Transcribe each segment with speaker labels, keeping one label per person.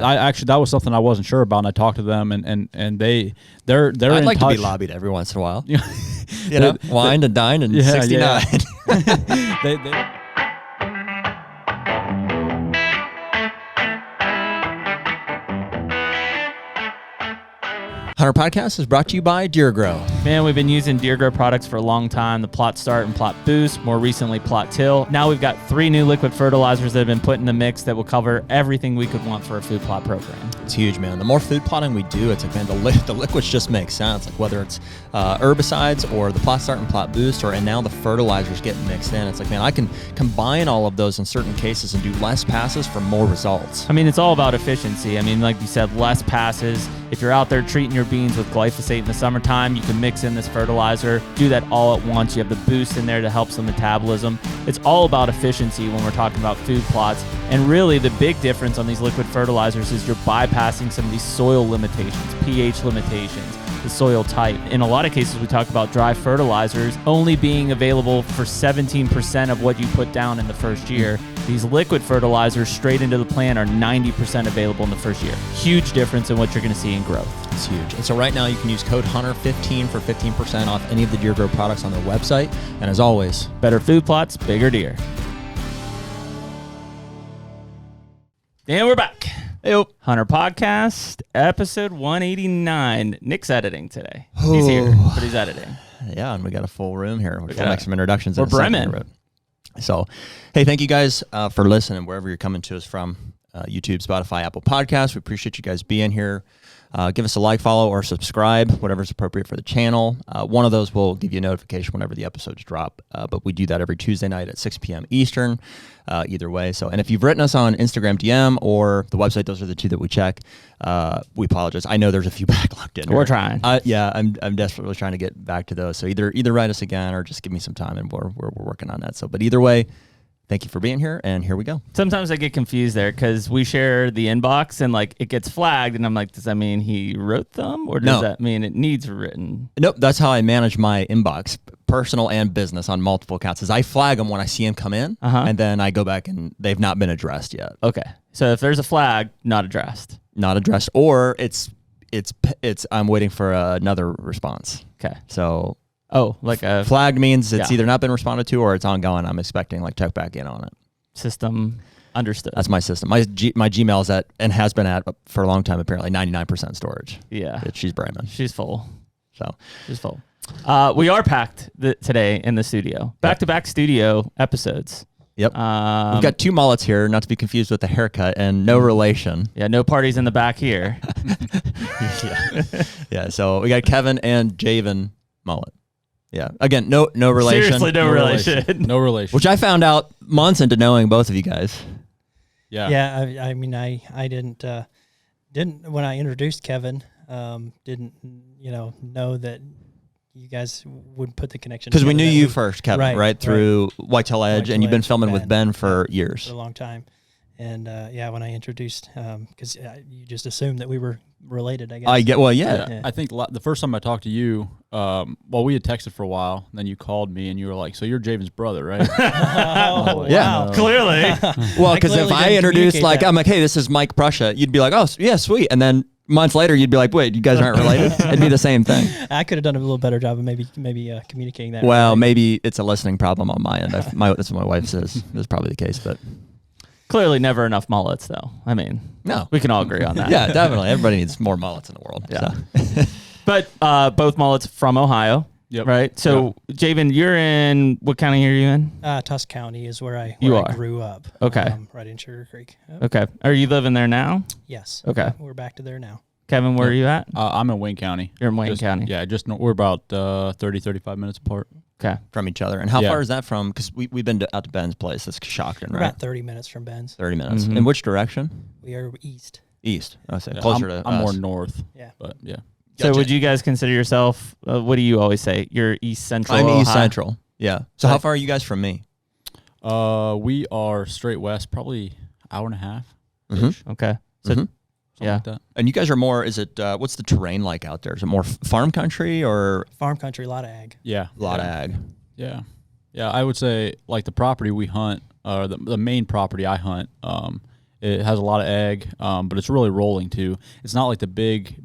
Speaker 1: Okay.
Speaker 2: That was something I wasn't sure about, and I talked to them, and they're
Speaker 1: I'd
Speaker 2: in
Speaker 1: like
Speaker 2: touch.
Speaker 1: to be lobbied every once in a while. You know, wine and dine and 69.
Speaker 2: they
Speaker 1: HUNTR Podcast is brought to you by Deer Grow.
Speaker 3: Man, we've been using Deer Grow products for a long time. The Plot Start and Plot Boost, more recently Plot Till. Now we've got 3 new liquid fertilizers that have been put in the mix that will cover everything we could want for a food plot program.
Speaker 1: It's huge, man. The more food plotting we do, it's like, man, the liquids just make sense. Like whether it's herbicides or the Plot Start and Plot Boost, and now the fertilizers getting mixed in. It's like, man, I can combine all of those in certain cases and do less passes for more results.
Speaker 3: I mean, it's all about efficiency. I mean, like you said, less passes. If you're out there treating your beans with glyphosate in the summertime, you can mix in this fertilizer, do that all at once. You have the boost in there to help some metabolism. It's all about efficiency when we're talking about food plots. And really the big difference on these liquid fertilizers is you're bypassing some of these soil limitations, pH limitations, the soil type. In a lot of cases, we talk about dry fertilizers only being available for 17% of what you put down in the first year. These liquid fertilizers straight into the plant are 90% available in the first year. Huge difference in what you're going to see in growth.
Speaker 1: It's huge. And so right now you can use code HUNTR15 for 15% off any of the Deer Grow products on their website. And as always,
Speaker 3: better food plots, bigger deer. And we're back.
Speaker 1: Hey-o.
Speaker 3: HUNTR Podcast, episode 189. Nick's editing today. He's here, but he's editing.
Speaker 1: Yeah, and we got a full room here. We'll make some introductions.
Speaker 3: We're Bremen.
Speaker 1: So, hey, thank you guys for listening wherever you're coming to us from. YouTube, Spotify, Apple Podcasts. We appreciate you guys being here. Give us a like, follow, or subscribe, whatever's appropriate for the channel. One of those will give you a notification whenever the episodes drop. But we do that every Tuesday night at 6 p.m. Eastern, either way. So, and if you've written us on Instagram DM or the website, those are the 2 that we check. We apologize. I know there's a few backlogged in.
Speaker 3: We're trying.
Speaker 1: Yeah, I'm desperately trying to get back to those. So either write us again or just give me some time, and we're working on that. So, but either way, thank you for being here, and here we go.
Speaker 3: Sometimes I get confused there because we share the inbox and like it gets flagged, and I'm like, does that mean he wrote them, or does that mean it needs written?
Speaker 1: Nope, that's how I manage my inbox, personal and business, on multiple accounts. Is I flag them when I see them come in, and then I go back and they've not been addressed yet.
Speaker 3: Okay, so if there's a flag, not addressed,
Speaker 1: or it's I'm waiting for another response.
Speaker 3: Okay,
Speaker 1: so.
Speaker 3: Oh, like a
Speaker 1: flagged means it's either not been responded to or it's ongoing. I'm expecting check back in on it.
Speaker 3: System understood.
Speaker 1: That's my system. My Gmail is at, and has been at for a long time, apparently 99% storage.
Speaker 3: Yeah.
Speaker 1: She's Bremen.
Speaker 3: She's full.
Speaker 1: So
Speaker 3: she's full. We are packed today in the studio. Back-to-back studio episodes.
Speaker 1: Yep. We've got 2 mullets here, not to be confused with the haircut, and no relation.
Speaker 3: Yeah, no parties in the back here.
Speaker 1: Yeah. So we got Kevin and Javen mullet. Yeah. Again, no relation.
Speaker 3: Seriously, no relation.
Speaker 2: No relation.
Speaker 1: Which I found out months into knowing both of you guys.
Speaker 2: Yeah.
Speaker 4: Yeah. I mean, I didn't when I introduced Kevin, didn't know that you guys would put the connection.
Speaker 1: Because we knew you first, Kevin, right? Through Whitetail Edge, and you've been filming with Ben for years.
Speaker 4: For a long time. And when I introduced, because you just assumed that we were related, I guess.
Speaker 1: Yeah.
Speaker 2: I think the first time I talked to you, we had texted for a while. Then you called me and you were like, "So you're Javen's brother, right?"
Speaker 1: Yeah,
Speaker 3: clearly.
Speaker 1: Well, because if I introduced, I'm like, "Hey, this is Mike Prussia," you'd be like, "Oh, yeah, sweet," and then months later, you'd be like, "Wait, you guys aren't related?" It'd be the same thing.
Speaker 4: I could have done a little better job of maybe communicating that.
Speaker 1: Well, maybe it's a listening problem on my end. That's what my wife says. That's probably the case, but.
Speaker 3: Clearly never enough mullets, though. I mean,
Speaker 1: no,
Speaker 3: we can all agree on that.
Speaker 1: Yeah, definitely. Everybody needs more mullets in the world.
Speaker 3: Yeah. So. But both mullets from Ohio, right? So, Javen, you're in, what county are you in?
Speaker 4: Tusk County is where I grew up.
Speaker 3: Okay.
Speaker 4: Right in Sugar Creek. Yep.
Speaker 3: Okay. Are you living there now?
Speaker 4: Yes.
Speaker 3: Okay.
Speaker 4: We're back to there now.
Speaker 3: Kevin, where are you at?
Speaker 2: I'm in Wayne County.
Speaker 3: You're in Wayne County?
Speaker 2: Yeah, we're about 35 minutes apart.
Speaker 3: Okay.
Speaker 1: From each other. And how far is that from? Because we've been out to Ben's place. That's Shockton, right?
Speaker 4: About 30 minutes from Ben's.
Speaker 1: 30 minutes. In which direction?
Speaker 4: We are east.
Speaker 1: East. I say closer to
Speaker 2: I'm
Speaker 1: us.
Speaker 2: more north.
Speaker 4: Yeah.
Speaker 2: But yeah.
Speaker 3: So would you guys consider yourself, what do you always say? You're East Central?
Speaker 1: I'm
Speaker 3: Ohio?
Speaker 1: East Central. Yeah. So how far are you guys from me?
Speaker 2: We are straight west, probably hour and a half.
Speaker 3: Okay. So
Speaker 2: Like that.
Speaker 1: And you guys are more, is it, what's the terrain like out there? Is it more farm country or?
Speaker 4: Farm country, a lot of ag.
Speaker 2: Yeah.
Speaker 1: A lot of ag.
Speaker 2: Yeah. Yeah, I would say like the property we hunt, or the main property I hunt, It has a lot of egg, but it's really rolling too. It's not like the big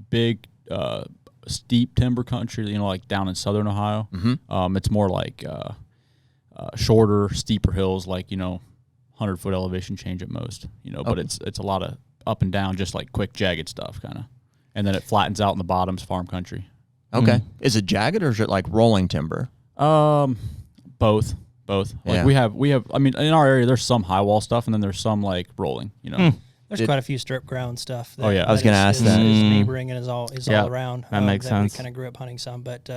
Speaker 2: steep timber country, like down in southern Ohio.
Speaker 1: Mm-hmm.
Speaker 2: It's more like shorter, steeper hills, like 100-foot elevation change at most. But it's a lot of up and down, just like quick jagged stuff, kind of, and then it flattens out in the bottoms, farm country.
Speaker 1: Okay, is it jagged or is it like rolling timber?
Speaker 2: Both. Like we have. I mean, in our area, there's some high wall stuff, and then there's some like rolling.
Speaker 4: There's quite a few strip ground stuff.
Speaker 2: Oh, yeah.
Speaker 1: I was gonna ask
Speaker 4: is
Speaker 1: that.
Speaker 4: neighboring and is all around.
Speaker 3: That makes sense.
Speaker 4: We kind of grew up hunting some, but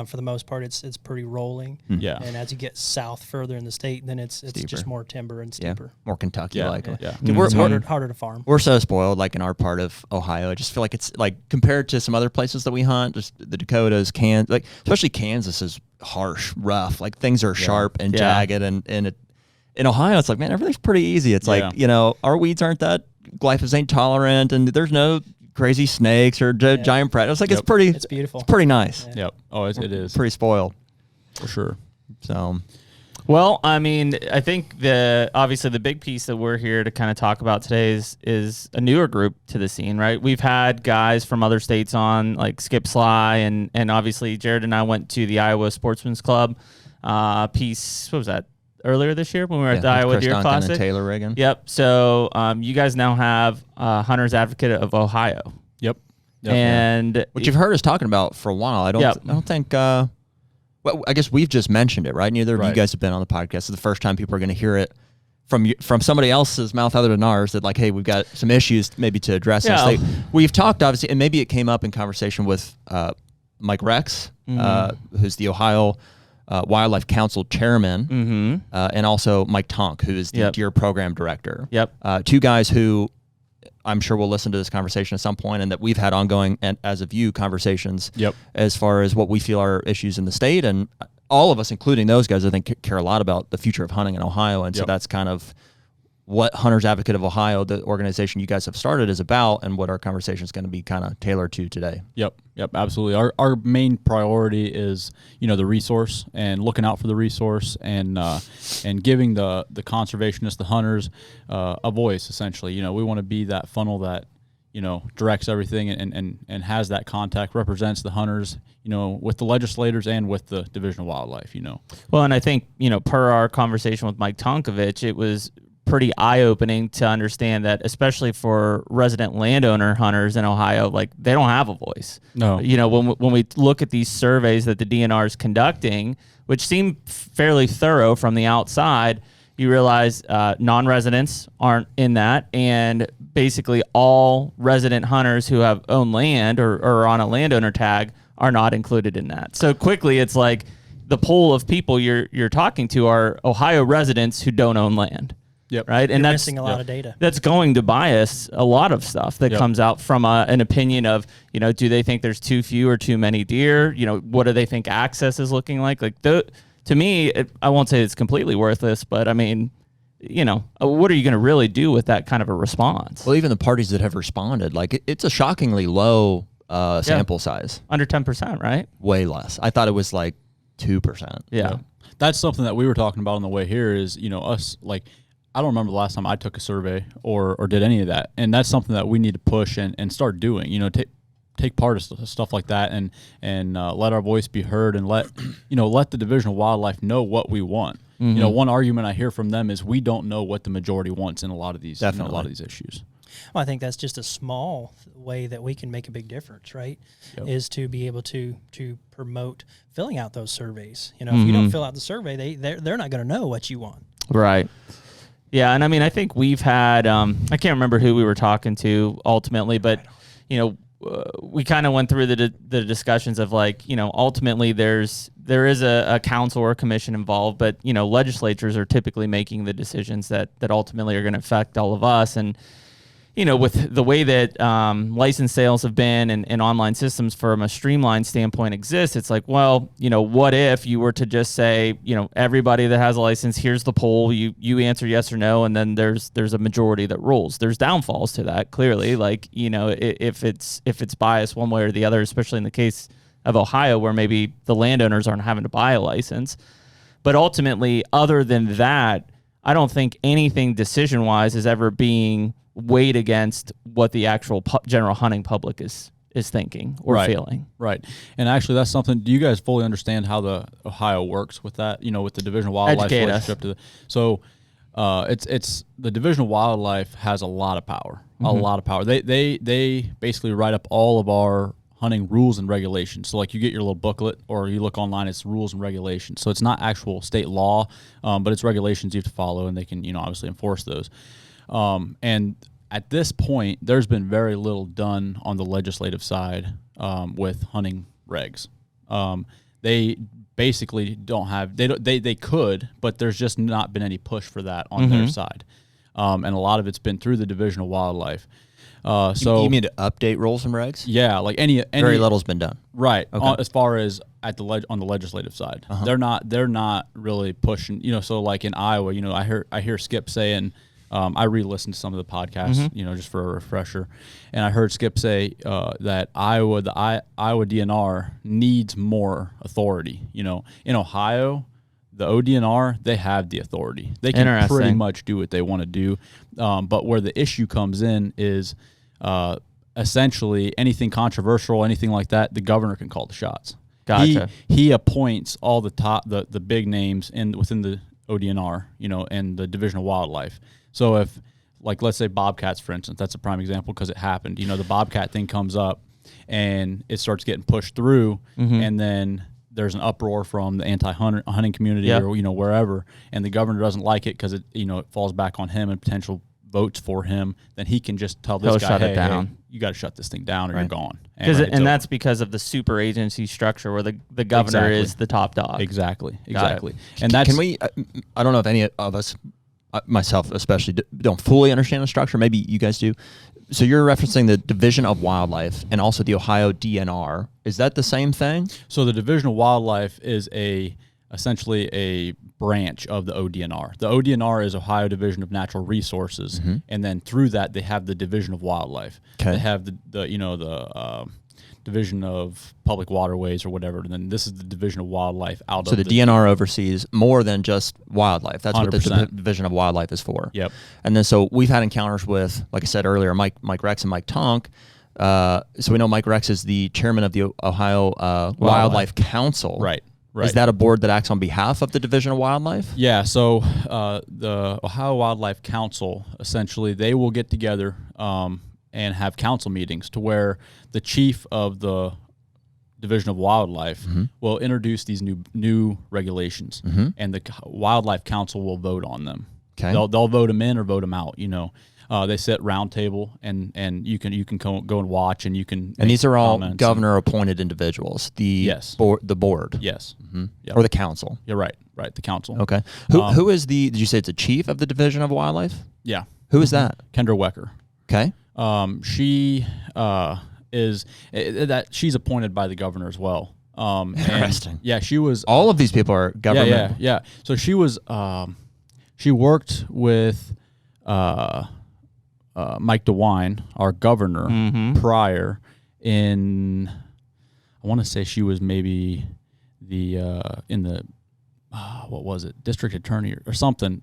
Speaker 4: for the most part, it's pretty rolling.
Speaker 2: Yeah.
Speaker 4: And as you get south further in the state, then it's just more timber and steeper.
Speaker 1: More Kentucky like.
Speaker 2: Yeah.
Speaker 1: We're
Speaker 4: Harder to farm.
Speaker 1: We're so spoiled, like in our part of Ohio. I just feel like it's like compared to some other places that we hunt, just the Dakotas, especially Kansas is harsh, rough. Like things are sharp and jagged, and in Ohio, it's like, man, everything's pretty easy. It's like our weeds aren't that glyphosate tolerant, and there's no crazy snakes or giant predators. It's like
Speaker 4: it's beautiful.
Speaker 1: It's pretty nice.
Speaker 2: Yeah. Yep. Oh, it is
Speaker 1: Pretty spoiled
Speaker 2: for sure.
Speaker 1: So.
Speaker 3: Well, I mean, I think obviously the big piece that we're here to kind of talk about today is a newer group to the scene, right? We've had guys from other states on, like Skip Sly, and obviously Jared and I went to the Iowa Sportsman's Club piece. What was that? Earlier this year when we were at the Iowa
Speaker 1: Chris
Speaker 3: Deer
Speaker 1: Duncan
Speaker 3: Classic.
Speaker 1: and Taylor Reagan.
Speaker 3: Yep. So you guys now have Hunter's Advocate of Ohio.
Speaker 2: Yep.
Speaker 3: And
Speaker 1: which you've heard us talking about for a while. I don't think. Well, I guess we've just mentioned it, right? Neither of you guys have been on the podcast. It's the first time people are going to hear it from somebody else's mouth other than ours. That like, hey, we've got some issues maybe to address.
Speaker 3: Yeah.
Speaker 1: We've talked obviously, and maybe it came up in conversation with Mike Rex, who's the Ohio Wildlife Council chairman, and also Mike Tonk, who is the deer program director. Two guys who I'm sure we'll listen to this conversation at some point, and that we've had ongoing and as of you conversations as far as what we feel are issues in the state, and all of us, including those guys, I think care a lot about the future of hunting in Ohio, and so that's kind of what Hunter's Advocate of Ohio, the organization you guys have started, is about, and what our conversation is going to be kind of tailored to today.
Speaker 2: Yep, absolutely. Our main priority is the resource, and looking out for the resource, and giving the conservationists, the hunters, a voice. Essentially, we want to be that funnel that directs everything and has that contact, represents the hunters, with the legislators and with the Division of Wildlife.
Speaker 3: Well, and I think per our conversation with Mike Tonkovich, it was pretty eye-opening to understand that, especially for resident landowner hunters in Ohio, like they don't have a voice.
Speaker 2: No.
Speaker 3: When we look at these surveys that the DNR is conducting, which seem fairly thorough from the outside, you realize non-residents aren't in that, and basically all resident hunters who have owned land or are on a landowner tag are not included in that. So quickly, it's like the pool of people you're talking to are Ohio residents who don't own land.
Speaker 2: Yep.
Speaker 3: Right.
Speaker 4: And that's missing a lot of data.
Speaker 3: That's going to bias a lot of stuff that comes out from an opinion of, do they think there's too few or too many deer? What do they think access is looking like? Like, to me, I won't say it's completely worthless, but I mean, what are you going to really do with that kind of a response?
Speaker 1: Well, even the parties that have responded, like it's a shockingly low sample size.
Speaker 3: Under 10%, right?
Speaker 1: Way less. I thought it was like 2%.
Speaker 3: Yeah.
Speaker 2: That's something that we were talking about on the way here is, us, like, I don't remember the last time I took a survey or did any of that. And that's something that we need to push and start doing, take part of stuff like that and let our voice be heard, and let the Division of Wildlife know what we want. One argument I hear from them is we don't know what the majority wants in a lot of these, a lot of these issues.
Speaker 4: Well, I think that's just a small way that we can make a big difference, right? Is to be able to promote filling out those surveys. If you don't fill out the survey, they're not going to know what you want.
Speaker 3: Right. Yeah, and I mean, I think we've had I can't remember who we were talking to ultimately, but we kind of went through the discussions of like, ultimately there is a council or commission involved, but legislatures are typically making the decisions that ultimately are going to affect all of us. And with the way that license sales have been and online systems from a streamlined standpoint exist, it's like, well, what if you were to just say, everybody that has a license, here's the poll, you answer yes or no, and then there's a majority that rules. There's downfalls to that, clearly. Like, if it's biased one way or the other, especially in the case of Ohio, where maybe the landowners aren't having to buy a license. But ultimately, other than that, I don't think anything decision-wise is ever being weighed against what the actual general hunting public is thinking or feeling.
Speaker 2: Right. And actually, that's something. Do you guys fully understand how the Ohio works with that? With the Division of Wildlife relationship to it's the Division of Wildlife has a lot of power. A lot of power. They basically write up all of our hunting rules and regulations. So like you get your little booklet or you look online, it's rules and regulations. So it's not actual state law, but it's regulations you have to follow, and they can obviously enforce those. And at this point, there's been very little done on the legislative side with hunting regs. They basically don't have they could, but there's just not been any push for that on their side, and a lot of it's been through the Division of Wildlife. So
Speaker 1: you mean to update rules and regs?
Speaker 2: Yeah, like any
Speaker 1: very little's been done.
Speaker 2: Right.
Speaker 1: Okay.
Speaker 2: As far as at on the legislative side, they're not really pushing. So like in Iowa, I hear Skip saying. I re-listened to some of the podcasts, just for a refresher, and I heard Skip say that the Iowa DNR needs more authority. In Ohio, the ODNR, they have the authority; they can pretty much do what they want to do. But where the issue comes in is essentially anything controversial, anything like that, the governor can call the shots.
Speaker 3: Gotcha.
Speaker 2: He appoints all the big names within the ODNR, and the Division of Wildlife. So if, like, let's say bobcats, for instance, that's a prime example because it happened. The bobcat thing comes up and it starts getting pushed through, and then there's an uproar from the anti-hunting community or wherever, and the governor doesn't like it because it falls back on him and potential votes for him. Then he can just tell this guy, hey, you got to shut this thing down or you're gone.
Speaker 3: And that's because of the super agency structure where the governor is the top dog.
Speaker 2: Exactly. And that's
Speaker 1: can we? I don't know if any of us. Myself especially don't fully understand the structure. Maybe you guys do. So you're referencing the Division of Wildlife and also the Ohio DNR. Is that the same thing?
Speaker 2: So the Division of Wildlife is essentially a branch of the ODNR. The ODNR is Ohio Division of Natural Resources, and then through that they have the Division of Wildlife. Okay. They have the Division of Public Waterways or whatever, and then this is the Division of Wildlife
Speaker 1: So the DNR oversees more than just wildlife. That's 100%. What the Division of Wildlife is for.
Speaker 2: Yep.
Speaker 1: And then so we've had encounters with, like I said earlier, Mike Rex and Mike Tonk. So we know Mike Rex is the chairman of the Ohio Wildlife Council.
Speaker 2: Right.
Speaker 1: Is that a board that acts on behalf of the Division of Wildlife?
Speaker 2: Yeah, so the Ohio Wildlife Council, essentially, they will get together and have council meetings to where the chief of the Division of Wildlife will introduce these new regulations, and the Wildlife Council will vote on them. Okay. They'll vote them in or vote them out. They sit round table, and you can go and watch, and you can.
Speaker 1: And these are all governor appointed individuals. The board.
Speaker 2: Yes.
Speaker 1: Yep. Or the council.
Speaker 2: You're right. The council.
Speaker 1: Okay. Who is the? Did you say it's a chief of the Division of Wildlife?
Speaker 2: Yeah.
Speaker 1: Who is that?
Speaker 2: Kendra Wecker.
Speaker 1: Okay.
Speaker 2: She she's appointed by the governor as well.
Speaker 1: Interesting.
Speaker 2: Yeah, she was.
Speaker 1: All of these people are government.
Speaker 2: Yeah. So she was. She worked with Mike DeWine, our governor, prior. I want to say she was maybe in the. What was it? District attorney or something,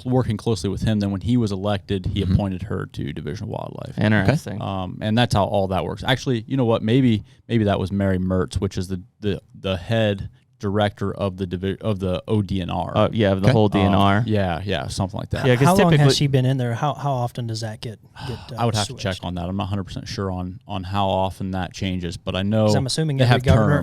Speaker 2: working closely with him. Then when he was elected, he appointed her to Division of Wildlife.
Speaker 3: Interesting.
Speaker 2: And that's how all that works. Actually, you know what? Maybe that was Mary Mertz, which is the head director of the ODNR.
Speaker 3: Of the whole DNR.
Speaker 2: Yeah, something like that.
Speaker 3: Yeah,
Speaker 4: how long has she been in there? How often does that get
Speaker 2: I would have
Speaker 4: switched?
Speaker 2: to check on that. I'm not 100% sure on how often that changes, but I know
Speaker 4: I'm assuming every governor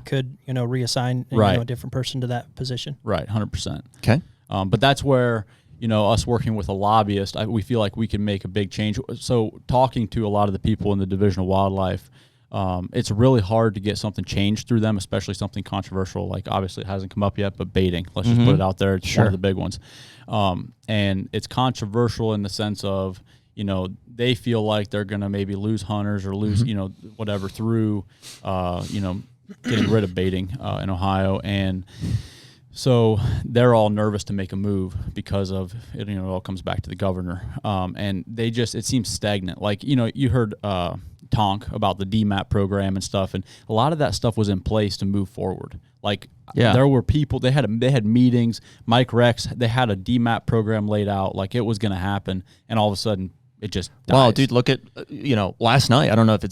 Speaker 4: could reassign a different person to that position.
Speaker 2: Right, 100%.
Speaker 1: Okay.
Speaker 2: But that's where us working with a lobbyist, we feel like we can make a big change. So talking to a lot of the people in the Division of Wildlife, it's really hard to get something changed through them, especially something controversial. Like obviously it hasn't come up yet, but baiting. Let's just put it out there. It's one of the big ones. And it's controversial in the sense of, they feel like they're going to maybe lose hunters or lose, whatever through, getting rid of baiting in Ohio. And so they're all nervous to make a move because of it. It all comes back to the governor. And it seems stagnant. Like, you heard Tonk about the DMAP program and stuff, and a lot of that stuff was in place to move forward. Like, there were people, they had meetings. Mike Rex, they had a DMAP program laid out, like it was going to happen, and all of a sudden it just dies.
Speaker 1: Well, dude, look at last night. I don't know if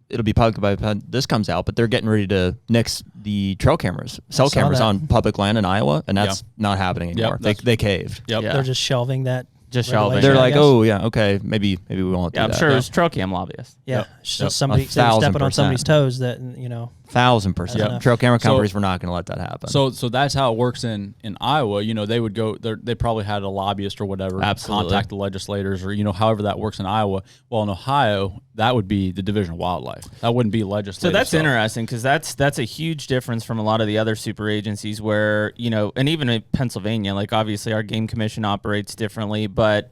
Speaker 1: it'll be public by the time this comes out, but they're getting ready to nix the trail cameras, cell cameras on public land in Iowa, and that's not happening anymore. They caved.
Speaker 2: Yep.
Speaker 4: They're just shelving that.
Speaker 3: Just shelving.
Speaker 1: They're like, oh yeah, okay, maybe we won't do that.
Speaker 3: I'm sure it was trail cam lobbyists.
Speaker 4: Yeah, so somebody stepping on somebody's toes that
Speaker 1: 1,000%. Trail camera companies were not going to let that happen.
Speaker 2: So that's how it works in Iowa. They would go. They probably had a lobbyist or whatever contact the legislators, or however that works in Iowa. Well, in Ohio, that would be the Division of Wildlife. That wouldn't be legislative.
Speaker 3: So that's interesting, because that's a huge difference from a lot of the other super agencies where and even in Pennsylvania, like obviously our game commission operates differently, but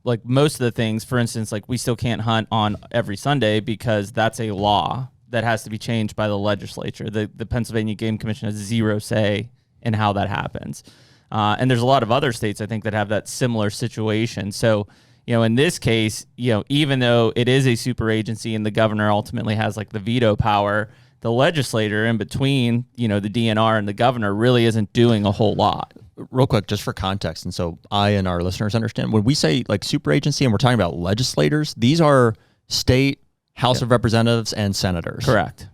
Speaker 3: like most of the things, for instance, like we still can't hunt on every Sunday because that's a law that has to be changed by the legislature. The Pennsylvania Game Commission has zero say in how that happens. And there's a lot of other states, I think, that have that similar situation. So, in this case, even though it is a super agency and the governor ultimately has like the veto power, the legislator in between, the DNR and the governor really isn't doing a whole lot.
Speaker 1: Real quick, just for context, and so I and our listeners understand, when we say like super agency and we're talking about legislators, these are state House of Representatives and senators.
Speaker 3: Correct.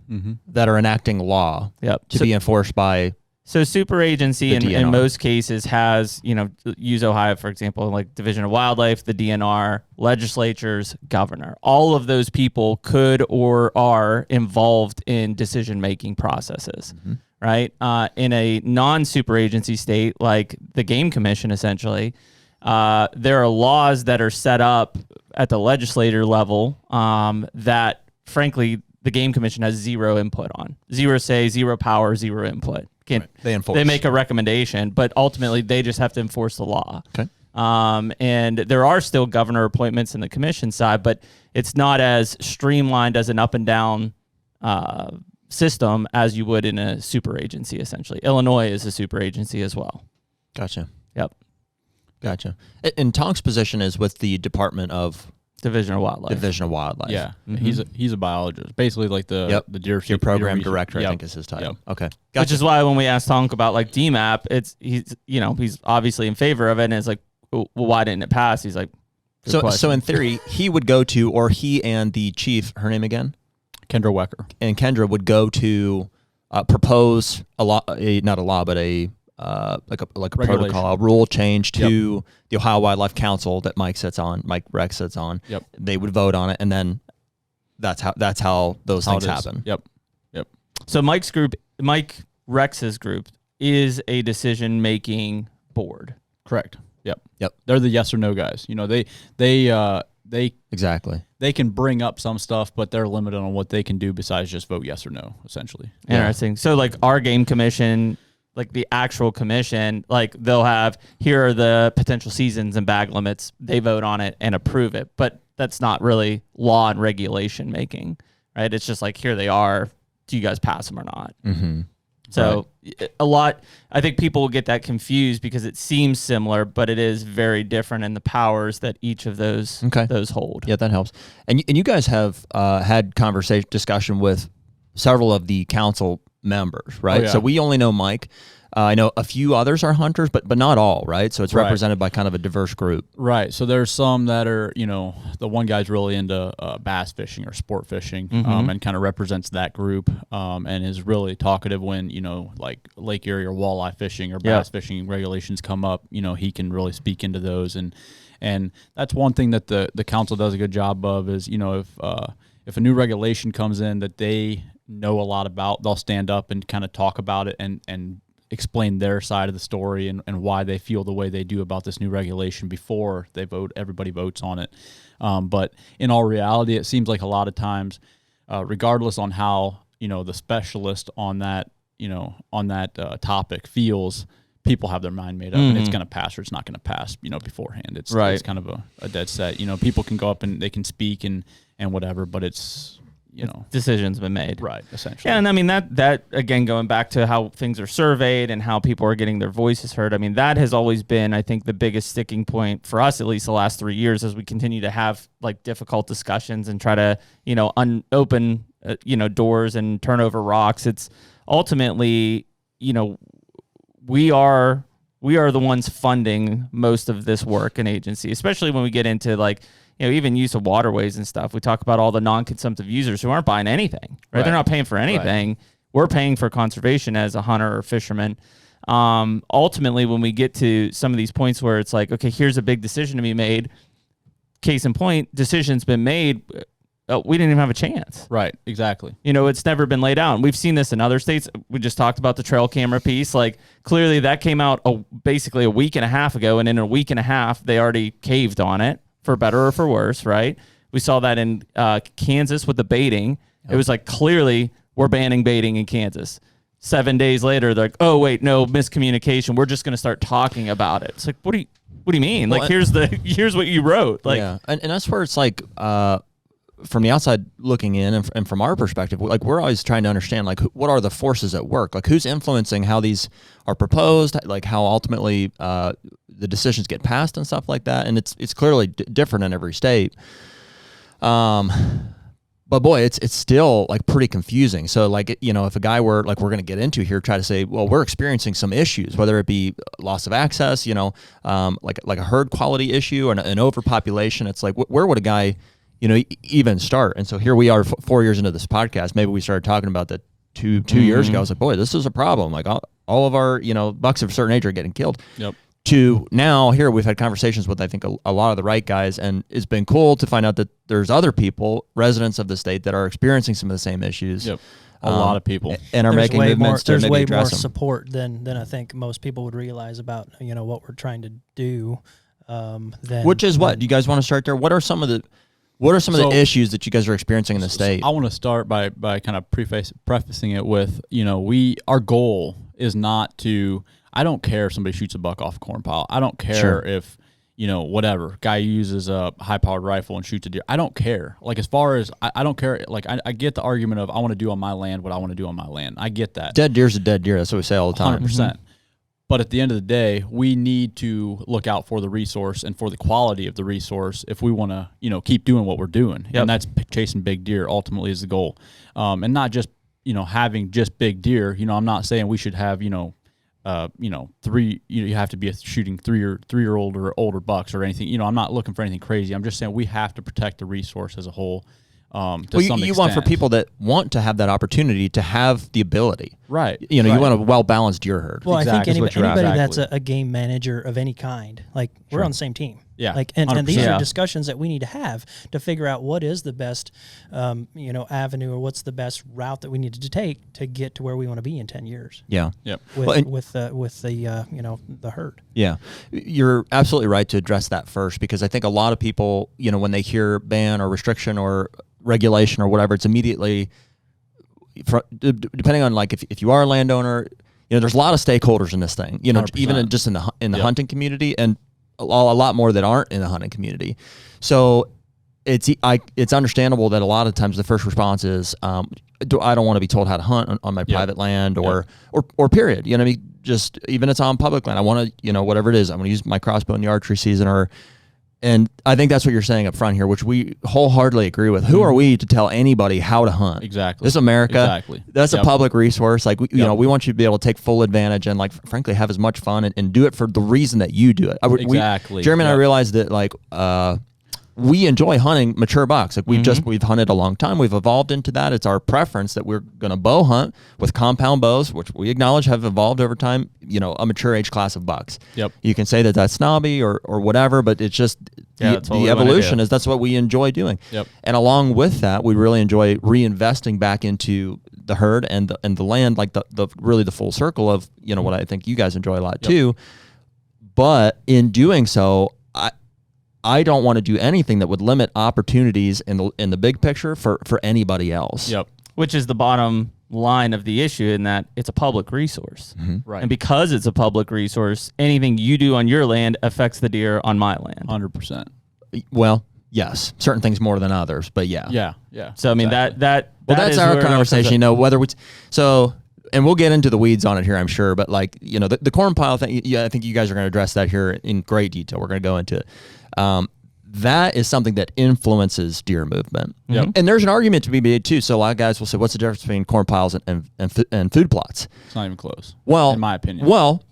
Speaker 1: That are enacting law to be enforced by.
Speaker 3: So super agency in most cases has, use Ohio, for example, like Division of Wildlife, the DNR, legislatures, governor. All of those people could or are involved in decision-making processes, right? In a non-super agency state like the Game Commission, essentially, there are laws that are set up at the legislator level that, frankly, the Game Commission has zero input on. Zero say, zero power, zero input.
Speaker 1: They enforce.
Speaker 3: They make a recommendation, but ultimately they just have to enforce the law.
Speaker 1: Okay.
Speaker 3: And there are still governor appointments in the commission side, but it's not as streamlined as an up and down system as you would in a super agency, essentially. Illinois is a super agency as well.
Speaker 1: Gotcha.
Speaker 3: Yep.
Speaker 1: Gotcha. And Tonk's position is with the Department of
Speaker 3: Division of Wildlife.
Speaker 2: Yeah, he's a biologist, basically like the deer
Speaker 1: program director. I think is his title. Okay,
Speaker 3: gotcha. Which is why when we asked Tonk about like DMAP, he's obviously in favor of it, and it's like, well, why didn't it pass? He's like,
Speaker 1: so in theory, he would go to, or he and the chief, her name again,
Speaker 2: Kendra Wecker,
Speaker 1: and Kendra would go to propose a law, not a law, but a like a protocol, a rule change to the Ohio Wildlife Council that Mike Rex sits on.
Speaker 2: Yep.
Speaker 1: They would vote on it, and then that's how those things happen.
Speaker 2: Yep.
Speaker 3: So Mike Rex's group is a decision-making board.
Speaker 2: Correct. Yep. They're the yes or no guys. They
Speaker 1: exactly.
Speaker 2: They can bring up some stuff, but they're limited on what they can do besides just vote yes or no, essentially.
Speaker 3: Interesting. So like our game commission, like the actual commission, like they'll have, here are the potential seasons and bag limits. They vote on it and approve it. But that's not really law and regulation making, right? It's just like, here they are. Do you guys pass them or not?
Speaker 1: Mm-hmm.
Speaker 3: So a lot, I think people will get that confused because it seems similar, but it is very different in the powers that each of those hold.
Speaker 1: Yeah, that helps. And you guys have had discussion with several of the council members, right?
Speaker 2: Oh, yeah.
Speaker 1: So we only know Mike. I know a few others are hunters, but not all, right? So it's represented by kind of a diverse group.
Speaker 2: Right. So there's some that are, the one guy's really into bass fishing or sport fishing, and kind of represents that group, and is really talkative when, like Lake Erie or walleye fishing or bass fishing regulations come up. He can really speak into those. And that's one thing that the council does a good job of is, if a new regulation comes in that they know a lot about, they'll stand up and kind of talk about it and explain their side of the story and why they feel the way they do about this new regulation before they vote. Everybody votes on it. But in all reality, it seems like a lot of times, regardless on how, the specialist on that, topic feels, people have their mind made up and it's going to pass or it's not going to pass, beforehand. It's kind of a dead set. People can go up and they can speak and whatever, but it's,
Speaker 3: decision's been made.
Speaker 2: Right, essentially.
Speaker 3: Yeah, and I mean that again, going back to how things are surveyed and how people are getting their voices heard. I mean, that has always been, I think, the biggest sticking point for us, at least the last 3 years, as we continue to have like difficult discussions and try to open doors and turn over rocks. It's ultimately, we are the ones funding most of this work in agency, especially when we get into like, even use of waterways and stuff. We talk about all the non-consumptive users who aren't buying anything, right? They're not paying for anything. Right. We're paying for conservation as a hunter or fisherman. Ultimately, when we get to some of these points where it's like, okay, here's a big decision to be made. Case in point, decision's been made. We didn't even have a chance.
Speaker 2: Right, exactly.
Speaker 3: It's never been laid out. And we've seen this in other states. We just talked about the trail camera piece. Like, clearly that came out basically a week and a half ago, and in a week and a half, they already caved on it, for better or for worse, right? We saw that in Kansas with the baiting. Yep. It was like, clearly, we're banning baiting in Kansas. 7 days later, they're like, oh, wait, no, miscommunication. We're just going to start talking about it. It's like, what do you mean? Well, like, here's what you wrote. Like,
Speaker 1: yeah, and that's where it's like, from the outside looking in and from our perspective, like, we're always trying to understand, like, what are the forces at work? Like, who's influencing how these are proposed, like how ultimately the decisions get passed and stuff like that. And it's clearly different in every state. But boy, it's still like pretty confusing. So like, if a guy were like, we're going to get into here, try to say, well, we're experiencing some issues, whether it be loss of access, like a herd quality issue or an overpopulation. It's like, where would a guy, even start? And so here we are 4 years into this podcast. Maybe we started talking about that two years ago. I was like, boy, this is a problem. Like all of our, bucks of a certain age are getting killed.
Speaker 2: Yep.
Speaker 1: To now here we've had conversations with, I think, a lot of the right guys, and it's been cool to find out that there's other people, residents of the state, that are experiencing some of the same issues.
Speaker 2: Yep. A lot of people.
Speaker 1: And are making movements to maybe address them.
Speaker 4: There's way more support than I think most people would realize about, what we're trying to do.
Speaker 1: Which is what? Do you guys want to start there? What are some of the issues that you guys are experiencing in the state?
Speaker 2: I want to start by kind of prefacing it with, our goal is not to, I don't care if somebody shoots a buck off a corn pile. I don't care if, whatever, guy uses a high-powered rifle and shoots a deer. I don't care. Like, as far as, I don't care. Like, I get the argument of I want to do on my land what I want to do on my land. I get that.
Speaker 1: Dead deer's a dead deer. That's what we say all the time.
Speaker 2: 100%. Mm-hmm. But at the end of the day, we need to look out for the resource and for the quality of the resource if we want to, keep doing what we're doing. Yep. And that's chasing big deer ultimately is the goal. And not just, having just big deer. I'm not saying we should have, three, you have to be shooting three-year-old or older bucks or anything. I'm not looking for anything crazy. I'm just saying we have to protect the resource as a whole.
Speaker 1: You want for people that want to have that opportunity to have the ability,
Speaker 2: right?
Speaker 1: You want a well-balanced deer herd.
Speaker 4: Well, exactly. I think anybody that's a game manager of any kind, like we're on the same team.
Speaker 2: Yeah,
Speaker 4: like and these are discussions that we need to have to figure out what is the best, avenue or what's the best route that we need to take to get to where we want to be in 10 years.
Speaker 1: Yeah,
Speaker 2: yep.
Speaker 4: With the herd.
Speaker 1: Yeah, you're absolutely right to address that first, because I think a lot of people, when they hear ban or restriction or regulation or whatever, it's immediately, depending on like if you are a landowner, there's a lot of stakeholders in this thing.
Speaker 2: 100%.
Speaker 1: Even in the hunting community, and a lot more that aren't in the hunting community. So it's understandable that a lot of times the first response is, I don't want to be told how to hunt on my private land or period. I mean, just even it's on public land. I want to, whatever it is, I'm going to use my crossbow in the archery season and I think that's what you're saying up front here, which we wholeheartedly agree with. Who are we to tell anybody how to hunt?
Speaker 2: Exactly.
Speaker 1: This is America.
Speaker 2: Exactly.
Speaker 1: That's a public resource. Like, we want you to be able to take full advantage and, like, frankly, have as much fun and do it for the reason that you do it.
Speaker 2: Exactly.
Speaker 1: Jeremy and I realized that, like, we enjoy hunting mature bucks. Like, we've hunted a long time. We've evolved into that. It's our preference that we're going to bow hunt with compound bows, which we acknowledge have evolved over time, a mature age class of bucks.
Speaker 2: Yep.
Speaker 1: You can say that that's snobby or whatever, but it's just the evolution is that's what we enjoy doing.
Speaker 2: Yep.
Speaker 1: And along with that, we really enjoy reinvesting back into the herd and the land, like the really the full circle of, what I think you guys enjoy a lot too. But in doing so, I don't want to do anything that would limit opportunities in the big picture for anybody else.
Speaker 2: Yep.
Speaker 3: Which is the bottom line of the issue, in that it's a public resource.
Speaker 1: Mm-hmm.
Speaker 2: Right.
Speaker 3: And because it's a public resource, anything you do on your land affects the deer on my land.
Speaker 2: 100%.
Speaker 1: Well, Yes, certain things more than others, but yeah.
Speaker 3: So I mean
Speaker 1: That's our conversation. Whether we and we'll get into the weeds on it here, I'm sure. But the corn pile thing. Yeah, I think you guys are going to address that here in great detail. We're going to go into it. That is something that influences deer movement.
Speaker 2: Yep.
Speaker 1: And there's an argument to be made too. So a lot of guys will say, "What's the difference between corn piles and food plots?"
Speaker 2: It's not even close.
Speaker 1: Well,
Speaker 2: in my opinion.
Speaker 1: Well,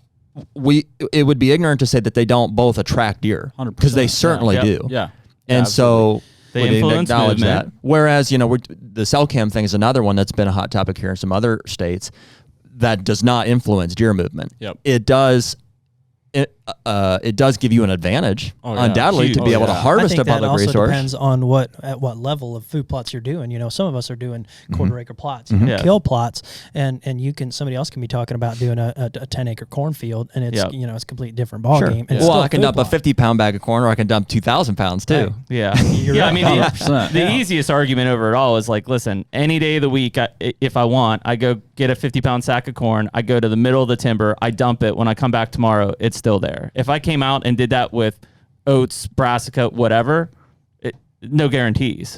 Speaker 1: it would be ignorant to say that they don't both attract deer,
Speaker 2: 100%.
Speaker 1: because they certainly do.
Speaker 2: Yeah.
Speaker 1: And so
Speaker 3: they influence
Speaker 1: acknowledge
Speaker 3: movement.
Speaker 1: that. Whereas, the cell cam thing is another one that's been a hot topic here in some other states that does not influence deer movement.
Speaker 2: Yep.
Speaker 1: It does. It does give you an advantage, undoubtedly, to be able to harvest a public resource.
Speaker 4: I think that also depends on at what level of food plots you're doing. Some of us are doing quarter acre plots, kill plots, and somebody else can be talking about doing a 10-acre cornfield, and it's it's a completely different ball game. And
Speaker 1: Well, I can dump a 50-pound bag of corn, or I can dump 2,000 pounds too.
Speaker 3: Right. Yeah,
Speaker 4: right.
Speaker 3: I mean, the easiest argument over it all is like, listen, any day of the week, if I want, I go get a 50-pound sack of corn, I go to the middle of the timber, I dump it. When I come back tomorrow, it's still there. If I came out and did that with oats, brassica, whatever, no guarantees,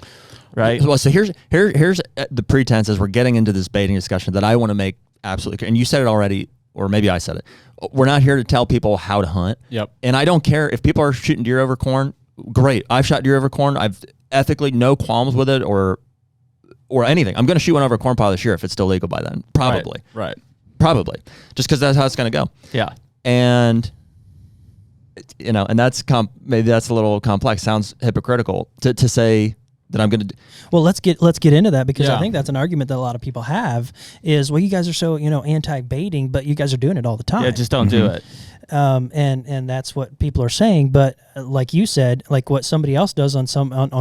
Speaker 3: right?
Speaker 1: Well, so here's the pretense as we're getting into this baiting discussion that I want to make absolutely clear. And you said it already, or maybe I said it. We're not here to tell people how to hunt.
Speaker 2: Yep.
Speaker 1: And I don't care if people are shooting deer over corn. Great. I've shot deer over corn. I've ethically no qualms with it or anything. I'm going to shoot one over a corn pile this year if it's still legal by then. Probably.
Speaker 2: Right.
Speaker 1: Probably. Just because that's how it's going to go.
Speaker 3: Yeah.
Speaker 1: And and that's maybe that's a little complex. Sounds hypocritical to say that I'm going to.
Speaker 4: Well, let's get into that, because I think that's an argument that a lot of people have is, well, you guys are so anti-baiting, but you guys are doing it all the time.
Speaker 3: Yeah, just don't do it.
Speaker 4: And that's what people are saying. But like you said, like what somebody else does on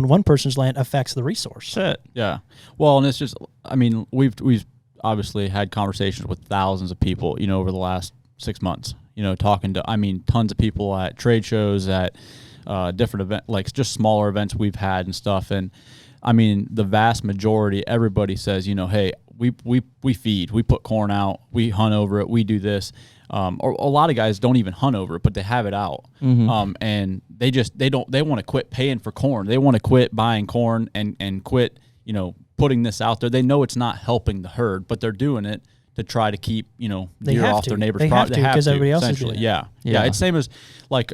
Speaker 4: one person's land affects the resource.
Speaker 3: Shit.
Speaker 2: Yeah. Well, and it's just, I mean, we've obviously had conversations with thousands of people, over the last 6 months. Talking to, tons of people at trade shows, at different events, like just smaller events we've had and stuff. And the vast majority, everybody says, hey, we feed, we put corn out, we hunt over it, we do this. Or a lot of guys don't even hunt over it, but they have it out. And they want to quit paying for corn. They want to quit buying corn and quit, putting this out there. They know it's not helping the herd, but they're doing it to try to keep deer off their neighbor's property.
Speaker 4: They have to, because everybody else is doing it.
Speaker 2: Yeah. It's same as like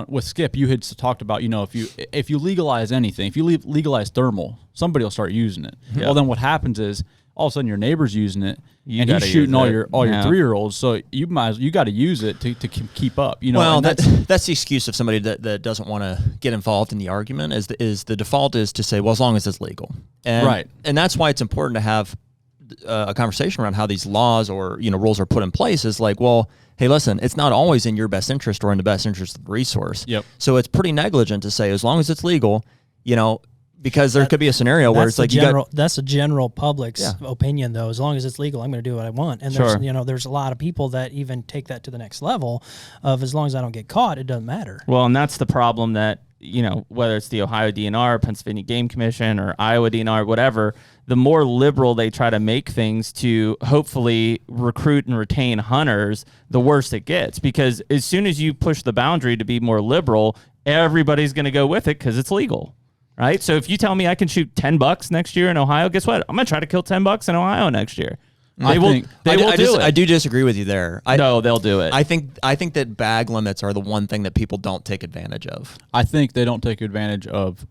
Speaker 2: with Skip. You had talked about if you legalize anything, if you legalize thermal, somebody will start using it. Yeah. Well, then what happens is all of a sudden your neighbor's using it, and he's shooting all your 3-year-olds. So you got to use it to keep up.
Speaker 1: Well, that's the excuse of somebody that doesn't want to get involved in the argument. Is the default is to say, well, as long as it's legal, and that's why it's important to have a conversation around how these laws or rules are put in place. Is like, well, hey, listen, it's not always in your best interest or in the best interest of the resource.
Speaker 2: Yep.
Speaker 1: So it's pretty negligent to say as long as it's legal, because there could be a scenario where it's like
Speaker 4: that's a general public's opinion, though. As long as it's legal, I'm going to do what I want. And there's a lot of people that even take that to the next level of, as long as I don't get caught, it doesn't matter.
Speaker 3: Well, and that's the problem that whether it's the Ohio DNR, Pennsylvania Game Commission, or Iowa DNR, whatever, the more liberal they try to make things to hopefully recruit and retain hunters, the worse it gets. Because as soon as you push the boundary to be more liberal, everybody's going to go with it because it's legal, right? So if you tell me I can shoot $10 next year in Ohio, guess what? I'm going to try to kill $10 in Ohio next year. They will do it.
Speaker 1: I do disagree with you there.
Speaker 3: No, they'll do it.
Speaker 1: I think that bag limits are the one thing that people don't take advantage of.
Speaker 2: I think they don't take advantage of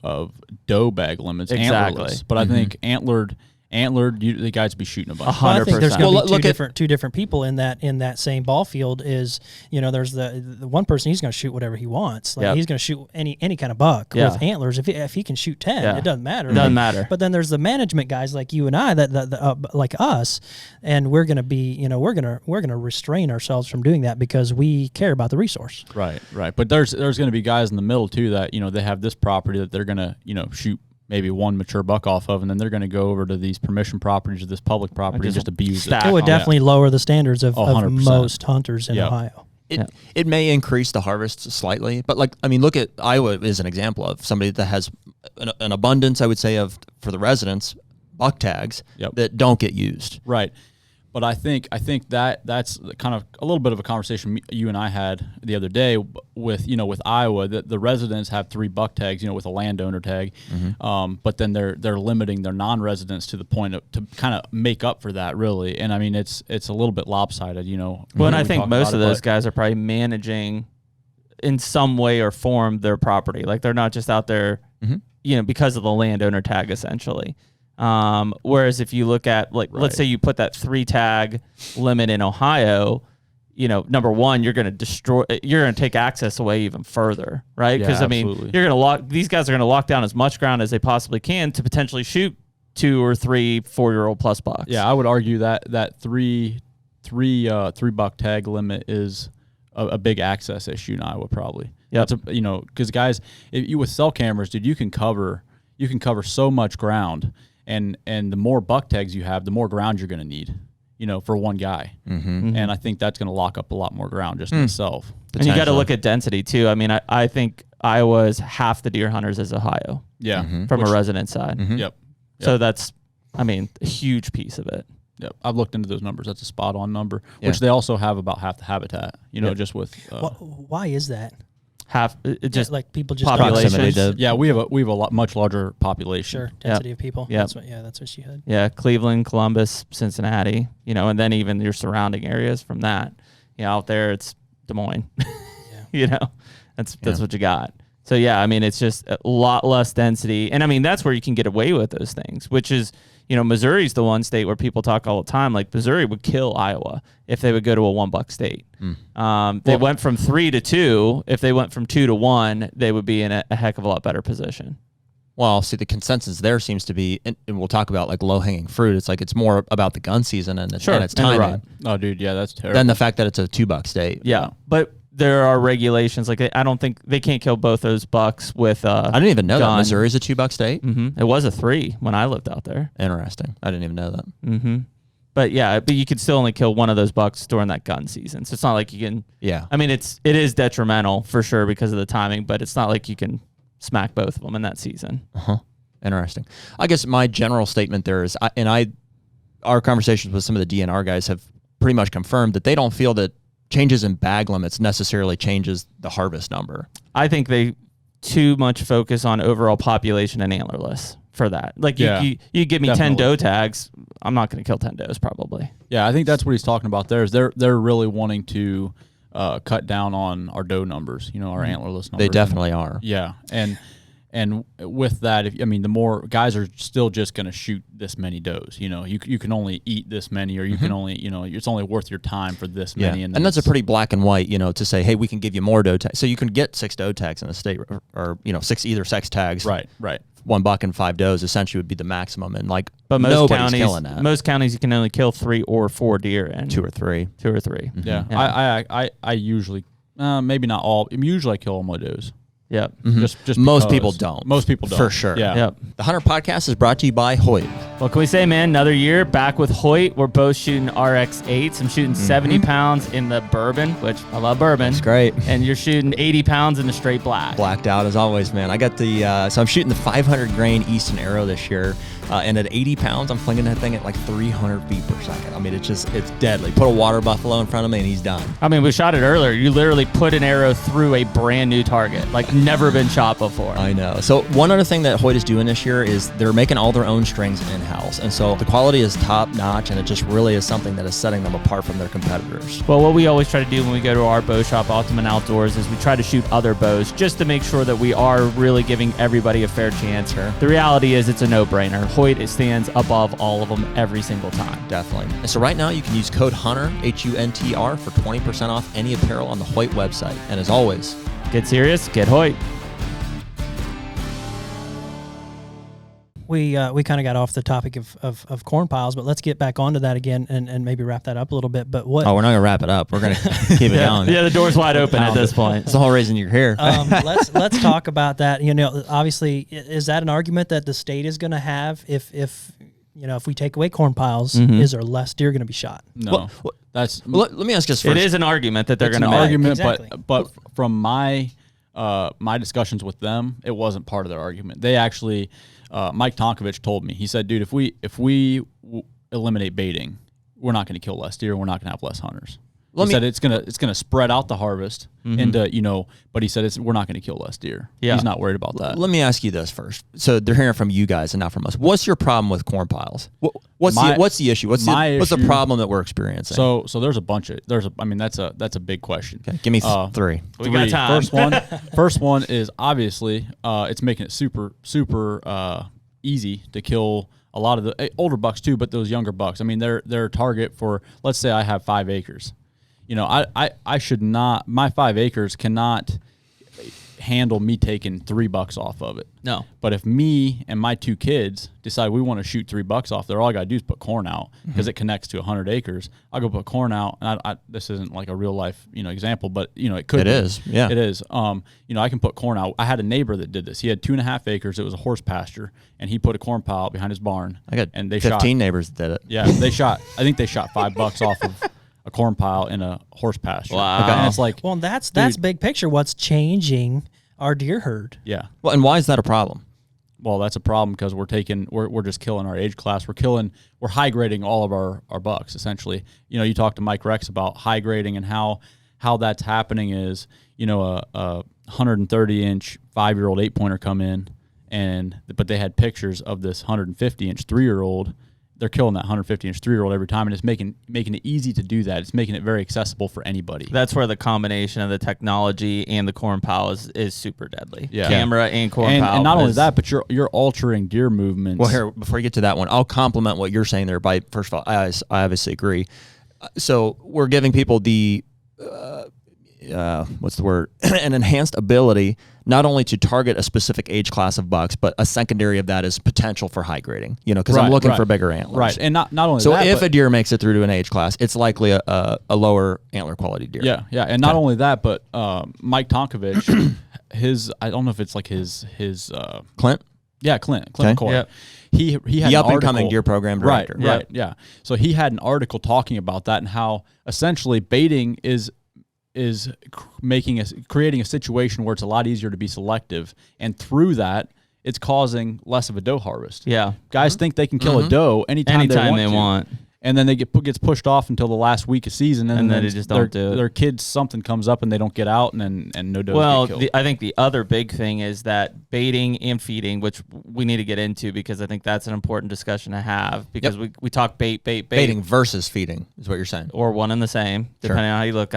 Speaker 2: doe bag limits,
Speaker 3: exactly.
Speaker 2: Antlerless, but I think antlered, the guys be shooting a bunch.
Speaker 3: 100%.
Speaker 4: Well, I think there's going to be two different people in that same ball field. Is there's the one person, he's going to shoot whatever he wants. Like he's going to shoot any kind of buck with antlers. If he can shoot 10, it doesn't matter.
Speaker 3: It doesn't matter.
Speaker 4: But then there's the management guys like you and I that like us, and we're going to be we're going to restrain ourselves from doing that because we care about the resource.
Speaker 2: Right. But there's going to be guys in the middle too that they have this property that they're going to shoot maybe one mature buck off of, and then they're going to go over to these permission properties or this public property and just abuse it.
Speaker 4: It would definitely lower the standards of most hunters in Ohio.
Speaker 1: It may increase the harvests slightly, but look at Iowa as an example of somebody that has an abundance, I would say, for the residents, buck tags that don't get used.
Speaker 2: Right. But I think that's kind of a little bit of a conversation you and I had the other day with Iowa, that the residents have 3 buck tags, with a landowner tag, but then they're limiting their non-residents to the point to kind of make up for that, really. And I mean, it's a little bit lopsided,
Speaker 3: Well, and I think most of those guys are probably managing in some way or form their property. Like they're not just out there, because of the landowner tag, essentially. Whereas if you look at let's say you put that 3 tag limit in Ohio, number one, you're going to take access away even further, right? Because these guys are going to lock down as much ground as they possibly can to potentially shoot 2 or 3 4-year-old plus bucks.
Speaker 2: Yeah, I would argue that three buck tag limit is a big access issue in Iowa, probably.
Speaker 3: Yeah,
Speaker 2: because guys, with cell cameras, dude, you can cover so much ground. And the more buck tags you have, the more ground you're going to need, for one guy. And I think that's going to lock up a lot more ground just in itself.
Speaker 3: And you got to look at density too. I mean, I think Iowa is half the deer hunters as Ohio.
Speaker 2: Yeah.
Speaker 3: From a resident side.
Speaker 2: Yep.
Speaker 3: So that's, a huge piece of it.
Speaker 2: Yep. I've looked into those numbers. That's a spot on number, which they also have about half the habitat, just with.
Speaker 4: Why is that?
Speaker 3: Half it just
Speaker 4: like people just
Speaker 3: population.
Speaker 2: Yeah, we have a much larger population.
Speaker 4: Sure, density of people.
Speaker 3: Yeah,
Speaker 4: that's what she had.
Speaker 3: Yeah, Cleveland, Columbus, Cincinnati. And then even your surrounding areas from that. Out there it's Des Moines. That's what you got. So yeah, it's just a lot less density, and that's where you can get away with those things, which is. Missouri's the one state where people talk all the time. Like Missouri would kill Iowa if they would go to a 1 buck state. They went from 3 to 2. If they went from 2 to 1, they would be in a heck of a lot better position.
Speaker 1: Well, see, the consensus there seems to be, and we'll talk about like low hanging fruit. It's like it's more about the gun season and its timing.
Speaker 2: Oh, dude, yeah, that's terrible.
Speaker 1: Than the fact that it's a 2 buck state.
Speaker 3: Yeah, but there are regulations. Like I don't think they can't kill both those bucks with. I
Speaker 1: didn't even know that Missouri's a 2 buck state.
Speaker 3: It was a 3 when I lived out there.
Speaker 1: Interesting. I didn't even know that.
Speaker 3: But you could still only kill one of those bucks during that gun season. So it's not like you can.
Speaker 1: Yeah.
Speaker 3: It is detrimental for sure because of the timing, but it's not like you can smack both of them in that season.
Speaker 1: Interesting. I guess my general statement there is, our conversations with some of the DNR guys have pretty much confirmed that they don't feel that changes in bag limits necessarily changes the harvest number.
Speaker 3: I think they too much focus on overall population and antlerless for that. Like you give me
Speaker 2: definitely.
Speaker 3: 10 doe tags, I'm not going to kill 10 does probably.
Speaker 2: Yeah, I think that's what he's talking about there. Is they're really wanting to cut down on our doe numbers, our antlerless numbers.
Speaker 1: They definitely are.
Speaker 2: Yeah, and with that, the more guys are still just going to shoot this many does. You can only eat this many, or you can only, it's only worth your time for this many.
Speaker 1: And that's a pretty black and white, to say, hey, we can give you more doe tags. So you can get 6 doe tags in a state, or 6 either sex tags.
Speaker 2: Right.
Speaker 1: 1 buck and 5 does essentially would be the maximum, and
Speaker 3: but
Speaker 1: nobody's killing that.
Speaker 3: Most counties you can only kill 3 or 4 deer in.
Speaker 1: 2 or 3.
Speaker 2: Yeah. I usually, maybe not all. Usually I kill all my does.
Speaker 3: Yep.
Speaker 2: Just
Speaker 1: most people don't.
Speaker 2: Most people don't.
Speaker 1: For sure.
Speaker 2: Yeah.
Speaker 3: Yep.
Speaker 1: The HUNTR Podcast is brought to you by Hoyt.
Speaker 3: What can we say, man? Another year back with Hoyt. We're both shooting RX8s. I'm shooting 70 pounds in the bourbon, which I love bourbon.
Speaker 1: That's great.
Speaker 3: And you're shooting 80 pounds in the straight black.
Speaker 1: Blacked out as always, man. I got so I'm shooting the 500 grain Easton Arrow this year. And at 80 pounds, I'm flinging that thing at like 300 feet per second. It's deadly. Put a water buffalo in front of me and he's done.
Speaker 3: We shot it earlier. You literally put an arrow through a brand new target, like never been shot before.
Speaker 1: I know. So one other thing that Hoyt is doing this year is they're making all their own strings in-house. And so the quality is top notch, and it just really is something that is setting them apart from their competitors.
Speaker 3: Well, what we always try to do when we go to our bow shop, Ultimate Outdoors, is we try to shoot other bows just to make sure that we are really giving everybody a fair chance.
Speaker 1: Sure.
Speaker 3: The reality is it's a no-brainer. Hoyt, it stands above all of them every single time.
Speaker 1: Definitely. And so right now you can use code HUNTR, HUNTR, for 20% off any apparel on the Hoyt website. And as always,
Speaker 3: get serious, get Hoyt.
Speaker 4: We kind of got off the topic of corn piles, but let's get back onto that again and maybe wrap that up a little bit. But what?
Speaker 1: Oh, we're not gonna wrap it up. We're gonna keep it going.
Speaker 3: Yeah, the door's wide open at this point.
Speaker 1: That's the whole reason you're here.
Speaker 4: Let's talk about that. Obviously, is that an argument that the state is going to have if we take away corn piles, is there less deer going to be shot?
Speaker 2: No,
Speaker 1: let me ask this first.
Speaker 3: It is an argument that they're going to
Speaker 2: make. Argument,
Speaker 4: exactly.
Speaker 2: but from my discussions with them, it wasn't part of their argument. They actually. Mike Tonkovich told me, he said, dude, if we eliminate baiting, we're not going to kill less deer. We're not going to have less hunters. He said it's gonna spread out the harvest into, but he said we're not gonna kill less deer.
Speaker 3: Yeah.
Speaker 2: He's not worried about that.
Speaker 1: Let me ask you this first. So they're hearing from you guys and not from us. What's your problem with corn piles? What's the issue? What's the problem that we're experiencing?
Speaker 2: So there's a bunch of that's a big question.
Speaker 1: Okay, give me three.
Speaker 3: We got time.
Speaker 2: First one is obviously it's making it super easy to kill a lot of the older bucks too, but those younger bucks. I mean, they're a target for, let's say I have 5 acres. I should not, my 5 acres cannot handle me taking 3 bucks off of it.
Speaker 3: No.
Speaker 2: But if me and my 2 kids decide we want to shoot 3 bucks off there, all I got to do is put corn out because it connects to 100 acres. I'll go put corn out. And this isn't like a real life, example, but it could be.
Speaker 1: It is. Yeah.
Speaker 2: It is. I can put corn out. I had a neighbor that did this. He had 2.5 acres. It was a horse pasture, and he put a corn pile out behind his barn.
Speaker 1: I got
Speaker 2: and they
Speaker 1: 15 neighbors that did it.
Speaker 2: Yeah. I think they shot $5 off of a corn pile in a horse pasture.
Speaker 3: Wow.
Speaker 2: Okay. And it's like,
Speaker 4: well, that's big picture. What's changing our deer herd?
Speaker 2: yeah.
Speaker 1: Well, and why is that a problem?
Speaker 2: Well, that's a problem because we're just killing our age class. We're high grading all of our bucks essentially. You talk to Mike Rex about high grading and how that's happening is, a 130-inch 5-year-old 8-pointer come in but they had pictures of this 150-inch 3-year-old. They're killing that 150-inch 3-year-old every time, and it's making it easy to do that. It's making it very accessible for anybody.
Speaker 3: That's where the combination of the technology and the corn pile is super deadly.
Speaker 2: Yeah.
Speaker 3: Camera and corn pile.
Speaker 2: And not only that, but you're altering deer movements.
Speaker 1: Well, here, before you get to that one, I'll compliment what you're saying there by, first of all, I obviously agree. So we're giving people the, what's the word, an enhanced ability not only to target a specific age class of bucks, but a secondary of that is potential for high grading, because I'm looking for bigger antlers.
Speaker 2: Right, and not only
Speaker 1: so
Speaker 2: that.
Speaker 1: So if a deer makes it through to an age class, it's likely a lower antler quality deer.
Speaker 2: Yeah, and not only that, but Mike Tonkovich, I don't know if it's like his
Speaker 1: Clint?
Speaker 2: Yeah, Clint McCoy.
Speaker 3: Yep.
Speaker 2: He had
Speaker 1: the
Speaker 2: an
Speaker 1: up-and-coming deer program director.
Speaker 2: Right, yeah. So he had an article talking about that and how essentially baiting is creating a situation where it's a lot easier to be selective, and through that it's causing less of a doe harvest.
Speaker 3: Yeah,
Speaker 2: guys think they can kill a doe anytime they want. And then they gets pushed off until the last week of season, and then
Speaker 3: they just don't do it.
Speaker 2: Their kids, something comes up and they don't get out, and no does get killed.
Speaker 3: I think the other big thing is that baiting and feeding, which we need to get into because I think that's an important discussion to have because we talk
Speaker 1: baiting versus feeding is what you're saying,
Speaker 3: or one and the same depending on how you look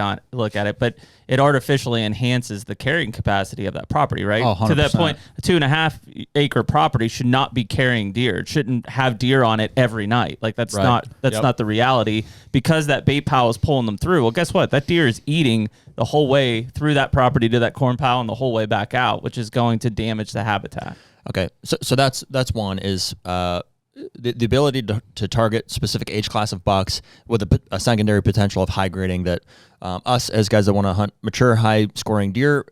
Speaker 3: at it, but it artificially enhances the carrying capacity of that property, right?
Speaker 2: Oh, 100%.
Speaker 3: To that point, a 2.5 acre property should not be carrying deer. It shouldn't have deer on it every night. Like that's not the reality because that bait pile is pulling them through. Well, guess what? That deer is eating the whole way through that property to that corn pile and the whole way back out, which is going to damage the habitat.
Speaker 1: Okay, so that's one is the ability to target specific age class of bucks with a secondary potential of high grading that us as guys that want to hunt mature high scoring deer,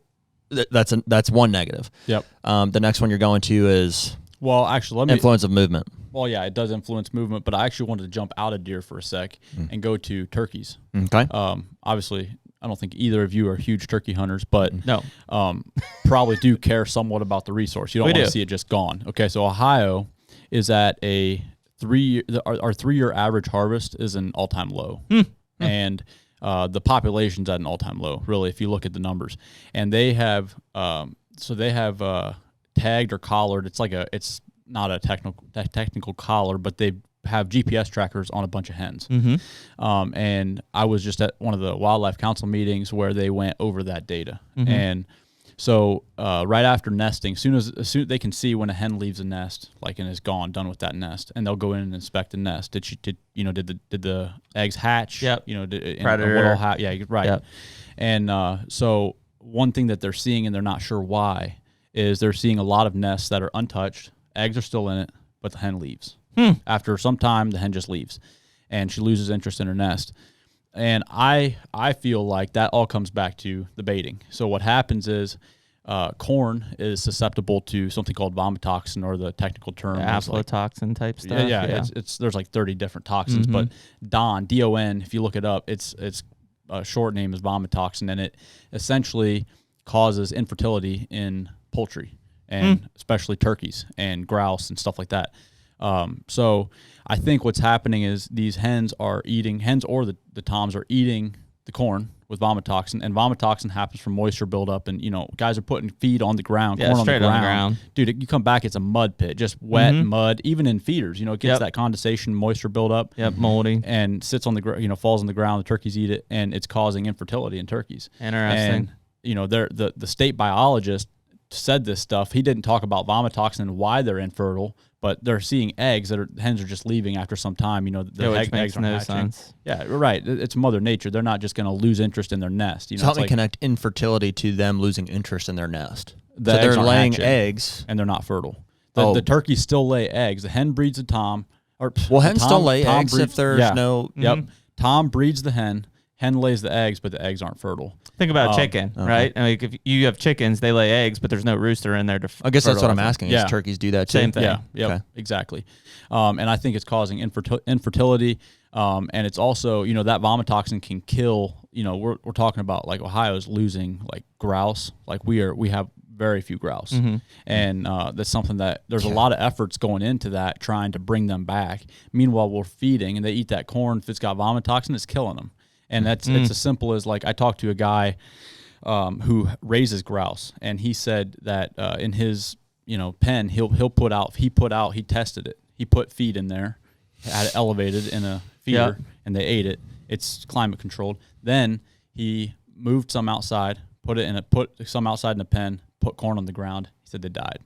Speaker 1: that's one negative.
Speaker 2: Yep.
Speaker 1: The next one you're going to is influence of movement.
Speaker 2: Well, yeah, it does influence movement, but I actually wanted to jump out of deer for a sec and go to turkeys.
Speaker 1: Okay.
Speaker 2: Obviously, I don't think either of you are huge turkey hunters, but
Speaker 3: no,
Speaker 2: probably do care somewhat about the resource. You don't want to see it just gone. Okay, so Ohio is at a 3-year. Our 3-year average harvest is an all-time low, and the population's at an all-time low. Really, if you look at the numbers, and they have tagged or collared. It's not a technical collar, but they have GPS trackers on a bunch of hens. And I was just at one of the Wildlife Council meetings where they went over that data. And so right after nesting, soon as they can see when a hen leaves a nest, and is gone, done with that nest, and they'll go in and inspect the nest. Did the eggs hatch?
Speaker 3: Yep.
Speaker 2: Predator. What all yeah, right. Yep. And so one thing that they're seeing, and they're not sure why, is they're seeing a lot of nests that are untouched. Eggs are still in it, but the hen leaves. After some time, the hen just leaves, and she loses interest in her nest. And I feel like that all comes back to the baiting. So what happens is corn is susceptible to something called vomitoxin, or the technical term
Speaker 3: aflatoxin type stuff.
Speaker 2: Yeah. It's there's 30 different toxins, but DON, D-O-N, if you look it up, its short name is vomitoxin, and it essentially causes infertility in poultry, and especially turkeys and grouse and stuff like that. So I think what's happening is these hens or the toms are eating the corn with vomitoxin, and vomitoxin happens from moisture buildup, and guys are putting feed on the ground, corn on the ground. Dude, you come back, it's a mud pit, just wet mud. Even in feeders, it gets that condensation, moisture buildup.
Speaker 3: Yep, moldy, and
Speaker 2: sits on the falls on the ground. The turkeys eat it, and it's causing infertility in turkeys.
Speaker 3: Interesting.
Speaker 2: And the state biologist said this stuff. He didn't talk about vomitoxin and why they're infertile, but they're seeing eggs hens are just leaving after some time. The eggs are no hatching. Sense. Yeah, right. It's Mother Nature. They're not just going to lose interest in their nest.
Speaker 1: So help me connect infertility to them losing interest in their nest. So they're laying eggs,
Speaker 2: and they're not fertile. The turkeys still lay eggs. The hen breeds a tom.
Speaker 1: Hens still lay eggs if there's no.
Speaker 2: Yep. Tom breeds the hen. Hen lays the eggs, but the eggs aren't fertile.
Speaker 3: Think about chicken, right? Like if you have chickens, they lay eggs, but there's no rooster in there to
Speaker 1: I guess that's what I'm asking. Yeah. Is turkeys do that too?
Speaker 3: Same thing.
Speaker 2: Yeah, okay. Exactly. And I think it's causing infertility. And it's also, that vomitoxin can kill, we're talking about like Ohio's losing like grouse. Like we have very few grouse. And that's something that there's a lot of efforts going into that, trying to bring them back. Meanwhile, we're feeding and they eat that corn. If it's got vomitoxin, it's killing them. And it's as simple as like I talked to a guy who raises grouse, and he said that in his pen he tested it. He put feed in there, had it elevated in a feeder, and they ate it. It's climate controlled. Then he moved some outside, put some outside in a pen, put corn on the ground. He said they died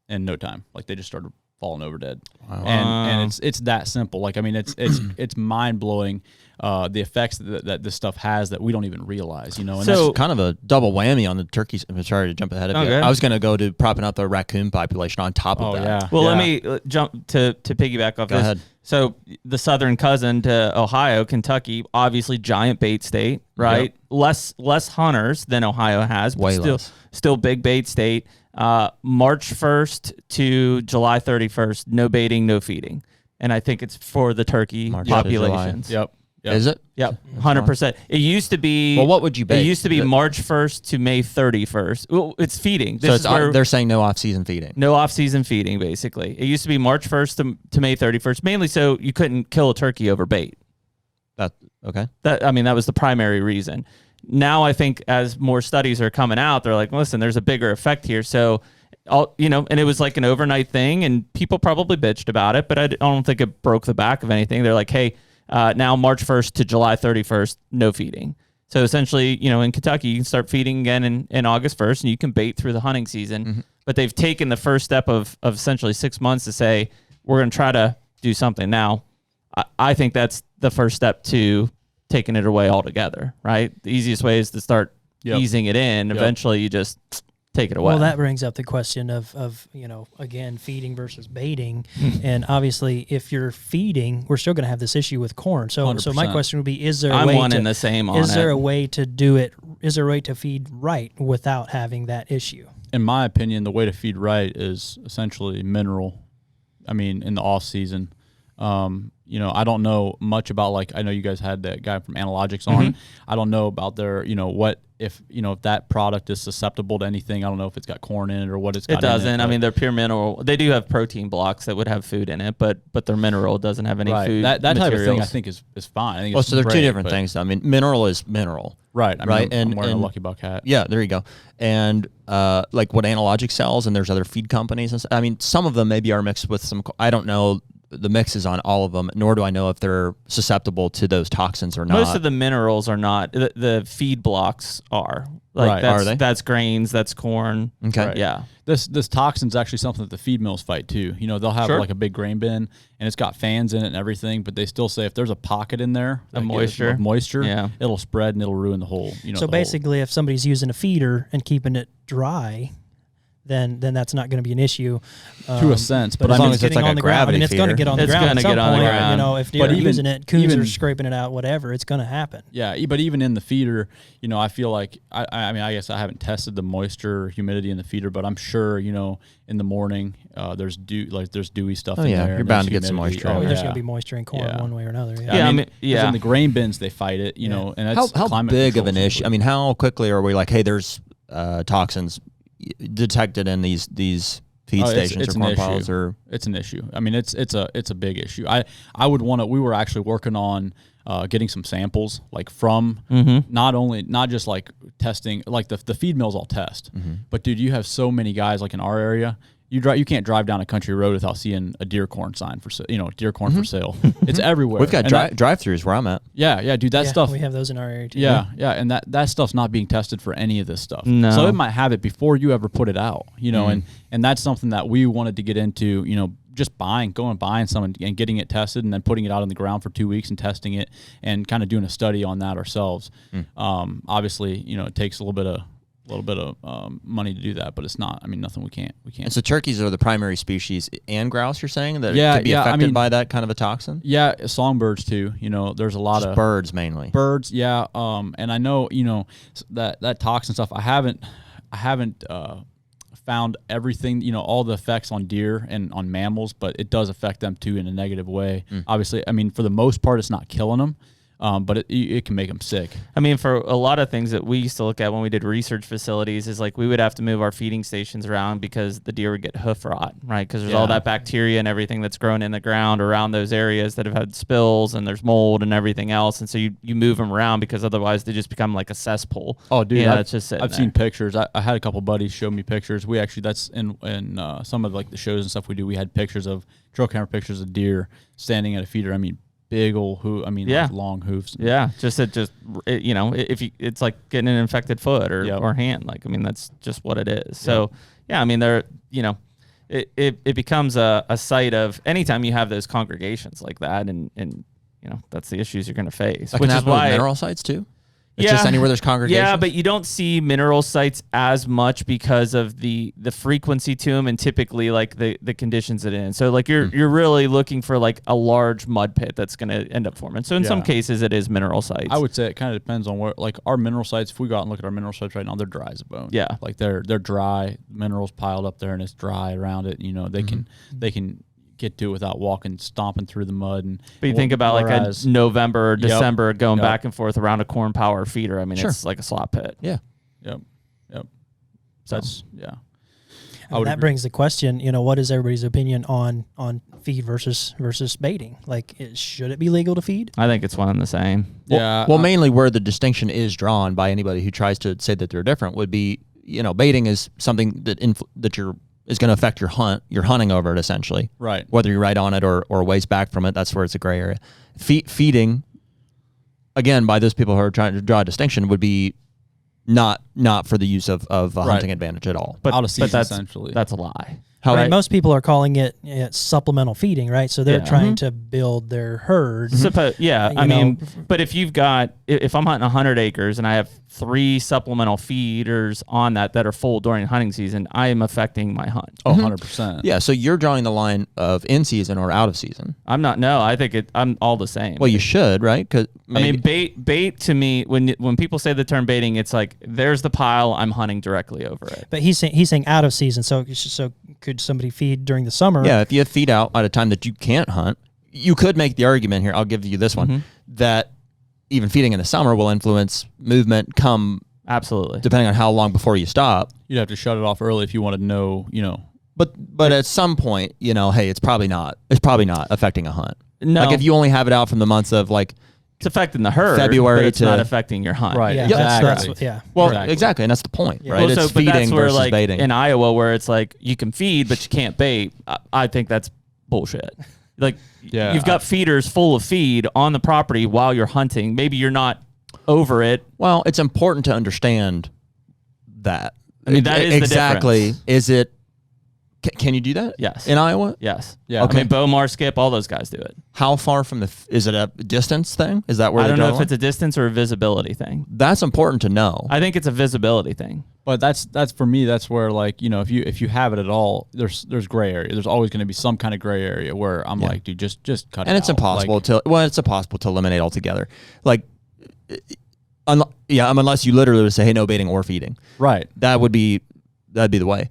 Speaker 2: in no time. Like they just started falling over dead. Wow. And it's that simple. Like I mean, it's mind blowing. The effects that this stuff has that we don't even realize, And
Speaker 1: so that's kind of a double whammy on the turkeys. I'm sorry to jump ahead of you. I was going to go to propping up the raccoon population on top of that.
Speaker 3: Yeah. Well, let me jump to piggyback off this. Go ahead. So the southern cousin to Ohio, Kentucky, obviously giant bait state, right? Yep. Less hunters than Ohio has, but still big bait state. March 1st to July 31st, no baiting, no feeding. And I think it's for the turkey populations.
Speaker 2: Yep.
Speaker 1: Is it?
Speaker 3: Yep, 100%. It used to be.
Speaker 1: Well, what would you bait?
Speaker 3: It used to be March 1st to May 31st. Well, it's feeding.
Speaker 1: They're saying no off-season feeding.
Speaker 3: No off-season feeding, basically. It used to be March 1st to May 31st, mainly so you couldn't kill a turkey over bait.
Speaker 1: Okay.
Speaker 3: That was the primary reason. Now I think as more studies are coming out, they're like, listen, there's a bigger effect here. So, and it was like an overnight thing, and people probably bitched about it, but I don't think it broke the back of anything. They're like, hey. Now March 1st to July 31st, no feeding. So essentially, in Kentucky, you can start feeding again in August 1st, and you can bait through the hunting season. But they've taken the first step of essentially 6 months to say, we're going to try to do something. Now, I think that's the first step to taking it away altogether, right? The easiest way is to start easing it in. Eventually, you just take it away.
Speaker 4: Well, that brings up the question of again, feeding versus baiting. And obviously, if you're feeding, we're still going to have this issue with corn. So
Speaker 2: 100%.
Speaker 4: So my question would be, is there a
Speaker 3: I'm
Speaker 4: way
Speaker 3: one
Speaker 4: to,
Speaker 3: in the same on
Speaker 4: is there
Speaker 3: it.
Speaker 4: a way to do it? Is there a way to feed right without having that issue?
Speaker 2: In my opinion, the way to feed right is essentially mineral. I mean, in the off season, I don't know much about, like, I know you guys had that guy from Analogics on. I don't know about their, if that product is susceptible to anything. I don't know if it's got corn in it or what it's got.
Speaker 3: It doesn't.
Speaker 2: In it,
Speaker 3: I mean, they're pure mineral. They do have protein blocks that would have food in it, but their mineral doesn't have any food.
Speaker 2: That type
Speaker 3: materials.
Speaker 2: of thing I think is fine. I think
Speaker 1: so they're two different things. I mean, mineral is mineral.
Speaker 2: Right. I mean,
Speaker 1: right.
Speaker 2: I'm wearing a Lucky Buck hat.
Speaker 1: Yeah, there you go. And like what Analogic sells, and there's other feed companies. And I mean, some of them maybe are mixed with some. I don't know the mixes on all of them, nor do I know if they're susceptible to those toxins or not.
Speaker 3: Most of the minerals are not. The feed blocks are.
Speaker 1: Right. Are they?
Speaker 3: That's grains. That's corn.
Speaker 1: Okay.
Speaker 3: Right. Yeah.
Speaker 2: This toxin's actually something that the feed mills fight too. They'll have like a big grain bin and it's got fans in it and everything, but they still say if there's a pocket in there
Speaker 3: of moisture,
Speaker 2: it'll spread and it'll ruin the whole.
Speaker 4: So basically, if somebody's using a feeder and keeping it dry, then that's not going to be an issue
Speaker 2: to a sense.
Speaker 4: But
Speaker 1: as long
Speaker 4: as
Speaker 1: as it's like
Speaker 4: on
Speaker 1: a
Speaker 4: the ground, I mean, it's going to get on the ground.
Speaker 3: It's going to get on the ground.
Speaker 4: If you're using it, coons are scraping it out, whatever, it's going to happen.
Speaker 2: Yeah, but even in the feeder, I feel like I mean, I guess I haven't tested the moisture or humidity in the feeder, but I'm sure in the morning there's dewy stuff in there.
Speaker 1: You're bound to get some moisture.
Speaker 4: There's going to be moisture in corn one way or another.
Speaker 3: Yeah, I mean,
Speaker 2: in the grain bins they fight it. And that's
Speaker 1: how big of an issue? I mean, how quickly are we like, hey, there's toxins detected in these feed stations
Speaker 2: it's
Speaker 1: or corn
Speaker 2: an
Speaker 1: piles
Speaker 2: issue.
Speaker 1: or
Speaker 2: It's an issue. I mean, it's a big issue. I would want to. We were actually working on getting some samples, like from not just like testing, like the feed mills all test, but dude, you have so many guys like in our area. You can't drive down a country road without seeing a deer corn sign for deer corn for sale. It's everywhere.
Speaker 1: we've got drive-throughs where I'm at.
Speaker 2: Yeah, dude, that stuff.
Speaker 4: We have those in our area too.
Speaker 2: Yeah, and that stuff's not being tested for any of this stuff.
Speaker 3: No.
Speaker 2: So it might have it before you ever put it out, and that's something that we wanted to get into, just going and buying some and getting it tested and then putting it out on the ground for 2 weeks and testing it and kind of doing a study on that ourselves. Obviously, it takes a little bit of money to do that, but it's not. I mean, nothing we can't.
Speaker 1: And so turkeys are the primary species and grouse. You're saying that
Speaker 2: Yeah,
Speaker 1: could be
Speaker 2: yeah,
Speaker 1: affected by that kind of a toxin.
Speaker 2: Yeah, songbirds too. There's a lot
Speaker 1: Just
Speaker 2: of
Speaker 1: birds mainly.
Speaker 2: birds. Yeah, and I know that toxin stuff. I haven't found everything. All the effects on deer and on mammals, but it does affect them too in a negative way. Obviously, I mean, for the most part, it's not killing them. But it can make them sick.
Speaker 3: I mean, for a lot of things that we used to look at when we did research facilities is like we would have to move our feeding stations around because the deer would get hoof rot, right? Because there's all that bacteria and everything that's grown in the ground around those areas that have had spills, and there's mold and everything else. And so you move them around because otherwise they just become like a cesspool.
Speaker 2: Oh, dude,
Speaker 3: it's just
Speaker 2: I've seen pictures. I had a couple buddies show me pictures. We actually, that's in some of like the shows and stuff we do. We had pictures of trail camera pictures of deer standing at a feeder. I mean, big old like long hoofs.
Speaker 3: Yeah, it's like getting an infected foot or hand. Like, I mean, that's just what it is. So, I mean, it becomes a site of anytime you have those congregations like that, and that's the issues you're going to face.
Speaker 1: Which is why mineral sites too. It's just anywhere there's congregations.
Speaker 3: Yeah, but you don't see mineral sites as much because of the frequency to them and typically like the conditions it in. So like you're really looking for like a large mud pit that's going to end up forming. So in some cases it is mineral sites.
Speaker 2: I would say it kind of depends on where, like our mineral sites, if we go out and look at our mineral sites right now, they're dry as a bone.
Speaker 3: Yeah.
Speaker 2: Like they're dry, minerals piled up there and it's dry around it. They can get to it without stomping through the mud.
Speaker 3: But you think about like a November or December going back and forth around a corn power feeder. I mean, it's like a slop pit.
Speaker 1: Yeah.
Speaker 2: Yep. So that's
Speaker 4: that brings the question, what is everybody's opinion on feed versus baiting? Like, should it be legal to feed?
Speaker 3: I think it's one and the same.
Speaker 1: Well, mainly where the distinction is drawn by anybody who tries to say that they're different would be, baiting is something that is going to affect your hunting over it essentially.
Speaker 2: Right.
Speaker 1: Whether you're right on it or ways back from it, that's where it's a gray area. Feeding, again, by those people who are trying to draw a distinction, would be not for the use of a hunting advantage at all.
Speaker 2: But out of season,
Speaker 3: that's,
Speaker 2: essentially.
Speaker 3: That's a lie.
Speaker 4: Right. Most people are calling it supplemental feeding, right? So they're trying to build their herd.
Speaker 3: I mean, but if I'm hunting 100 acres and I have 3 supplemental feeders on that are full during hunting season, I am affecting my hunt.
Speaker 2: Oh, 100%.
Speaker 1: Yeah, so you're drawing the line of in season or out of season.
Speaker 3: I'm not. No, I think I'm all the same.
Speaker 1: Well, you should, right? Because
Speaker 3: I mean, bait to me, when people say the term baiting, it's like there's the pile, I'm hunting directly over it.
Speaker 4: But he's saying out of season. So could somebody feed during the summer?
Speaker 1: Yeah, if you feed out at a time that you can't hunt, you could make the argument here. I'll give you this one that even feeding in the summer will influence movement.
Speaker 3: Absolutely,
Speaker 1: depending on how long before you stop.
Speaker 2: You'd have to shut it off early if you want to know.
Speaker 1: But at some point, hey, it's probably not affecting a hunt.
Speaker 3: No,
Speaker 1: like if you only have it out from the months of like.
Speaker 3: It's affecting the herd,
Speaker 1: February
Speaker 3: but it's not affecting your hunt.
Speaker 2: Right.
Speaker 4: Yeah,
Speaker 2: exactly.
Speaker 1: Exactly, and that's the point, right?
Speaker 3: Well,
Speaker 1: it's
Speaker 3: but
Speaker 1: feeding
Speaker 3: that's where,
Speaker 1: versus
Speaker 3: like,
Speaker 1: baiting.
Speaker 3: In Iowa, where it's like you can feed, but you can't bait. I think that's bullshit. Like, you've got feeders full of feed on the property while you're hunting. Maybe you're not over it.
Speaker 1: Well, it's important to understand that.
Speaker 3: I mean, that is
Speaker 1: exactly.
Speaker 3: The difference.
Speaker 1: Is it? Can you do that?
Speaker 3: Yes.
Speaker 1: In Iowa?
Speaker 3: Yes.
Speaker 2: Yeah.
Speaker 3: Okay. I mean, Bomar, Skip, all those guys do it.
Speaker 1: How far from is it a distance thing? Is that where
Speaker 3: I don't know if
Speaker 1: it?
Speaker 3: it's a distance or a visibility thing.
Speaker 1: That's important to know.
Speaker 3: I think it's a visibility thing.
Speaker 2: But that's for me. That's where, like, if you have it at all, there's gray area. There's always going to be some kind of gray area where I'm like, dude, just cut it out.
Speaker 1: And it's impossible it's impossible to eliminate altogether. Like, unless you literally would say, hey, no baiting or feeding.
Speaker 2: Right.
Speaker 1: That'd be the way.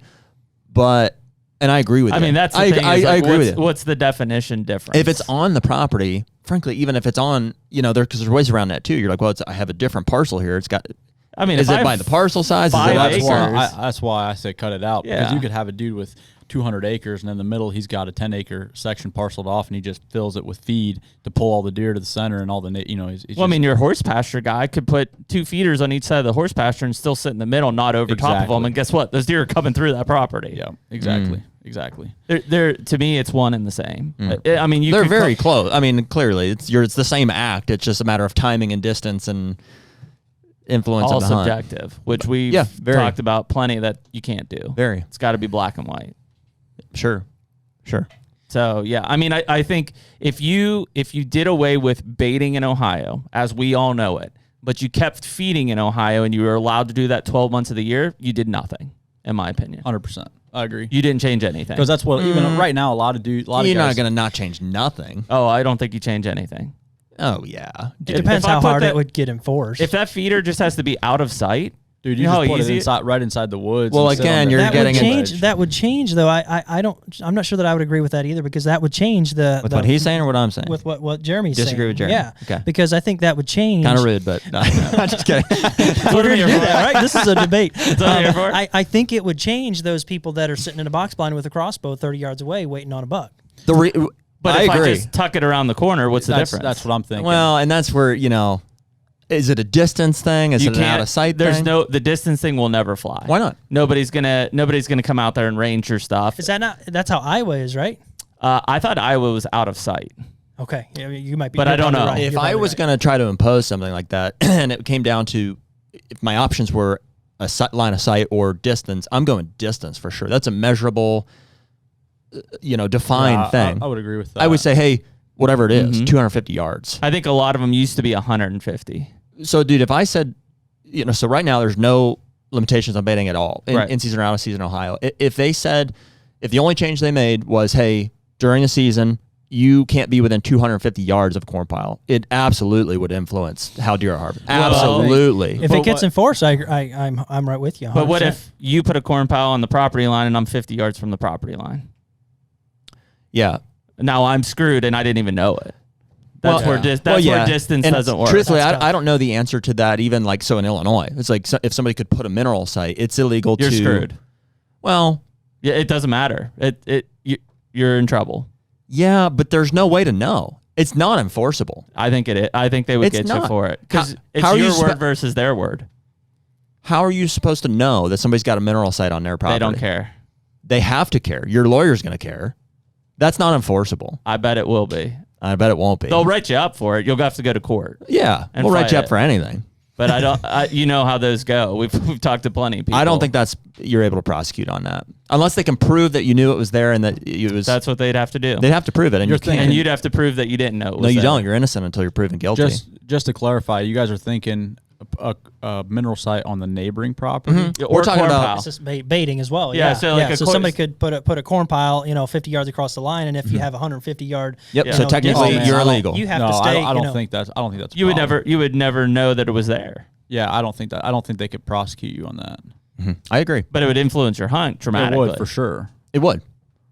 Speaker 1: But. And I agree with you.
Speaker 3: I mean, that's the thing.
Speaker 1: I agree with you.
Speaker 3: What's the definition difference?
Speaker 1: If it's on the property, frankly, even if it's on, because there's ways around that too. You're like, well, I have a different parcel here. It's got.
Speaker 3: I mean,
Speaker 1: is it by the parcel size?
Speaker 3: That's
Speaker 2: why I say cut it out.
Speaker 3: Yeah.
Speaker 2: Because you could have a dude with 200 acres, and in the middle he's got a 10-acre section parceled off, and he just fills it with feed to pull all the deer to the center and all the
Speaker 3: I mean, your horse pasture guy could put 2 feeders on each side of the horse pasture and still sit in the middle, not over top of them, and guess what? Those deer are coming through that property.
Speaker 2: Yeah, exactly. Exactly.
Speaker 3: They're to me, it's one and the same. I mean,
Speaker 1: they're very close. I mean, clearly, it's the same act. It's just a matter of timing and distance and influence
Speaker 3: all
Speaker 1: of the hunt.
Speaker 3: subjective, which we've talked about plenty that you can't do. It's got to be black and white.
Speaker 1: Sure.
Speaker 3: So yeah, I mean, I think if you did away with baiting in Ohio, as we all know it, but you kept feeding in Ohio and you were allowed to do that 12 months of the year, you did nothing, in my opinion.
Speaker 2: 100%. I agree.
Speaker 3: You didn't change anything.
Speaker 2: Because that's what, even right now, a lot of
Speaker 1: You're
Speaker 2: guys,
Speaker 1: not going to not change nothing.
Speaker 3: Oh, I don't think you change anything.
Speaker 1: Oh, yeah.
Speaker 4: It depends how hard it would get enforced.
Speaker 3: If that feeder just has to be out of sight,
Speaker 2: dude, you just put it right inside the woods.
Speaker 1: Well, again, you're getting
Speaker 4: that would change, though. I'm not sure that I would agree with that either, because that would change
Speaker 1: with what he's saying or what I'm saying.
Speaker 4: With what Jeremy's saying.
Speaker 1: Disagree with Jeremy.
Speaker 4: Yeah.
Speaker 1: Okay.
Speaker 4: Because I think that would change.
Speaker 1: Kind of rude, but no, I'm just kidding.
Speaker 4: We're going to do that, right? This is a debate.
Speaker 3: I
Speaker 4: think it would change those people that are sitting in a box blind with a crossbow 30 yards away waiting on a buck.
Speaker 3: But
Speaker 1: I
Speaker 3: if
Speaker 1: agree.
Speaker 3: I just tuck it around the corner, what's the difference?
Speaker 2: That's what I'm thinking.
Speaker 1: Well, and that's where, is it a distance thing? Is it an out of sight thing?
Speaker 3: The distance thing will never fly.
Speaker 1: Why not?
Speaker 3: Nobody's gonna come out there and range your stuff.
Speaker 4: Is that not? That's how Iowa is, right?
Speaker 3: I thought Iowa was out of sight.
Speaker 4: Okay, yeah, you might be.
Speaker 3: But I don't know.
Speaker 4: Right.
Speaker 1: If I was going to try to impose something like that, and it came down to if my options were a line of sight or distance, I'm going distance for sure. That's a measurable, defined thing.
Speaker 2: I would agree with that.
Speaker 1: I would say, hey, whatever it is, 250 yards.
Speaker 3: I think a lot of them used to be 150.
Speaker 1: So, dude, if I said, so right now there's no limitations on baiting at all in season or out of season Ohio. If they said, if the only change they made was, hey, during the season, you can't be within 250 yards of a corn pile, it absolutely would influence how deer are harvested. Absolutely.
Speaker 4: If it gets enforced, I'm right with you. 100%.
Speaker 3: But what if you put a corn pile on the property line and I'm 50 yards from the property line?
Speaker 1: Yeah.
Speaker 3: Now I'm screwed and I didn't even know it. That's where distance
Speaker 1: and
Speaker 3: doesn't work.
Speaker 1: Truthfully, I don't know the answer to that. Even in Illinois, it's like if somebody could put a mineral site, it's illegal.
Speaker 3: You're screwed.
Speaker 1: Well,
Speaker 3: yeah, it doesn't matter. You're in trouble.
Speaker 1: Yeah, but there's no way to know. It's not enforceable.
Speaker 3: I think it is. I think they would get you for it because it's your word versus their word.
Speaker 1: How are you supposed to know that somebody's got a mineral site on their property?
Speaker 3: They don't care.
Speaker 1: They have to care. Your lawyer's going to care. That's not enforceable.
Speaker 3: I bet it will be.
Speaker 1: I bet it won't be.
Speaker 3: They'll write you up for it. You'll have to go to court.
Speaker 1: Yeah, we'll write you up for anything.
Speaker 3: But I don't. You know how those go. We've talked to plenty of people.
Speaker 1: I don't think you're able to prosecute on that unless they can prove that you knew it was there and that it was.
Speaker 3: That's what they'd have to do.
Speaker 1: They'd have to prove it, and
Speaker 3: you'd have to prove that you didn't know.
Speaker 1: No, you don't. You're innocent until you're proven guilty.
Speaker 2: Just to clarify, you guys are thinking a mineral site on the neighboring property.
Speaker 1: Mm-hmm. We're talking about
Speaker 4: it's just baiting as well.
Speaker 3: Yeah,
Speaker 4: so somebody could put a corn pile, 50 yards across the line, and if you have 150 yard,
Speaker 1: so technically you're illegal.
Speaker 4: You have to stay.
Speaker 2: I don't think that's. I don't think that's.
Speaker 3: You would never know that it was there.
Speaker 2: Yeah, I don't think that. I don't think they could prosecute you on that.
Speaker 1: Mm-hmm. I agree,
Speaker 3: but it would influence your hunt dramatically.
Speaker 2: It would for sure.
Speaker 1: It would,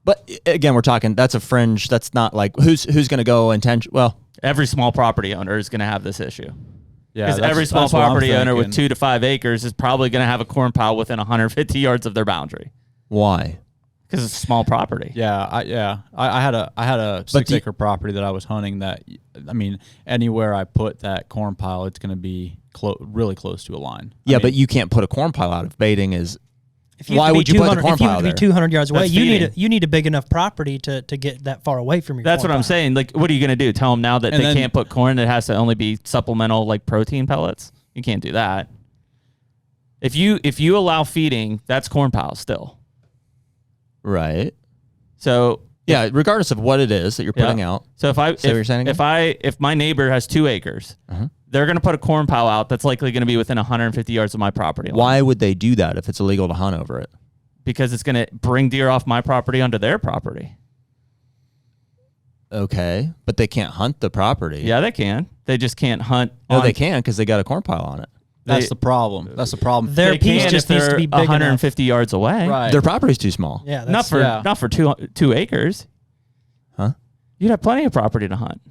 Speaker 1: but again, we're talking. That's a fringe. That's not like who's going to go intention. Well,
Speaker 3: every small property owner is going to have this issue.
Speaker 2: Yeah,
Speaker 3: because every small property owner with 2 to 5 acres is probably going to have a corn pile within 150 yards of their boundary.
Speaker 1: Why?
Speaker 3: Because it's a small property.
Speaker 2: Yeah, I had a 6-acre property that I was hunting. That anywhere I put that corn pile, it's going to be really close to a line.
Speaker 1: Yeah, but you can't put a corn pile out if baiting is.
Speaker 4: Why would you put the corn pile there? If you have to be 200 yards away, you need a big enough property to get that far away from your.
Speaker 3: That's what I'm saying. Like, what are you going to do? Tell them now that they can't put corn? It has to only be supplemental, like protein pellets. You can't do that. If you allow feeding, that's corn piles still.
Speaker 1: Right.
Speaker 3: So
Speaker 1: yeah, regardless of what it is that you're putting out.
Speaker 3: So if my neighbor has 2 acres, they're going to put a corn pile out that's likely going to be within 150 yards of my property line.
Speaker 1: Why would they do that if it's illegal to hunt over it?
Speaker 3: Because it's going to bring deer off my property onto their property.
Speaker 1: Okay, but they can't hunt the property.
Speaker 3: Yeah, they can. They just can't hunt.
Speaker 1: No, they can because they got a corn pile on it.
Speaker 2: That's the problem. That's the problem.
Speaker 4: Their piece just needs to be big
Speaker 3: 150 yards away.
Speaker 2: Right.
Speaker 1: Their property's too small.
Speaker 4: Yeah,
Speaker 3: not for 2 acres.
Speaker 1: Huh?
Speaker 3: You'd have plenty of property to hunt.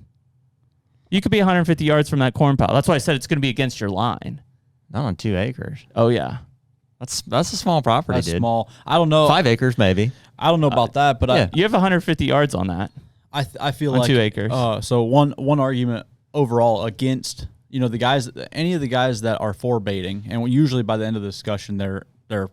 Speaker 3: You could be 150 yards from that corn pile. That's why I said it's going to be against your line.
Speaker 1: Not on 2 acres.
Speaker 3: Oh yeah.
Speaker 1: That's a small property,
Speaker 2: That's
Speaker 1: dude.
Speaker 2: small. I don't know.
Speaker 1: 5 acres, maybe.
Speaker 2: I don't know about that, but
Speaker 1: yeah.
Speaker 3: You have 150 yards on that.
Speaker 2: I feel
Speaker 3: on
Speaker 2: like
Speaker 3: 2 acres.
Speaker 2: So one argument overall against any of the guys that are for baiting, and usually by the end of the discussion they're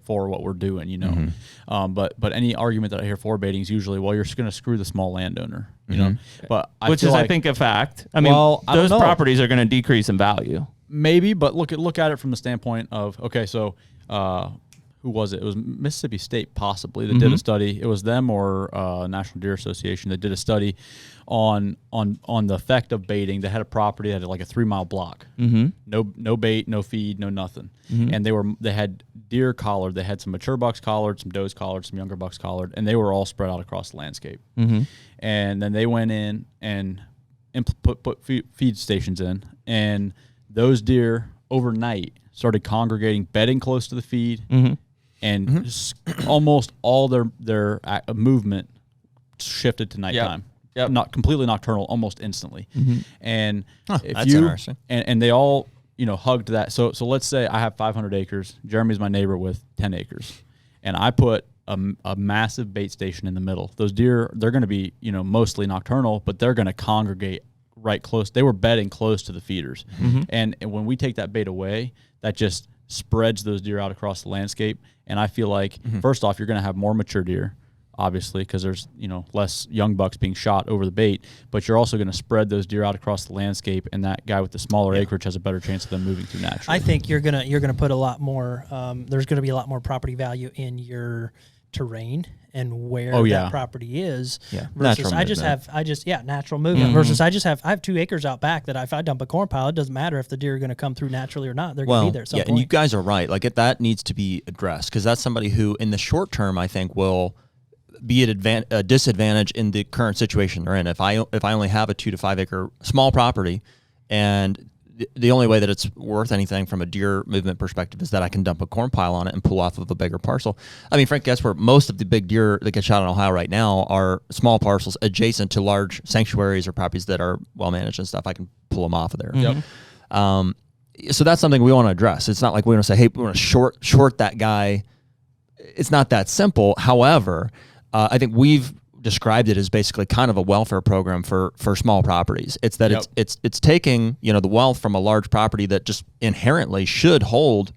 Speaker 2: for what we're doing, but any argument that I hear for baiting is usually, well, you're just going to screw the small landowner, you know. But
Speaker 3: which is, I think, a fact. I mean, those properties are going to decrease in value.
Speaker 2: Maybe, but look at it from the standpoint of, okay, so who was it? It was Mississippi State possibly that did a study. It was them or National Deer Association that did a study on the effect of baiting. They had a property that had like a 3-mile block. No bait, no feed, no nothing. And they had deer collared. They had some mature bucks collared, some does collared, some younger bucks collared, and they were all spread out across the landscape. And then they went in and put feed stations in, and those deer overnight started congregating, bedding close to the feed, and almost all their movement shifted to nighttime.
Speaker 3: Yep.
Speaker 2: Not completely nocturnal, almost instantly. And
Speaker 1: that's interesting.
Speaker 2: And they all hugged that. So let's say I have 500 acres. Jeremy's my neighbor with 10 acres, and I put a massive bait station in the middle. Those deer, they're going to be mostly nocturnal, but they're going to congregate right close. They were bedding close to the feeders, and when we take that bait away, that just spreads those deer out across the landscape. And I feel like first off, you're going to have more mature deer, obviously, because there's less young bucks being shot over the bait, but you're also going to spread those deer out across the landscape, and that guy with the smaller acreage has a better chance of them moving through naturally.
Speaker 4: I think you're gonna put a lot more. There's going to be a lot more property value in your terrain and where that property is. Versus natural movement. Versus I have 2 acres out back that if I dump a corn pile, it doesn't matter if the deer are going to come through naturally or not. They're going to be there at some point.
Speaker 1: And you guys are right. Like that needs to be addressed, because that's somebody who, in the short term, I think will be at a disadvantage in the current situation they're in. If I only have a 2 to 5 acre small property, and the only way that it's worth anything from a deer movement perspective is that I can dump a corn pile on it and pull off of a bigger parcel. I mean, Frank, guess where most of the big deer that get shot in Ohio right now are small parcels adjacent to large sanctuaries or properties that are well managed and stuff. I can pull them off of there. So that's something we want to address. It's not like we want to say, hey, we want to short that guy. It's not that simple. However, I think we've described it as basically kind of a welfare program for small properties. It's that it's taking the wealth from a large property that just inherently should hold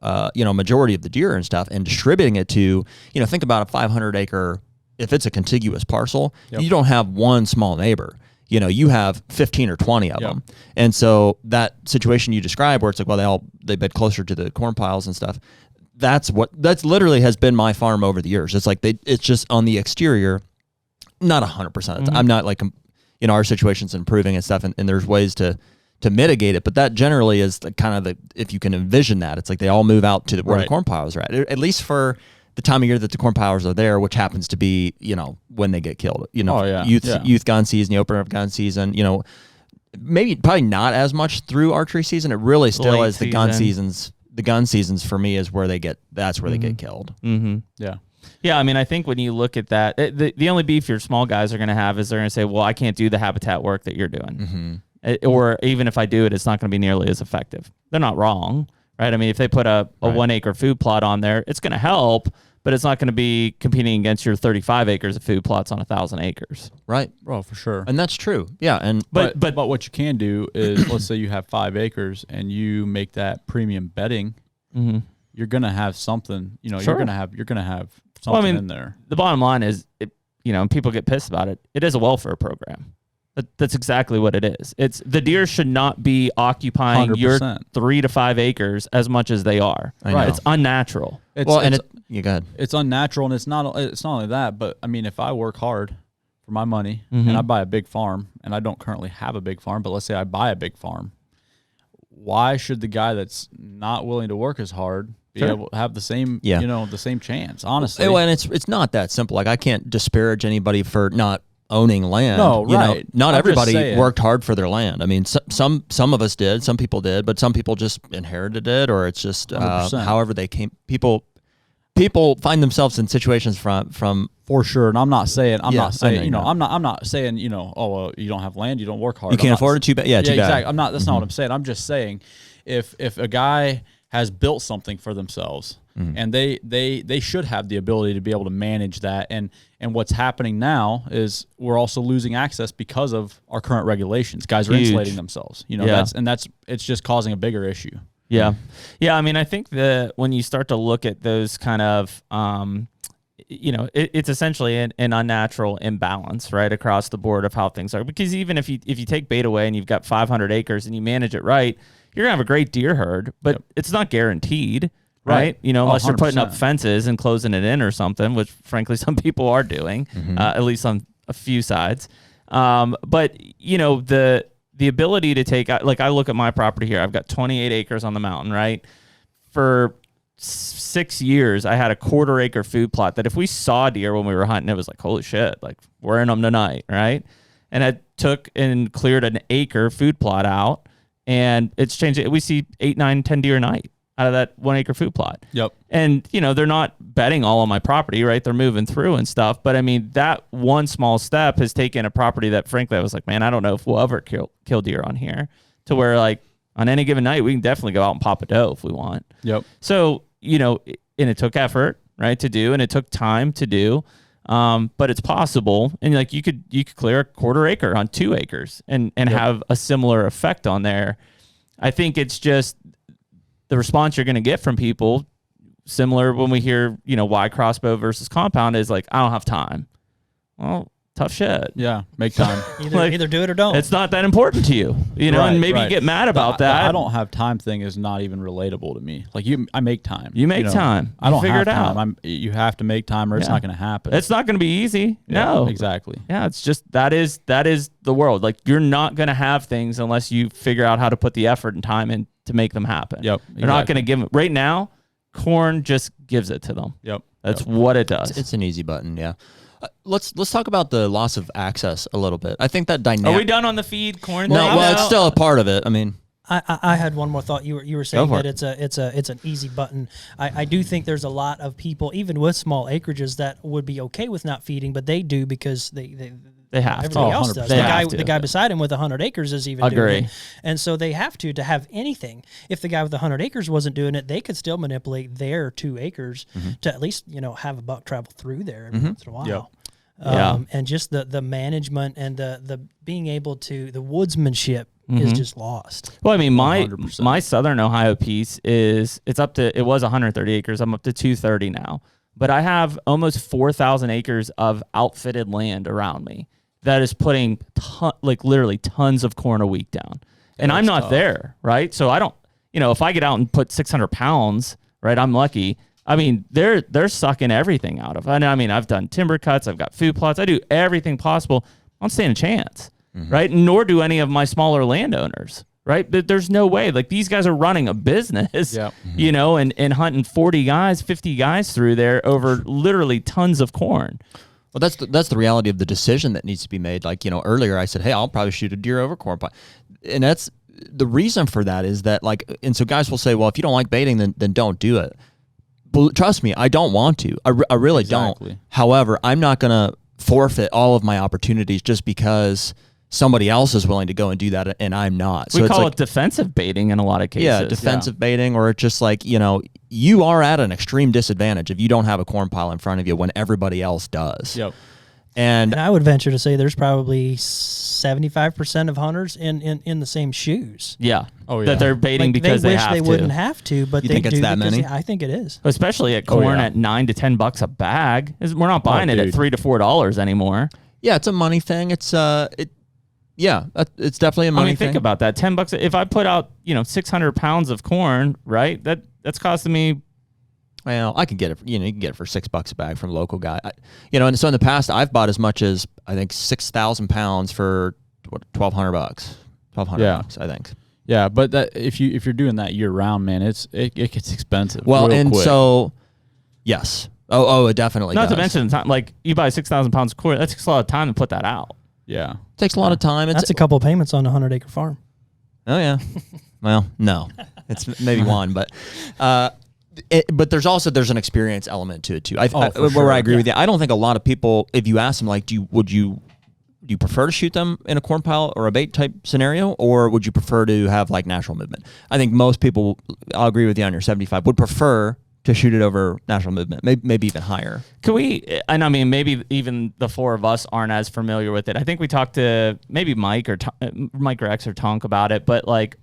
Speaker 1: majority of the deer and stuff, and distributing it to think about a 500 acre. If it's a contiguous parcel, you don't have one small neighbor. You have 15 or 20 of them, and so that situation you described, where it's like, well, they bed closer to the corn piles and stuff. That's literally has been my farm over the years. It's like it's just on the exterior, not 100%. I'm not like, our situation's improving and stuff, and there's ways to mitigate it. But that generally is if you can envision that, it's like they all move out to where the corn piles are at least for the time of year that the corn piles are there, which happens to be, when they get killed. Youth gun season, the opener of gun season, probably not as much through archery season. It really still is the gun seasons. The gun seasons for me is where they get killed.
Speaker 3: Yeah, I mean, I think when you look at that, the only beef your small guys are going to have is they're going to say, well, I can't do the habitat work that you're doing. Or even if I do it, it's not going to be nearly as effective. They're not wrong, right? I mean, if they put a 1 acre food plot on there, it's going to help, but it's not going to be competing against your 35 acres of food plots on 1,000 acres.
Speaker 1: Right.
Speaker 2: Oh, for sure.
Speaker 1: And that's true. Yeah. And
Speaker 2: but what you can do is, let's say you have 5 acres and you make that premium bedding, you're going to have something, you're going to have something in there.
Speaker 3: The bottom line is, and people get pissed about it. It is a welfare program. That's exactly what it is. It's the deer should not be occupying 100%. Your 3 to 5 acres as much as they are.
Speaker 1: Right.
Speaker 3: It's unnatural.
Speaker 1: Go ahead.
Speaker 2: It's unnatural, and it's not only that, but I mean, if I work hard for my money and I buy a big farm, and I don't currently have a big farm, but let's say I buy a big farm, why should the guy that's not willing to work as hard be able to have the same, the same chance? Honestly,
Speaker 1: and it's not that simple. Like, I can't disparage anybody for not owning land.
Speaker 2: No, right.
Speaker 1: Not everybody worked hard for their land. I mean, some of us did, some people did, but some people just inherited it, or it's just however they came. People find themselves in situations from
Speaker 2: for sure. And I'm not saying oh, well, you don't have land, you don't work hard.
Speaker 1: You can't afford it, too bad. Yeah, too bad.
Speaker 2: Exactly. That's not what I'm saying. I'm just saying, if a guy has built something for themselves, and they should have the ability to be able to manage that. And what's happening now is we're also losing access because of our current regulations. Guys are insulating themselves, it's just causing a bigger issue.
Speaker 3: Yeah. Yeah. I mean, I think that when you start to look at those kind of, it's essentially an unnatural imbalance, right, across the board of how things are. Because even if you take bait away and you've got 500 acres and you manage it right, you're going to have a great deer herd, but it's not guaranteed, right? Unless you're putting up fences and closing it in or something, which frankly some people are doing, at least on a few sides. But, the ability to take, like I look at my property here, I've got 28 acres on the mountain, right? For 6 years, I had a 1/4 acre food plot that if we saw deer when we were hunting, it was like, holy shit, like we're in them tonight, right? And I took and cleared an acre food plot out, and it's changed. We see 8, 9, 10 deer a night out of that 1 acre food plot.
Speaker 2: Yep.
Speaker 3: And, they're not bedding all on my property, right? They're moving through and stuff. But I mean, that one small step has taken a property that frankly I was like, man, I don't know if we'll ever kill deer on here, to where like on any given night, we can definitely go out and pop a doe if we want.
Speaker 2: Yep.
Speaker 3: So, and it took effort, right, to do, and it took time to do. But it's possible. And like you could clear a 1/4 acre on 2 acres and have a similar effect on there. I think it's just the response you're going to get from people, similar when we hear, why crossbow versus compound, is like, I don't have time. Well, tough shit.
Speaker 2: Yeah, make time.
Speaker 4: either do it or don't.
Speaker 3: It's not that important to you, and maybe you get mad about that.
Speaker 2: I don't have time thing is not even relatable to me. Like I make time.
Speaker 3: You make time.
Speaker 2: I don't
Speaker 3: figure
Speaker 2: have
Speaker 3: it
Speaker 2: time.
Speaker 3: out.
Speaker 2: You have to make time, or it's not going to happen.
Speaker 3: It's not going to be easy. No,
Speaker 2: exactly.
Speaker 3: Yeah, it's just that is the world. Like you're not going to have things unless you figure out how to put the effort and time in to make them happen.
Speaker 2: Yep.
Speaker 3: They're not going to give them right now. Corn just gives it to them.
Speaker 2: Yep.
Speaker 3: That's what it does.
Speaker 1: It's an easy button, yeah. Let's talk about the loss of access a little bit. I think that dynamic.
Speaker 3: Are we done on the feed corn?
Speaker 1: No, it's still a part of it. I mean,
Speaker 4: I had one more thought. You were saying that it's an easy button. I do think there's a lot of people, even with small acreages, that would be okay with not feeding, but they do because they
Speaker 3: have
Speaker 4: everybody
Speaker 3: to.
Speaker 4: else does. The guy beside him with 100 acres is even doing it. And so they have to have anything. If the guy with 100 acres wasn't doing it, they could still manipulate their 2 acres to at least have a buck travel through there every once in a while.
Speaker 2: Yep.
Speaker 4: And just the management and the being able to, the woodsmanship is just lost.
Speaker 3: Well, I mean, my
Speaker 2: 100%.
Speaker 3: Southern Ohio piece it was 130 acres. I'm up to 230 now, but I have almost 4,000 acres of outfitted land around me that is putting literally tons of corn a week down. And I'm not there, right? So I don't, if I get out and put 600 pounds, right, I'm lucky. I mean, they're sucking everything out of it. I mean, I've done timber cuts. I've got food plots. I do everything possible. I don't stand a chance, right? Nor do any of my smaller landowners, right? But there's no way. Like, these guys are running a business, and hunting 40 guys, 50 guys through there over literally tons of corn.
Speaker 1: Well, that's the reality of the decision that needs to be made. Like, earlier I said, hey, I'll probably shoot a deer over corn pie. And that's the reason for that is that, like, and so guys will say, well, if you don't like baiting, then don't do it. But trust me, I don't want to. I really don't. However, I'm not going to forfeit all of my opportunities just because somebody else is willing to go and do that and I'm not.
Speaker 3: So we call it defensive baiting in a lot of cases.
Speaker 1: Yeah, defensive baiting, or it's just like, you are at an extreme disadvantage if you don't have a corn pile in front of you when everybody else does.
Speaker 2: Yep.
Speaker 1: And
Speaker 4: I would venture to say there's probably 75% of hunters in the same shoes.
Speaker 3: Yeah.
Speaker 2: Oh, yeah.
Speaker 3: That they're baiting because
Speaker 4: they
Speaker 3: they
Speaker 4: wish
Speaker 3: have
Speaker 4: they
Speaker 3: to.
Speaker 4: wouldn't have to, but
Speaker 1: You
Speaker 4: they
Speaker 1: think it's
Speaker 4: do
Speaker 1: that
Speaker 4: because
Speaker 1: many?
Speaker 4: I think it is.
Speaker 3: Especially at corn at $9 to $10 a bag. We're not buying it at $3 to $4 anymore.
Speaker 1: yeah, it's a money thing. It's it's definitely a money thing.
Speaker 3: Think about that. $10. If I put out 600 pounds of corn, right? That's costing me.
Speaker 1: Well, I can get it. You can get it for $6 a bag from a local guy. And so in the past, I've bought as much as I think 6,000 pounds for $1,200. $1,200, I think.
Speaker 2: Yeah, but that if you're doing that year round, man, it gets expensive.
Speaker 1: Well,
Speaker 2: real
Speaker 1: and
Speaker 2: quick.
Speaker 1: so yes. Oh, it definitely
Speaker 3: Not
Speaker 1: does.
Speaker 3: to mention time. Like, you buy 6,000 pounds of corn. That takes a lot of time to put that out.
Speaker 2: Yeah,
Speaker 1: It takes a lot of time.
Speaker 4: That's a couple of payments on a 100-acre farm.
Speaker 1: Oh yeah. Well, no, it's maybe one, but but there's an experience element to it too. Where I agree with you. I don't think a lot of people, if you ask them, like, would you prefer to shoot them in a corn pile or a bait type scenario, or would you prefer to have like natural movement? I think most people, I'll agree with you on your 75, would prefer to shoot it over national movement, maybe even higher.
Speaker 3: Could we, and I mean, maybe even the four of us aren't as familiar with it. I think we talked to maybe Mike or X or Tonk about it, but like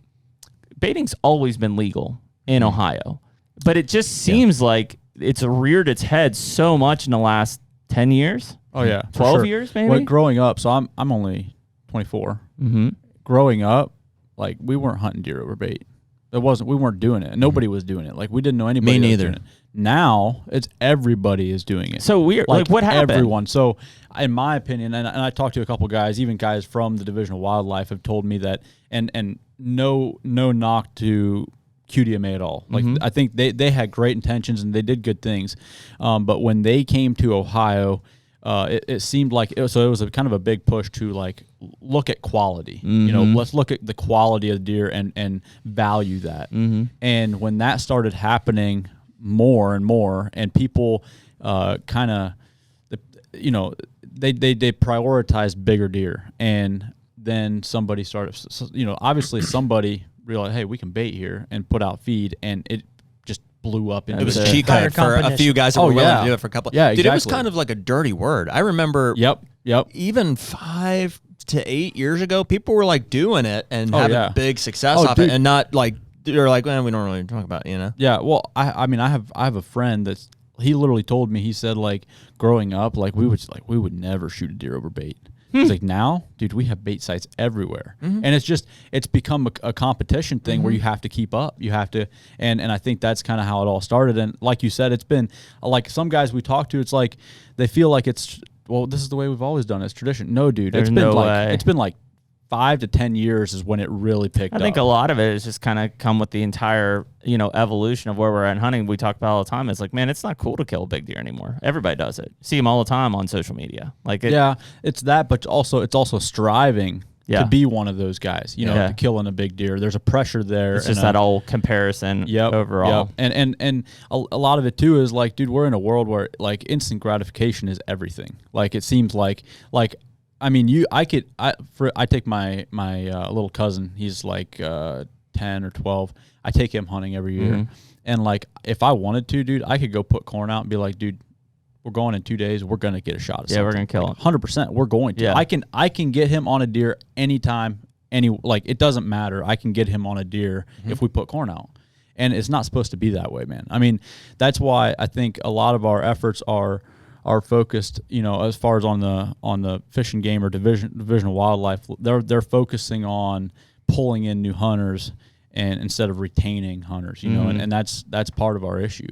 Speaker 3: baiting's always been legal in Ohio, but it just seems like it's reared its head so much in the last 10 years.
Speaker 2: Oh yeah,
Speaker 3: 12 years maybe.
Speaker 2: Well, growing up, so I'm only 24.
Speaker 3: Mm-hmm.
Speaker 2: Growing up, like we weren't hunting deer over bait. We weren't doing it. Nobody was doing it. Like we didn't know anybody.
Speaker 1: Me
Speaker 2: was
Speaker 1: neither.
Speaker 2: doing it. Now it's everybody is doing it.
Speaker 3: So weird. Like what happened?
Speaker 2: Everyone. So in my opinion, and I talked to a couple guys, even guys from the Division of Wildlife have told me that, and no knock to QDMA at all. Like I think they had great intentions and they did good things, but when they came to Ohio, it seemed like it was a kind of a big push to like look at quality. You know, let's look at the quality of the deer and value that. And when that started happening more and more, and people kind of, you know, they prioritized bigger deer, and then somebody started, you know, obviously somebody realized, hey, we can bait here and put out feed, and it just blew up into
Speaker 1: it was
Speaker 2: the
Speaker 1: a cheat code for a few guys that were willing to do it for a couple.
Speaker 2: Yeah,
Speaker 1: Dude, it was
Speaker 2: exactly.
Speaker 1: kind of like a dirty word. I remember.
Speaker 2: Yep.
Speaker 1: Even 5 to 8 years ago, people were like doing it and having big success off
Speaker 2: dude.
Speaker 1: it, and not like they're like, well, we don't really talk about it, you know.
Speaker 2: Yeah, well, I mean, I have a friend that's, he literally told me, he said like growing up, like we would never shoot a deer over bait. He's like, now, dude, we have bait sites everywhere, and it's become a competition thing where you have to keep up. You have to, and I think that's kind of how it all started. And like you said, it's been like some guys we talk to, it's like they feel like it's, well, this is the way we've always done it. It's tradition. No, dude, it's been like 5 to 10 years is when it really picked up.
Speaker 3: I think a lot of it has just kind of come with the entire, you know, evolution of where we're at hunting. We talk about all the time. It's like, man, it's not cool to kill a big deer anymore. Everybody does it. See them all the time on social media. Like,
Speaker 2: it's that, but it's also striving to be one of those guys. You know, killing a big deer. There's a pressure there.
Speaker 3: It's just that old comparison. Overall.
Speaker 2: And a lot of it too is like, dude, we're in a world where like instant gratification is everything. Like it seems like. I mean, I take my little cousin. He's like 10 or 12. I take him hunting every year, and like if I wanted to, dude, I could go put corn out and be like, dude, we're going in 2 days. We're gonna get a shot at something.
Speaker 3: Yeah, we're gonna kill him.
Speaker 2: 100%. We're going to.
Speaker 3: Yeah.
Speaker 2: I can get him on a deer anytime. Like it doesn't matter. I can get him on a deer if we put corn out, and it's not supposed to be that way, man. I mean, that's why I think a lot of our efforts are focused, you know, as far as on the Fish and Game or Division of Wildlife, they're focusing on pulling in new hunters and instead of retaining hunters, you know, and that's part of our issue.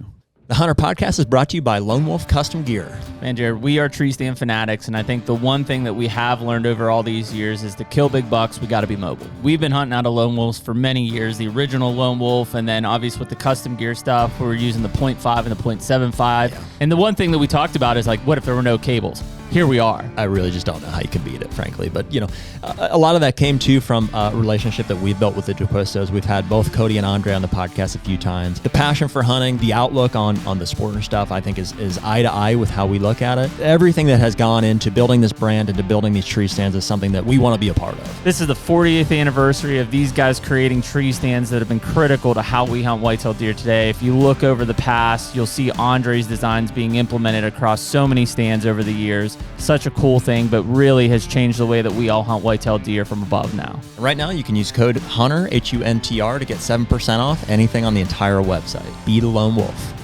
Speaker 1: The HUNTR Podcast is brought to you by Lone Wolf Custom Gear.
Speaker 3: Man, Jared, we are tree stand fanatics, and I think the one thing that we have learned over all these years is to kill big bucks, we got to be mobile. We've been hunting out of lone wolves for many years, the original lone wolf, and then obviously with the custom gear stuff, we're using the 0.5 and the 0.75. Yeah. And the one thing that we talked about is like, what if there were no cables? Here we are.
Speaker 1: I really just don't know how you can beat it, frankly. But, you know, a lot of that came, too, from a relationship that we've built with the DeQuistos. We've had both Cody and Andre on the podcast a few times. The passion for hunting, the outlook on the sport and stuff, I think is eye to eye with how we look at it. Everything that has gone into building this brand and to building these tree stands is something that we want to be a part of.
Speaker 3: This is the 40th anniversary of these guys creating tree stands that have been critical to how we hunt whitetail deer today. If you look over the past, you'll see Andre's designs being implemented across so many stands over the years. Such a cool thing, but really has changed the way that we all hunt whitetail deer from above now.
Speaker 1: Right now, you can use code HUNTR, HUNTR, to get 7% off anything on the entire website. Be the lone wolf.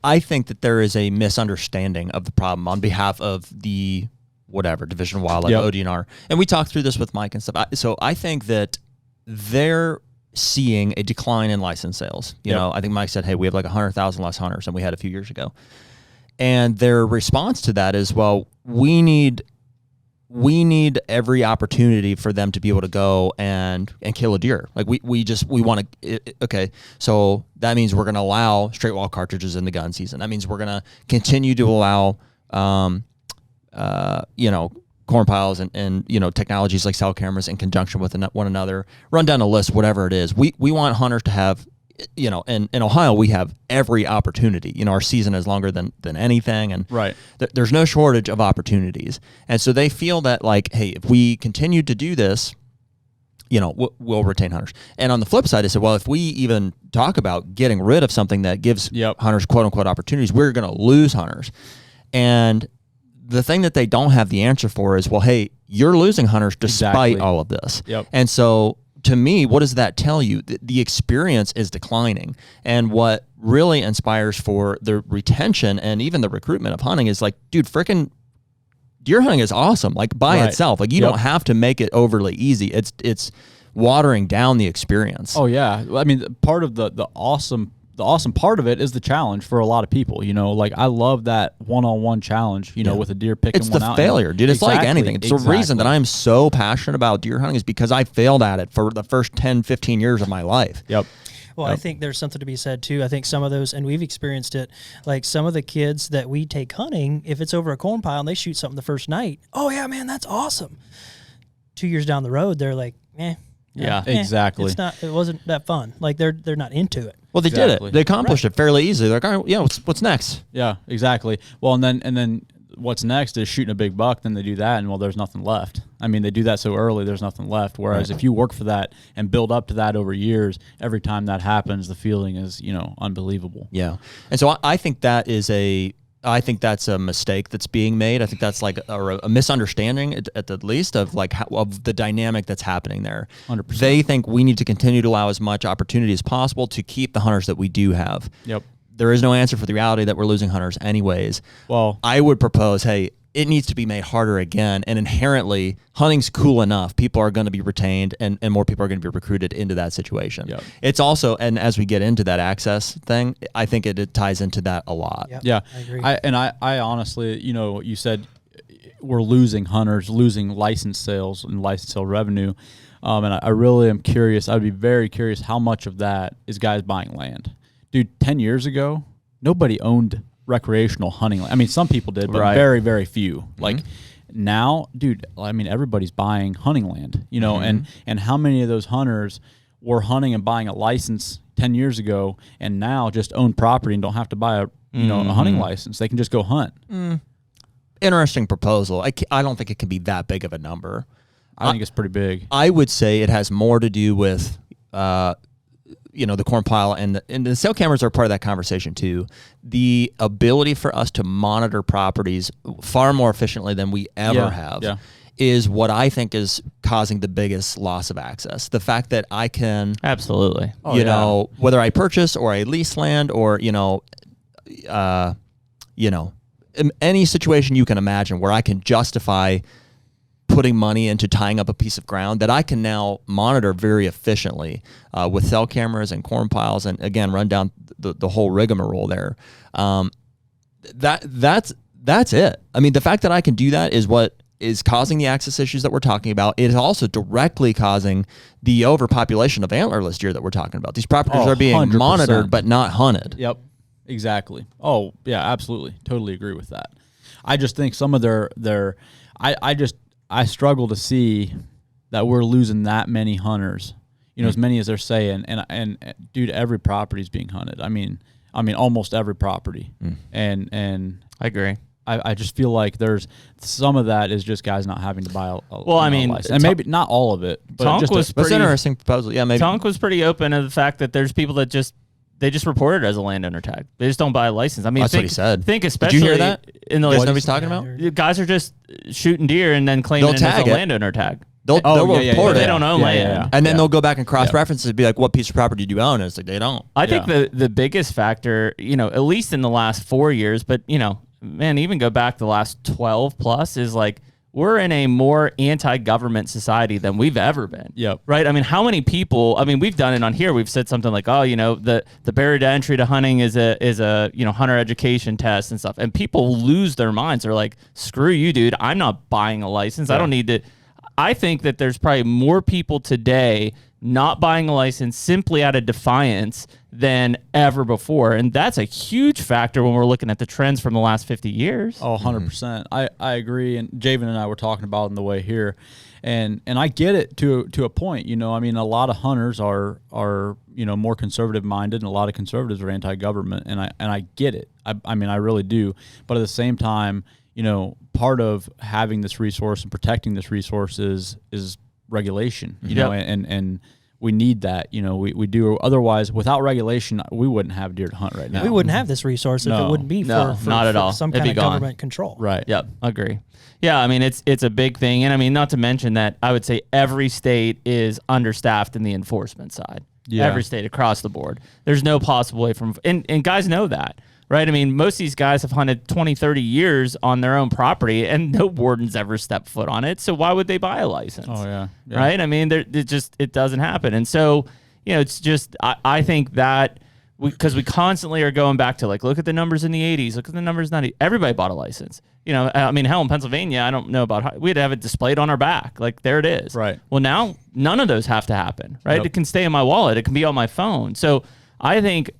Speaker 1: I think that there is a misunderstanding of the problem on behalf of the Division of Wildlife, ODNR. And we talked through this with Mike and stuff. So I think that they're seeing a decline in license sales. You know, I think Mike said, hey, we have like 100,000 less hunters than we had a few years ago. And their response to that is, well, we need every opportunity for them to be able to go and kill a deer. Like we want to, okay, so that means we're going to allow straight wall cartridges in the gun season. That means we're going to continue to allow, corn piles and technologies like cell cameras in conjunction with one another. Run down a list, whatever it is. We want hunters to have, in Ohio, we have every opportunity. Our season is longer than anything, and
Speaker 2: right.
Speaker 1: There's no shortage of opportunities. And so they feel that, like, hey, if we continue to do this, we'll retain hunters. And on the flip side, I said, well, if we even talk about getting rid of something that gives hunters quote unquote opportunities, we're going to lose hunters. And the thing that they don't have the answer for is, well, hey, you're losing hunters despite all of this. And so to me, what does that tell you? The experience is declining. And what really inspires for the retention and even the recruitment of hunting is like, dude, frickin' deer hunting is awesome. Like by itself, like you don't have to make it overly easy. It's watering down the experience.
Speaker 2: Oh yeah. I mean, part of the awesome part of it is the challenge for a lot of people. Like I love that one-on-one challenge, with a deer picking one out.
Speaker 1: It's the failure, dude. It's like anything. It's the reason that I'm so passionate about deer hunting is because I failed at it for the first 10, 15 years of my life.
Speaker 4: Well, I think there's something to be said too. I think some of those, and we've experienced it, like some of the kids that we take hunting, if it's over a corn pile and they shoot something the first night, oh yeah, man, that's awesome. 2 years down the road, they're like,
Speaker 2: exactly.
Speaker 4: It wasn't that fun. Like they're not into it.
Speaker 1: Well, they did it. They accomplished it fairly easily. They're like, all right, what's next?
Speaker 2: Yeah, exactly. Well, and then what's next is shooting a big buck. Then they do that, and well, there's nothing left. I mean, they do that so early, there's nothing left. Whereas if you work for that and build up to that over years, every time that happens, the feeling is unbelievable.
Speaker 1: Yeah, and so I think that's a mistake that's being made. I think that's like a misunderstanding at the least of like of the dynamic that's happening there.
Speaker 2: 100%.
Speaker 1: They think we need to continue to allow as much opportunity as possible to keep the hunters that we do have. There is no answer for the reality that we're losing hunters anyways. Well, I would propose, hey, it needs to be made harder again. And inherently, hunting's cool enough. People are going to be retained and more people are going to be recruited into that situation. It's also, and as we get into that access thing, I think it ties into that a lot.
Speaker 2: Yeah,
Speaker 4: I agree.
Speaker 2: I honestly, you said we're losing hunters, losing license sales and license sale revenue. And I really am curious. I'd be very curious how much of that is guys buying land. Dude, 10 years ago, nobody owned recreational hunting land. I mean, some people did, but very, very few. Like now, dude, I mean, everybody's buying hunting land, and how many of those hunters were hunting and buying a license 10 years ago and now just own property and don't have to buy a hunting license. They can just go hunt.
Speaker 1: Interesting proposal. I don't think it can be that big of a number.
Speaker 2: I think it's pretty big.
Speaker 1: I would say it has more to do with the corn pile and the cell cameras are part of that conversation too. The ability for us to monitor properties far more efficiently than we ever have is what I think is causing the biggest loss of access. The fact that I can
Speaker 3: absolutely,
Speaker 1: whether I purchase or I lease land or any situation you can imagine where I can justify putting money into tying up a piece of ground that I can now monitor very efficiently with cell cameras and corn piles, and again run down the whole rigmarole there. That's it. I mean, the fact that I can do that is what is causing the access issues that we're talking about. It is also directly causing the overpopulation of antlerless deer that we're talking about. These properties are being
Speaker 2: 100%.
Speaker 1: monitored but not hunted.
Speaker 2: Yep, exactly. Oh yeah, absolutely, totally agree with that. I just think some of their I struggle to see that we're losing that many hunters, as many as they're saying. And dude, every property is being hunted. I mean, almost every property. And
Speaker 3: I agree.
Speaker 2: I just feel like there's some of that is just guys not having to buy a license.
Speaker 3: And
Speaker 2: maybe not all of it, but
Speaker 3: Tonk
Speaker 2: just
Speaker 3: was
Speaker 1: That's an interesting proposal. Yeah, maybe.
Speaker 3: Tonk was pretty open to the fact that there's people that just report it as a landowner tag. They just don't buy a license. I mean,
Speaker 1: that's what he said.
Speaker 3: Think especially.
Speaker 1: Did you hear that?
Speaker 3: In the
Speaker 1: nobody's talking about?
Speaker 3: Guys are just shooting deer and then claiming it as a landowner tag.
Speaker 1: They'll report it.
Speaker 3: They don't own land.
Speaker 1: And then they'll go back and cross-reference it and be like, what piece of property do you own? And it's like, they don't.
Speaker 3: I think the biggest factor, at least in the last 4 years, but, man, even go back the last 12 plus is like, we're in a more anti-government society than we've ever been.
Speaker 2: Yep.
Speaker 3: Right? I mean, how many people, we've done it on here. We've said something like, the barrier to entry to hunting is a hunter education test and stuff. And people lose their minds. They're like, screw you, dude. I'm not buying a license. I don't need to. I think that there's probably more people today not buying a license simply out of defiance than ever before. And that's a huge factor when we're looking at the trends from the last 50 years.
Speaker 2: Oh, 100%. I agree. And Javen and I were talking about it on the way here. And I get it to a point. A lot of hunters are more conservative minded, and a lot of conservatives are anti-government. And I get it. I really do. But at the same time, part of having this resource and protecting this resource is regulation, you know, and we need that, you know, we do. Otherwise, without regulation, we wouldn't have deer to hunt right now.
Speaker 4: We wouldn't have this resource if it wouldn't be for
Speaker 3: not at all.
Speaker 4: some
Speaker 3: It'd
Speaker 4: kind
Speaker 3: be
Speaker 4: of
Speaker 3: gone.
Speaker 4: government control.
Speaker 2: Right.
Speaker 3: Yep, agree. Yeah, I mean it's a big thing, and I mean not to mention that I would say every state is understaffed in the enforcement side.
Speaker 2: Yeah.
Speaker 3: Every state across the board. There's no possible way from and guys know that, right? I mean most of these guys have hunted 20, 30 years on their own property, and no warden's ever stepped foot on it. So why would they buy a license?
Speaker 2: Oh yeah.
Speaker 3: Right? I mean it doesn't happen, and so you know it's just I think that. Because we constantly are going back to like, look at the numbers in the 80s, look at the numbers in the 90s. Everybody bought a license. You know, I mean, hell, in Pennsylvania, I don't know about how, we had to have it displayed on our back. Like, there it is.
Speaker 2: Right.
Speaker 3: Well, now none of those have to happen, right?
Speaker 2: Yep.
Speaker 3: It can stay in my wallet. It can be on my phone. So I think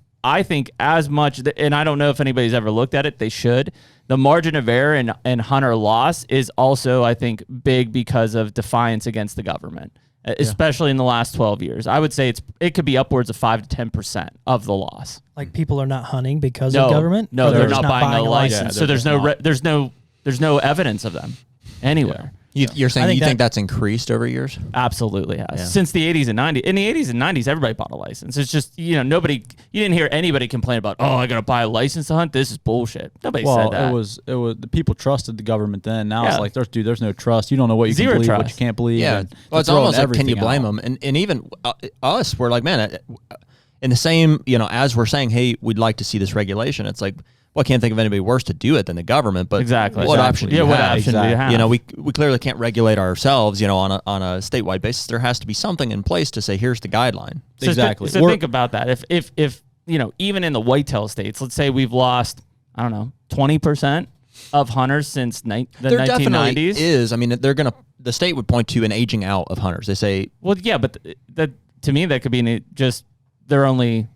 Speaker 3: as much, and I don't know if anybody's ever looked at it, they should. The margin of error and hunter loss is also, I think, big because of defiance against the government. Especially in the last 12 years, I would say it could be upwards of 5 to 10% of the loss.
Speaker 4: Like people are not hunting because of government.
Speaker 3: No,
Speaker 4: Or
Speaker 3: they're
Speaker 4: just
Speaker 3: not buying a license.
Speaker 2: Yeah,
Speaker 3: so there's no evidence of them anywhere.
Speaker 1: You're saying
Speaker 4: think
Speaker 1: you think that's increased over years?
Speaker 3: Absolutely has.
Speaker 1: Yeah.
Speaker 3: Since the 80s and 90s. In the 80s and 90s, everybody bought a license. It's just, you didn't hear anybody complain about, oh, I got to buy a license to hunt. This is bullshit. Nobody said that.
Speaker 2: It was the people trusted the government then. Now it's like, there's no trust. You don't know what you
Speaker 3: Zero
Speaker 2: can believe,
Speaker 3: trust.
Speaker 2: what you can't believe.
Speaker 1: Yeah.
Speaker 2: And
Speaker 1: Well, it's
Speaker 2: they're
Speaker 1: almost
Speaker 2: throwing
Speaker 1: like, can you
Speaker 2: everything
Speaker 1: blame
Speaker 2: out.
Speaker 1: them? And even us, we're like, man, in the same, as we're saying, hey, we'd like to see this regulation, it's like, well, I can't think of anybody worse to do it than the government. But
Speaker 3: Exactly.
Speaker 1: what option do you
Speaker 3: what
Speaker 1: have?
Speaker 3: option do you have?
Speaker 1: We clearly can't regulate ourselves, on a statewide basis. There has to be something in place to say, here's the guideline.
Speaker 3: So
Speaker 2: Exactly.
Speaker 3: So think about that. If even in the whitetail states, let's say we've lost, I don't know, 20% of hunters since the
Speaker 1: There
Speaker 3: 1990s.
Speaker 1: definitely is. I mean, the state would point to an aging out of hunters. They say,
Speaker 3: well, yeah, but that to me that could be just they're only,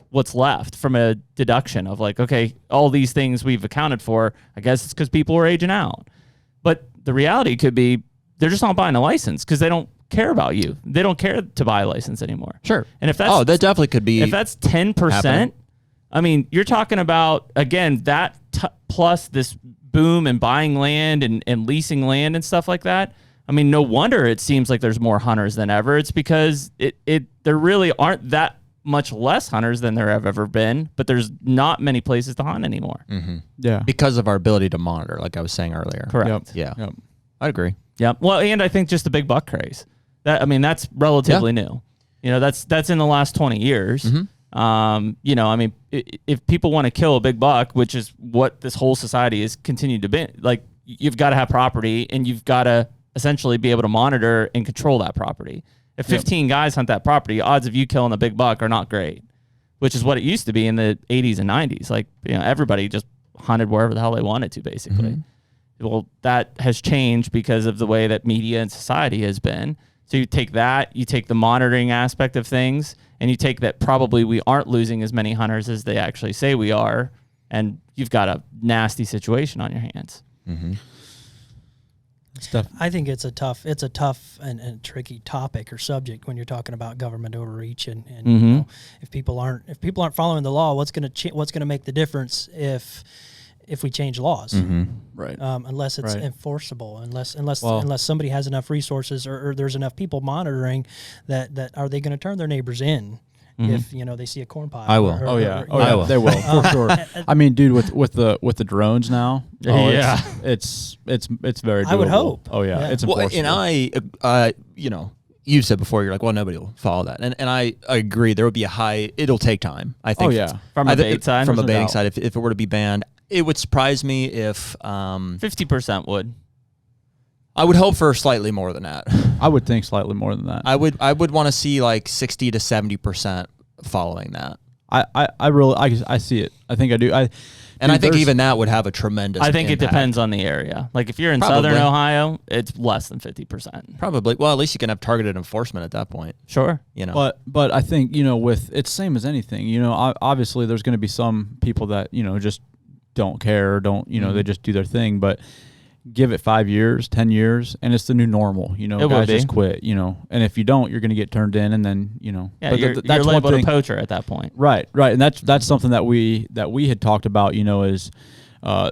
Speaker 3: what's left from a deduction of like, okay, all these things we've accounted for. I guess it's because people are aging out, but the reality could be they're just not buying a license because they don't care about you. They don't care to buy a license anymore.
Speaker 1: sure.
Speaker 3: And if that's
Speaker 1: that definitely could be.
Speaker 3: if that's 10%, I mean, you're talking about again that plus this boom in buying land and leasing land and stuff like that. I mean, no wonder it seems like there's more hunters than ever. It's because there really aren't that much less hunters than there have ever been, but there's not many places to hunt anymore.
Speaker 1: Mm-hmm.
Speaker 2: Yeah.
Speaker 1: Because of our ability to monitor, like I was saying earlier.
Speaker 3: Correct.
Speaker 1: Yeah.
Speaker 2: Yep.
Speaker 1: I'd agree.
Speaker 3: Yeah. Well, and I think just the big buck craze. That's relatively new. That's in the last 20 years.
Speaker 1: Mm-hmm.
Speaker 3: I mean, if people want to kill a big buck, which is what this whole society has continued to be, like you've got to have property and you've got to essentially be able to monitor and control that property. If 15 guys hunt that property, odds of you killing a big buck are not great, which is what it used to be in the 80s and 90s. Like, everybody just hunted wherever the hell they wanted to, basically. Mm-hmm. Well, that has changed because of the way that media and society has been. So you take that, you take the monitoring aspect of things, and you take that probably we aren't losing as many hunters as they actually say we are, and you've got a nasty situation on your hands.
Speaker 1: Mm-hmm.
Speaker 4: I think it's a tough and tricky topic or subject when you're talking about government overreach and
Speaker 3: Mm-hmm.
Speaker 4: if people aren't following the law, what's going to make the difference if we change laws?
Speaker 1: Mm-hmm.
Speaker 2: Right.
Speaker 4: Unless it's
Speaker 2: Right.
Speaker 4: enforceable, unless somebody has enough resources or there's enough people monitoring that are they going to turn their neighbors in?
Speaker 3: Mm-hmm.
Speaker 4: If they see a corn pile.
Speaker 1: I will.
Speaker 2: Oh yeah,
Speaker 1: I will.
Speaker 2: they will for sure. I mean, dude, with the drones now,
Speaker 3: Yeah.
Speaker 2: it's very doable.
Speaker 4: I would hope.
Speaker 2: Oh yeah,
Speaker 4: Yeah.
Speaker 2: it's
Speaker 1: Well,
Speaker 2: enforceable.
Speaker 1: and you said before, you're like, well, nobody will follow that. And I agree. There would be it'll take time. I think.
Speaker 2: Oh, yeah.
Speaker 3: From a bait side?
Speaker 1: From a
Speaker 3: There's no
Speaker 1: baiting
Speaker 3: doubt.
Speaker 1: side, if it were to be banned, it would surprise me if,
Speaker 3: 50% would.
Speaker 1: I would hope for slightly more than that.
Speaker 2: I would think slightly more than that.
Speaker 1: I would want to see like 60 to 70% following that.
Speaker 2: I really see it. I think I do. I think
Speaker 1: think even that would have a tremendous
Speaker 3: I think
Speaker 1: impact.
Speaker 3: it depends on the area. Like if you're in
Speaker 1: Probably.
Speaker 3: southern Ohio, it's less than 50%.
Speaker 1: Probably. Well, at least you can have targeted enforcement at that point.
Speaker 3: Sure.
Speaker 2: But I think with it's same as anything. Obviously there's going to be some people that just don't care or don't they just do their thing. But give it 5 years, 10 years, and it's the new normal.
Speaker 3: It
Speaker 2: guys
Speaker 3: will be.
Speaker 2: just quit. And if you don't, you're going to get turned in, and then
Speaker 3: Yeah,
Speaker 2: But
Speaker 3: you're
Speaker 2: that's one
Speaker 3: labeled a
Speaker 2: thing.
Speaker 3: poacher at that point.
Speaker 2: Right, and that's something that we had talked about. Is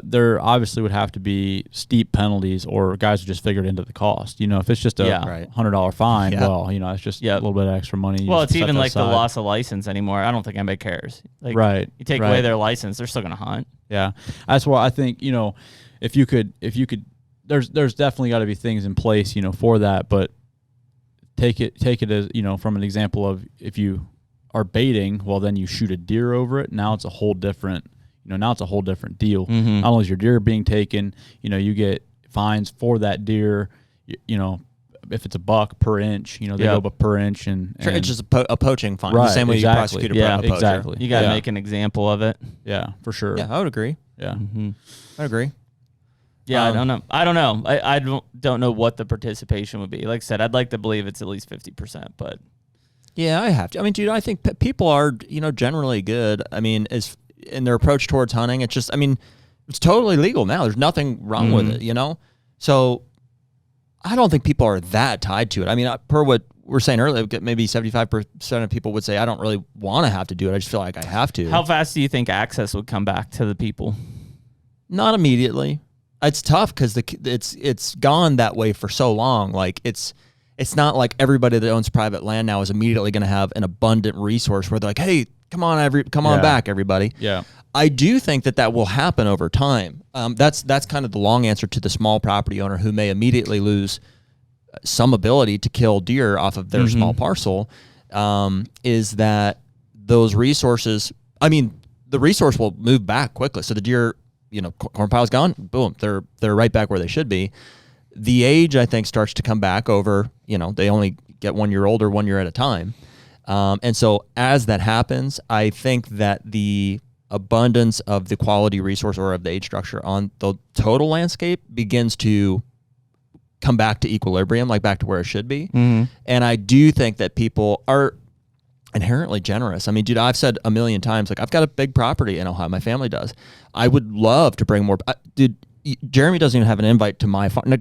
Speaker 2: there obviously would have to be steep penalties, or guys would just figure it into the cost. If it's just a $100 fine, well, it's just a little bit of extra money.
Speaker 3: Well, it's even like the loss of license anymore. I don't think anybody cares. Like, you take away their license, they're still going to hunt.
Speaker 2: Yeah, that's why I think if you could, there's definitely got to be things in place, for that. But take it as from an example of, if you are baiting, well, then you shoot a deer over it. Now it's a whole different, deal.
Speaker 3: Mm-hmm.
Speaker 2: Not only is your deer being taken, you get fines for that deer. If it's a buck per inch, they go up per inch, and
Speaker 1: it's just a poaching fine. The same way you prosecute a poacher.
Speaker 2: Exactly.
Speaker 3: You got to make an example of it.
Speaker 2: Yeah, for sure.
Speaker 1: Yeah, I would agree.
Speaker 2: Yeah,
Speaker 1: I agree.
Speaker 3: Yeah, I don't know. I don't know what the participation would be. Like I said, I'd like to believe it's at least 50%, but
Speaker 1: yeah, I have to. I mean, dude, I think people are, generally good. I mean, in their approach towards hunting, it's just, it's totally legal now. There's nothing wrong with it, So I don't think people are that tied to it. I mean, per what we're saying earlier, maybe 75% of people would say, I don't really want to have to do it. I just feel like I have to.
Speaker 3: How fast do you think access would come back to the people?
Speaker 1: Not immediately. It's tough because it's gone that way for so long. Like it's not like everybody that owns private land now is immediately going to have an abundant resource where they're like, hey, come on back, everybody.
Speaker 2: Yeah.
Speaker 1: I do think that will happen over time. That's kind of the long answer to the small property owner who may immediately lose some ability to kill deer off of their small parcel. Is that those resources? I mean, the resource will move back quickly. So the deer, corn pile's gone. Boom, they're right back where they should be. The age, I think, starts to come back over. They only get 1 year older 1 year at a time, and so as that happens, I think that the abundance of the quality resource or of the age structure on the total landscape begins to come back to equilibrium, like back to where it should be. And I do think that people are inherently generous. I mean, dude, I've said a million times, like, I've got a big property in Ohio. My family does. I would love to bring more. Dude, Jeremy doesn't even have an invite to my farm,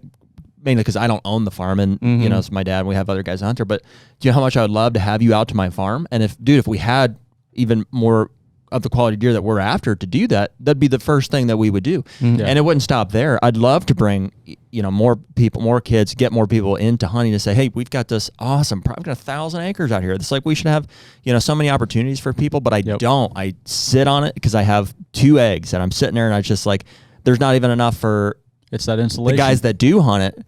Speaker 1: mainly because I don't own the farm, and it's my dad. And we have other guys hunter. But do you know how much I would love to have you out to my farm? And if we had even more of the quality deer that we're after to do that, that'd be the first thing that we would do. And it wouldn't stop there. I'd love to bring, more people, more kids, get more people into hunting to say, hey, we've got this awesome, we've got 1,000 acres out here. It's like, we should have, so many opportunities for people, but I don't. I sit on it because I have 2 eggs and I'm sitting there and I just like, there's not even enough for
Speaker 2: it's that insulation.
Speaker 1: The guys that do hunt it.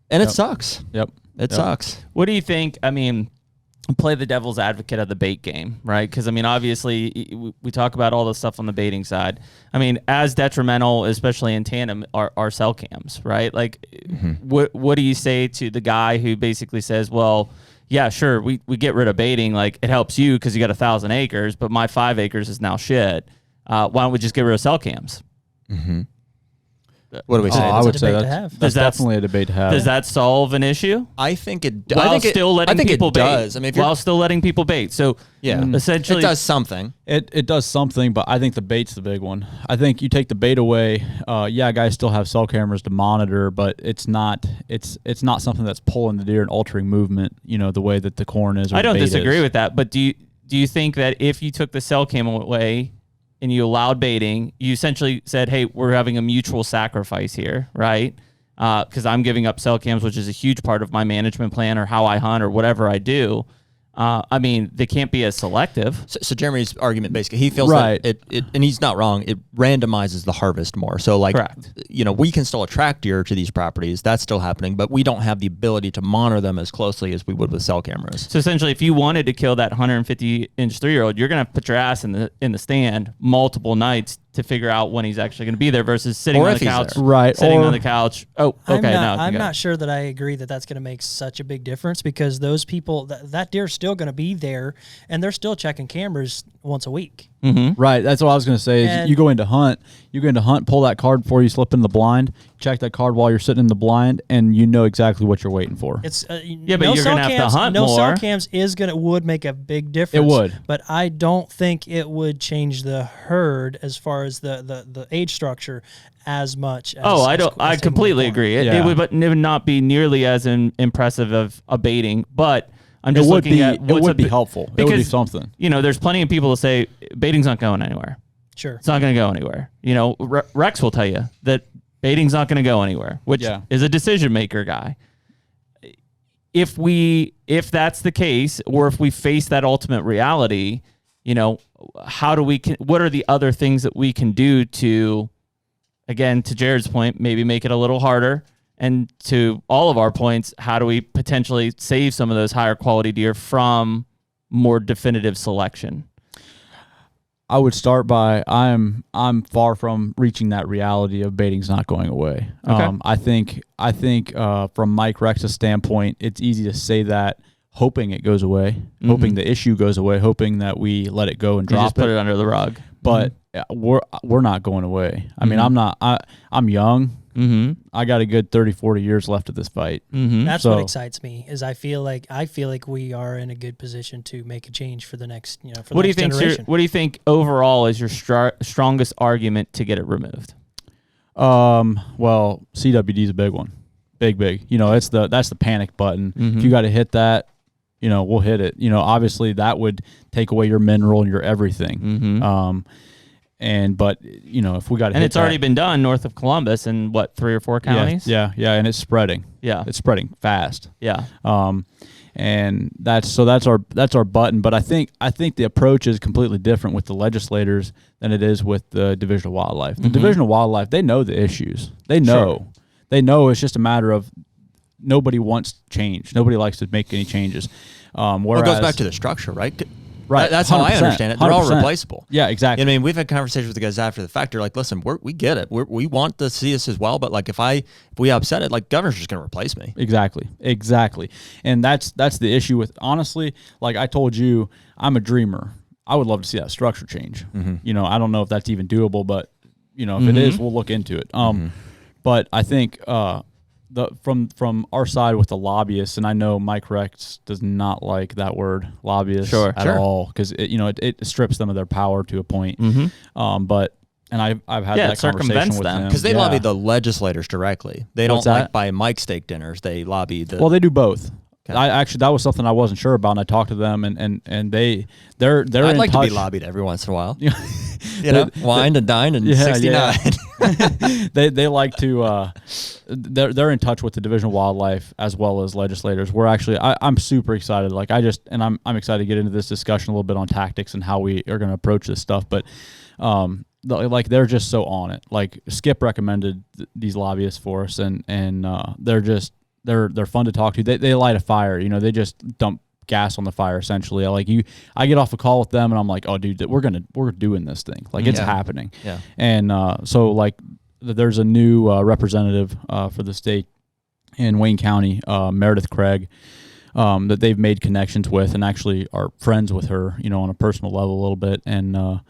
Speaker 1: And it sucks. It sucks.
Speaker 3: What do you think? I mean, play the devil's advocate of the bait game, right? Because, obviously, we talk about all the stuff on the baiting side. As detrimental, especially in tandem, are cell cams, right? Like, what do you say to the guy who basically says, well, yeah, sure, we get rid of baiting. Like, it helps you because you got 1,000 acres, but my 5 acres is now shit. Why don't we just get rid of cell cams?
Speaker 1: What do we say?
Speaker 2: I would say that's definitely a debate to have.
Speaker 3: Does that solve an issue?
Speaker 1: I think it does.
Speaker 3: While still letting people bait.
Speaker 1: Does.
Speaker 3: While still letting people bait. So essentially,
Speaker 1: it does something.
Speaker 2: It does something, but I think the bait's the big one. I think you take the bait away. Guys still have cell cameras to monitor, but it's not something that's pulling the deer and altering movement. The way that the corn is. Or
Speaker 3: I don't
Speaker 2: the bait
Speaker 3: disagree
Speaker 2: is.
Speaker 3: with that, but do you think that if you took the cell cam away and you allowed baiting, you essentially said, hey, we're having a mutual sacrifice here, right? Because I'm giving up cell cams, which is a huge part of my management plan or how I hunt or whatever I do. They can't be as selective.
Speaker 1: So Jeremy's argument, basically, he feels that it, and he's not wrong, it randomizes the harvest more. So, like,
Speaker 3: correct.
Speaker 1: We can still attract deer to these properties. That's still happening, but we don't have the ability to monitor them as closely as we would with cell cameras.
Speaker 3: So essentially, if you wanted to kill that 150-inch 3-year-old, you're going to have to put your ass in the stand multiple nights to figure out when he's actually going to be there versus sitting on the couch. Sitting on the couch. Oh, okay.
Speaker 4: I'm not sure that I agree that that's going to make such a big difference, because those people, that deer's still going to be there, and they're still checking cameras once a week.
Speaker 2: Right. That's what I was going to say. Is you go into hunt, pull that card before you slip in the blind, check that card while you're sitting in the blind, and you know exactly what you're waiting for.
Speaker 3: But you're going to have to hunt more.
Speaker 4: No cell cams would make a big difference.
Speaker 2: It would.
Speaker 4: But I don't think it would change the herd as far as the age structure as much.
Speaker 3: I completely agree. It would not be nearly as impressive of a baiting, but I'm just looking at
Speaker 2: it would be helpful. It would be something.
Speaker 3: There's plenty of people that say baiting's not going anywhere.
Speaker 4: Sure.
Speaker 3: It's not going to go anywhere. Rex will tell you that baiting's not going to go anywhere, which is a decision maker guy. If that's the case, or if we face that ultimate reality, what are the other things that we can do to, again, to Jared's point, maybe make it a little harder, and to all of our points, how do we potentially save some of those higher quality deer from more definitive selection?
Speaker 2: I would start by I'm far from reaching that reality of baiting's not going away.
Speaker 3: Okay.
Speaker 2: I think from Mike Rex's standpoint, it's easy to say that, hoping it goes away, hoping the issue goes away, hoping that we let it go and drop
Speaker 3: just put it under the rug.
Speaker 2: But we're not going away. I mean, I'm young. I got a good 30, 40 years left of this fight.
Speaker 4: That's what excites me, is I feel like we are in a good position to make a change for the next, for the next generation.
Speaker 3: What do you think overall is your strongest argument to get it removed?
Speaker 2: Well, CWD is a big one. Big. That's the panic button. If you got to hit that, we'll hit it. Obviously that would take away your mineral and your everything. But if we got to,
Speaker 3: and it's already been done north of Columbus in 3 or 4 counties.
Speaker 2: Yeah, and it's spreading.
Speaker 3: Yeah,
Speaker 2: it's spreading fast.
Speaker 3: Yeah.
Speaker 2: And that's our button. But I think the approach is completely different with the legislators than it is with the Division of Wildlife. The Division of Wildlife, they know the issues. They know. They know it's just a matter of nobody wants change. Nobody likes to make any changes. Whereas,
Speaker 1: it goes back to the structure, right?
Speaker 2: Right.
Speaker 1: That's how I understand it. They're all replaceable.
Speaker 2: Yeah, exactly.
Speaker 1: I mean, we've had conversations with the guys after the fact. They're like, listen, we get it. We want to see this as well. But like, if we upset it, like, governor's just going to replace me.
Speaker 2: Exactly. And that's the issue with, honestly, like I told you, I'm a dreamer. I would love to see that structure change. I don't know if that's even doable, but if it is, we'll look into it. But I think, from our side with the lobbyists, and I know Mike Rex does not like that word lobbyist at all, because it strips them of their power to a point. But I've had that conversation with them
Speaker 1: because they lobby the legislators directly. They don't like buy Mike steak dinners. They lobby the.
Speaker 2: Well, they do both. Okay. That was something I wasn't sure about, and I talked to them, and they're
Speaker 1: I'd like
Speaker 2: touch.
Speaker 1: to be lobbied every once in a while. Wine and dine and 69.
Speaker 2: They like to. They're in touch with the Division of Wildlife as well as legislators. We're actually I'm super excited. Like I'm excited to get into this discussion a little bit on tactics and how we are going to approach this stuff. But like they're just so on it. Like Skip recommended these lobbyists for us, and they're fun to talk to. They light a fire. They just dump gas on the fire essentially. I get off a call with them and I'm like, oh dude, we're doing this thing. Like it's happening. Yeah. And so like there's a new representative for the state in Wayne County, Meredith Craig, that they've made connections with and actually are friends with her, on a personal level a little bit. And they're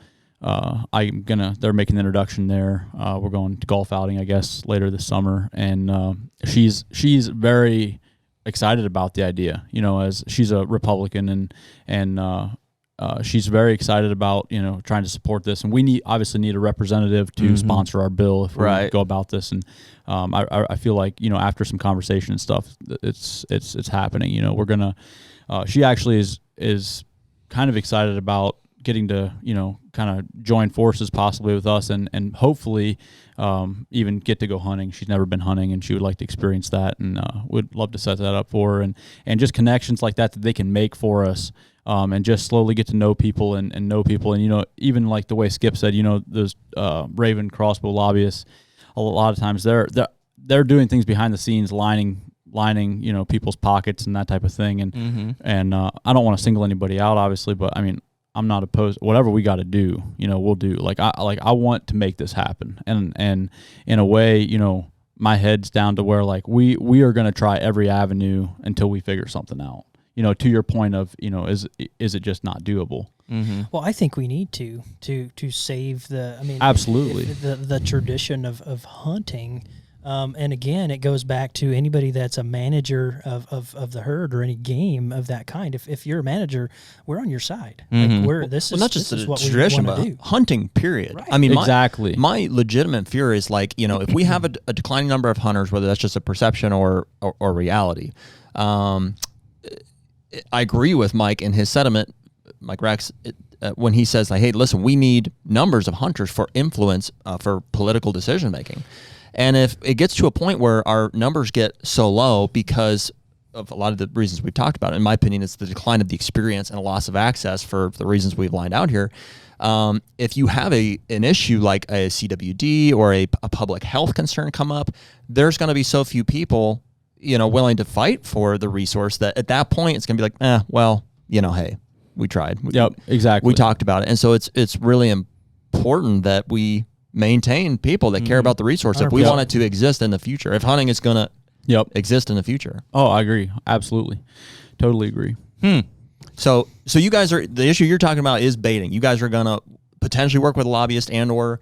Speaker 2: making the introduction there. We're going to golf outing, I guess, later this summer. And she's very excited about the idea, as she's a Republican and she's very excited about, trying to support this. And we obviously need a representative to sponsor our bill if we go about this. And I feel like, after some conversation and stuff, it's happening. We're going to, she actually is kind of excited about getting to, kind of join forces possibly with us and hopefully even get to go hunting. She's never been hunting and she would like to experience that, and would love to set that up for her and just connections like that they can make for us, and just slowly get to know people and know people. And, even like the way Skip said, those Raven Crossbow lobbyists, a lot of times they're doing things behind the scenes, lining people's pockets and that type of thing. And I don't want to single anybody out, obviously, but I mean, I'm not opposed. Whatever we got to do, we'll do. I want to make this happen, and in a way, my head's down to where like we are going to try every avenue until we figure something out. To your point of is it just not doable?
Speaker 4: Well, I think we need to save the. I mean,
Speaker 2: absolutely
Speaker 4: the tradition of hunting. And again, it goes back to anybody that's a manager of the herd or any game of that kind. If you're a manager, we're on your side. Like this is
Speaker 1: not just
Speaker 4: this is
Speaker 1: the
Speaker 4: what
Speaker 1: tradition,
Speaker 4: we
Speaker 1: but
Speaker 4: want to do.
Speaker 1: Hunting, period.
Speaker 4: Right.
Speaker 1: I mean,
Speaker 2: exactly.
Speaker 1: My legitimate fear is like, if we have a declining number of hunters, whether that's just a perception or reality. I agree with Mike in his sentiment. Mike Rex, when he says, like, hey, listen, we need numbers of hunters for influence for political decision making. And if it gets to a point where our numbers get so low because of a lot of the reasons we've talked about, in my opinion, it's the decline of the experience and a loss of access for the reasons we've lined out here. If you have an issue like a CWD or a public health concern come up, there's going to be so few people, willing to fight for the resource that at that point it's going to be like, well, hey, we tried.
Speaker 2: Exactly.
Speaker 1: We talked about it. And so it's really important that we maintain people that care about the resource if we want it to exist in the future, if hunting is going to exist in the future.
Speaker 2: Oh, I agree. Absolutely. Totally agree.
Speaker 1: So you guys the issue you're talking about is baiting. You guys are going to potentially work with a lobbyist and or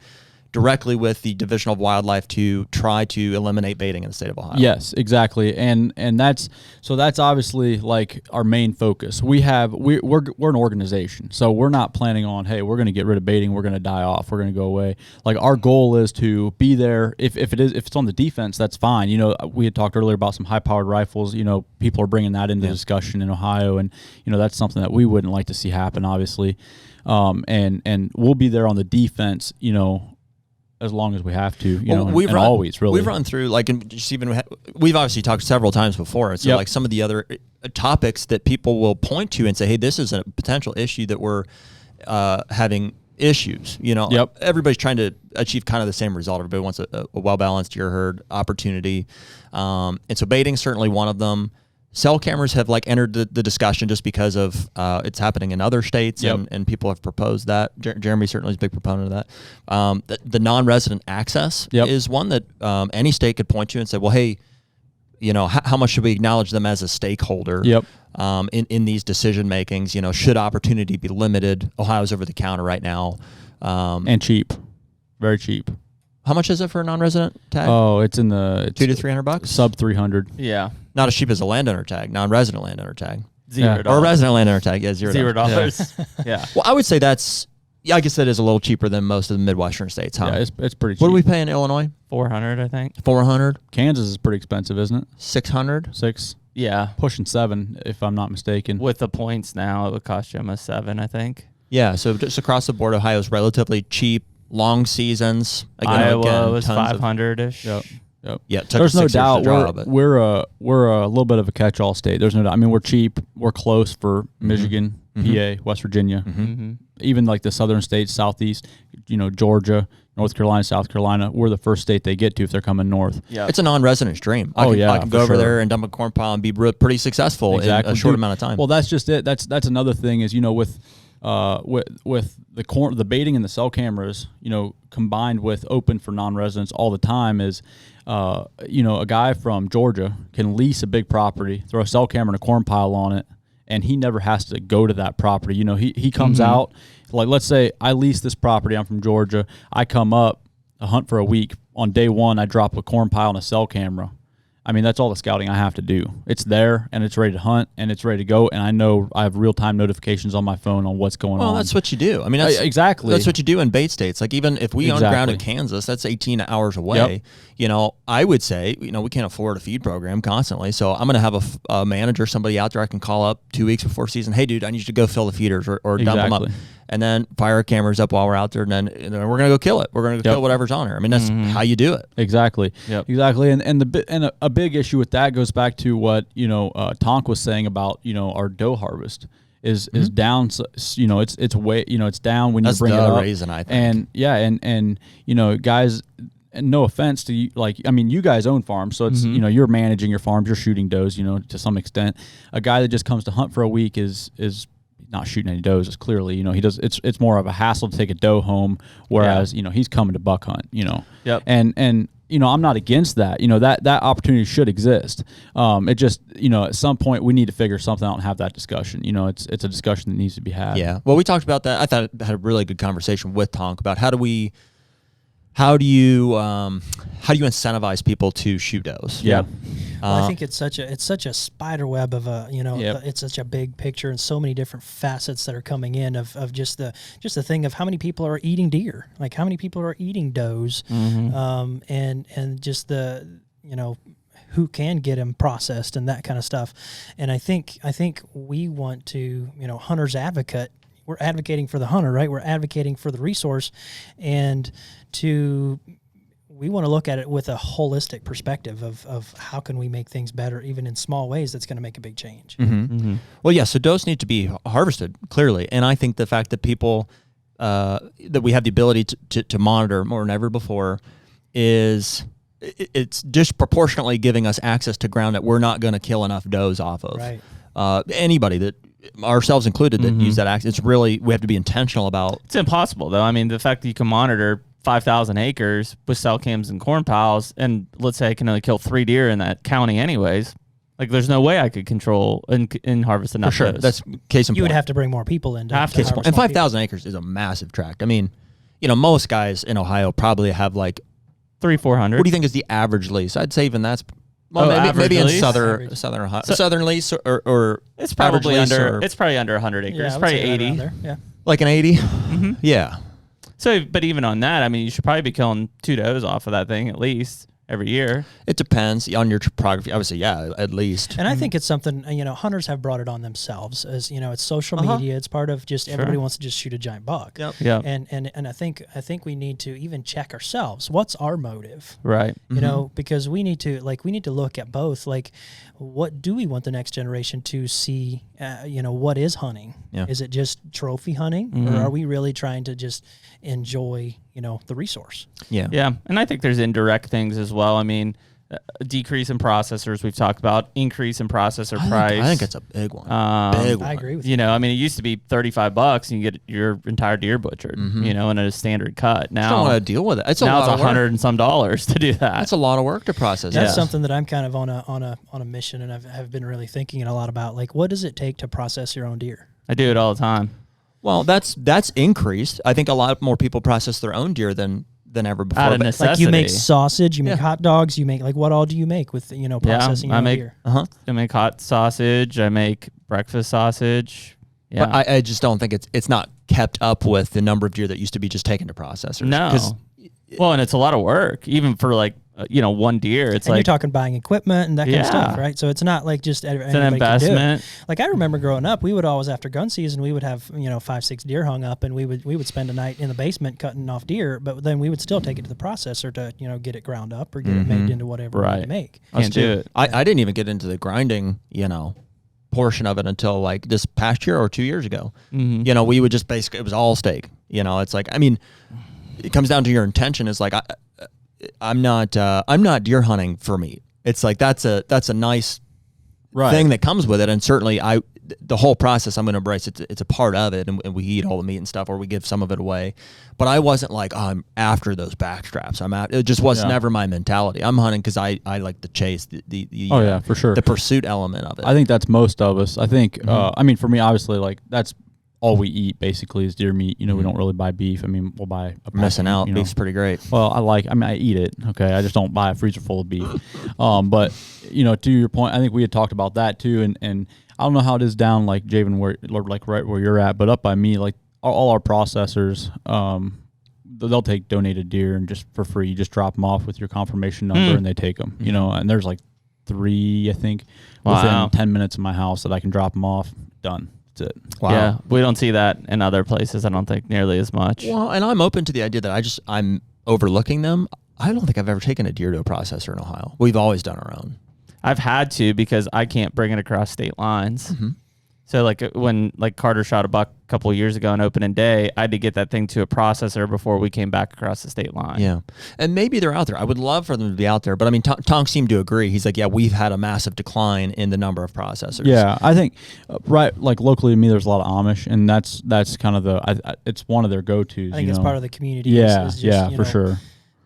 Speaker 1: directly with the Division of Wildlife to try to eliminate baiting in the state of Ohio.
Speaker 2: Yes, exactly. And that's obviously like our main focus. We're an organization. So we're not planning on, hey, we're going to get rid of baiting, we're going to die off, we're going to go away. Like our goal is to be there. If it's on the defense, that's fine. We had talked earlier about some high-powered rifles. People are bringing that into discussion in Ohio, and that's something that we wouldn't like to see happen, obviously. And we'll be there on the defense, as long as we have to, we've
Speaker 1: run through, like, and just even we've obviously talked several times before. So like some of the other topics that people will point to and say, hey, this is a potential issue that we're having issues. Everybody's trying to achieve kind of the same result. Everybody wants a well-balanced deer herd opportunity. And so baiting is certainly one of them. Cell cameras have entered the discussion just because of it's happening in other states and people have proposed that. Jeremy certainly is a big proponent of that. The non-resident access is one that any state could point to and say, well, hey, how much should we acknowledge them as a stakeholder in these decision makings? Should opportunity be limited? Ohio's over the counter right now.
Speaker 2: And cheap, very cheap.
Speaker 1: How much is it for a non-resident tag?
Speaker 2: Oh, it's in the
Speaker 1: $200 to $300,
Speaker 2: sub 300.
Speaker 3: Yeah,
Speaker 1: not as cheap as a landowner tag, non-resident landowner tag.
Speaker 3: $0
Speaker 1: or a resident landowner tag. Yeah,
Speaker 3: $0. Yeah.
Speaker 1: Well, I would say I guess that is a little cheaper than most of the Midwestern states, huh?
Speaker 2: Yeah, it's pretty cheap.
Speaker 1: What do we pay in Illinois?
Speaker 3: $400, I think.
Speaker 1: $400.
Speaker 2: Kansas is pretty expensive, isn't it?
Speaker 1: $600.
Speaker 2: $6.
Speaker 3: Yeah,
Speaker 2: pushing $7 if I'm not mistaken.
Speaker 3: With the points now, it would cost you almost $7, I think.
Speaker 1: Yeah, so just across the board, Ohio's relatively cheap. Long seasons.
Speaker 3: Iowa was 500-ish.
Speaker 2: Yep.
Speaker 1: Yeah,
Speaker 2: there's no doubt we're a little bit of a catch-all state. There's no doubt. I mean, we're cheap. We're close for Michigan, PA, West Virginia, even like the southern states, southeast. Georgia, North Carolina, South Carolina. We're the first state they get to if they're coming north.
Speaker 1: Yeah, it's a non-resident's dream. I can go over there and dump a corn pile and be pretty successful in a short amount of time.
Speaker 2: Well, that's just it. That's another thing is with the baiting and the cell cameras, combined with open for non-residents all the time is, a guy from Georgia can lease a big property, throw a cell camera and a corn pile on it, and he never has to go to that property. He comes out, like, let's say I lease this property, I'm from Georgia, I come up, I hunt for a week. On day one, I drop a corn pile and a cell camera. I mean, that's all the scouting I have to do. It's there, and it's ready to hunt, and it's ready to go, and I know I have real-time notifications on my phone on what's going on.
Speaker 1: Well, that's what you do. I mean,
Speaker 2: exactly.
Speaker 1: That's what you do in bait states. Like, even if we own ground in Kansas, that's 18 hours away. I would say, we can't afford a feed program constantly, so I'm going to have a manager, somebody out there I can call up 2 weeks before season. Hey, dude, I need you to go fill the feeders or dump them up. And then fire our cameras up while we're out there, and then we're going to go kill it. We're going to go kill whatever's on there. I mean, that's how you do it.
Speaker 2: Exactly. Exactly. And a big issue with that goes back to what Tonk was saying about our doe harvest is down. It's way it's down when
Speaker 1: that's
Speaker 2: you bring it up.
Speaker 1: Reason, I think.
Speaker 2: And guys. And no offense to you, you guys own farms, so it's you're managing your farms, you're shooting does, to some extent. A guy that just comes to hunt for a week is not shooting any does. It's clearly, he does. It's more of a hassle to take a doe home, whereas he's coming to buck hunt. And I'm not against that. That opportunity should exist. It just at some point we need to figure something out and have that discussion. It's a discussion that needs to be had.
Speaker 1: Yeah. Well, we talked about that. I thought I had a really good conversation with Tonk about how do you incentivize people to shoot does?
Speaker 2: Yeah.
Speaker 4: Well, I think it's such a spider web of it's such a big picture and so many different facets that are coming in of just the thing of how many people are eating deer, like how many people are eating does, and just the who can get them processed and that kind of stuff. And I think we want to, hunter's advocate, we're advocating for the hunter, right? We're advocating for the resource, and we want to look at it with a holistic perspective of how can we make things better, even in small ways. That's going to make a big change.
Speaker 1: Well, yeah. So does need to be harvested clearly, and I think the fact that people that we have the ability to monitor more than ever before it's disproportionately giving us access to ground that we're not going to kill enough does off of.
Speaker 4: Right.
Speaker 1: Anybody that, ourselves included, that use that access, it's really, we have to be intentional about.
Speaker 3: It's impossible though. I mean, the fact that you can monitor 5,000 acres with cell cams and corn piles, and let's say I can only kill 3 deer in that county anyways. Like, there's no way I could control and harvest enough.
Speaker 1: For sure.
Speaker 3: Does.
Speaker 1: That's case in point.
Speaker 4: You would have to bring more people in.
Speaker 1: Case in point. And 5,000 acres is a massive tract. I mean, most guys in Ohio probably have like
Speaker 3: 300-400.
Speaker 1: What do you think is the average lease? I'd say even that's maybe in southern Ohio, southern lease or
Speaker 3: it's probably
Speaker 1: under.
Speaker 3: It's probably under 100 acres.
Speaker 4: Yeah,
Speaker 3: it's probably 80.
Speaker 4: Yeah,
Speaker 1: like an 80. Yeah.
Speaker 3: So, but even on that, I mean, you should probably be killing 2 does off of that thing at least every year.
Speaker 1: It depends on your topography. I would say, yeah, at least.
Speaker 4: And I think it's something, hunters have brought it on themselves as, it's social media. It's part of just everybody wants to just shoot a giant buck.
Speaker 1: Yep.
Speaker 3: Yeah.
Speaker 4: And I think we need to even check ourselves. What's our motive?
Speaker 3: Right.
Speaker 4: Because we need to look at both. Like, what do we want the next generation to see? What is hunting?
Speaker 1: Yeah.
Speaker 4: Is it just trophy hunting, or are we really trying to just enjoy, the resource?
Speaker 1: Yeah.
Speaker 3: Yeah. And I think there's indirect things as well. I mean, a decrease in processors we've talked about, increase in processor price.
Speaker 1: I think it's a big one.
Speaker 3: Big
Speaker 4: one. I agree with you.
Speaker 3: I mean, it used to be $35 and you get your entire deer butchered, in a standard cut. Now,
Speaker 1: I don't want to deal with it. It's
Speaker 3: now
Speaker 1: a lot
Speaker 3: it's $100 and some to do that.
Speaker 1: That's a lot of work to process.
Speaker 4: That's something that I'm kind of on a mission, and I've been really thinking a lot about, like, what does it take to process your own deer?
Speaker 3: I do it all the time.
Speaker 1: Well, that's increased. I think a lot more people process their own deer than ever before.
Speaker 3: Out of necessity.
Speaker 4: Like, you make sausage, you make hot dogs, you make, like, what all do you make with processing your own deer?
Speaker 3: I make hot sausage. I make breakfast sausage. Yeah.
Speaker 1: But I just don't think it's not kept up with the number of deer that used to be just taken to processors.
Speaker 3: No. Well, and it's a lot of work, even for like one deer. It's
Speaker 4: and
Speaker 3: like
Speaker 4: you're talking buying equipment and that kind of stuff, right? So it's not like just
Speaker 3: it's an investment.
Speaker 4: Like, I remember growing up, we would always, after gun season, we would have 5-6 deer hung up, and we would spend a night in the basement cutting off deer, but then we would still take it to the processor to get it ground up or get it made into whatever we need to make.
Speaker 3: Can't do it.
Speaker 1: I didn't even get into the grinding portion of it until like this past year or 2 years ago. We would just basically, it was all steak. It's like, I mean, it comes down to your intention. Is like, I'm not deer hunting for meat. It's like that's a nice thing that comes with it, and certainly the whole process I'm going to embrace. It's a part of it, and we eat all the meat and stuff, or we give some of it away. But I wasn't like, I'm after those back straps. It just was never my mentality. I'm hunting because I like to chase the
Speaker 2: for sure,
Speaker 1: the pursuit element of it.
Speaker 2: I think that's most of us. I think I mean, for me, obviously, like, that's all we eat basically is deer meat. We don't really buy beef. I mean, we'll buy a
Speaker 1: missing out. Beef's pretty great.
Speaker 2: Well, I eat it. Okay. I just don't buy a freezer full of beef. But to your point, I think we had talked about that too. And I don't know how it is down like Javen, right where you're at, but up by me, like all our processors, they'll take donated deer and just for free, just drop them off with your confirmation number and they take them, and there's like 3, I think, within 10 minutes of my house that I can drop them off. Done. That's it.
Speaker 3: Wow. Yeah, we don't see that in other places. I don't think nearly as much.
Speaker 1: Well, and I'm open to the idea that I'm overlooking them. I don't think I've ever taken a deer to a processor in Ohio. We've always done our own.
Speaker 3: I've had to because I can't bring it across state lines. So like when Carter shot a buck a couple of years ago on opening day, I had to get that thing to a processor before we came back across the state line.
Speaker 1: Yeah. And maybe they're out there. I would love for them to be out there. But I mean, Tonk seemed to agree. He's like, yeah, we've had a massive decline in the number of processors.
Speaker 2: Yeah. I think, like locally to me, there's a lot of Amish, and that's kind of it's one of their go-tos.
Speaker 4: I think it's part of the community.
Speaker 2: Yeah.
Speaker 4: Is just,
Speaker 2: for sure.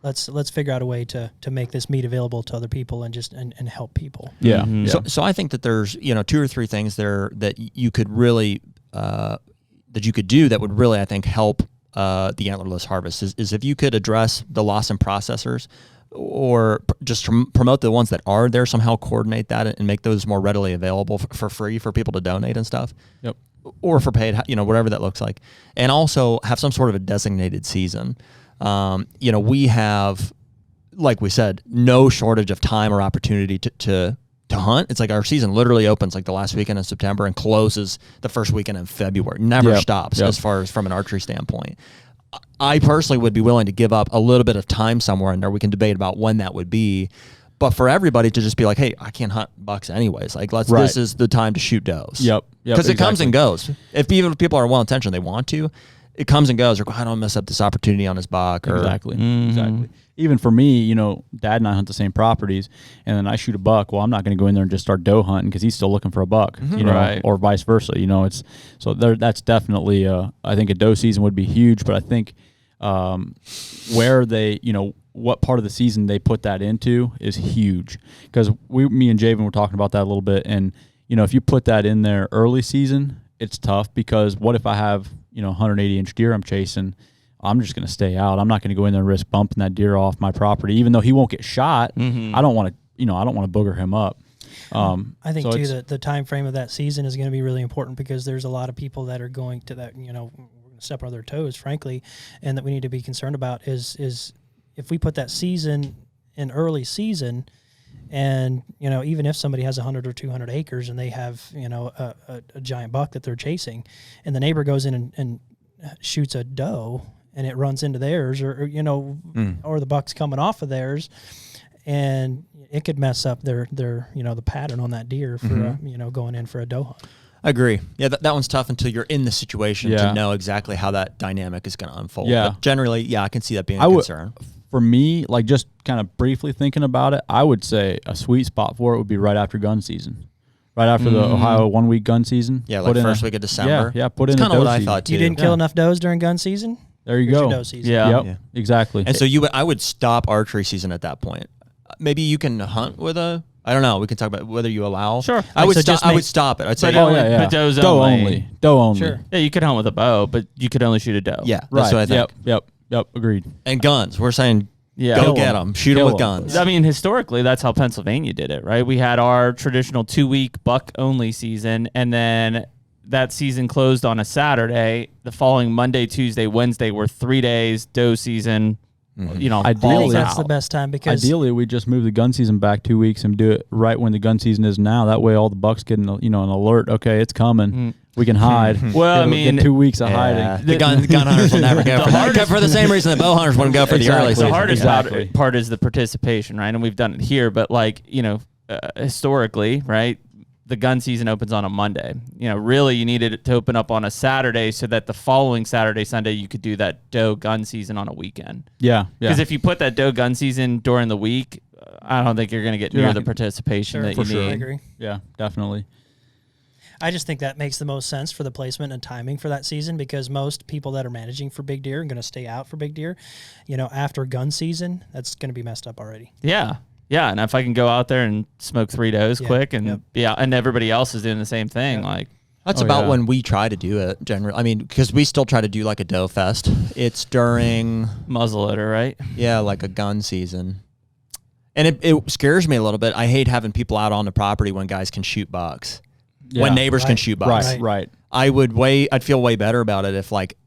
Speaker 4: Let's figure out a way to make this meat available to other people and just and help people.
Speaker 2: Yeah.
Speaker 1: So I think that there's 2 or 3 things there that you could really that you could do that would really, I think, help the antlerless harvest is if you could address the loss in processors, or just promote the ones that are there, somehow coordinate that and make those more readily available for free for people to donate and stuff.
Speaker 2: Yep.
Speaker 1: Or for paid, whatever that looks like, and also have some sort of a designated season. We have, like we said, no shortage of time or opportunity to to hunt. It's like our season literally opens like the last weekend of September and closes the first weekend in February. Never stops as far as from an archery standpoint. I personally would be willing to give up a little bit of time somewhere in there. We can debate about when that would be. But for everybody to just be like, hey, I can't hunt bucks anyways. Like, this is the time to shoot does.
Speaker 2: Yep.
Speaker 1: Because it comes and goes. If even people are well intentioned, they want to, it comes and goes. Or I don't mess up this opportunity on this buck. Or,
Speaker 2: Exactly. Even for me, you know, Dad and I hunt the same properties, and then I shoot a buck. Well, I'm not going to go in there and just start doe hunting because he's still looking for a buck, you know, or vice versa. You know, it's so that's definitely. I think a doe season would be huge, but I think where they, you know, what part of the season they put that into is huge, because me and Javen were talking about that a little bit, and you know, if you put that in there early season, it's tough, because what if I have, you know, 180-inch deer I'm chasing? I'm just going to stay out. I'm not going to go in there and risk bumping that deer off my property, even though he won't get shot. I don't want to, you know, I don't want to booger him up.
Speaker 4: I think too that the time frame of that season is going to be really important, because there's a lot of people that are going to that, you know, step on their toes, frankly, and that we need to be concerned about is if we put that season in early season, and, you know, even if somebody has 100 or 200 acres and they have, you know, a giant buck that they're chasing, and the neighbor goes in and shoots a doe and it runs into theirs, or you know, or the buck's coming off of theirs, and it could mess up their you know, the pattern on that deer for you know, going in for a doe hunt.
Speaker 1: I agree. Yeah, that one's tough until you're in the situation to know exactly how that dynamic is going to unfold.
Speaker 2: Yeah.
Speaker 1: But generally, I can see that being a concern.
Speaker 2: For me, like just kind of briefly thinking about it, I would say a sweet spot for it would be right after gun season. Right after the Ohio 1 week gun season.
Speaker 1: Yeah, like first week of December.
Speaker 2: Yeah, put in
Speaker 1: kind of what I
Speaker 2: season.
Speaker 1: thought too.
Speaker 4: You didn't kill enough does during gun season?
Speaker 2: There you
Speaker 4: Here's
Speaker 2: go.
Speaker 4: your doe season.
Speaker 2: Yeah, exactly.
Speaker 1: And so I would stop archery season at that point. Maybe you can hunt with I don't know. We can talk about whether you allow.
Speaker 3: Sure.
Speaker 1: I would
Speaker 4: so
Speaker 1: stop it. I'd say,
Speaker 3: but does
Speaker 2: doe
Speaker 3: only.
Speaker 2: Doe only.
Speaker 4: Sure.
Speaker 3: Yeah, you could hunt with a bow, but you could only shoot a doe.
Speaker 1: yeah, that's what I think.
Speaker 2: Yep. Agreed.
Speaker 1: And guns. We're saying
Speaker 3: Yeah.
Speaker 1: go get them. Shoot them with guns.
Speaker 3: I mean, historically, that's how Pennsylvania did it, right? We had our traditional 2-week buck-only season, and then that season closed on a Saturday. The following Monday, Tuesday, Wednesday were 3 days, doe season, you know,
Speaker 2: Ideally,
Speaker 4: I think
Speaker 3: balls
Speaker 4: that's
Speaker 3: out.
Speaker 4: the best time, because
Speaker 2: Ideally, we just move the gun season back 2 weeks and do it right when the gun season is now. That way, all the bucks get an alert. Okay, it's coming. We can hide.
Speaker 3: Well, I mean,
Speaker 2: get 2 weeks of hiding.
Speaker 1: The gun hunters will never go for that. For the same reason the bow hunters wouldn't go for the early
Speaker 3: The
Speaker 1: season.
Speaker 3: hardest
Speaker 2: Exactly.
Speaker 3: part is the participation, right? And we've done it here, but like, you know, historically, right? The gun season opens on a Monday. You know, really you needed it to open up on a Saturday so that the following Saturday, Sunday, you could do that doe gun season on a weekend.
Speaker 2: Yeah.
Speaker 3: Because if you put that doe gun season during the week, I don't think you're going to get near the participation that you
Speaker 4: I
Speaker 3: need.
Speaker 4: agree.
Speaker 2: Yeah, definitely.
Speaker 4: I just think that makes the most sense for the placement and timing for that season, because most people that are managing for big deer are going to stay out for big deer. You know, after gun season, that's going to be messed up already.
Speaker 3: Yeah. Yeah, and if I can go out there and smoke 3 does quick, and and everybody else is doing the same thing, like
Speaker 1: That's about when we try to do it, generally. I mean, because we still try to do like a doe fest. It's during
Speaker 3: muzzleloader, right?
Speaker 1: Yeah, like a gun season. And it scares me a little bit. I hate having people out on the property when guys can shoot bucks.
Speaker 2: Yeah,
Speaker 1: when neighbors can shoot bucks.
Speaker 2: Right.
Speaker 1: I'd feel way better about it if like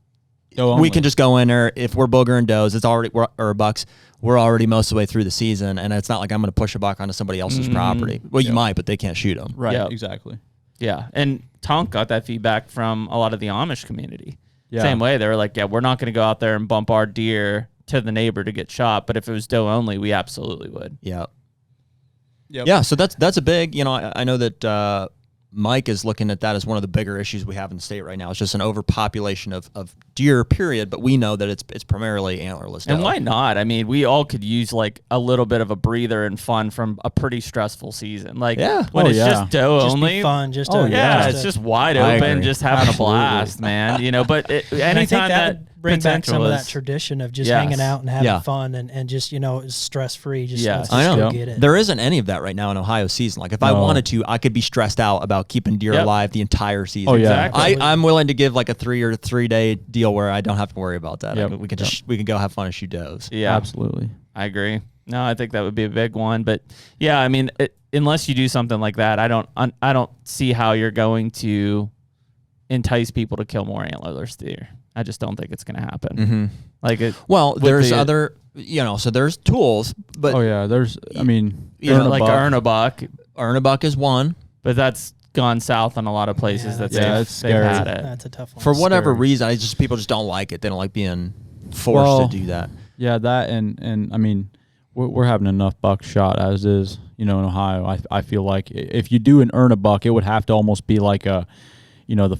Speaker 2: Doe
Speaker 1: we
Speaker 2: only.
Speaker 1: can just go in there. If we're boogering does, it's already or bucks. We're already most of the way through the season, and it's not like I'm going to push a buck onto somebody else's property. Well, you might, but they can't shoot them.
Speaker 2: Right,
Speaker 3: Yep.
Speaker 2: exactly.
Speaker 3: Yeah, and Tonk got that feedback from a lot of the Amish community.
Speaker 2: Yeah.
Speaker 3: Same way, they were like, yeah, we're not going to go out there and bump our deer to the neighbor to get shot, but if it was doe only, we absolutely would.
Speaker 1: Yeah.
Speaker 2: Yep.
Speaker 1: Yeah, so that's a big, I know that Mike is looking at that as one of the bigger issues we have in the state right now. It's just an overpopulation of deer, period, but we know that it's primarily antlerless doe.
Speaker 3: And why not? I mean, we all could use like a little bit of a breather and fun from a pretty stressful season. Like when it's just doe
Speaker 4: Just
Speaker 3: only.
Speaker 4: be fun. Just
Speaker 3: it's just wide open, just having a blast, man. But anytime that
Speaker 4: bring back
Speaker 3: potential
Speaker 4: some of
Speaker 3: is-
Speaker 4: that tradition of just
Speaker 3: Yes.
Speaker 4: hanging out and having
Speaker 1: Yeah.
Speaker 4: fun and just, stress free. Just
Speaker 3: Yes.
Speaker 4: let's
Speaker 1: I
Speaker 4: just
Speaker 1: know.
Speaker 4: go get it.
Speaker 1: There isn't any of that right now in Ohio season. Like if I wanted to, I could be stressed out about keeping deer
Speaker 3: Yep.
Speaker 1: alive the entire season.
Speaker 2: Oh, yeah.
Speaker 3: Exactly.
Speaker 1: I'm willing to give like a 3-day deal where I don't have to worry about that.
Speaker 2: Yep.
Speaker 1: We can just we can go have fun and shoot does.
Speaker 3: Yeah,
Speaker 2: Absolutely.
Speaker 3: I agree. No, I think that would be a big one. But yeah, I mean, unless you do something like that, I don't see how you're going to entice people to kill more antlerless deer. I just don't think it's going to happen.
Speaker 1: Mm-hmm.
Speaker 3: Like it.
Speaker 1: Well,
Speaker 3: with
Speaker 1: there's
Speaker 3: the-
Speaker 1: other, so there's tools, but
Speaker 2: There's,
Speaker 1: You know,
Speaker 3: like
Speaker 2: buck.
Speaker 3: earn a buck.
Speaker 1: earn a buck is one.
Speaker 3: But that's gone south on a lot of places that they've had it.
Speaker 4: That's a tough one.
Speaker 1: For whatever reason, people just don't like it. They don't like being forced to do that.
Speaker 2: Yeah, that and I mean, we're having enough bucks shot as is, in Ohio. I feel like if you do an earn a buck, it would have to almost be like the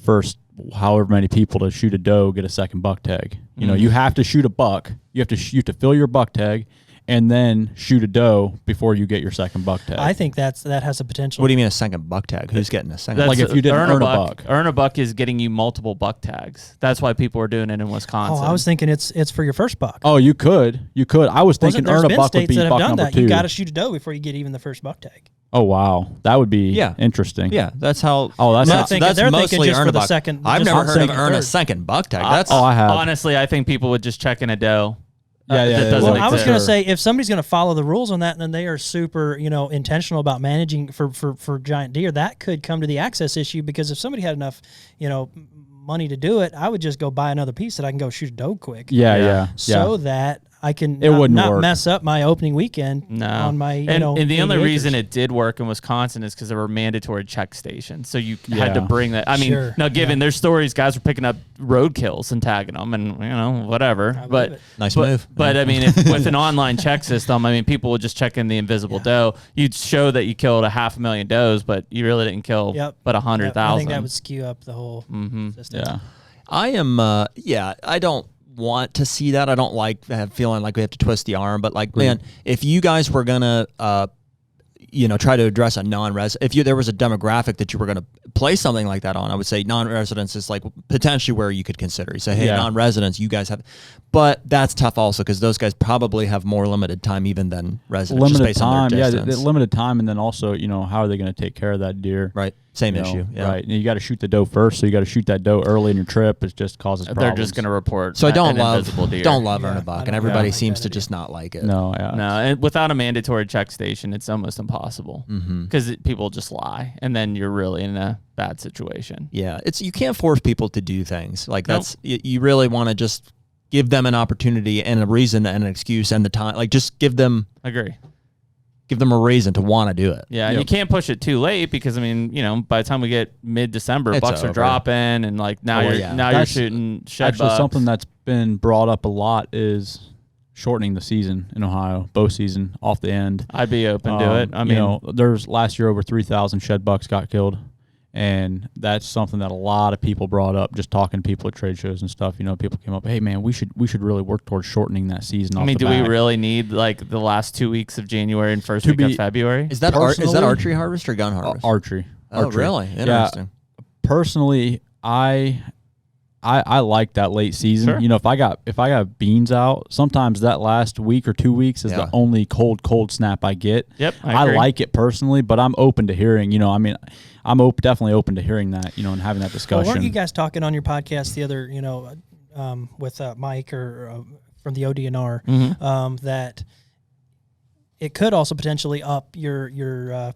Speaker 2: first however many people to shoot a doe get a second buck tag. You have to shoot a buck. You have to fill your buck tag, and then shoot a doe before you get your second buck tag.
Speaker 4: I think that has a potential.
Speaker 1: What do you mean a second buck tag? Who's getting a second?
Speaker 2: Like if you didn't earn a buck.
Speaker 3: Earn a buck is getting you multiple buck tags. That's why people are doing it in Wisconsin.
Speaker 4: Oh, I was thinking it's for your first buck.
Speaker 2: Oh, you could. I was thinking earn a buck would be buck number 2.
Speaker 4: You got to shoot a doe before you get even the first buck tag.
Speaker 2: Oh wow, that would be interesting.
Speaker 1: Yeah, that's how.
Speaker 2: Oh, that's
Speaker 1: mostly
Speaker 4: just
Speaker 1: earn
Speaker 4: for
Speaker 1: a
Speaker 4: the
Speaker 1: buck.
Speaker 4: second.
Speaker 1: I've never heard of earn a second buck tag.
Speaker 2: I have.
Speaker 3: Honestly, I think people would just check in a doe.
Speaker 2: Yeah.
Speaker 4: Well, I was going to say, if somebody's going to follow the rules on that, then they are super, intentional about managing for giant deer. That could come to the access issue, because if somebody had enough, money to do it, I would just go buy another piece that I can go shoot a doe quick.
Speaker 2: Yeah.
Speaker 4: So that I can
Speaker 2: not
Speaker 4: mess up my opening weekend on my,
Speaker 3: And the only reason
Speaker 4: acres.
Speaker 3: it did work in Wisconsin is because there were mandatory check stations. So you had to bring that. I mean, now given there's stories, guys were picking up roadkills and tagging them and, whatever. But
Speaker 1: nice move.
Speaker 3: But I mean, with an online check system, I mean, people would just check in the invisible doe. You'd show that you killed 500,000 does, but you really didn't kill but 100,000.
Speaker 4: I think that would skew up the whole system.
Speaker 2: Yeah.
Speaker 1: I am, I don't want to see that. I don't like feeling like we have to twist the arm, but man, if you guys were gonna try to address a non-resident, if there was a demographic that you were gonna place something like that on, I would say non-residents is like potentially where you could consider. You say, hey, non-residents, you guys have, but that's tough also, because those guys probably have more limited time even than residents.
Speaker 2: Limited time, limited time, and then also, how are they going to take care of that deer?
Speaker 1: Right, same issue. Yeah.
Speaker 2: Right, and you got to shoot the doe first, so you got to shoot that doe early in your trip. It just causes problems.
Speaker 3: They're just going to report.
Speaker 1: So I don't love
Speaker 3: deer.
Speaker 1: earn a buck, and everybody seems to just not like it.
Speaker 2: No,
Speaker 3: and without a mandatory check station, it's almost impossible, because people just lie, and then you're really in a bad situation.
Speaker 1: Yeah, you can't force people to do things like that's. You really want to just give them an opportunity and a reason and an excuse and the time. Like, just give them.
Speaker 3: Agree.
Speaker 1: Give them a reason to want to do it.
Speaker 3: Yeah, and you can't push it too late, because I mean, by the time we get mid-December, bucks are dropping, and like now you're shooting shed bucks.
Speaker 2: Something that's been brought up a lot is shortening the season in Ohio, bow season off the end.
Speaker 3: I'd be open to it. I mean,
Speaker 2: there's last year over 3,000 shed bucks got killed. And that's something that a lot of people brought up, just talking to people at trade shows and stuff. People came up, hey man, we should really work towards shortening that season. I mean,
Speaker 3: do we really need like the last 2 weeks of January and first week of February?
Speaker 1: Is that archery harvest or gun harvest?
Speaker 2: Archery.
Speaker 1: Oh, really? Interesting.
Speaker 2: Yeah, personally, I like that late season.
Speaker 3: Sure.
Speaker 2: If I got beans out, sometimes that last week or 2 weeks is the only cold snap I get.
Speaker 3: Yep,
Speaker 2: I like it personally, but I'm open to hearing. I'm definitely open to hearing that. And having that discussion.
Speaker 4: Well, weren't you guys talking on your podcast the other, with Mike or from the ODNR, that it could also potentially up your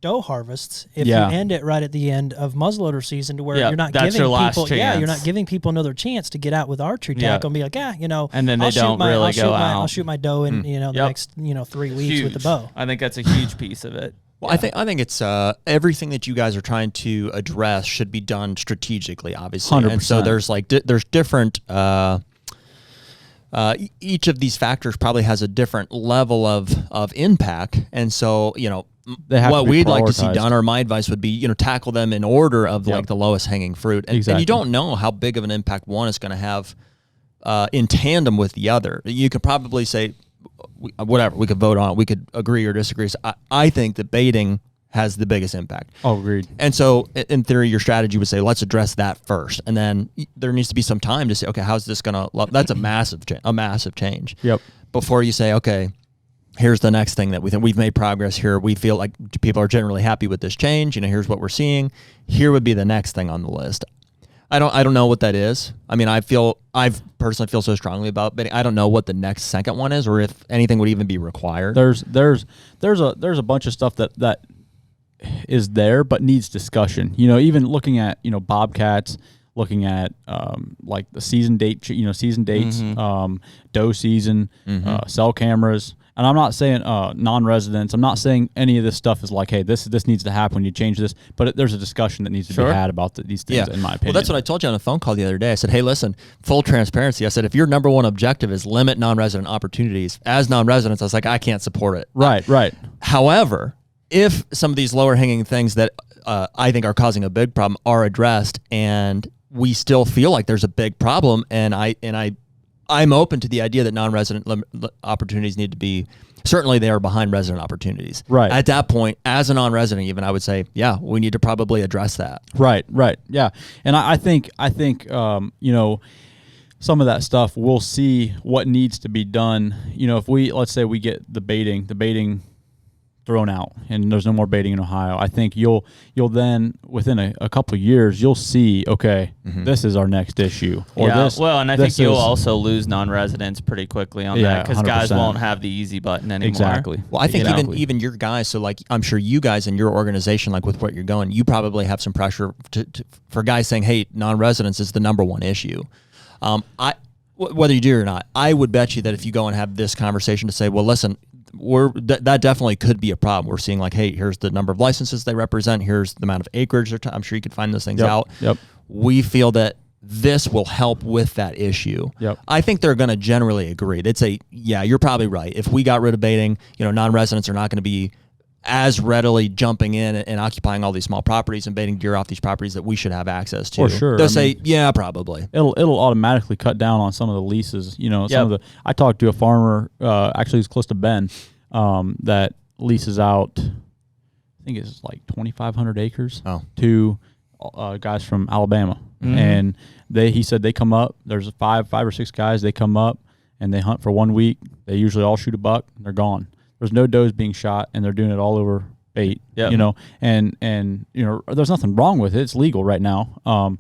Speaker 4: doe harvests if you end it right at the end of muzzleloader season, to where you're not giving people you're not giving people another chance to get out with archery tackle and be like, and then I'll shoot my doe in the next 3 weeks with the bow.
Speaker 3: I think that's a huge piece of it.
Speaker 1: Well, I think it's everything that you guys are trying to address should be done strategically, obviously.
Speaker 2: 100%.
Speaker 1: And so there's different. Each of these factors probably has a different level of impact, and so what we'd like to see done, or my advice would be, tackle them in order of like the lowest hanging fruit, and you don't know how big of an impact one is going to have in tandem with the other. You could probably say, whatever, we could vote on it, we could agree or disagree. So I think that baiting has the biggest impact.
Speaker 2: Oh, agreed.
Speaker 1: And so in theory, your strategy would say, let's address that first, and then there needs to be some time to say, okay, how's this going to? That's a massive change.
Speaker 2: Yep.
Speaker 1: Before you say, okay, here's the next thing that we think we've made progress here. We feel like people are generally happy with this change. Here's what we're seeing. Here would be the next thing on the list. I don't know what that is. I mean, I personally feel so strongly about it. I don't know what the second one is, or if anything would even be required.
Speaker 2: There's a bunch of stuff that is there but needs discussion. Even looking at bobcats, looking at like the season dates, doe season, cell cameras, And I'm not saying non-residents. I'm not saying any of this stuff is like, hey, this needs to happen when you change this. But there's a discussion that needs to be had about these things, in my opinion.
Speaker 1: Well, that's what I told you on a phone call the other day. I said, hey, listen, full transparency. I said, if your number one objective is limit non-resident opportunities, as non-residents, I was like, I can't support it.
Speaker 2: Right.
Speaker 1: However, if some of these lower hanging things that I think are causing a big problem are addressed, and we still feel like there's a big problem, and I'm open to the idea that non-resident opportunities need to be, certainly they are behind resident opportunities.
Speaker 2: Right.
Speaker 1: At that point, as a non-resident, even I would say, yeah, we need to probably address that.
Speaker 2: Right. Yeah. And I think some of that stuff, we'll see what needs to be done. If let's say we get the baiting thrown out and there's no more baiting in Ohio, I think you'll then within a couple of years you'll see, okay, this is our next issue. Or
Speaker 3: and I think you'll also lose non-residents pretty quickly on that, because guys won't have the easy button anymore.
Speaker 2: Exactly.
Speaker 1: Well, I think even your guys, so like I'm sure you guys in your organization, like with what you're going, you probably have some pressure for guys saying, hey, non-residents is the number one issue. Whether you do or not, I would bet you that if you go and have this conversation to say, well, listen, that definitely could be a problem. We're seeing like, hey, here's the number of licenses they represent. Here's the amount of acreage. I'm sure you could find those things out.
Speaker 2: Yep.
Speaker 1: We feel that this will help with that issue.
Speaker 2: Yep.
Speaker 1: I think they're going to generally agree. You're probably right. If we got rid of baiting, non-residents are not going to be as readily jumping in and occupying all these small properties and baiting deer off these properties that we should have access to.
Speaker 2: For sure.
Speaker 1: They'll say, yeah, probably.
Speaker 2: It'll automatically cut down on some of the leases. I talked to a farmer, actually he's close to Bend, that leases out, I think it's like 2,500 acres to guys from Alabama.
Speaker 3: Mm-hmm.
Speaker 2: And he said they come up, there's five or six guys, they come up and they hunt for 1 week. They usually all shoot a buck and they're gone. There's no does being shot, and they're doing it all over bait.
Speaker 3: Yep.
Speaker 2: And there's nothing wrong with it. It's legal right now.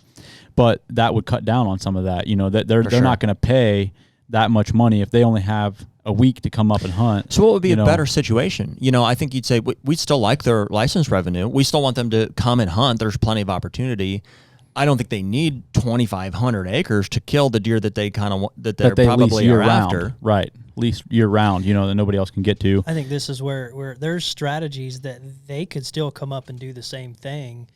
Speaker 2: But that would cut down on some of that. That they're not going to pay that much money if they only have a week to come up and hunt.
Speaker 1: So what would be a better situation? I think you'd say we still like their license revenue. We still want them to come and hunt. There's plenty of opportunity. I don't think they need 2,500 acres to kill the deer that they they're probably are after.
Speaker 2: Right. At least year round, that nobody else can get to.
Speaker 4: I think this is where there's strategies that they could still come up and do the same thing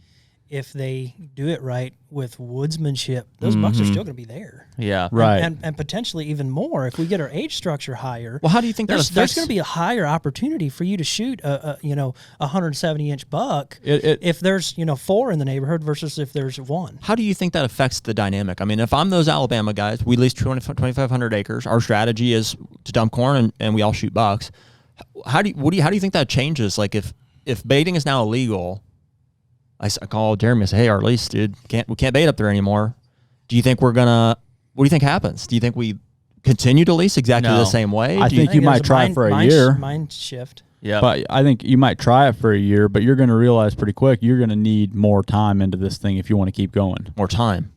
Speaker 4: if they do it right with woodsmanship. Those bucks are still going to be there.
Speaker 3: Yeah.
Speaker 2: Right.
Speaker 4: And potentially even more if we get our age structure higher.
Speaker 1: Well, how do you think
Speaker 4: there's going to be a higher opportunity for you to shoot a 170-inch buck if there's 4 in the neighborhood versus if there's 1.
Speaker 1: How do you think that affects the dynamic? I mean, if I'm those Alabama guys, we lease 2,500 acres. Our strategy is to dump corn and we all shoot bucks. How do you think that changes? Like if baiting is now illegal, I call Jeremy and say, hey, our lease, dude, we can't bait up there anymore. Do you think what do you think happens? Do you think we continue to lease exactly the same way?
Speaker 2: I think you might try it for a year.
Speaker 4: Mind shift.
Speaker 3: Yeah.
Speaker 2: But I think you might try it for a year, but you're going to realize pretty quick you're going to need more time into this thing if you want to keep going.
Speaker 1: More time.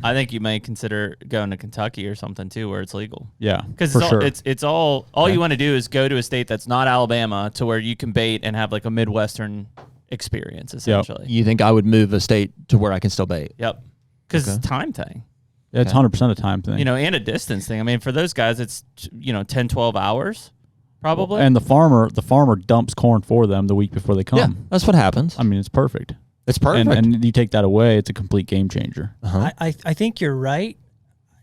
Speaker 3: I think you may consider going to Kentucky or something too, where it's legal.
Speaker 2: Yeah,
Speaker 3: because it's all you want to do is go to a state that's not Alabama to where you can bait and have like a Midwestern experience essentially.
Speaker 1: You think I would move a state to where I can still bait?
Speaker 3: Yep. Because it's a time thing.
Speaker 2: Yeah, it's 100% a time thing.
Speaker 3: And a distance thing. I mean, for those guys, it's 10, 12 hours probably.
Speaker 2: And the farmer dumps corn for them the week before they come.
Speaker 1: Yeah, that's what happens.
Speaker 2: I mean, it's perfect.
Speaker 1: It's perfect.
Speaker 2: And you take that away, it's a complete game changer.
Speaker 4: Uh-huh. I think you're right.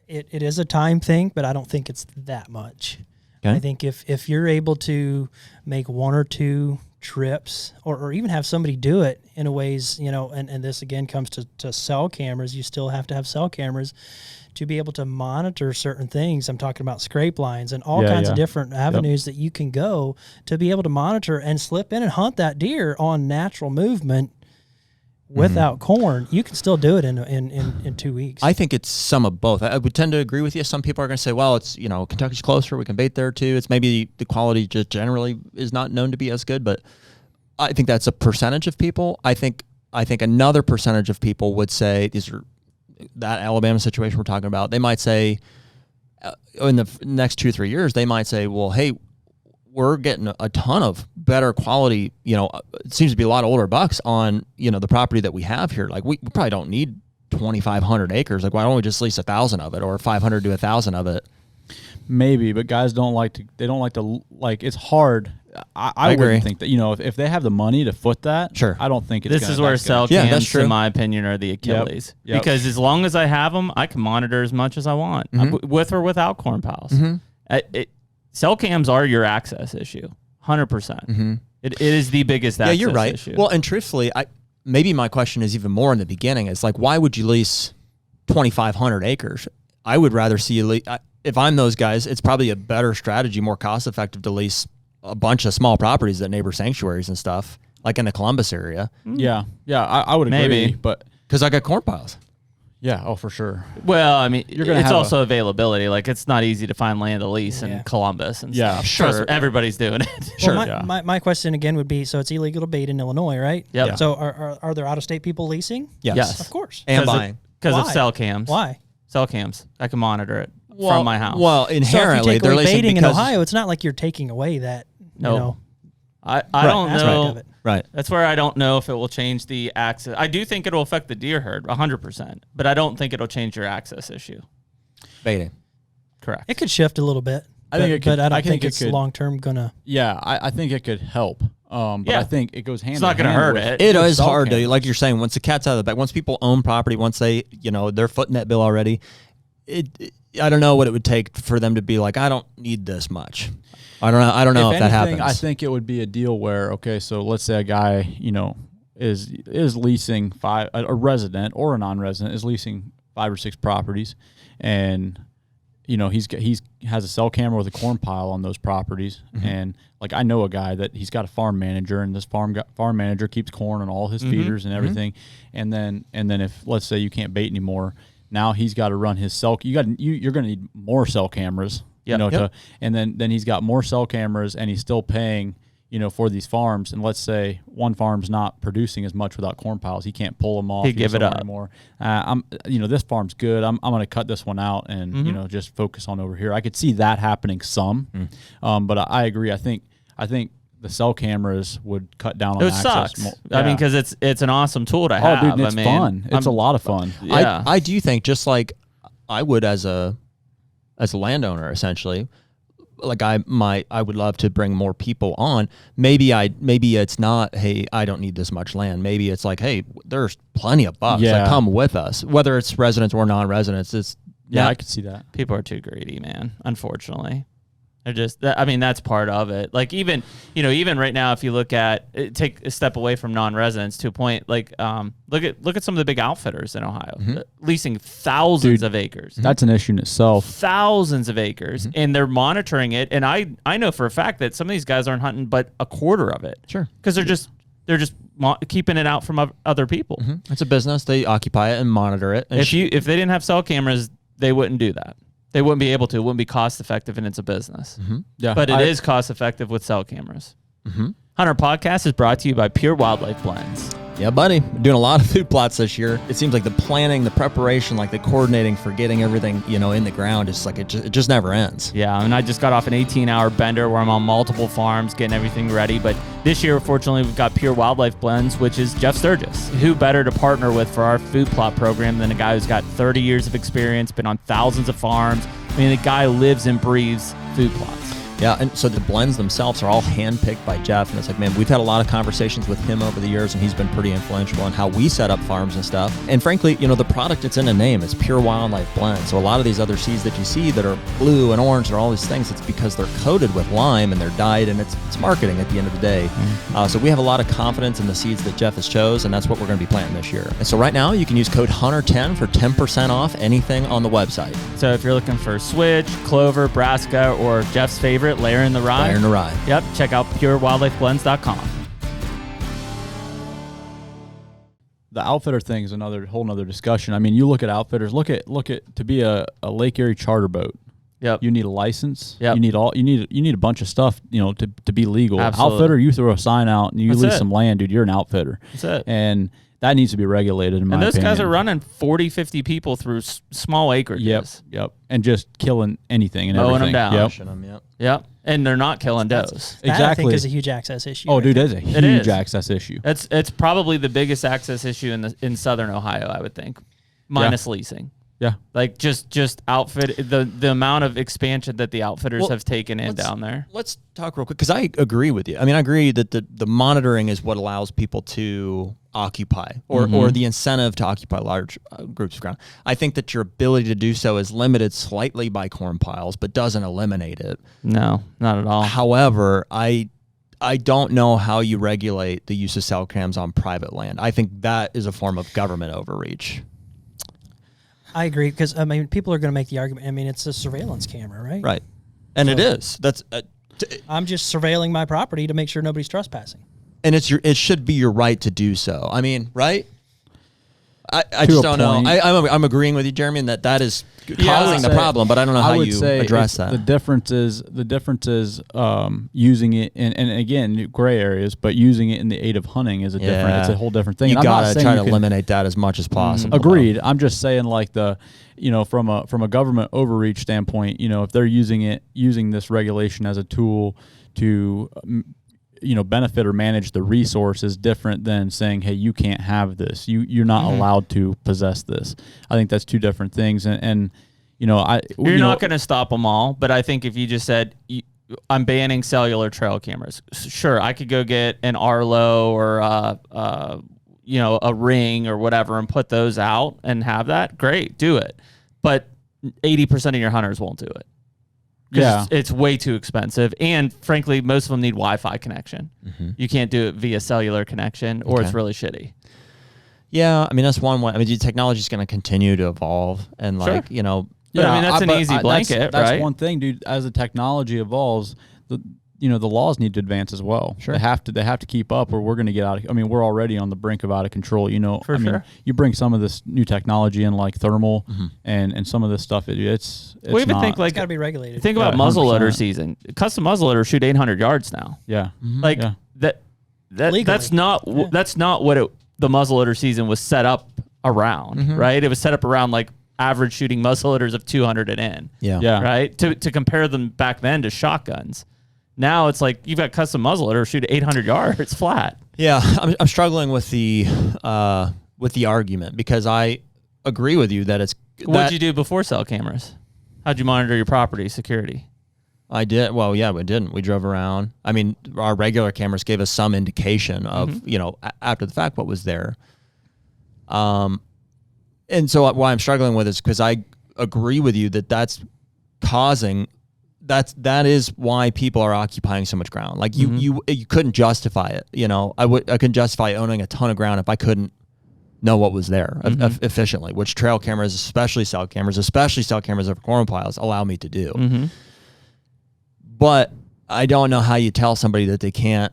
Speaker 4: It is a time thing, but I don't think it's that much. Okay. I think if you're able to make 1 or 2 trips or even have somebody do it in a ways, and this again comes to cell cameras. You still have to have cell cameras to be able to monitor certain things. I'm talking about scrape lines and all kinds of different avenues that you can go to be able to monitor and slip in and hunt that deer on natural movement without corn. You can still do it in 2 weeks.
Speaker 1: I think it's some of both. I would tend to agree with you. Some people are going to say, well, it's, Kentucky's closer. We can bait there too. It's maybe the quality just generally is not known to be as good, but I think that's a percentage of people. I think another percentage of people would say that Alabama situation we're talking about. They might say in the next 2 or 3 years, they might say, well, hey, we're getting a ton of better quality, it seems to be a lot of older bucks on, the property that we have here. Like we probably don't need 2,500 acres. Like why don't we just lease 1,000 of it or 500 to 1,000 of it?
Speaker 2: maybe, but guys don't like to. They don't like to like. It's hard. I
Speaker 1: agree.
Speaker 2: wouldn't think that. If they have the money to foot that,
Speaker 1: Sure.
Speaker 2: I don't think it's.
Speaker 3: This is where cell
Speaker 1: Yeah, that's
Speaker 3: cams,
Speaker 1: true.
Speaker 3: in my opinion, are the Achilles.
Speaker 2: Yep.
Speaker 3: Because as long as I have them, I can monitor as much as I want, with or without corn piles. Cell cams are your access issue, 100%. It is the biggest access
Speaker 1: you're right.
Speaker 3: issue.
Speaker 1: Well, and truthfully, maybe my question is even more in the beginning. It's like, why would you lease 2,500 acres? I would rather see you if I'm those guys, it's probably a better strategy, more cost effective to lease a bunch of small properties that neighbor sanctuaries and stuff, like in the Columbus area.
Speaker 2: Yeah, I would agree.
Speaker 3: Maybe.
Speaker 2: But
Speaker 1: because I got corn piles.
Speaker 2: yeah, oh for sure.
Speaker 3: Well, I mean,
Speaker 2: You're gonna
Speaker 3: it's
Speaker 2: have
Speaker 3: also availability. Like, it's not easy to find land to lease in Columbus and
Speaker 2: Yeah,
Speaker 3: stuff.
Speaker 1: sure.
Speaker 3: Trust me, everybody's doing it.
Speaker 4: Well, my question again would be, so it's illegal to bait in Illinois, right?
Speaker 3: Yep.
Speaker 4: So are there out-of-state people leasing?
Speaker 3: Yes.
Speaker 4: Of course.
Speaker 1: And buying.
Speaker 3: Because of
Speaker 4: Why?
Speaker 3: cell cams.
Speaker 4: Why?
Speaker 3: Cell cams. I can monitor it from my house.
Speaker 1: Well,
Speaker 4: So if
Speaker 1: inherently,
Speaker 4: you take
Speaker 1: they're
Speaker 4: away
Speaker 1: leasing
Speaker 4: baiting in
Speaker 1: because
Speaker 4: Ohio, it's not like you're taking away that,
Speaker 3: No.
Speaker 4: you know,
Speaker 3: I don't
Speaker 4: aspect
Speaker 3: know.
Speaker 4: of it.
Speaker 1: right.
Speaker 3: That's where I don't know if it will change the access. I do think it'll affect the deer herd 100%, but I don't think it'll change your access issue.
Speaker 1: Baiting.
Speaker 3: Correct.
Speaker 4: It could shift a little bit.
Speaker 2: I think it could-
Speaker 4: but I don't
Speaker 2: I think
Speaker 4: think
Speaker 2: it
Speaker 4: it's
Speaker 2: could-
Speaker 4: long-term gonna.
Speaker 2: Yeah, I think it could help. But
Speaker 3: Yeah.
Speaker 2: I think it goes hand.
Speaker 3: It's not
Speaker 2: going to
Speaker 3: hurt it.
Speaker 1: It
Speaker 2: with
Speaker 1: is
Speaker 2: cell
Speaker 1: hard to,
Speaker 2: cameras.
Speaker 1: like you're saying, once the cat's out of the bag, once people own property, once they, they're footing that bill already, I don't know what it would take for them to be like, I don't need this much. I don't know if that happens.
Speaker 2: I think it would be a deal where, okay, so let's say a guy, is leasing a resident or a non-resident is leasing 5 or 6 properties, and he's has a cell camera with a corn pile on those properties, and like I know a guy that he's got a farm manager, and this farm manager keeps corn on all his feeders and everything, and then if let's say you can't bait anymore, now he's got to run his cell. You're going to need more cell cameras. And then he's got more cell cameras, and he's still paying, for these farms. And let's say one farm's not producing as much without corn piles, he can't pull them off.
Speaker 3: He'd give it up
Speaker 2: anymore. This farm's good. I'm going to cut this one out and just focus on over here. I could see that happening some, but I agree. I think the cell cameras would cut down on
Speaker 3: It
Speaker 2: access.
Speaker 3: sucks.
Speaker 2: More.
Speaker 3: I mean, because it's an awesome tool to have.
Speaker 2: Oh, dude, it's fun. It's a lot of fun.
Speaker 3: Yeah.
Speaker 1: I do think, just like I would as a landowner, essentially, like I would love to bring more people on. Maybe it's not, hey, I don't need this much land. Maybe it's like, hey, there's plenty of bucks that come with us, whether it's residents or non-residents.
Speaker 2: I could see that.
Speaker 3: People are too greedy, man. Unfortunately, they're just. That's part of it. Like even right now, if you look at take a step away from non-residents to a point, like look at some of the big outfitters in Ohio, leasing thousands of acres.
Speaker 2: That's an issue in itself.
Speaker 3: Thousands of acres, and they're monitoring it. And I know for a fact that some of these guys aren't hunting but a quarter of it.
Speaker 1: Sure,
Speaker 3: because they're just keeping it out from other people.
Speaker 1: It's a business. They occupy it and monitor it. And
Speaker 3: If they didn't have cell cameras, they wouldn't do that. They wouldn't be able to. It wouldn't be cost effective, and it's a business.
Speaker 2: Yeah,
Speaker 3: but it is cost effective with cell cameras. HUNTR Podcast is brought to you by Pure Wildlife Blends.
Speaker 1: Yeah, buddy. We're doing a lot of food plots this year. It seems like the planning, the preparation, like the coordinating for getting everything, in the ground, it's like it just never ends.
Speaker 3: Yeah, and I just got off an 18-hour bender where I'm on multiple farms getting everything ready. But this year, fortunately, we've got Pure Wildlife Blends, which is Jeff Sturgis. Who better to partner with for our food plot program than a guy who's got 30 years of experience, been on thousands of farms. I mean, the guy lives and breathes food plots.
Speaker 1: Yeah, and so the blends themselves are all handpicked by Jeff, and it's like, man, we've had a lot of conversations with him over the years, and he's been pretty influential in how we set up farms and stuff. And frankly, the product, it's in the name, it's Pure Wildlife Blend. So a lot of these other seeds that you see that are blue and orange and all these things, it's because they're coated with lime and they're dyed, and it's marketing at the end of the day. So we have a lot of confidence in the seeds that Jeff has chose, and that's what we're going to be planting this year. And so right now, you can use code HUNTR10 for 10% off anything on the website.
Speaker 3: So if you're looking for switch, clover, brassica, or Jeff's favorite, layer in the rye.
Speaker 1: Layer in the rye.
Speaker 3: Yep. Check out purewildlifeblends.com.
Speaker 2: The outfitter thing is whole nother discussion. I mean, you look at outfitters. Look at to be a Lake Erie charter boat.
Speaker 3: Yep.
Speaker 2: You need a license.
Speaker 3: Yep.
Speaker 2: You need a bunch of stuff, to be legal.
Speaker 3: Absolutely.
Speaker 2: Outfitter, you throw a sign out and you
Speaker 3: That's
Speaker 2: lease
Speaker 3: it.
Speaker 2: some land, dude, you're an outfitter.
Speaker 3: That's it.
Speaker 2: And that needs to be regulated in my
Speaker 3: And those
Speaker 2: opinion.
Speaker 3: guys are running 40, 50 people through small acreages.
Speaker 2: Yep. And just killing anything and
Speaker 3: Mowing
Speaker 2: everything.
Speaker 3: them down.
Speaker 2: Yep.
Speaker 1: Pushing them, yep.
Speaker 3: Yep. And they're not killing does.
Speaker 4: That, I
Speaker 2: Exactly.
Speaker 4: think, is a huge access issue.
Speaker 2: Oh,
Speaker 4: right
Speaker 2: dude,
Speaker 4: there.
Speaker 2: that's a
Speaker 3: It
Speaker 2: huge
Speaker 3: is.
Speaker 2: access issue.
Speaker 3: It's probably the biggest access issue in southern Ohio, I would think, minus leasing.
Speaker 2: Yeah.
Speaker 3: Like just outfit the amount of expansion that the outfitters have taken in down there.
Speaker 1: Let's talk real quick because I agree with you. I mean, I agree that the monitoring is what allows people to occupy or the incentive to occupy large groups of ground. I think that your ability to do so is limited slightly by corn piles, but doesn't eliminate it.
Speaker 3: No, not at all.
Speaker 1: However, I don't know how you regulate the use of cell cams on private land. I think that is a form of government overreach.
Speaker 4: I agree because I mean people are going to make the argument. I mean it's a surveillance camera, right?
Speaker 1: Right, and it is. That's.
Speaker 4: I'm just surveilling my property to make sure nobody's trespassing.
Speaker 1: And it should be your right to do so. I mean, right? I just don't know. I'm agreeing with you, Jeremy, in that is causing the problem, but I don't know how you address that.
Speaker 2: The difference is using it and again gray areas, but using it in the aid of hunting is it's a whole different thing.
Speaker 1: You gotta try to eliminate that as much as possible.
Speaker 2: Agreed. I'm just saying like from a government overreach standpoint, if they're using this regulation as a tool to benefit or manage the resource is different than saying, hey, you can't have this. You're not allowed to possess this. I think that's two different things. And you're
Speaker 3: not going to stop them all. But I think if you just said, I'm banning cellular trail cameras, sure, I could go get an Arlo or, a Ring or whatever and put those out and have that. Great, do it. But 80% of your hunters won't do it. Yeah, it's way too expensive, and frankly, most of them need Wi-Fi connection. You can't do it via cellular connection, or it's really shitty.
Speaker 1: Yeah, I mean that's one way. I mean, the technology is going to continue to evolve, and
Speaker 3: But I mean, that's an easy blanket, right?
Speaker 2: That's one thing, dude. As the technology evolves, the laws need to advance as well.
Speaker 1: Sure.
Speaker 2: They have to keep up, or we're going to get out of. I mean, we're already on the brink of out of control.
Speaker 3: Sure.
Speaker 2: You bring some of this new technology in, like thermal, and some of this stuff. It's
Speaker 3: we even think like
Speaker 4: it's got to be regulated.
Speaker 3: Think about muzzleloader season. Custom muzzleloader shoot 800 yards now.
Speaker 2: Yeah,
Speaker 3: that's not what the muzzleloader season was set up around, right? It was set up around like average shooting muzzleloaders of 200 and in.
Speaker 2: Yeah.
Speaker 3: Right. To compare them back then to shotguns. Now it's like you've got custom muzzleloader shoot 800 yards flat.
Speaker 1: Yeah, I'm struggling with the argument because I agree with you that it's.
Speaker 3: What'd you do before cell cameras? How'd you monitor your property security?
Speaker 1: I did. Well, yeah, we didn't. We drove around. I mean, our regular cameras gave us some indication of after the fact what was there. And so why I'm struggling with is because I agree with you that that's causing. That is why people are occupying so much ground. Like you couldn't justify it. I couldn't justify owning a ton of ground if I couldn't know what was there efficiently, which trail cameras, especially cell cameras over corn piles, allow me to do. But I don't know how you tell somebody that they can't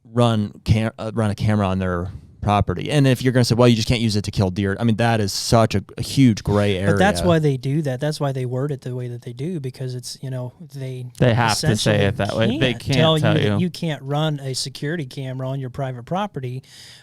Speaker 1: run a camera on their property. And if you're going to say, well, you just can't use it to kill deer. I mean, that is such a huge gray area.
Speaker 4: But that's why they do that. That's why they word it the way that they do, because it's, they
Speaker 3: have to say it that way. They can't tell you
Speaker 4: that you can't run a security camera on your private property,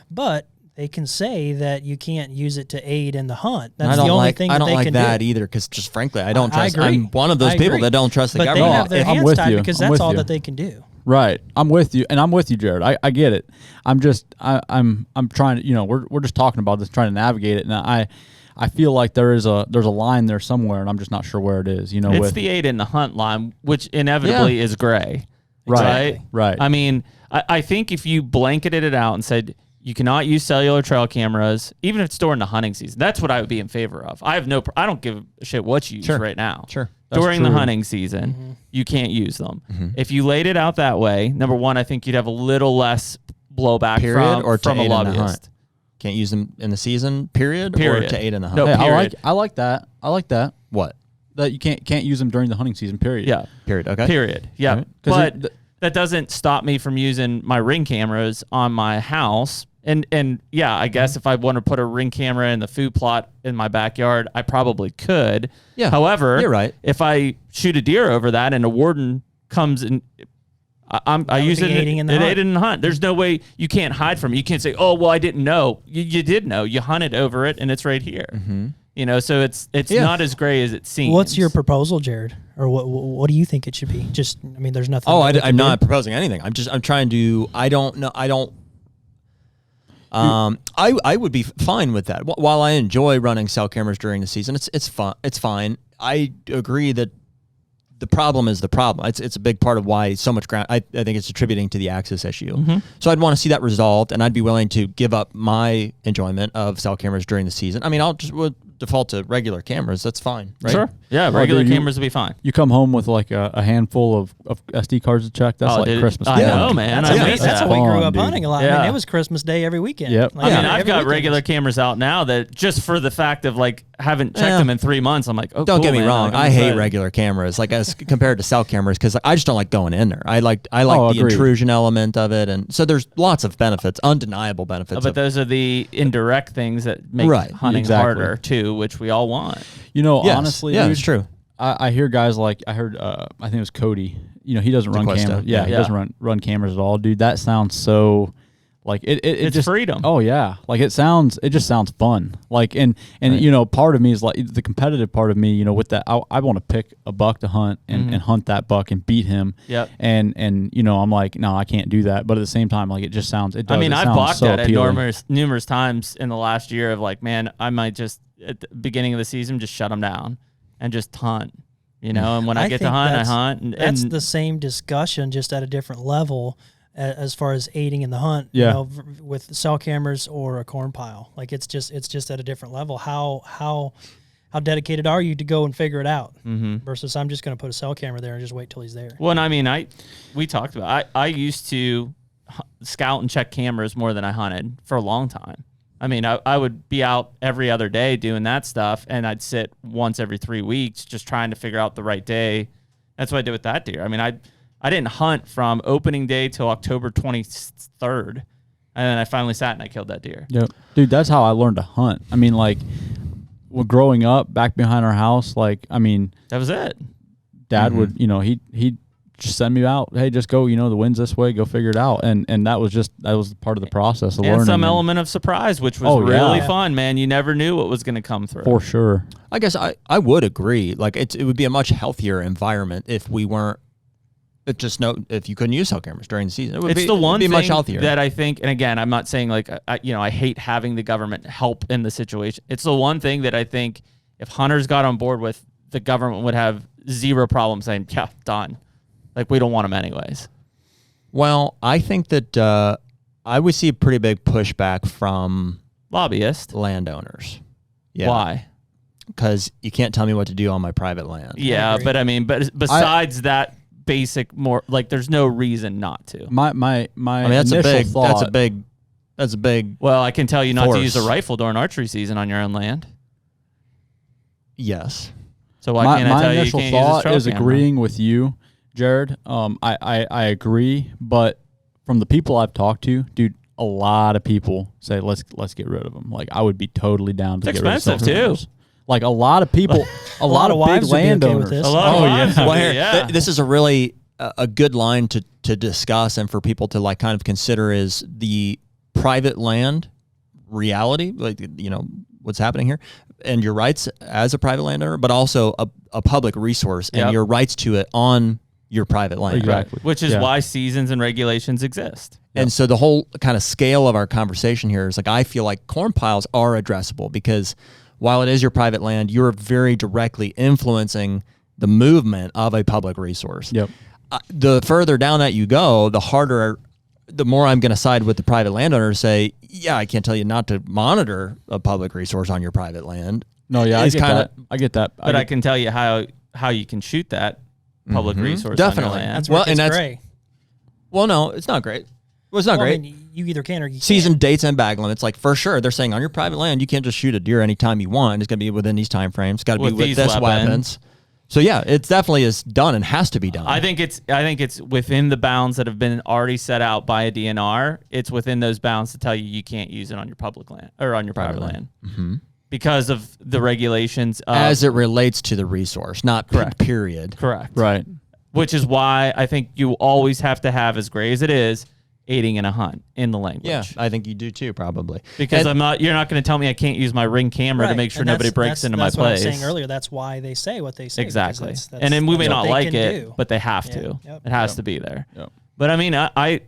Speaker 4: but they can say that you can't use it to aid in the hunt. That's the only thing that they can do. I don't like that
Speaker 1: either, because just frankly, I don't trust. I'm one of those people that don't trust the government.
Speaker 4: But they have their hands tied because that's all that they can do.
Speaker 2: Right. I'm with you. And I'm with you, Jared. I get it. I'm trying to, we're just talking about this, trying to navigate it. And I feel like there's a line there somewhere, and I'm just not sure where it is,
Speaker 3: It's the aid in the hunt line, which inevitably is gray.
Speaker 2: Right. Right.
Speaker 3: I mean, I think if you blanketed it out and said, you cannot use cellular trail cameras, even if it's during the hunting season. That's what I would be in favor of. I don't give a shit what you use right now.
Speaker 1: Sure.
Speaker 3: During the hunting season, you can't use them. If you laid it out that way, number one, I think you'd have a little less blowback from a lobbyist.
Speaker 1: Can't use them in the season, period. Or to aid in the hunt.
Speaker 3: No,
Speaker 2: I like that.
Speaker 1: What?
Speaker 2: That you can't use them during the hunting season, period.
Speaker 3: Yeah.
Speaker 1: Period. Okay.
Speaker 3: Period. Yeah. Right. But that doesn't stop me from using my Ring cameras on my house. And yeah, I guess if I want to put a Ring camera in the food plot in my backyard, I probably could.
Speaker 1: Yeah.
Speaker 3: However,
Speaker 1: you're right.
Speaker 3: If I shoot a deer over that and a warden comes and I use it in the hunt. There's no way you can't hide from it. You can't say, oh, well, I didn't know. You did know. You hunted over it and it's right here. So it's not as gray as it seems.
Speaker 4: What's your proposal, Jared? Or what do you think it should be? Just, I mean, there's nothing.
Speaker 1: I'm not proposing anything. I'm trying to, I don't know. I would be fine with that. While I enjoy running cell cameras during the season, it's fun. It's fine. I agree that the problem is the problem. It's a big part of why so much ground. I think it's attributing to the access issue. So I'd want to see that resolved, and I'd be willing to give up my enjoyment of cell cameras during the season. I mean, would default to regular cameras. That's fine, right?
Speaker 3: Sure. Yeah, regular cameras would be fine.
Speaker 2: You come home with like a handful of SD cards to check. That's like Christmas.
Speaker 3: I know, man.
Speaker 4: That's how we grew up hunting a lot.
Speaker 3: Yeah.
Speaker 4: I mean, it was Christmas Day every weekend.
Speaker 2: Yep.
Speaker 3: I mean, I've got regular cameras out now that just for the fact of like haven't checked them in 3 months. I'm like, oh,
Speaker 1: don't
Speaker 3: cool,
Speaker 1: get me
Speaker 3: man.
Speaker 1: wrong.
Speaker 3: Like,
Speaker 1: I hate regular cameras, like as compared to cell cameras, because I just don't like going in there. I like the intrusion element of it, and so there's lots of benefits, undeniable benefits.
Speaker 3: But those are the indirect things that make hunting harder too, which we all want.
Speaker 2: You know, honestly,
Speaker 1: yeah,
Speaker 2: dude,
Speaker 1: it's true.
Speaker 2: I hear guys like I heard. I think it was Cody. You know, he doesn't run cameras. Yeah, he doesn't run cameras at all, dude. That sounds so. Like it's
Speaker 3: just freedom.
Speaker 2: Oh yeah, like it just sounds fun. Like and you know, part of me is like the competitive part of me. You know, with that, I want to pick a buck to hunt and hunt that buck and beat him.
Speaker 3: Yep.
Speaker 2: And you know, I'm like, no, I can't do that. But at the same time, like it just sounds. It does.
Speaker 3: I mean, I've balked
Speaker 2: so
Speaker 3: at it
Speaker 2: appealing.
Speaker 3: numerous times in the last year of like, man, I might just at the beginning of the season just shut them down and just hunt. You know, and when I get to hunt, I hunt. And
Speaker 4: that's the same discussion, just at a different level. As far as aiding in the hunt,
Speaker 2: yeah.
Speaker 4: You know, with cell cameras or a corn pile, like it's just at a different level. How dedicated are you to go and figure it out? Versus I'm just going to put a cell camera there and just wait till he's there.
Speaker 3: Well, and I mean, we talked about. I used to scout and check cameras more than I hunted for a long time. I mean, I would be out every other day doing that stuff, and I'd sit once every 3 weeks just trying to figure out the right day. That's what I did with that deer. I mean, I didn't hunt from opening day till October 23rd, and then I finally sat and I killed that deer.
Speaker 2: Yep, dude, that's how I learned to hunt. I mean, like, when growing up back behind our house, like, I mean,
Speaker 3: that was it.
Speaker 2: Dad would, you know, he'd just send me out. Hey, just go. You know, the wind's this way. Go figure it out. And that was part of the process of learning.
Speaker 3: And some element of surprise, which was really fun, man. You never knew what was going to come through.
Speaker 2: For sure.
Speaker 1: I guess I would agree. Like it would be a much healthier environment if we weren't. If you couldn't use cell cameras during the season,
Speaker 3: it's the one thing
Speaker 1: much healthier.
Speaker 3: That I think, and again, I'm not saying like I hate having the government help in the situation. It's the one thing that I think if hunters got on board with, the government would have zero problem saying, yeah, done. Like we don't want them anyways.
Speaker 1: Well, I think that I would see a pretty big pushback from
Speaker 3: lobbyists,
Speaker 1: landowners. Yeah.
Speaker 3: Why?
Speaker 1: Because you can't tell me what to do on my private land.
Speaker 3: Yeah, but I mean, besides that. Basic more like there's no reason not to.
Speaker 2: My I mean,
Speaker 1: that's
Speaker 2: initial
Speaker 1: a big
Speaker 3: well, I can tell you not
Speaker 1: force.
Speaker 3: to use a rifle during archery season on your own land.
Speaker 1: Yes.
Speaker 3: So why can't I tell you
Speaker 2: initial
Speaker 3: you can't use a
Speaker 2: thought
Speaker 3: trail
Speaker 2: is
Speaker 3: camera?
Speaker 2: agreeing with you, Jared. I agree, but from the people I've talked to, dude, a lot of people say let's get rid of them. Like I would be totally down to
Speaker 3: it's
Speaker 2: get rid of cell
Speaker 3: expensive
Speaker 2: cameras.
Speaker 3: too.
Speaker 2: Like a lot of people, a lot of big
Speaker 4: wives would be okay with
Speaker 2: landowners.
Speaker 4: this.
Speaker 3: A lot of wives would be, yeah.
Speaker 1: This is a really a good line to discuss and for people to like kind of consider is the private land reality, like you know what's happening here, and your rights as a private landowner, but also a public resource and your rights to it on your private land.
Speaker 2: Exactly.
Speaker 3: Which is why seasons and regulations exist.
Speaker 1: And so the whole kind of scale of our conversation here is like I feel like corn piles are addressable because while it is your private land, you're very directly influencing the movement of a public resource.
Speaker 2: Yep.
Speaker 1: The further down that you go, the more I'm going to side with the private landowner to say, yeah, I can't tell you not to monitor a public resource on your private land.
Speaker 2: No, yeah, I get that.
Speaker 3: But I can tell you how you can shoot that public resource
Speaker 1: Definitely.
Speaker 3: on your land.
Speaker 4: That's where it's gray.
Speaker 1: Well, no, it's not great. Well, it's not great.
Speaker 4: I mean, you either can or you
Speaker 1: Season
Speaker 4: can't.
Speaker 1: dates and bag limits, like for sure, they're saying on your private land you can't just shoot a deer anytime you want. It's going to be within these time frames. It's got to be with this weapons. So yeah, it definitely is done and has to be done.
Speaker 3: I think it's within the bounds that have been already set out by a DNR. It's within those bounds to tell you can't use it on your public land or on your private land because of the regulations
Speaker 1: as it relates to the resource, not period.
Speaker 3: Correct.
Speaker 2: Right.
Speaker 3: Which is why I think you always have to have, as gray as it is, aiding in a hunt in the language.
Speaker 1: Yeah, I think you do too, probably.
Speaker 3: Because you're not going to tell me I can't use my Ring camera to make sure nobody breaks into my place.
Speaker 4: That's what I was saying earlier. That's why they say what they say.
Speaker 3: Exactly.
Speaker 4: That's
Speaker 3: and then we may not like it,
Speaker 4: do.
Speaker 3: but they have to.
Speaker 4: Yep.
Speaker 3: It has to be there.
Speaker 2: Yep.
Speaker 3: But I mean, I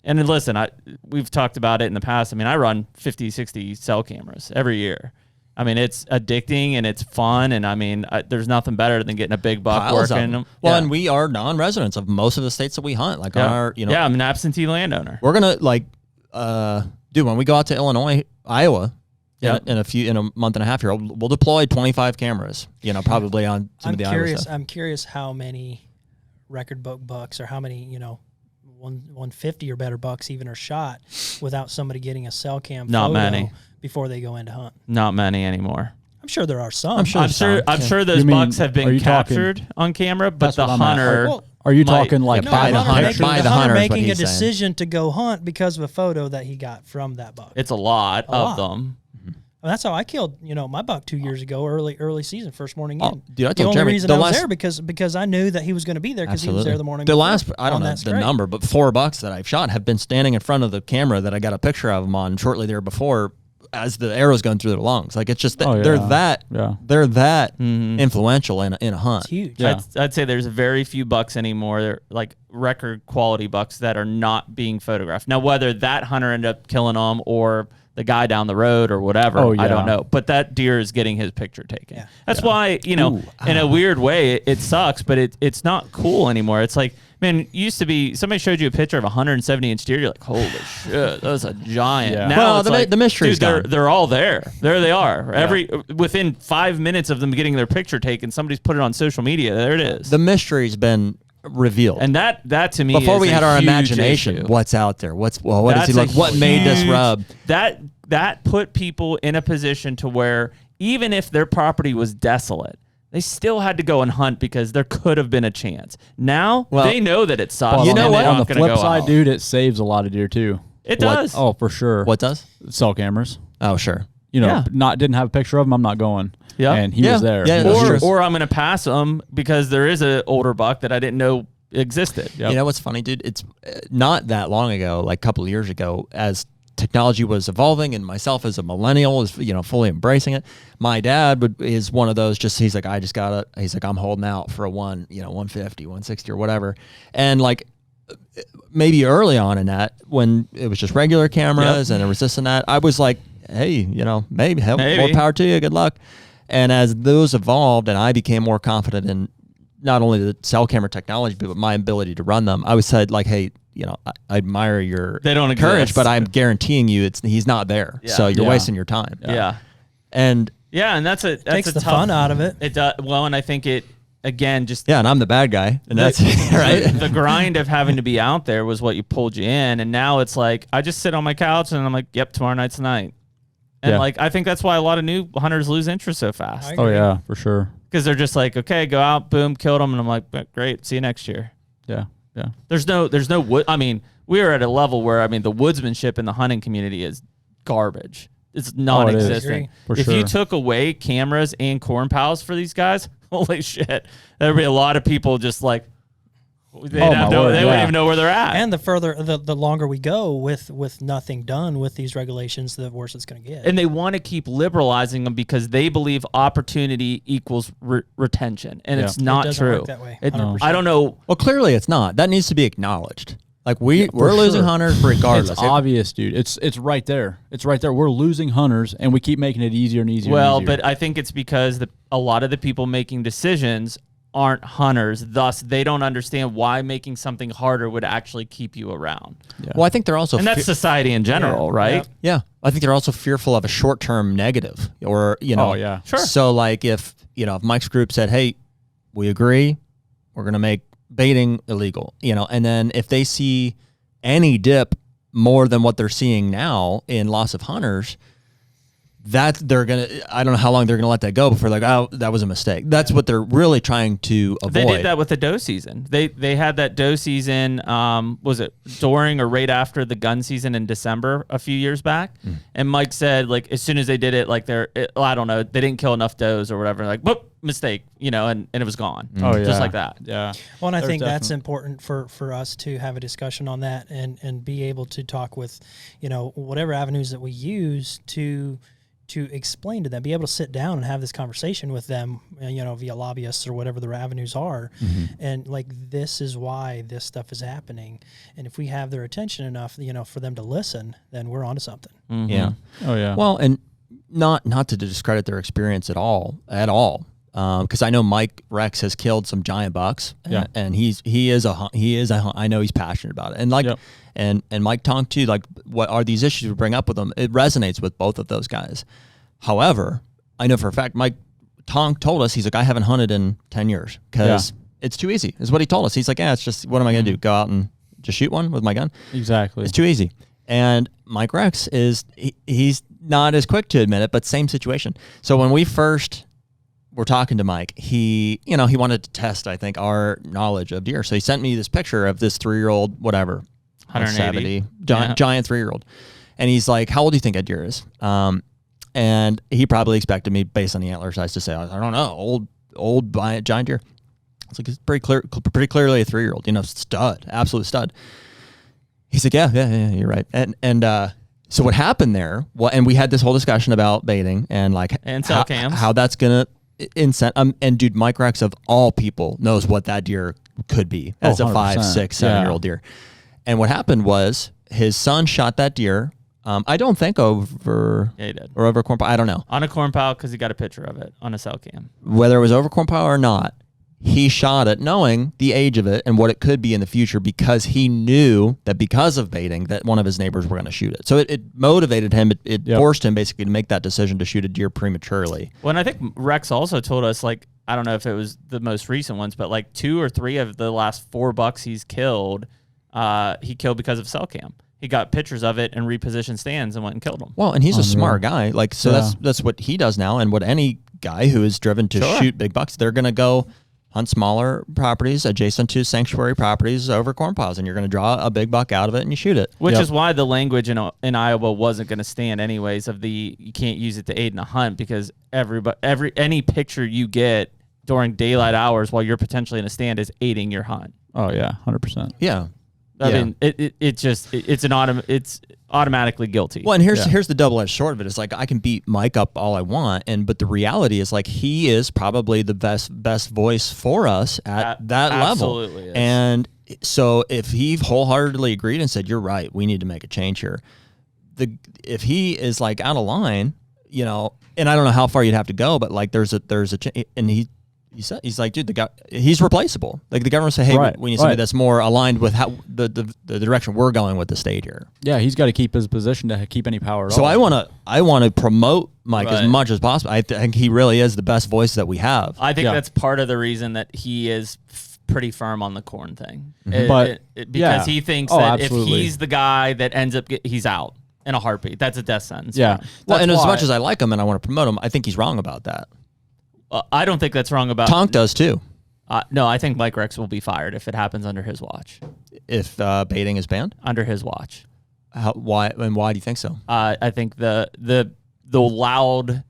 Speaker 3: And then listen, we've talked about it in the past. I mean, I run 50, 60 cell cameras every year. I mean, it's addicting and it's fun. And I mean, there's nothing better than getting a big buck working.
Speaker 1: Well, and we are non-residents of most of the states that we hunt. Like on our,
Speaker 3: Yeah, I'm an absentee landowner.
Speaker 1: We're going to dude, when we go out to Illinois, Iowa, in a month and a half here, we'll deploy 25 cameras, probably on some of the Iowa stuff.
Speaker 4: I'm curious how many record book bucks or how many, 150 or better bucks even are shot without somebody getting a cell cam
Speaker 3: Not many.
Speaker 4: Before they go into hunt.
Speaker 3: Not many anymore.
Speaker 4: I'm sure there are some.
Speaker 3: I'm sure those bucks have been captured on camera, but the hunter.
Speaker 2: Are you talking like
Speaker 1: by the hunter
Speaker 4: making a decision to go hunt because of a photo that he got from that buck?
Speaker 3: It's a lot of them.
Speaker 4: Well, that's how I killed, my buck 2 years ago, early season, first morning in.
Speaker 1: Dude, I
Speaker 4: the
Speaker 1: told
Speaker 4: only
Speaker 1: Jeremy,
Speaker 4: reason I was there because I knew that he was going to be there because he was there the morning.
Speaker 1: The
Speaker 4: before
Speaker 1: last, I don't know the number, but 4 bucks that I've shot have been standing in front of the camera that I got a picture of them on shortly there before, as the arrow's going through their lungs. Like it's just they're that influential in a hunt.
Speaker 4: It's huge.
Speaker 3: Yeah. I'd say there's very few bucks anymore. They're like record quality bucks that are not being photographed. Now, whether that hunter ended up killing them or the guy down the road or whatever, I don't know. But that deer is getting his picture taken. Yeah. That's why, in a weird way, it sucks, but it's not cool anymore. It's like, man, it used to be, somebody showed you a picture of a 170-inch deer. You're like, holy shit, that was a giant. Yeah. Now
Speaker 1: the mystery's gone.
Speaker 3: They're all there. There they are. Within 5 minutes of them getting their picture taken, somebody's put it on social media. There it is.
Speaker 1: The mystery's been revealed.
Speaker 3: And that to me,
Speaker 1: before we had our imagination,
Speaker 3: issue.
Speaker 1: what's out there? What does he look? What made this rub?
Speaker 3: That put people in a position to where even if their property was desolate, they still had to go and hunt because there could have been a chance. Now they know that it sucks.
Speaker 2: Well,
Speaker 3: you know what?
Speaker 2: On the flip side, dude, it saves a lot of deer too.
Speaker 3: It does.
Speaker 2: Oh, for sure.
Speaker 1: What does?
Speaker 2: Cell cameras.
Speaker 1: Oh, sure.
Speaker 2: Didn't have a picture of him. I'm not going.
Speaker 3: Yeah,
Speaker 2: and he was there.
Speaker 1: Yeah,
Speaker 3: or I'm going to pass him because there is an older buck that I didn't know existed.
Speaker 1: Yep. You know what's funny, dude? It's not that long ago, like a couple of years ago, as technology was evolving and myself as a millennial was, fully embracing it. My dad is one of those, he's like, I'm holding out for a 150, 160 or whatever. And like maybe early on in that, when it was just regular cameras and there was this and that, I was like, hey, maybe more power to you. Good luck. And as those evolved and I became more confident in not only the cell camera technology, but my ability to run them, I was said like, hey, I admire your courage, but I'm guaranteeing you he's not there. Yeah. So you're wasting your time.
Speaker 3: Yeah.
Speaker 1: And
Speaker 3: that's
Speaker 4: takes the fun out of it.
Speaker 3: It does. Well, and I think it, again, just...
Speaker 1: Yeah, and I'm the bad guy. And that's right.
Speaker 3: The grind of having to be out there was what you pulled you in. And now it's like, I just sit on my couch and I'm like, yep, tomorrow night's the night. And I think that's why a lot of new hunters lose interest so fast.
Speaker 2: Oh, yeah, for sure.
Speaker 3: Because they're just like, okay, go out, boom, killed them. And I'm like, great, see you next year.
Speaker 2: Yeah. Yeah.
Speaker 3: There's no wood. I mean, we are at a level where, the woodsmanship in the hunting community is garbage. It's non-existent. If you took away cameras and corn pals for these guys, holy shit, there'd be a lot of people just like, they wouldn't even know where they're at.
Speaker 4: And the longer we go with nothing done with these regulations, the worse it's going to get.
Speaker 3: And they want to keep liberalizing them because they believe opportunity equals retention, and it's not true.
Speaker 4: Work that way,
Speaker 3: I don't know.
Speaker 1: Well, clearly it's not. That needs to be acknowledged. Like we're losing hunters regardless.
Speaker 2: It's obvious, dude. It's right there. It's right there. We're losing hunters, and we keep making it easier and easier.
Speaker 3: Well,
Speaker 2: and easier.
Speaker 3: But I think it's because a lot of the people making decisions aren't hunters, thus they don't understand why making something harder would actually keep you around.
Speaker 1: Yeah. Well, I think they're also...
Speaker 3: And that's society in general, right?
Speaker 1: Yeah. I think they're also fearful of a short-term negative or,
Speaker 2: Oh, yeah.
Speaker 3: Sure.
Speaker 1: So, like, if Mike's group said, hey, we agree, we're going to make baiting illegal, and then if they see any dip more than what they're seeing now in loss of hunters... I don't know how long they're going to let that go before like, oh, that was a mistake. That's what they're really trying to avoid.
Speaker 3: They did that with the doe season. They had that doe season, was it during or right after the gun season in December a few years back? And Mike said, like, as soon as they did it, like I don't know, they didn't kill enough does or whatever. Like, whoop, mistake, and it was gone.
Speaker 2: Oh, yeah.
Speaker 3: Just like that.
Speaker 2: Yeah.
Speaker 4: Well, and I think that's important for us to have a discussion on that and be able to talk with, whatever avenues that we use to to explain to them, be able to sit down and have this conversation with them, via lobbyists or whatever their avenues are. And like, this is why this stuff is happening. And if we have their attention enough, for them to listen, then we're onto something.
Speaker 1: Yeah.
Speaker 2: Oh yeah.
Speaker 1: Well, and not to discredit their experience at all. Because I know Mike Rex has killed some giant bucks, and I know he's passionate about it, and and Mike Tonk too. Like, what are these issues we bring up with them? It resonates with both of those guys. However, I know for a fact Mike Tonk told us, he's like, I haven't hunted in 10 years because it's too easy. Is what he told us. He's like, it's just, what am I going to do? Go out and just shoot one with my gun?
Speaker 2: Exactly.
Speaker 1: It's too easy. And Mike Rex he's not as quick to admit it, but same situation. So when we first were talking to Mike, he wanted to test, I think, our knowledge of deer. So he sent me this picture of this 3-year-old, whatever,
Speaker 3: 170
Speaker 1: giant 3-year-old. And he's like, how old do you think a deer is? And he probably expected me, based on the antler size, to say, I don't know, old giant deer. It's like, it's pretty clearly a 3-year-old, stud, absolute stud. He's like, yeah, you're right. And so what happened there, and we had this whole discussion about baiting and like
Speaker 3: cell cams,
Speaker 1: how that's going to incent. And dude, Mike Rex of all people knows what that deer could be as a 5, 6, 7-year-old deer. And what happened was his son shot that deer. I don't think over.
Speaker 3: Yeah, he did.
Speaker 1: Or over corn pile. I don't know.
Speaker 3: On a corn pile, because he got a picture of it on a cell cam.
Speaker 1: Whether it was over corn pile or not, he shot it knowing the age of it and what it could be in the future, because he knew that because of baiting that one of his neighbors were going to shoot it. So it motivated him. It forced him basically to make that decision to shoot a deer prematurely.
Speaker 3: Well, and I think Rex also told us, like, I don't know if it was the most recent ones, but like 2 or 3 of the last 4 bucks he's killed, he killed because of cell cam. He got pictures of it and repositioned stands and went and killed them.
Speaker 1: Well, and he's a smart guy. Like, so that's what he does now. And what any guy who is driven to shoot big bucks, they're going to go hunt smaller properties adjacent to sanctuary properties over corn piles, and you're going to draw a big buck out of it and you shoot it.
Speaker 3: Which is why the language in Iowa wasn't going to stand anyways, of you can't use it to aid in a hunt, because any picture you get during daylight hours while you're potentially in a stand is aiding your hunt.
Speaker 2: Oh yeah, 100%.
Speaker 1: Yeah.
Speaker 3: I mean, it's automatically guilty.
Speaker 1: Well, and here's the double-edged sword of it. It's like, I can beat Mike up all I want, but the reality is, like, he is probably the best voice for us at that level.
Speaker 3: Absolutely is.
Speaker 1: And so if he wholeheartedly agreed and said, you're right, we need to make a change here, if he is like out of line, and I don't know how far you'd have to go, but like there's a and he's like, dude, the guy, he's replaceable. Like, the government say, hey, we need somebody that's more aligned with how the direction we're going with the state here.
Speaker 2: Yeah, he's got to keep his position to keep any power at all.
Speaker 1: So I want to promote Mike as much as possible. I think he really is the best voice that we have.
Speaker 3: I think that's part of the reason that he is pretty firm on the corn thing. Because he thinks that if he's the guy that ends up he's out in a heartbeat. That's a death sentence.
Speaker 2: Yeah.
Speaker 1: Well, and as much as I like him and I want to promote him, I think he's wrong about that.
Speaker 3: I don't think that's wrong about...
Speaker 1: Tonk does too.
Speaker 3: No, I think Mike Rex will be fired if it happens under his watch.
Speaker 1: If baiting is banned?
Speaker 3: Under his watch.
Speaker 1: Why do you think so?
Speaker 3: I think the loud,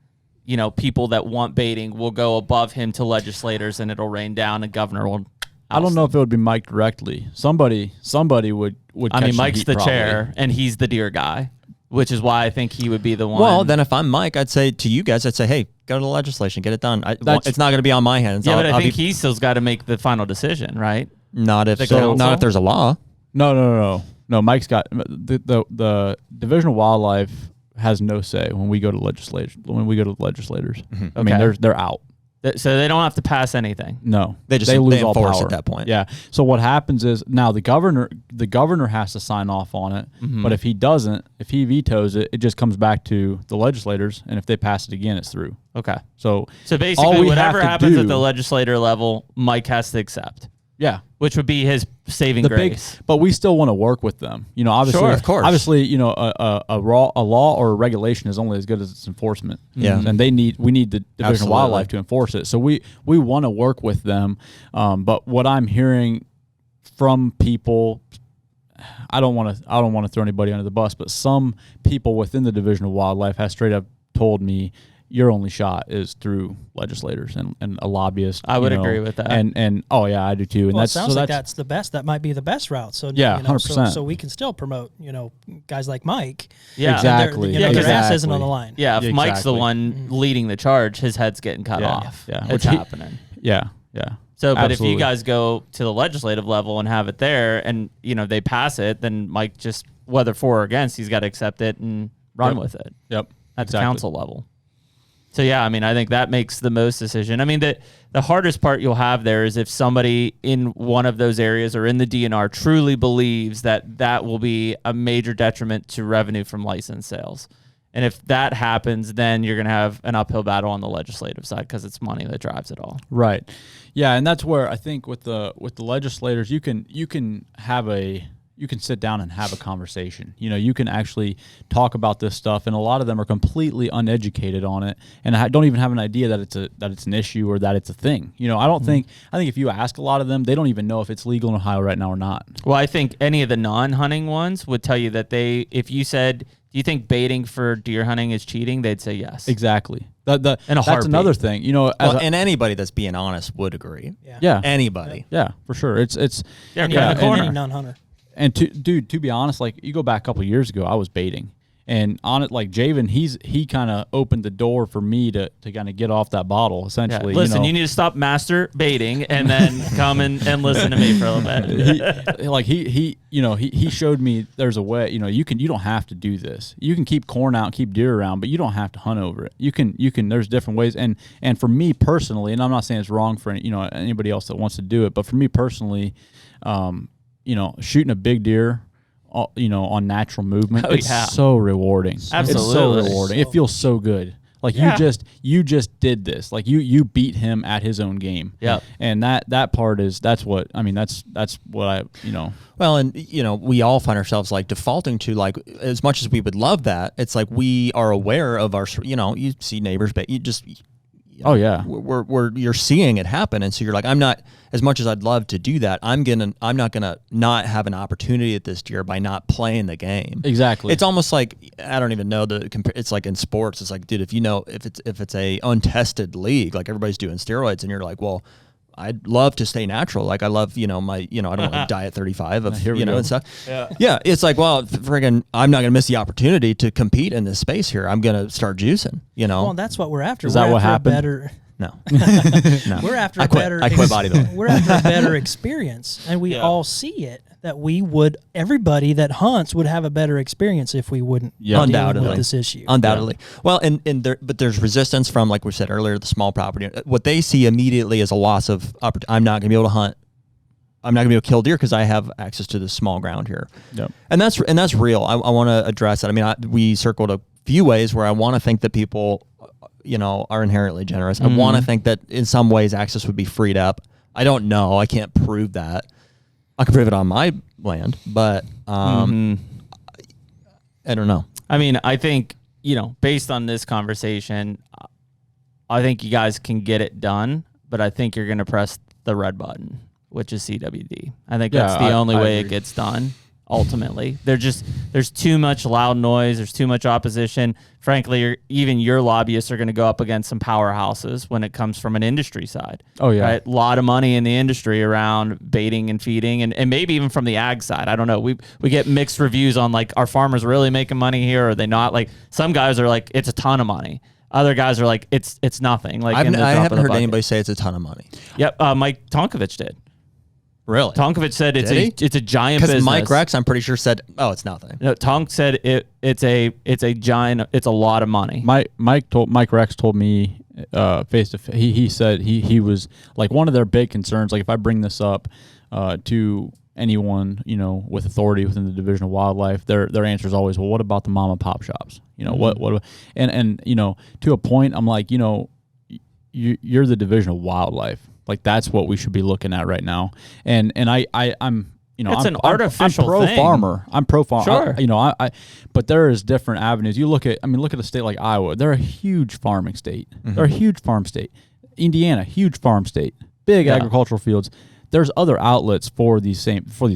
Speaker 3: people that want baiting will go above him to legislators, and it'll rain down, and governor will...
Speaker 2: I don't know if it would be Mike directly. Somebody would
Speaker 3: I mean, Mike's the chair, and he's the deer guy, which is why I think he would be the one.
Speaker 1: Well, then if I'm Mike, I'd say to you guys, hey, go to the legislation, get it done. It's not going to be on my hands.
Speaker 3: Yeah, but I think he still's got to make the final decision, right?
Speaker 1: Not if there's a law.
Speaker 2: No. Mike's got the Division of Wildlife has no say when we go to legislation. When we go to the legislators, I mean, they're out.
Speaker 3: So they don't have to pass anything.
Speaker 2: No,
Speaker 1: they lose all power at that point.
Speaker 2: Yeah. So what happens is now the governor has to sign off on it. But if he doesn't, if he vetoes it, it just comes back to the legislators, and if they pass it again, it's through.
Speaker 3: Okay.
Speaker 2: So
Speaker 3: basically, whatever happens at the legislator level, Mike has to accept.
Speaker 2: Yeah.
Speaker 3: Which would be his saving grace.
Speaker 2: But we still want to work with them. Obviously,
Speaker 1: sure, of course.
Speaker 2: Obviously, a law or a regulation is only as good as its enforcement.
Speaker 1: Yeah.
Speaker 2: And we need the Division of Wildlife to enforce it. So we want to work with them. But what I'm hearing from people, I don't want to throw anybody under the bus, but some people within the Division of Wildlife has straight up told me, your only shot is through legislators and a lobbyist.
Speaker 3: I would agree with that.
Speaker 2: And oh yeah, I do too. And
Speaker 4: Well,
Speaker 2: that's
Speaker 4: it sounds like that's the best. That might be the best route. So
Speaker 2: yeah,
Speaker 4: you know,
Speaker 2: 100%.
Speaker 4: So we can still promote, guys like Mike.
Speaker 3: Yeah,
Speaker 2: exactly.
Speaker 4: Their ass isn't on the line.
Speaker 3: Yeah, if Mike's the
Speaker 2: Exactly.
Speaker 3: one leading the charge, his head's getting cut off.
Speaker 2: Yeah,
Speaker 3: It's happening.
Speaker 2: Yeah.
Speaker 3: So, but
Speaker 2: Absolutely.
Speaker 3: if you guys go to the legislative level and have it there, and they pass it, then Mike just, whether for or against, he's got to accept it and run with it.
Speaker 2: Yep.
Speaker 3: At the council level. So yeah, I mean, I think that makes the most decision. I mean, the hardest part you'll have there is if somebody in one of those areas or in the DNR truly believes that will be a major detriment to revenue from license sales. And if that happens, then you're going to have an uphill battle on the legislative side because it's money that drives it all.
Speaker 2: Right. Yeah, and that's where I think with the legislators, you can sit down and have a conversation. You can actually talk about this stuff, and a lot of them are completely uneducated on it, and I don't even have an idea that it's an issue or that it's a thing. I think if you ask a lot of them, they don't even know if it's legal in Ohio right now or not.
Speaker 3: Well, I think any of the non-hunting ones would tell you that if you said, do you think baiting for deer hunting is cheating? They'd say yes.
Speaker 2: Exactly.
Speaker 3: And
Speaker 2: that's another thing.
Speaker 1: And anybody that's being honest would agree.
Speaker 2: Yeah.
Speaker 1: Anybody.
Speaker 2: Yeah, for sure. It's
Speaker 4: Any non-hunter.
Speaker 2: And to be honest, like you go back a couple of years ago, I was baiting, and on it, like Javen, he kind of opened the door for me to kind of get off that bottle. Essentially,
Speaker 3: listen, you need to stop master baiting and then come and listen to me for a little bit.
Speaker 2: He showed me there's a way. You don't have to do this. You can keep corn out, keep deer around, but you don't have to hunt over it. You can. There's different ways. And for me personally, and I'm not saying it's wrong for anybody else that wants to do it, but for me personally, shooting a big deer, on natural movement, it's so rewarding.
Speaker 3: Absolutely.
Speaker 2: It's so rewarding. It feels so good. Like you just did this. Like you beat him at his own game.
Speaker 3: Yeah.
Speaker 2: And that part that's what I.
Speaker 1: Well, and we all find ourselves like defaulting to, like, as much as we would love that, it's like we are aware of our, you see neighbors, but you just.
Speaker 2: Oh yeah,
Speaker 1: you're seeing it happen, and so you're like, I'm not, as much as I'd love to do that, I'm not gonna not have an opportunity at this deer by not playing the game.
Speaker 2: Exactly.
Speaker 1: It's almost like, I don't even know it's like in sports. It's like, dude, if it's a untested league, like everybody's doing steroids, and you're like, well, I'd love to stay natural. Like I love, I don't want to die at 35 of, and stuff. Yeah. It's like, well, friggin', I'm not going to miss the opportunity to compete in this space here. I'm going to start juicing,
Speaker 4: Well, that's what we're after.
Speaker 2: Is that what happened?
Speaker 1: No.
Speaker 4: We're after
Speaker 1: I quit bodybuilding.
Speaker 4: We're after a better experience, and we all see it. That everybody that hunts would have a better experience if we wouldn't deal with this issue.
Speaker 1: Undoubtedly. Yeah. Well, but there's resistance from, like we said earlier, the small property. What they see immediately is a loss of opportunity. I'm not going to be able to hunt. I'm not going to be able to kill deer because I have access to this small ground here.
Speaker 2: Yep.
Speaker 1: And that's real. I want to address that. I mean, we circled a few ways where I want to think that people, are inherently generous.
Speaker 2: Mm-hmm.
Speaker 1: I want to think that in some ways access would be freed up. I don't know. I can't prove that. I can prove it on my land, but I don't know.
Speaker 3: I mean, I think, based on this conversation, I think you guys can get it done, but I think you're going to press the red button, which is CWD. I think that's the only way it gets done. Ultimately, there's too much loud noise. There's too much opposition. Frankly, even your lobbyists are going to go up against some powerhouses when it comes from an industry side.
Speaker 2: Oh yeah,
Speaker 3: right? A lot of money in the industry around baiting and feeding, and maybe even from the ag side. I don't know. We get mixed reviews on, like, are farmers really making money here, or are they not? Like, some guys are like, it's a ton of money. Other guys are like, it's nothing. Like,
Speaker 1: I haven't heard anybody say it's a ton of money.
Speaker 3: Yep, Mike Tonkovich did.
Speaker 1: Really?
Speaker 3: Tonkovich said it's a giant business.
Speaker 1: Because Mike Rex, I'm pretty sure, said, "Oh, it's nothing."
Speaker 3: No, Tonk said it's a giant. It's a lot of money.
Speaker 2: Mike Rex told me face to face. He said he was like, one of their big concerns. Like, if I bring this up to anyone with authority within the Division of Wildlife, their answer is always, well, what about the mom and pop shops? What and to a point, I'm like, you're the Division of Wildlife. Like, that's what we should be looking at right now. And I'm
Speaker 3: it's an artificial
Speaker 2: I'm pro
Speaker 3: thing.
Speaker 2: farmer. I'm pro farmer.
Speaker 3: Sure.
Speaker 2: But there is different avenues. You look at a state like Iowa. They're a huge farming state. Mm-hmm. They're a huge farm state. Indiana, huge farm state. Big agricultural fields. there's other outlets for these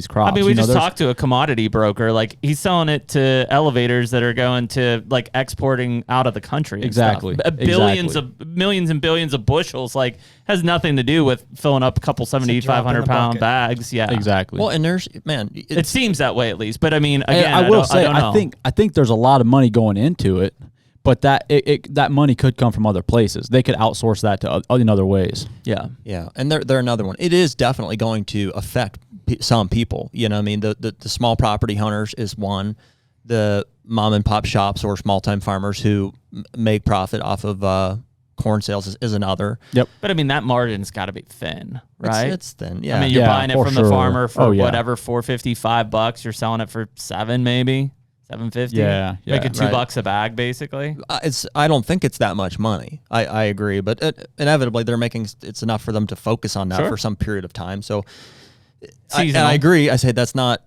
Speaker 2: crops.
Speaker 3: I mean, we just talked to a commodity broker. Like, he's selling it to elevators that are going to like exporting out of the country. And
Speaker 2: Exactly.
Speaker 3: stuff. Billions of millions and billions of bushels. Like, has nothing to do with filling up a couple 7,500 pound bags. Yeah,
Speaker 2: exactly.
Speaker 1: Well, and there's
Speaker 3: it seems that way at least. But I mean, again,
Speaker 2: I will say,
Speaker 3: I
Speaker 2: think there's a lot of money going into it, but that money could come from other places. They could outsource that to in other ways.
Speaker 3: Yeah,
Speaker 1: yeah, and they're another one. It is definitely going to affect some people. You know, I mean, the small property hunters is one. The mom and pop shops or small time farmers who make profit off of corn sales is another.
Speaker 2: Yep.
Speaker 3: But I mean, that margin's got to be thin, right?
Speaker 1: It's thin. Yeah.
Speaker 3: I mean, you're buying it from the farmer for whatever, $4.55. You're selling it for $7, maybe $7.50.
Speaker 2: Yeah.
Speaker 3: Making $2 a bag, basically.
Speaker 1: I don't think it's that much money. I agree, but inevitably they're making it's enough for them to focus on that for some period of time. So I agree. I say that's not.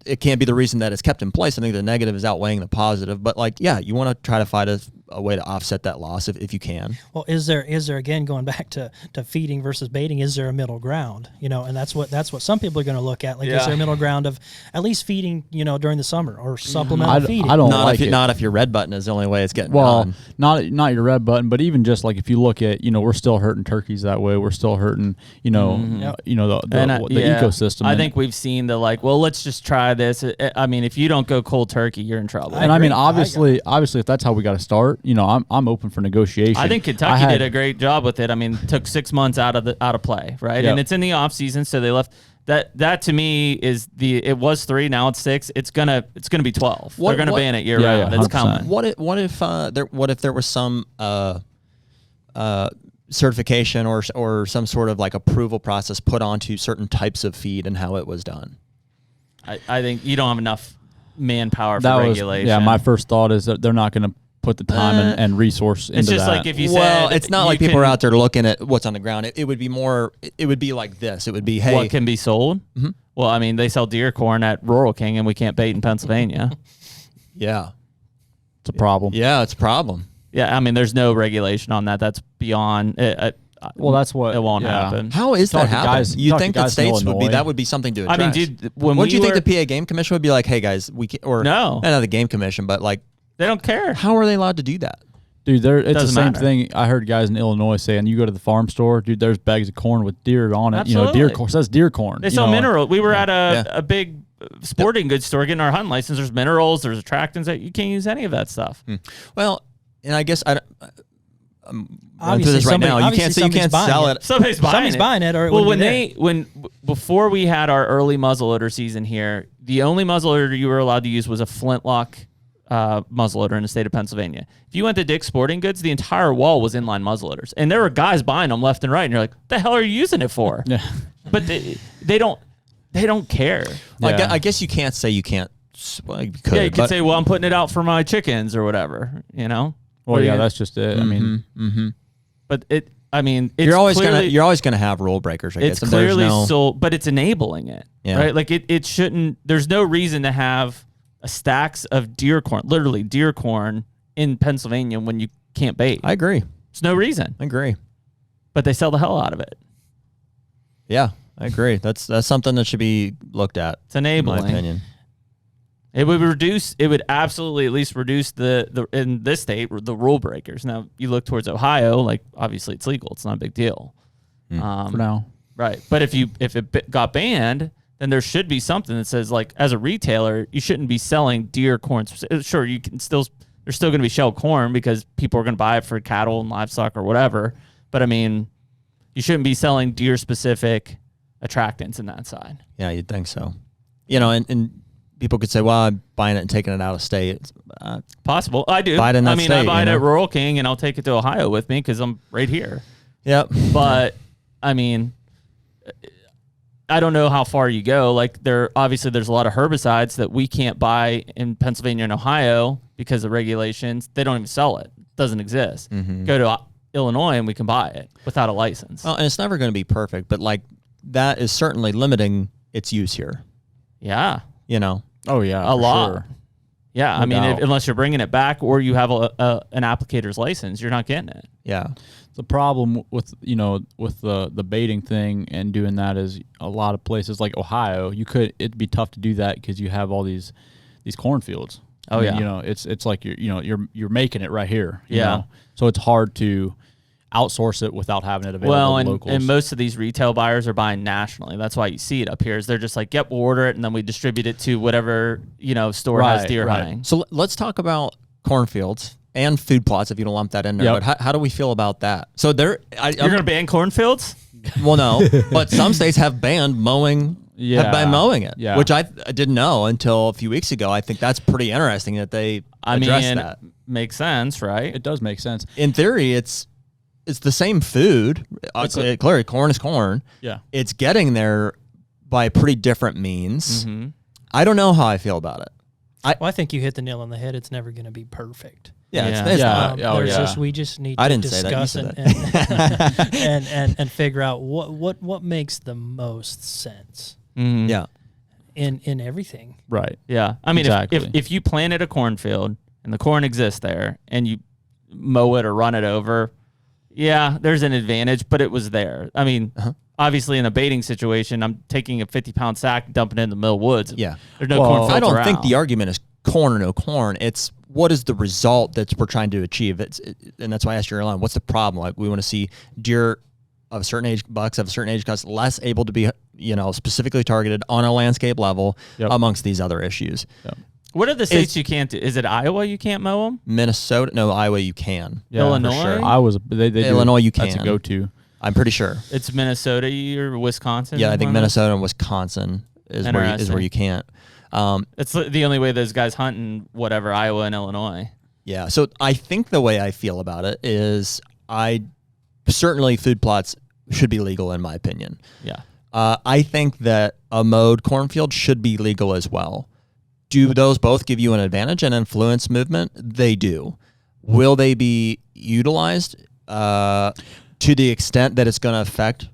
Speaker 1: It can't be the reason that it's kept in place. I think the negative is outweighing the positive. But like, yeah, you want to try to find a way to offset that loss if you can.
Speaker 4: Well, is there again, going back to feeding versus baiting, is there a middle ground? You know, and that's what some people are going to look at. Like, is there a middle ground of at least feeding, you know, during the summer or supplemental feeding?
Speaker 2: I don't
Speaker 1: not if your red button is the only way it's getting done.
Speaker 2: Not your red button, but even just like if you look at, you know, we're still hurting turkeys that way. We're still hurting, you know, the ecosystem.
Speaker 3: I think we've seen the like, well, let's just try this. I mean, if you don't go cold turkey, you're in trouble.
Speaker 2: And I mean, obviously, if that's how we got to start, you know, I'm open for negotiation.
Speaker 3: I think Kentucky did a great job with it. I mean, took 6 months out of play, right? Yep. And it's in the off season, so they left. That to me is it was 3, now it's 6. It's gonna be 12. They're gonna ban it year round. It's coming.
Speaker 1: What if there was some certification or some sort of like approval process put onto certain types of feed and how it was done?
Speaker 3: I think you don't have enough manpower for regulation.
Speaker 2: My first thought is that they're not going to put the time and resource into that.
Speaker 3: It's just like if you said...
Speaker 1: Well, it's not like people are out there looking at what's on the ground. It would be more... It would be like this. It would be, hey...
Speaker 3: What can be sold? Mm-hmm. Well, I mean, they sell deer corn at Rural King, and we can't bait in Pennsylvania.
Speaker 1: Yeah.
Speaker 2: It's a problem.
Speaker 1: Yeah, it's a problem.
Speaker 3: Yeah, I mean, there's no regulation on that. That's beyond...
Speaker 2: Well, that's what
Speaker 3: it won't happen.
Speaker 1: How is that happening? You think that states would be something to address?
Speaker 3: I mean, dude,
Speaker 1: wouldn't you think the PA Game Commission would be like, "Hey guys, we can't," or
Speaker 3: no,
Speaker 1: not the Game Commission, but like
Speaker 3: they don't care.
Speaker 1: How are they allowed to do that?
Speaker 2: Dude, it's the same thing. I heard guys in Illinois saying, you go to the farm store, dude, there's bags of corn with deer on it.
Speaker 3: Absolutely.
Speaker 2: You know, deer corn. It says deer corn.
Speaker 3: They sell minerals. We were at a big sporting goods store getting our hunting license. There's minerals. There's attractants. That you can't use any of that stuff.
Speaker 1: Well, and I guess I'm
Speaker 4: obviously
Speaker 1: this right now. You can't sell it.
Speaker 3: Somebody's buying it,
Speaker 4: or
Speaker 3: before we had our early muzzleloader season here, the only muzzleloader you were allowed to use was a flintlock muzzleloader in the state of Pennsylvania. If you went to Dick's Sporting Goods, the entire wall was inline muzzleloaders, and there were guys buying them left and right. And you're like, "What the hell are you using it for?"
Speaker 2: Yeah,
Speaker 3: but they don't care.
Speaker 1: Yeah. I guess you can't say you can't. Well, you could
Speaker 3: say, "Well, I'm putting it out for my chickens or whatever," you know.
Speaker 2: Well, yeah, that's just it. I mean,
Speaker 3: but it's
Speaker 1: you're always gonna have rule breakers. I guess
Speaker 3: it's clearly but it's enabling it, right? Like it shouldn't. There's no reason to have stacks of deer corn, literally deer corn, in Pennsylvania when you can't bait.
Speaker 1: I agree.
Speaker 3: There's no reason.
Speaker 1: I agree.
Speaker 3: But they sell the hell out of it.
Speaker 1: Yeah, I agree. That's something that should be looked at.
Speaker 3: It's enabling.
Speaker 1: In my opinion.
Speaker 3: It would absolutely at least reduce the in this state, the rule breakers. Now, you look towards Ohio, like, obviously it's legal. It's not a big deal.
Speaker 2: For now.
Speaker 3: Right. But if it got banned, then there should be something that says, like, as a retailer, you shouldn't be selling deer corn. Sure, there's still going to be shelled corn because people are going to buy it for cattle and livestock or whatever. But, I mean, you shouldn't be selling deer-specific attractants in that side.
Speaker 1: Yeah, you'd think so. You know, and people could say, well, I'm buying it and taking it out of state. It's
Speaker 3: possible. I do.
Speaker 1: Buy it in that state,
Speaker 3: I buy it at Rural King, and I'll take it to Ohio with me because I'm right here.
Speaker 1: Yep.
Speaker 3: But, I mean, I don't know how far you go. Like, there's a lot of herbicides that we can't buy in Pennsylvania and Ohio because of regulations. They don't even sell it. It doesn't exist. Mm-hmm. Go to Illinois and we can buy it without a license.
Speaker 1: Well, and it's never going to be perfect, but like that is certainly limiting its use here.
Speaker 3: Yeah.
Speaker 1: You know.
Speaker 2: Oh yeah.
Speaker 3: A lot.
Speaker 2: Sure.
Speaker 3: Yeah, I mean, unless you're bringing it back or you have an applicator's license, you're not getting it.
Speaker 1: Yeah.
Speaker 2: The problem with the baiting thing and doing that is a lot of places like Ohio, it'd be tough to do that because you have all these cornfields.
Speaker 3: Oh,
Speaker 2: I mean, it's like you're making it right here. You know? So it's hard to outsource it without having it available to locals.
Speaker 3: And most of these retail buyers are buying nationally. That's why you see it up here. Is they're just like, yep, we'll order it and then we distribute it to whatever store has deer hunting.
Speaker 1: So let's talk about cornfields and food plots if you don't lump that in there.
Speaker 2: Yep.
Speaker 1: But how do we feel about that? So
Speaker 3: you're going to ban cornfields?
Speaker 1: Well, no, but some states have banned mowing.
Speaker 2: Yeah.
Speaker 1: Have been mowing it,
Speaker 2: Yeah.
Speaker 1: which I didn't know until a few weeks ago. I think that's pretty interesting that they addressed that.
Speaker 3: Makes sense, right?
Speaker 2: It does make sense.
Speaker 1: In theory, it's the same food. Clearly, corn is corn.
Speaker 2: Yeah.
Speaker 1: It's getting there by pretty different means.
Speaker 3: Mm-hmm.
Speaker 1: I don't know how I feel about it.
Speaker 4: I think you hit the nail on the head. It's never going to be perfect.
Speaker 1: Yeah,
Speaker 3: Yeah.
Speaker 1: it's not.
Speaker 4: We just need
Speaker 1: I
Speaker 4: to
Speaker 1: didn't say that. You
Speaker 4: discuss
Speaker 1: said
Speaker 4: and figure out what makes the most sense
Speaker 3: Mm-hmm.
Speaker 1: Yeah.
Speaker 4: in everything.
Speaker 2: Right.
Speaker 3: Yeah. I mean,
Speaker 2: Exactly.
Speaker 3: if you planted a cornfield and the corn exists there and you mow it or run it over, yeah, there's an advantage, but it was there. I mean, obviously in a baiting situation, I'm taking a 50-pound sack, dumping it in the middle woods.
Speaker 1: Yeah.
Speaker 3: There's no cornfields
Speaker 1: I don't
Speaker 3: around.
Speaker 1: think the argument is corn or no corn. It's what is the result that we're trying to achieve. And that's why I asked you earlier on, what's the problem? Like we want to see deer of a certain age, bucks of a certain age class, less able to be, specifically targeted on a landscape level amongst these other issues.
Speaker 2: Yep.
Speaker 3: What are the states you can't do? Is it Iowa you can't mow them?
Speaker 1: Minnesota, no, Iowa you can.
Speaker 2: Yeah,
Speaker 3: Illinois?
Speaker 1: for sure.
Speaker 2: I was they
Speaker 1: Illinois you
Speaker 2: That's
Speaker 1: can.
Speaker 2: a go-to.
Speaker 1: I'm pretty sure.
Speaker 3: It's Minnesota or Wisconsin?
Speaker 1: Yeah, I think
Speaker 3: one of those?
Speaker 1: Minnesota and Wisconsin is where you can't.
Speaker 3: It's the only way those guys hunt in whatever, Iowa and Illinois.
Speaker 1: Yeah, so I think the way I feel about it is certainly food plots should be legal in my opinion.
Speaker 3: Yeah.
Speaker 1: I think that a mowed cornfield should be legal as well. Do those both give you an advantage and influence movement? They do. Will they be utilized to the extent that it's going to affect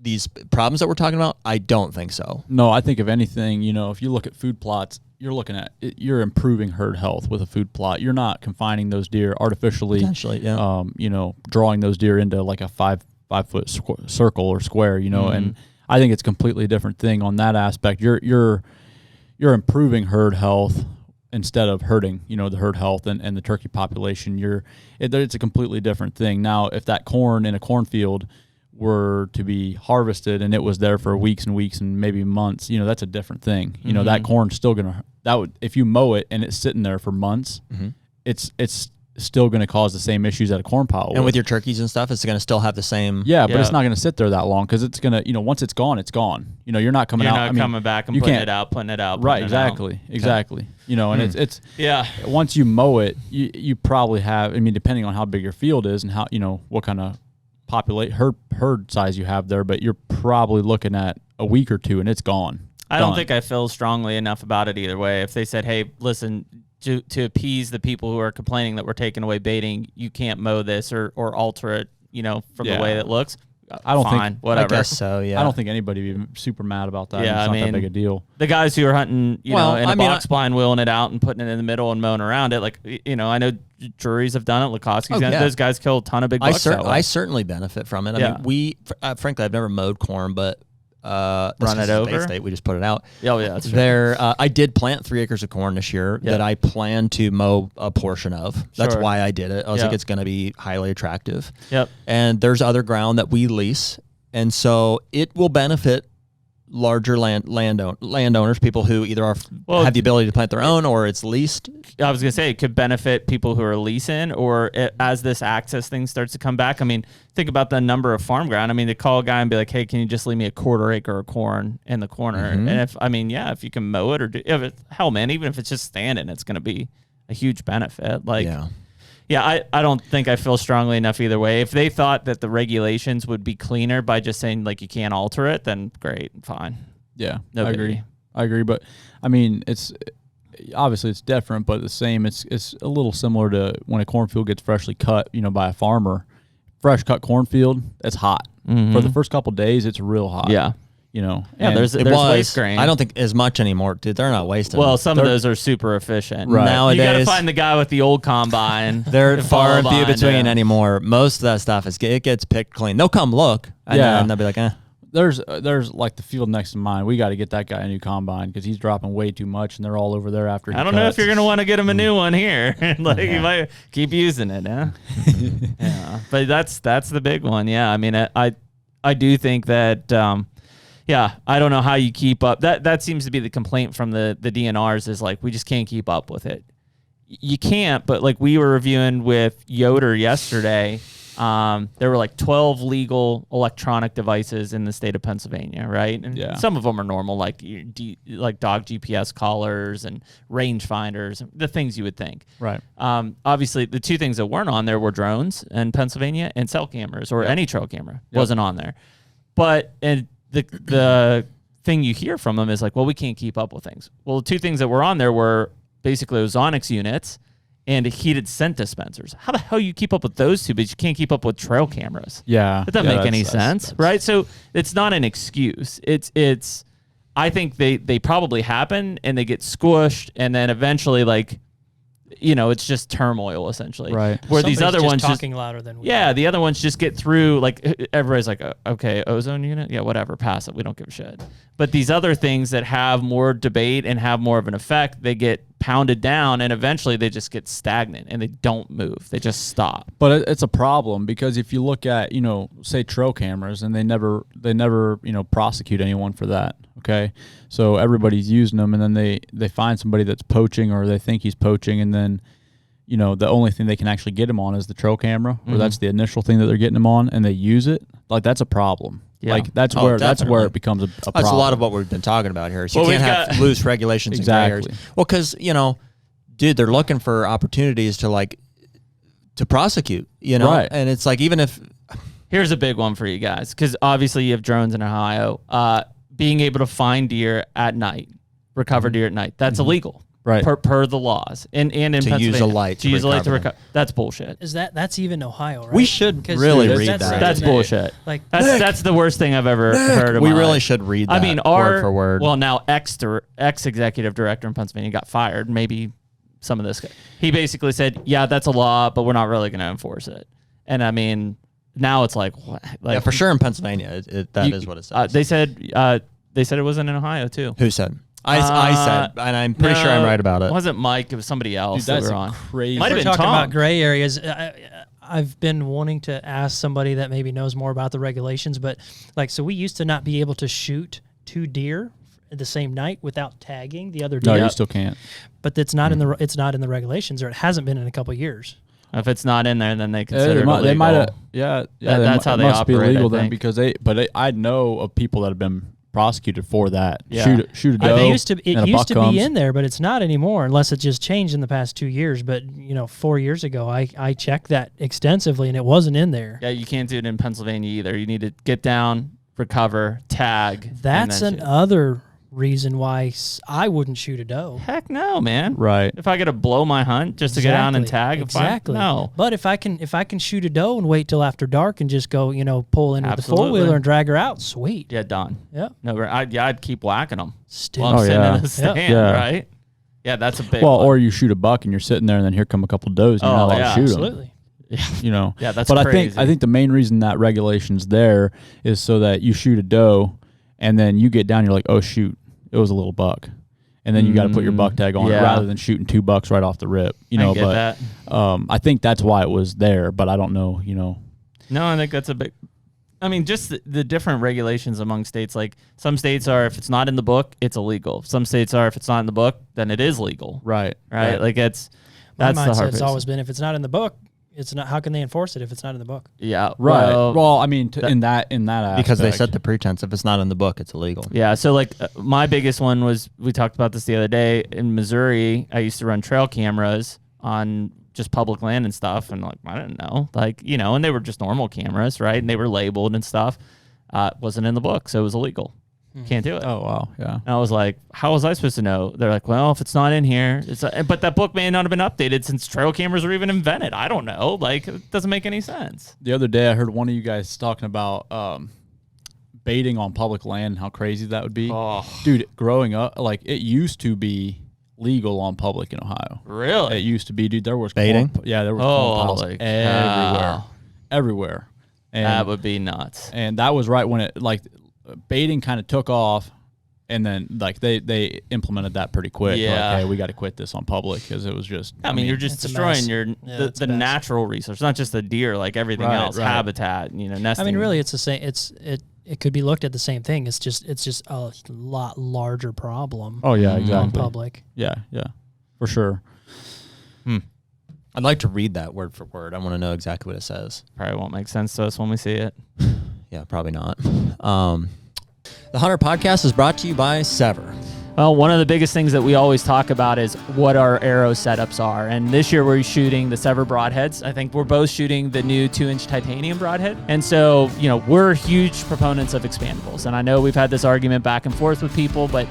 Speaker 1: these problems that we're talking about? I don't think so.
Speaker 2: No, I think if anything, if you look at food plots, you're improving herd health with a food plot. You're not confining those deer artificially.
Speaker 1: Potentially, yeah.
Speaker 2: Drawing those deer into like a 5-foot circle or square. And I think it's a completely different thing on that aspect. You're improving herd health instead of hurting, the herd health and the turkey population. It's a completely different thing. Now, if that corn in a cornfield were to be harvested and it was there for weeks and weeks and maybe months, that's a different thing. That corn's still if you mow it and it's sitting there for months, it's still going to cause the same issues that a corn pile
Speaker 1: And with your turkeys and stuff, it's going to still have the same.
Speaker 2: Yeah, but it's not going to sit there that long because it's going to, once it's gone, it's gone. You're not coming out.
Speaker 3: You're not coming back and putting it out.
Speaker 2: Right, exactly. And it's once you mow it, you probably have, depending on how big your field is and how, what kind of herd size you have there, but you're probably looking at a week or two and it's gone.
Speaker 3: I don't think I feel strongly enough about it either way. If they said, hey, listen, to appease the people who are complaining that we're taking away baiting, you can't mow this or alter it, from the way it looks.
Speaker 2: I don't
Speaker 3: Fine,
Speaker 2: think,
Speaker 3: whatever.
Speaker 1: I guess so, yeah.
Speaker 2: I don't think anybody would be super mad about that.
Speaker 3: Yeah,
Speaker 2: it's not that big a deal.
Speaker 3: The guys who are hunting, in a box blind, wheeling it out and putting it in the middle and mowing around it, I know Drury's have done it. Lakoski's done it. Those guys kill a ton of big bucks that way.
Speaker 1: I certainly benefit from it. I mean, frankly, I've never mowed corn, but
Speaker 3: run it over.
Speaker 1: State, we just put it out.
Speaker 3: Oh yeah, that's true.
Speaker 1: I did plant 3 acres of corn this year that I plan to mow a portion of. That's why I did it. I was like, it's going to be highly attractive.
Speaker 3: Yep.
Speaker 1: And there's other ground that we lease, and so it will benefit larger landowners, people who either have the ability to plant their own or it's leased.
Speaker 3: I was going to say it could benefit people who are leasing or as this access thing starts to come back. I mean, think about the number of farm ground. I mean, they call a guy and be like, hey, can you just leave me a 1/4 acre of corn in the corner? And if you can mow it or even if it's just standing, it's going to be a huge benefit. Yeah, I don't think I feel strongly enough either way. If they thought that the regulations would be cleaner by just saying you can't alter it, then great, fine.
Speaker 2: Yeah,
Speaker 3: No
Speaker 2: I
Speaker 3: biggie.
Speaker 2: agree. But it's obviously it's different, but the same. It's a little similar to when a cornfield gets freshly cut, by a farmer. Fresh cut cornfield, it's hot. For the first couple of days, it's real hot.
Speaker 3: Yeah.
Speaker 2: Yeah,
Speaker 3: and there's waste grain.
Speaker 1: I don't think as much ananymore, dude. They're not wasting.
Speaker 3: Well, some of those are super efficient.
Speaker 2: Right.
Speaker 1: Nowadays,
Speaker 3: you got to find the guy with the old combine.
Speaker 1: They're far and few between
Speaker 3: yeah.
Speaker 1: anymore. Most of that stuff it gets picked clean. They'll come look, and they'll be like, eh.
Speaker 2: There's like the field next to mine. We got to get that guy a new combine because he's dropping way too much, and they're all over there after.
Speaker 3: I don't know if you're gonna want to get him a new one here. You might keep using it, huh? Yeah, but that's the big one. Yeah, I mean, I do think that. Yeah, I don't know how you keep up. That seems to be the complaint from the DNRs is like we just can't keep up with it. You can't, but like we were reviewing with Yoder yesterday. There were like 12 legal electronic devices in the state of Pennsylvania, right? And some of them are normal, like dog GPS collars and range finders, the things you would think.
Speaker 2: Right.
Speaker 3: Obviously, the two things that weren't on there were drones in Pennsylvania and cell cameras, or any trail camera wasn't on there. But the thing you hear from them is like, well, we can't keep up with things. Well, the two things that were on there were basically ozonics units and heated scent dispensers. How the hell you keep up with those two, but you can't keep up with trail cameras?
Speaker 2: Yeah.
Speaker 3: That doesn't make any sense, right? So it's not an excuse. It's I think they probably happen and they get squished and then eventually it's just turmoil essentially.
Speaker 2: Right.
Speaker 3: Where these other ones
Speaker 4: talking louder than we
Speaker 3: the other ones just get through. Like everybody's like, okay, ozone unit, yeah, whatever, pass it. We don't give a shit. But these other things that have more debate and have more of an effect, they get pounded down, and eventually they just get stagnant and they don't move. They just stop.
Speaker 2: But it's a problem because if you look at say trail cameras, and they never prosecute anyone for that. Okay, so everybody's using them, and then they find somebody that's poaching or they think he's poaching, and then the only thing they can actually get him on is the trail camera, or that's the initial thing that they're getting him on, and they use it. Like that's a problem.
Speaker 3: Yeah.
Speaker 2: Like that's where it becomes a problem.
Speaker 1: That's a lot of what we've been talking about here. So you can't have loose regulations
Speaker 2: exactly.
Speaker 1: and gray areas. Well, because dude, they're looking for opportunities to prosecute.
Speaker 2: Right.
Speaker 1: And it's like even if
Speaker 3: here's a big one for you guys, because obviously you have drones in Ohio. Being able to find deer at night, recover deer at night, that's illegal.
Speaker 2: Right.
Speaker 3: Per the laws. And in Pennsylvania.
Speaker 1: Use a light to
Speaker 3: recover. That's bullshit.
Speaker 4: That's even Ohio, right?
Speaker 1: we should really read that.
Speaker 3: That's bullshit.
Speaker 4: Like
Speaker 3: that's the worst thing I've ever heard of.
Speaker 1: We really should read that.
Speaker 3: I mean,
Speaker 1: word for word.
Speaker 3: Well, now ex executive director in Pennsylvania got fired. Maybe some of this guy. He basically said, yeah, that's a law, but we're not really going to enforce it. And I mean, now it's like, what?
Speaker 1: Yeah, for sure in Pennsylvania, that is what it says.
Speaker 3: They said it wasn't in Ohio too.
Speaker 1: Who said? I said, and I'm pretty sure I'm right about it.
Speaker 3: It wasn't Mike. It was somebody else.
Speaker 2: Dude, that's
Speaker 3: that we were on.
Speaker 2: crazy.
Speaker 3: Might have
Speaker 4: we're
Speaker 3: been
Speaker 4: talking
Speaker 3: Tom.
Speaker 4: about gray areas. I've been wanting to ask somebody that maybe knows more about the regulations, but so we used to not be able to shoot 2 deer the same night without tagging the other deer.
Speaker 2: No, you still can't.
Speaker 4: But it's not in the regulations, or it hasn't been in a couple of years.
Speaker 3: If it's not in there, then they consider it illegal.
Speaker 2: They might have.
Speaker 3: That's how they
Speaker 2: must
Speaker 3: operate.
Speaker 2: be illegal
Speaker 3: I
Speaker 2: then
Speaker 3: think.
Speaker 2: because I know of people that have been prosecuted for that.
Speaker 3: Yeah.
Speaker 2: Shoot a doe.
Speaker 4: It used to
Speaker 2: comes.
Speaker 4: be in there, but it's not anymore unless it just changed in the past 2 years. But 4 years ago, I checked that extensively and it wasn't in there.
Speaker 3: Yeah, you can't do it in Pennsylvania either. You need to get down, recover, tag.
Speaker 4: That's
Speaker 3: and then shoot.
Speaker 4: another reason why I wouldn't shoot a doe.
Speaker 3: Heck no, man.
Speaker 2: Right.
Speaker 3: If I got to blow my hunt just to get down and tag,
Speaker 4: exactly.
Speaker 3: No.
Speaker 4: But if I can shoot a doe and wait till after dark and just go, pull in with the
Speaker 3: Absolutely.
Speaker 4: 4-wheeler and drag her out, sweet.
Speaker 3: Yeah, done.
Speaker 4: Yeah.
Speaker 3: No, I'd keep whacking them.
Speaker 4: Still.
Speaker 3: While I'm sitting
Speaker 2: yeah.
Speaker 3: in the stand,
Speaker 2: Yeah.
Speaker 3: right? Yeah, that's a big
Speaker 2: Well,
Speaker 3: one.
Speaker 2: or you shoot a buck and you're sitting there, and then here come a couple does, and you're not allowed to shoot
Speaker 4: Absolutely.
Speaker 2: them.
Speaker 3: Yeah, that's
Speaker 2: but
Speaker 3: crazy.
Speaker 2: I think the main reason that regulation's there is so that you shoot a doe, and then you get down, you're like, oh shoot, it was a little buck, and then you got to put your buck tag on it
Speaker 3: Yeah.
Speaker 2: rather than shooting 2 bucks right off the rip.
Speaker 3: I get that.
Speaker 2: I think that's why it was there, but I don't know.
Speaker 3: No, I think that's a big. I mean, just the different regulations among states. Like some states are, if it's not in the book, it's illegal. Some states are, if it's not in the book, then it is legal.
Speaker 2: Right.
Speaker 3: Right. Like that's
Speaker 4: My
Speaker 3: the hard
Speaker 4: mindset's
Speaker 3: piece.
Speaker 4: always been, if it's not in the book, it's not. How can they enforce it if it's not in the book?
Speaker 3: Yeah.
Speaker 2: Right.
Speaker 3: Well,
Speaker 2: Well, I mean, in that aspect.
Speaker 1: because they set the pretense. If it's not in the book, it's illegal.
Speaker 3: yeah. So like my biggest one was, we talked about this the other day in Missouri. I used to run trail cameras on just public land and stuff, and I didn't know, and they were just normal cameras, right? And they were labeled and stuff. It wasn't in the book, so it was illegal. Can't do it.
Speaker 2: Oh wow, yeah.
Speaker 3: And I was like, how was I supposed to know? They're like, well, if it's not in here, but that book may not have been updated since trail cameras were even invented. I don't know. It doesn't make any sense.
Speaker 2: The other day, I heard one of you guys talking about baiting on public land, how crazy that would be.
Speaker 3: Oh.
Speaker 2: Dude, growing up, like it used to be legal on public in Ohio.
Speaker 3: Really?
Speaker 2: It used to be, dude. There was
Speaker 1: Baiting?
Speaker 2: there was corn piles
Speaker 3: holy
Speaker 2: everywhere.
Speaker 3: cow.
Speaker 2: Everywhere. And
Speaker 3: That would be nuts.
Speaker 2: and that was right when it like baiting kind of took off, and then like they implemented that pretty quick.
Speaker 3: Yeah.
Speaker 2: Like, hey, we got to quit this on public because it was just.
Speaker 3: I mean, you're just
Speaker 4: it's a
Speaker 3: destroying
Speaker 4: mess.
Speaker 3: the natural resource, not just the deer, like everything
Speaker 2: Right,
Speaker 3: else,
Speaker 2: right.
Speaker 3: habitat, nesting.
Speaker 4: I mean, really, it's the same. It could be looked at the same thing. It's just a lot larger problem.
Speaker 2: Oh yeah,
Speaker 4: on
Speaker 2: exactly.
Speaker 4: public.
Speaker 2: Yeah, for sure.
Speaker 1: I'd like to read that word for word. I want to know exactly what it says.
Speaker 3: Probably won't make sense to us when we see it.
Speaker 1: Yeah, probably not. The HUNTR Podcast is brought to you by Sever.
Speaker 3: Well, one of the biggest things that we always talk about is what our arrow setups are. And this year we're shooting the Sever broadheads. I think we're both shooting the new 2-inch titanium broadhead. And so, we're huge proponents of expandables. And I know we've had this argument back and forth with people, but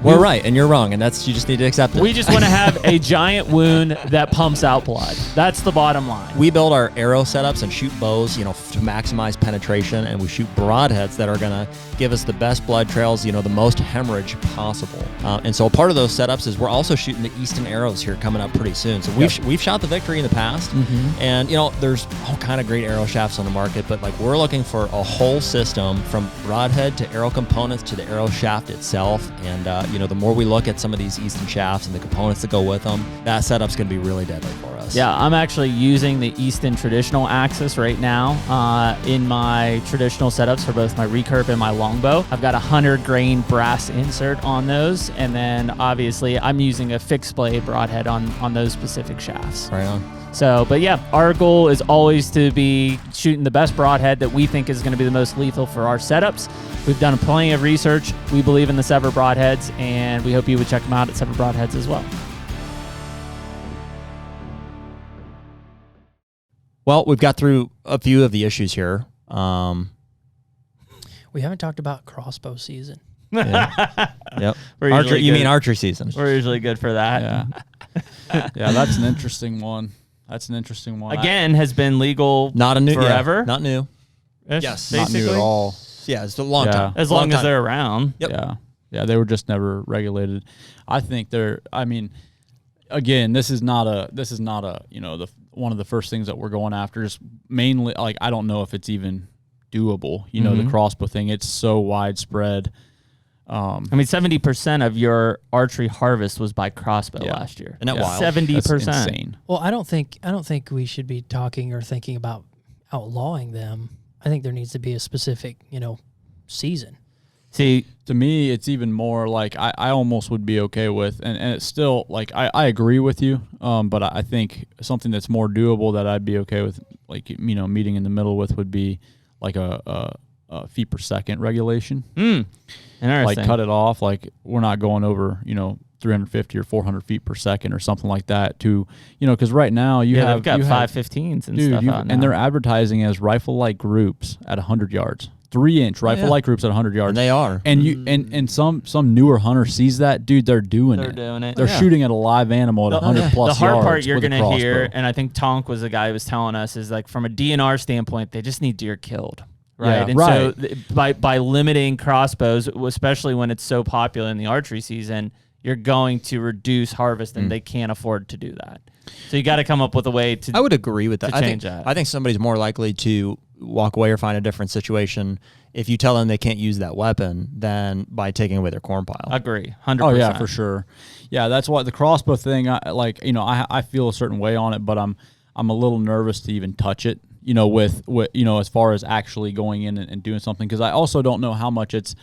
Speaker 1: we're right and you're wrong, and you just need to accept it.
Speaker 3: We just want to have a giant wound that pumps out blood. That's the bottom line.
Speaker 1: We build our arrow setups and shoot bows, to maximize penetration, and we shoot broadheads that are going to give us the best blood trails, the most hemorrhage possible. And so part of those setups is we're also shooting the Easton arrows here coming up pretty soon. So we've shot the Victory in the past, and there's all kind of great arrow shafts on the market, but like we're looking for a whole system from broadhead to arrow components to the arrow shaft itself. And the more we look at some of these Easton shafts and the components that go with them, that setup's going to be really deadly for us.
Speaker 3: Yeah, I'm actually using the Easton traditional axis right now in my traditional setups for both my recurve and my longbow. I've got a 100-grain brass insert on those, and then obviously I'm using a fixed blade broadhead on those specific shafts.
Speaker 1: Right on.
Speaker 3: So, but yeah, our goal is always to be shooting the best broadhead that we think is going to be the most lethal for our setups. We've done plenty of research. We believe in the Sever broadheads, and we hope you would check them out at Sever Broadheads as well.
Speaker 1: Well, we've got through a few of the issues here.
Speaker 4: We haven't talked about crossbow season.
Speaker 1: Yeah. Yep.
Speaker 3: Archery,
Speaker 1: you mean archery season?
Speaker 3: We're usually good for that.
Speaker 2: Yeah, yeah, that's an interesting one.
Speaker 3: Again, has been legal
Speaker 1: Not a new
Speaker 3: forever.
Speaker 1: Yeah, not new.
Speaker 3: Yes,
Speaker 2: Not new at all.
Speaker 1: Yeah, it's a long time.
Speaker 3: As
Speaker 1: Long
Speaker 3: long as
Speaker 1: time.
Speaker 3: they're around.
Speaker 1: Yep.
Speaker 2: Yeah, they were just never regulated. I think again, this is not a the one of the first things that we're going after. Just mainly, like, I don't know if it's even doable. The crossbow thing, it's so widespread.
Speaker 3: 70% of your archery harvest was by crossbow last year.
Speaker 1: Isn't that wild?
Speaker 3: 70%.
Speaker 2: That's insane.
Speaker 4: Well, I don't think we should be talking or thinking about outlawing them. I think there needs to be a specific, season.
Speaker 3: See,
Speaker 2: To me, it's even more like I almost would be okay with, and it's still like I agree with you, but I think something that's more doable that I'd be okay with, like, meeting in the middle with, would be like a feet per second regulation.
Speaker 3: interesting.
Speaker 2: Like, cut it off. Like, we're not going over 350 or 400 feet per second or something like that. To because right now
Speaker 3: they've got 5.15s and stuff out now.
Speaker 2: and they're advertising as rifle-like groups at 100 yards. 3-inch rifle-like groups at 100 yards.
Speaker 1: And they are.
Speaker 2: And and some newer hunter sees that, dude, they're doing it.
Speaker 3: They're
Speaker 2: shooting at a live animal at 100 plus yards.
Speaker 3: The hard part you're
Speaker 2: with a
Speaker 3: going to hear,
Speaker 2: crossbow.
Speaker 3: and I think Tonk was the guy who was telling us, is like, from a DNR standpoint, they just need deer killed. Right.
Speaker 2: Yeah,
Speaker 3: and
Speaker 2: right.
Speaker 3: so by limiting crossbows, especially when it's so popular in the archery season, you're going to reduce harvest, and they can't afford to do that. So you got to come up with a way to.
Speaker 1: I would agree with that.
Speaker 3: to change that.
Speaker 1: I think somebody's more likely to walk away or find a different situation if you tell them they can't use that weapon than by taking away their corn pile.
Speaker 3: Agree, 100%.
Speaker 2: Oh yeah, for sure. Yeah, that's what the crossbow thing. I feel a certain way on it, but I'm a little nervous to even touch it. With as far as actually going in and doing something, because I also don't know how much it's.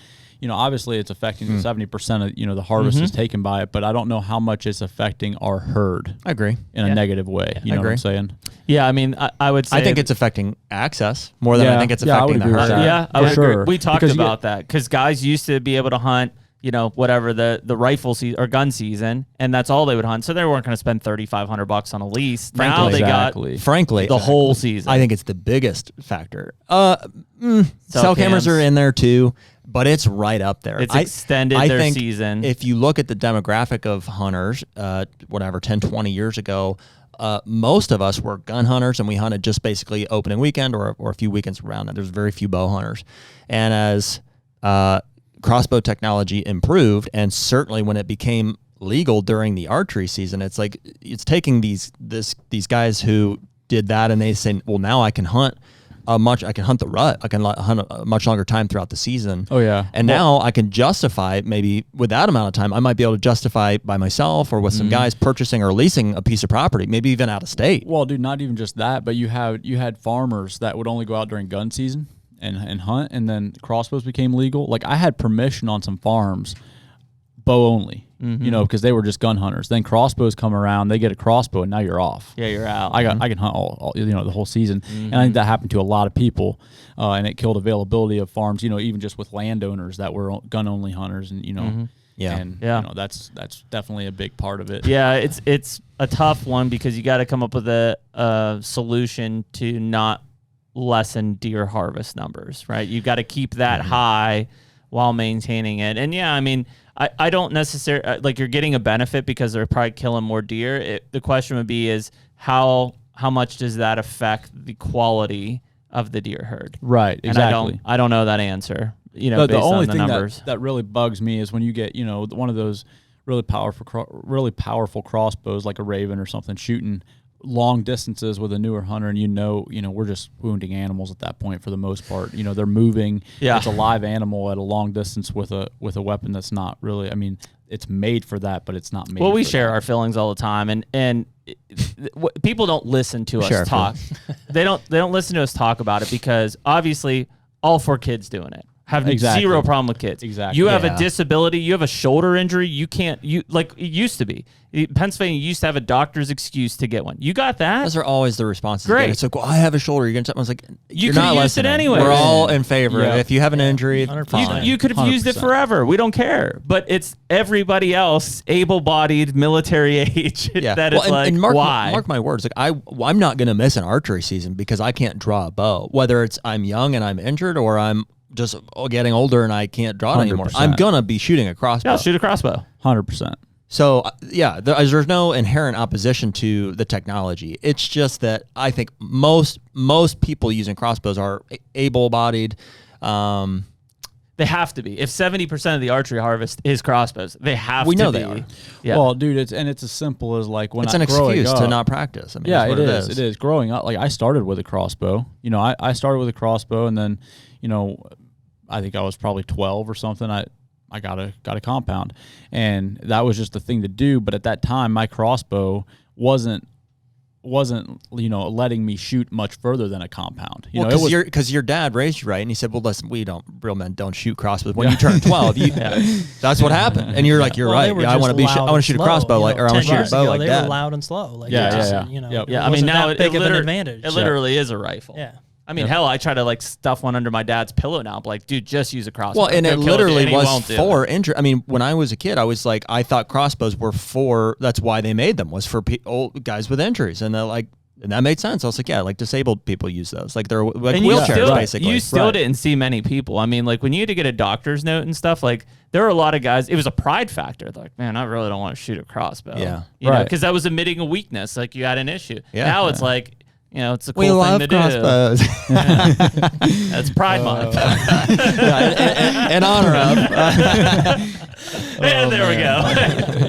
Speaker 2: Obviously it's affecting the 70% of the harvest is taken by it, but I don't know how much it's affecting our herd.
Speaker 1: I agree.
Speaker 2: In a negative way. You know what I'm saying?
Speaker 3: Yeah, I mean, I would say.
Speaker 1: I think it's affecting access more than I think it's affecting the
Speaker 2: agree with
Speaker 1: herd.
Speaker 2: that.
Speaker 3: Yeah, I would
Speaker 2: For
Speaker 3: agree.
Speaker 2: sure.
Speaker 3: We talked
Speaker 2: Because
Speaker 3: about that because guys used to be able to hunt, whatever the rifle season or gun season, and that's all they would hunt. So they weren't going to spend $3,500 on a lease. Now they got
Speaker 1: Frankly,
Speaker 3: the whole season.
Speaker 1: I think it's the biggest factor. Cell cameras
Speaker 3: cams.
Speaker 1: are in there too, but it's right up there.
Speaker 3: It's extended
Speaker 1: I
Speaker 3: their
Speaker 1: think
Speaker 3: season.
Speaker 1: If you look at the demographic of hunters, 10, 20 years ago, most of us were gun hunters, and we hunted just basically opening weekend or a few weekends around that. There's very few bow hunters. And as crossbow technology improved, and certainly when it became legal during the archery season, it's like it's taking these guys who did that, and they say, well, now I can hunt I can hunt the rut. I can hunt a much longer time throughout the season.
Speaker 2: Oh yeah.
Speaker 1: And now I can justify, maybe with that amount of time, I might be able to justify by myself or with some guys purchasing or leasing a piece of property, maybe even out of state.
Speaker 2: Well, dude, not even just that, but you had farmers that would only go out during gun season and hunt, and then crossbows became legal. Like I had permission on some farms, bow only, because they were just gun hunters. Then crossbows come around, they get a crossbow, and now you're off.
Speaker 3: Yeah, you're out.
Speaker 2: I can hunt all the whole season, and I think that happened to a lot of people, and it killed availability of farms. Even just with landowners that were gun only hunters, and that's definitely a big part of it.
Speaker 3: Yeah, it's a tough one because you got to come up with a solution to not lessen deer harvest numbers, right? You got to keep that high while maintaining it. And yeah, I mean, I don't necessarily like you're getting a benefit because they're probably killing more deer. The question would be is how much does that affect the quality of the deer herd?
Speaker 2: Right, exactly.
Speaker 3: And I don't know that answer.
Speaker 2: The
Speaker 3: based
Speaker 2: only
Speaker 3: on the
Speaker 2: thing
Speaker 3: numbers.
Speaker 2: that really bugs me is when you get one of those really powerful crossbows like a Raven or something shooting long distances with a newer hunter, and we're just wounding animals at that point for the most part. They're moving.
Speaker 3: Yeah.
Speaker 2: It's a live animal at a long distance with a weapon that's not really. I mean, it's made for that, but it's not made.
Speaker 3: Well, we
Speaker 2: for
Speaker 3: share
Speaker 2: that.
Speaker 3: our feelings all the time, and people don't listen to us talk. They don't listen to us talk about it because obviously all 4 kids doing it. Have zero problem with kids.
Speaker 2: Exactly.
Speaker 3: You have a disability. You have a shoulder injury. You can't. Like it used to be. Pennsylvania used to have a doctor's excuse to get one. You got that.
Speaker 1: Those are always the responses.
Speaker 3: Great.
Speaker 1: It's like, well, I have a shoulder. You're gonna. I was like,
Speaker 3: you
Speaker 1: could have
Speaker 3: used it anyway.
Speaker 1: We're all in favor.
Speaker 2: Yeah.
Speaker 1: If you have an injury, fine.
Speaker 3: You could have used it forever. We don't care. But it's everybody else, able-bodied, military age. That is why.
Speaker 1: Mark my words. Like I'm not gonna miss an archery season because I can't draw a bow. Whether it's I'm young and I'm injured or I'm just getting older and I can't draw it anymore.
Speaker 2: 100%.
Speaker 1: I'm gonna be shooting a crossbow.
Speaker 3: Yeah, shoot a crossbow.
Speaker 2: 100%.
Speaker 1: So there's no inherent opposition to the technology. It's just that I think most people using crossbows are able-bodied.
Speaker 3: They have to be. If 70% of the archery harvest is crossbows, they have to be.
Speaker 1: We know they are.
Speaker 3: Yeah.
Speaker 2: Well, dude, it's as simple as like when
Speaker 1: it's an excuse to not practice. I mean,
Speaker 2: yeah,
Speaker 1: it
Speaker 2: is. Growing up, like I started with a crossbow. I started with a crossbow, and then, I think I was probably 12 or something. I got a compound, and that was just the thing to do. But at that time, my crossbow wasn't letting me shoot much further than a compound.
Speaker 1: Because your dad raised you right, and he said, "Well, listen, real men don't shoot crossbows." When you turn 12, that's what happened, and you're like, "You're right. Yeah, I want to shoot a crossbow or I want to shoot a bow like that."
Speaker 4: They were loud and slow.
Speaker 3: Yeah. I mean, now it literally is a rifle.
Speaker 4: Yeah.
Speaker 3: I mean, hell, I try to stuff one under my dad's pillow now. I'm like, dude, just use a crossbow.
Speaker 1: Well, and it literally was for injury. I mean, when I was a kid, I was like, I thought crossbows were for. That's why they made them, was for old guys with injuries, and they're like, and that made sense. I was like, yeah, like disabled people use those, like they're like wheelchairs, basically.
Speaker 3: You still didn't see many people. I mean, like when you had to get a doctor's note and stuff, like there were a lot of guys. It was a pride factor. They're like, man, I really don't want to shoot a crossbow.
Speaker 1: Yeah,
Speaker 3: because that was admitting a weakness. Like you had an issue.
Speaker 1: Yeah,
Speaker 3: now it's like. It's a cool thing to
Speaker 1: crossbows.
Speaker 3: do. That's Pride Month.
Speaker 1: In honor of.
Speaker 3: And there we go.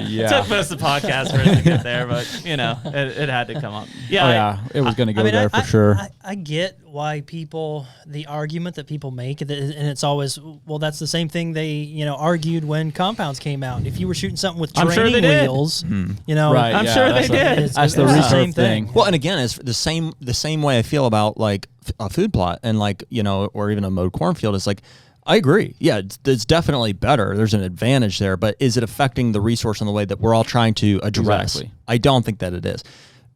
Speaker 2: Yeah.
Speaker 3: Took most of the podcast for it to get there, but it had to come up. Yeah,
Speaker 2: it was going to go there for sure.
Speaker 4: I get why the argument that people make, and it's always, well, that's the same thing they argued when compounds came out. If you were shooting something with training wheels,
Speaker 2: right,
Speaker 3: I'm sure they did.
Speaker 2: That's the same thing.
Speaker 1: Well, and again, it's the same way I feel about like a food plot and or even a mowed cornfield. It's like, I agree. Yeah, it's definitely better. There's an advantage there, but is it affecting the resource in the way that we're all trying to address?
Speaker 2: Exactly.
Speaker 1: I don't think that it is.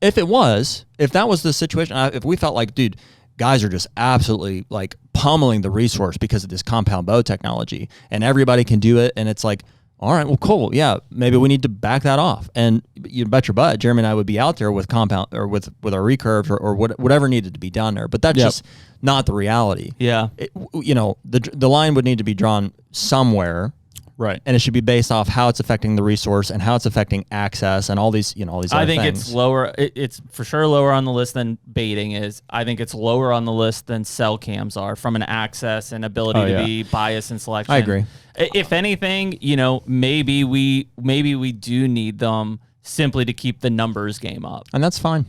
Speaker 1: If that was the situation, if we felt like, dude, guys are just absolutely like pummeling the resource because of this compound bow technology and everybody can do it, and it's like, all right, well, cool. Yeah, maybe we need to back that off. And you bet your butt, Jeremy and I would be out there with compound or with our recurves or whatever needed to be done there. But that's just not the reality.
Speaker 3: Yeah.
Speaker 1: The line would need to be drawn somewhere.
Speaker 2: Right.
Speaker 1: And it should be based off how it's affecting the resource and how it's affecting access and all these, all these other
Speaker 3: I think
Speaker 1: things.
Speaker 3: it's lower. It's for sure lower on the list than baiting is. I think it's lower on the list than cell cams are from an access and ability to be bias and selection.
Speaker 1: I agree.
Speaker 3: If anything, maybe we do need them simply to keep the numbers game up.
Speaker 1: And that's fine.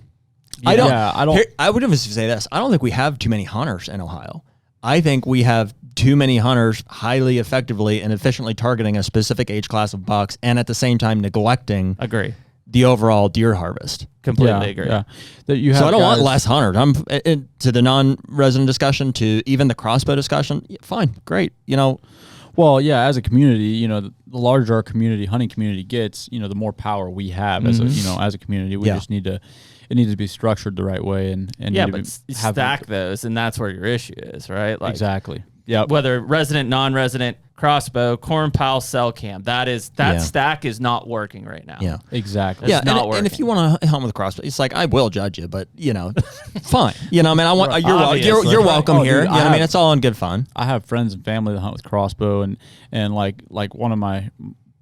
Speaker 2: Yeah.
Speaker 1: I would even say this. I don't think we have too many hunters in Ohio. I think we have too many hunters highly effectively and efficiently targeting a specific age class of bucks and at the same time neglecting
Speaker 3: Agree.
Speaker 1: the overall deer harvest.
Speaker 3: Completely agree.
Speaker 2: Yeah. That you have
Speaker 1: So I don't want less hunters. I'm to the non-resident discussion, to even the crossbow discussion. Fine, great.
Speaker 2: Well, yeah, as a community, the larger our hunting community gets, the more power we have as a community. We just need to. It needs to be structured the right way, and
Speaker 3: stack those, and that's where your issue is, right? Like,
Speaker 2: exactly. Yeah.
Speaker 3: Whether resident, non-resident, crossbow, corn pal, cell cam, that stack is not working right now.
Speaker 1: Yeah,
Speaker 2: exactly.
Speaker 3: It's not working.
Speaker 1: And if you want to hunt with a crossbow, it's like I will judge you, but fine. I want you're welcome here.
Speaker 2: Dude,
Speaker 1: it's all in good fun.
Speaker 2: I have friends and family that hunt with crossbow, and like one of my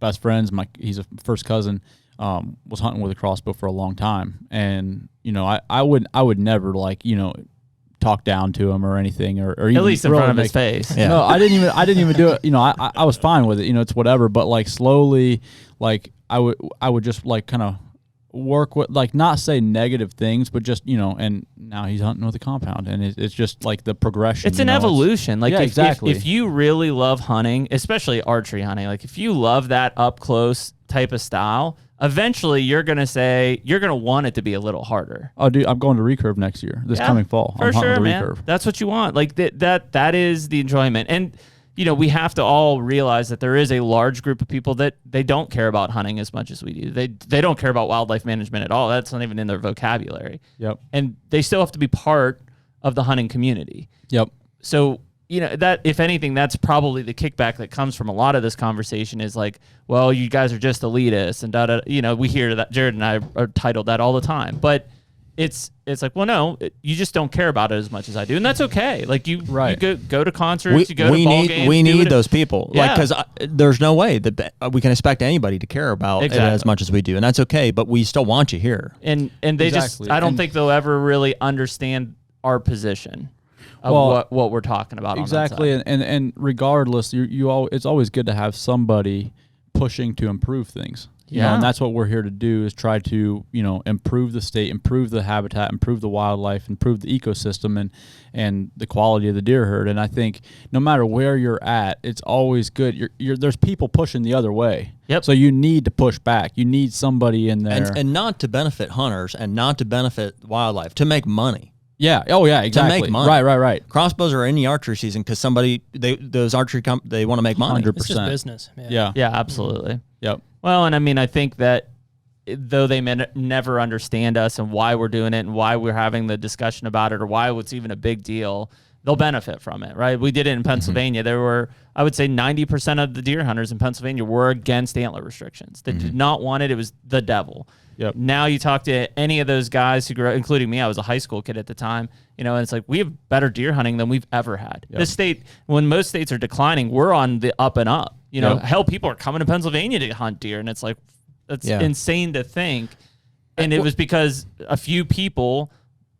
Speaker 2: best friends, he's a first cousin. Was hunting with a crossbow for a long time, and I would never talk down to him or anything, or even
Speaker 3: at least in front of his face.
Speaker 2: Yeah. No, I didn't even do it. I was fine with it. It's whatever. But slowly, I would just kind of work with not say negative things, but just and now he's hunting with a compound, and it's just the progression.
Speaker 3: It's an evolution.
Speaker 2: Exactly.
Speaker 3: If you really love hunting, especially archery hunting, if you love that up close type of style, eventually you're going to want it to be a little harder.
Speaker 2: Oh, dude, I'm going to recurve next year, this coming fall.
Speaker 3: For sure, man. Recurve. That's what you want. That is the enjoyment. And, we have to all realize that there is a large group of people that they don't care about hunting as much as we do. They don't care about wildlife management at all. That's not even in their vocabulary.
Speaker 2: Yep.
Speaker 3: And they still have to be part of the hunting community.
Speaker 2: Yep.
Speaker 3: So, that if anything, that's probably the kickback that comes from a lot of this conversation is well, you guys are just elitists and we hear that. Jared and I are titled that all the time, but it's well, no, you just don't care about it as much as I do. And that's okay. You go to concerts, you go to ball games.
Speaker 1: We need those people. Because there's no way that we can expect anybody to care about it as much as we do. And that's okay. But we still want you here.
Speaker 3: And they I don't think they'll ever really understand our position. What we're talking about
Speaker 2: exactly,
Speaker 3: on that side.
Speaker 2: and regardless, it's always good to have somebody pushing to improve things. And that's what we're here to do is try to improve the state, improve the habitat, improve the wildlife, improve the ecosystem, and the quality of the deer herd. And I think no matter where you're at, it's always good. There's people pushing the other way.
Speaker 3: Yep.
Speaker 2: So you need to push back. You need somebody in there,
Speaker 1: and not to benefit hunters and not to benefit wildlife, to make money.
Speaker 2: Yeah. Oh, yeah. Exactly.
Speaker 1: To make money.
Speaker 2: Right.
Speaker 1: Crossbows are in the archery season because those archery they want to make money.
Speaker 2: 100%.
Speaker 4: It's just business.
Speaker 2: Yeah.
Speaker 3: Yeah. Absolutely.
Speaker 2: Yep.
Speaker 3: Well, and I think that though they may never understand us and why we're doing it and why we're having the discussion about it or why it's even a big deal, they'll benefit from it, right? We did it in Pennsylvania. There were, I would say, 90% of the deer hunters in Pennsylvania were against antler restrictions. They did not want it. It was the devil.
Speaker 2: Yep.
Speaker 3: Now you talk to any of those guys who grew up, including me, I was a high school kid at the time, and it's we have better deer hunting than we've ever had.
Speaker 2: Yep.
Speaker 3: This state, when most states are declining, we're on the up and up. Hell, people are coming to Pennsylvania to hunt deer, and it's insane to think. And it was because a few people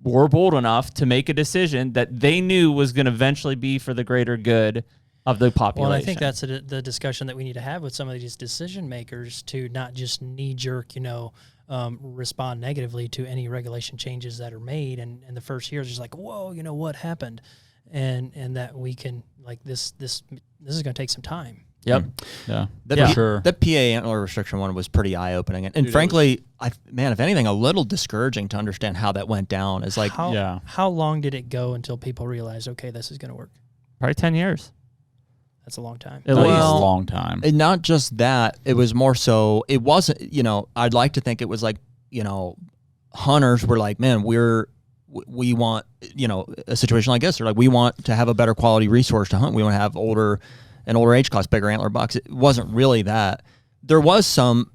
Speaker 3: were bold enough to make a decision that they knew was going to eventually be for the greater good of the population.
Speaker 4: Well, I think that's the discussion that we need to have with some of these decision makers to not just knee-jerk, respond negatively to any regulation changes that are made. And the first year is just whoa, what happened? And that we can, this is going to take some time.
Speaker 3: Yep.
Speaker 2: Yeah.
Speaker 1: For
Speaker 2: sure.
Speaker 1: That PA antler restriction one was pretty eye-opening. And frankly, if anything, a little discouraging to understand how that went down. Is
Speaker 4: how long did it go until people realized, okay, this is going to work?
Speaker 3: Probably 10 years.
Speaker 4: That's a long time.
Speaker 2: That is a long time.
Speaker 1: And not just that, it was more so, it wasn't, I'd like to think it was hunters were man, we want, a situation like this. They're we want to have a better quality resource to hunt. We want to have an older age class, bigger antler bucks. It wasn't really that. There was some,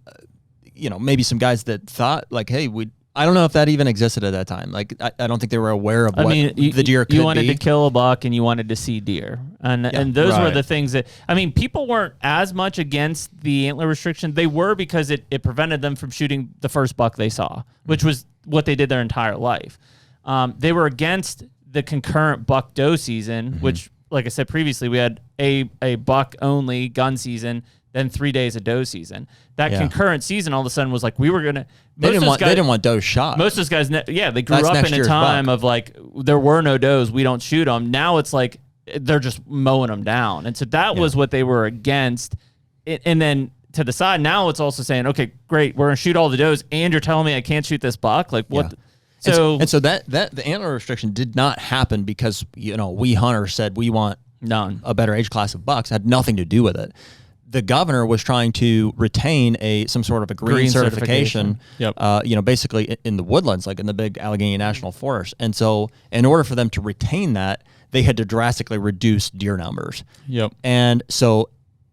Speaker 1: maybe some guys that thought hey, I don't know if that even existed at that time. I don't think they were aware of what the deer could be.
Speaker 3: You wanted to kill a buck and you wanted to see deer. And those were
Speaker 2: Right.
Speaker 3: the things that, I mean, people weren't as much against the antler restriction. They were because it prevented them from shooting the first buck they saw, which was what they did their entire life. They were against the concurrent buck doe season, which, like I said previously, we had a buck only gun season, then 3 days of doe season. That concurrent season all of a sudden was like, we were gonna.
Speaker 1: They didn't want doe shot.
Speaker 3: Most of those guys, they grew up in a time of like there were no does, we don't shoot them. Now it's like they're just mowing them down, and so that was what they were against. And then to the side, now it's also saying, okay, great, we're gonna shoot all the does, and you're telling me I can't shoot this buck? Like what?
Speaker 1: Yeah. So that the antler restriction did not happen because we hunters said we want a better age class of bucks. It had nothing to do with it. The governor was trying to retain some sort of a green certification.
Speaker 2: Yep.
Speaker 1: Basically in the woodlands, like in the big Allegheny National Forest. And so in order for them to retain that, they had to drastically reduce deer numbers.
Speaker 2: Yep.
Speaker 1: And so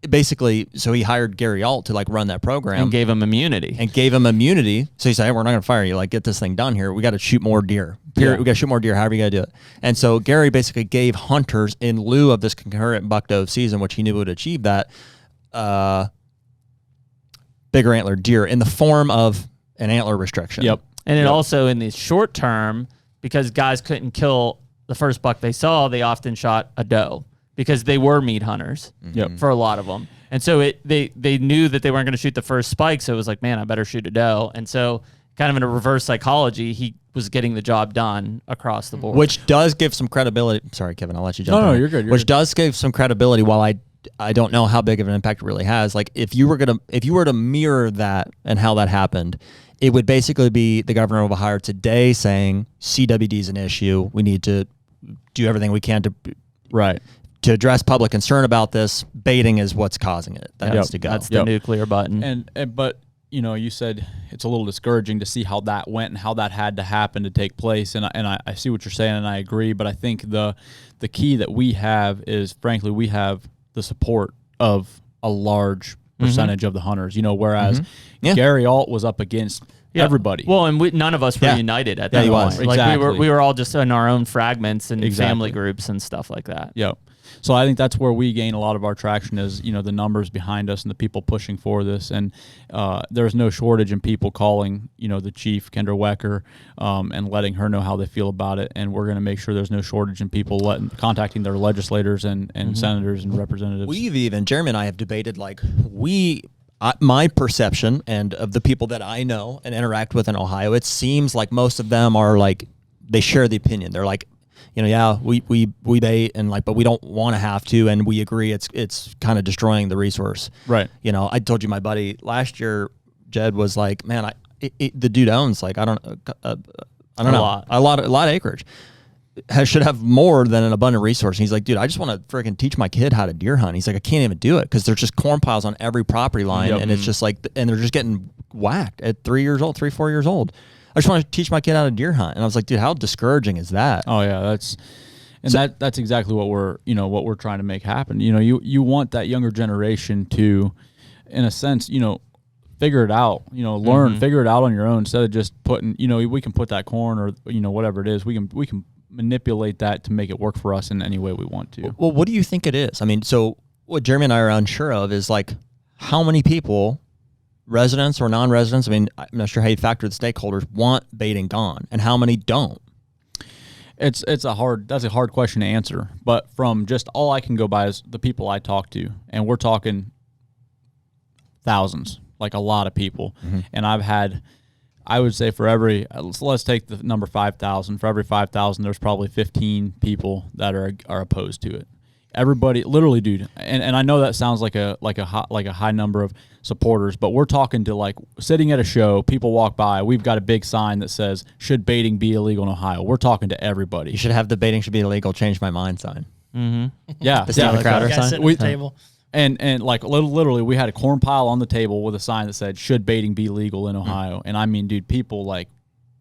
Speaker 1: basically, he hired Gary Alt to like run that program.
Speaker 3: And gave him immunity.
Speaker 1: So he said, hey, we're not going to fire you. Like, get this thing done here. We got to shoot more deer. We got to shoot more deer, however you got to do it. And so Gary basically gave hunters, in lieu of this concurrent buck doe season, which he knew would achieve that, bigger antler deer in the form of an antler restriction.
Speaker 2: Yep.
Speaker 3: And it also, in the short term, because guys couldn't kill the first buck they saw, they often shot a doe because they were meat hunters for a lot of them. And so they knew that they weren't going to shoot the first spike, so it was like, man, I better shoot a doe. And so kind of in a reverse psychology, he was getting the job done across the board.
Speaker 1: Which does give some credibility. Sorry, Kevin, I'll let you jump in.
Speaker 2: No, you're good.
Speaker 1: Which does give some credibility, while I don't know how big of an impact it really has. Like if you were to mirror that and how that happened, it would basically be the governor of Ohio today saying CWD is an issue. We need to do everything we can to address public concern about this. Baiting is what's causing it. That needs to go.
Speaker 3: That's the nuclear button.
Speaker 2: But you said it's a little discouraging to see how that went and how that had to happen to take place. And I see what you're saying, and I agree. But I think the key that we have is, frankly, we have the support of a large percentage of the hunters. Whereas Gary Alt was up against everybody.
Speaker 3: Well, and none of us were united at that point. Like
Speaker 2: exactly.
Speaker 3: we were all just in our own fragments and family groups and stuff like that.
Speaker 2: Yep. So I think that's where we gain a lot of our traction is, the numbers behind us and the people pushing for this. And there's no shortage in people calling, the chief, Kendra Wecker, and letting her know how they feel about it. And we're going to make sure there's no shortage in people contacting their legislators and senators and representatives.
Speaker 1: Jeremy and I have debated, like, my perception and of the people that I know and interact with in Ohio, it seems like most of them are like, they share the opinion. They're like, we bait and like, but we don't want to have to, and we agree it's kind of destroying the resource.
Speaker 2: Right.
Speaker 1: I told you my buddy last year, Jed, was like, man, the dude owns like, I don't know, a lot of acreage. Should have more than an abundant resource. And he's like, dude, I just want to freaking teach my kid how to deer hunt. He's like, I can't even do it because there's just corn piles on every property line, and it's just like, and they're just getting whacked at 4 years old. I just want to teach my kid how to deer hunt. And I was like, dude, how discouraging is that?
Speaker 2: Oh yeah, that's exactly what we're trying to make happen. You want that younger generation to, in a sense, figure it out, figure it out on your own instead of just putting, we can put that corn or, whatever it is, we can manipulate that to make it work for us in any way we want to.
Speaker 1: Well, what do you think it is? I mean, so what Jeremy and I are unsure of is like how many people, residents or non-residents, I mean, I'm not sure how you factor the stakeholders, want baiting gone, and how many don't?
Speaker 2: That's a hard question to answer. But from just all I can go by is the people I talk to, and we're talking thousands, like a lot of people. And I've had, I would say for every, let's take the number 5,000. For every 5,000, there's probably 15 people that are opposed to it. Everybody, literally, dude, and I know that sounds like a high number of supporters, but we're talking to, like, sitting at a show, people walk by, we've got a big sign that says, should baiting be illegal in Ohio? We're talking to everybody.
Speaker 1: You should have the baiting should be illegal, change my mind sign.
Speaker 2: Yeah.
Speaker 1: The Stanley Crowder sign.
Speaker 4: Sitting at the table.
Speaker 2: And like literally, we had a corn pile on the table with a sign that said, should baiting be legal in Ohio? And I mean, dude, people like,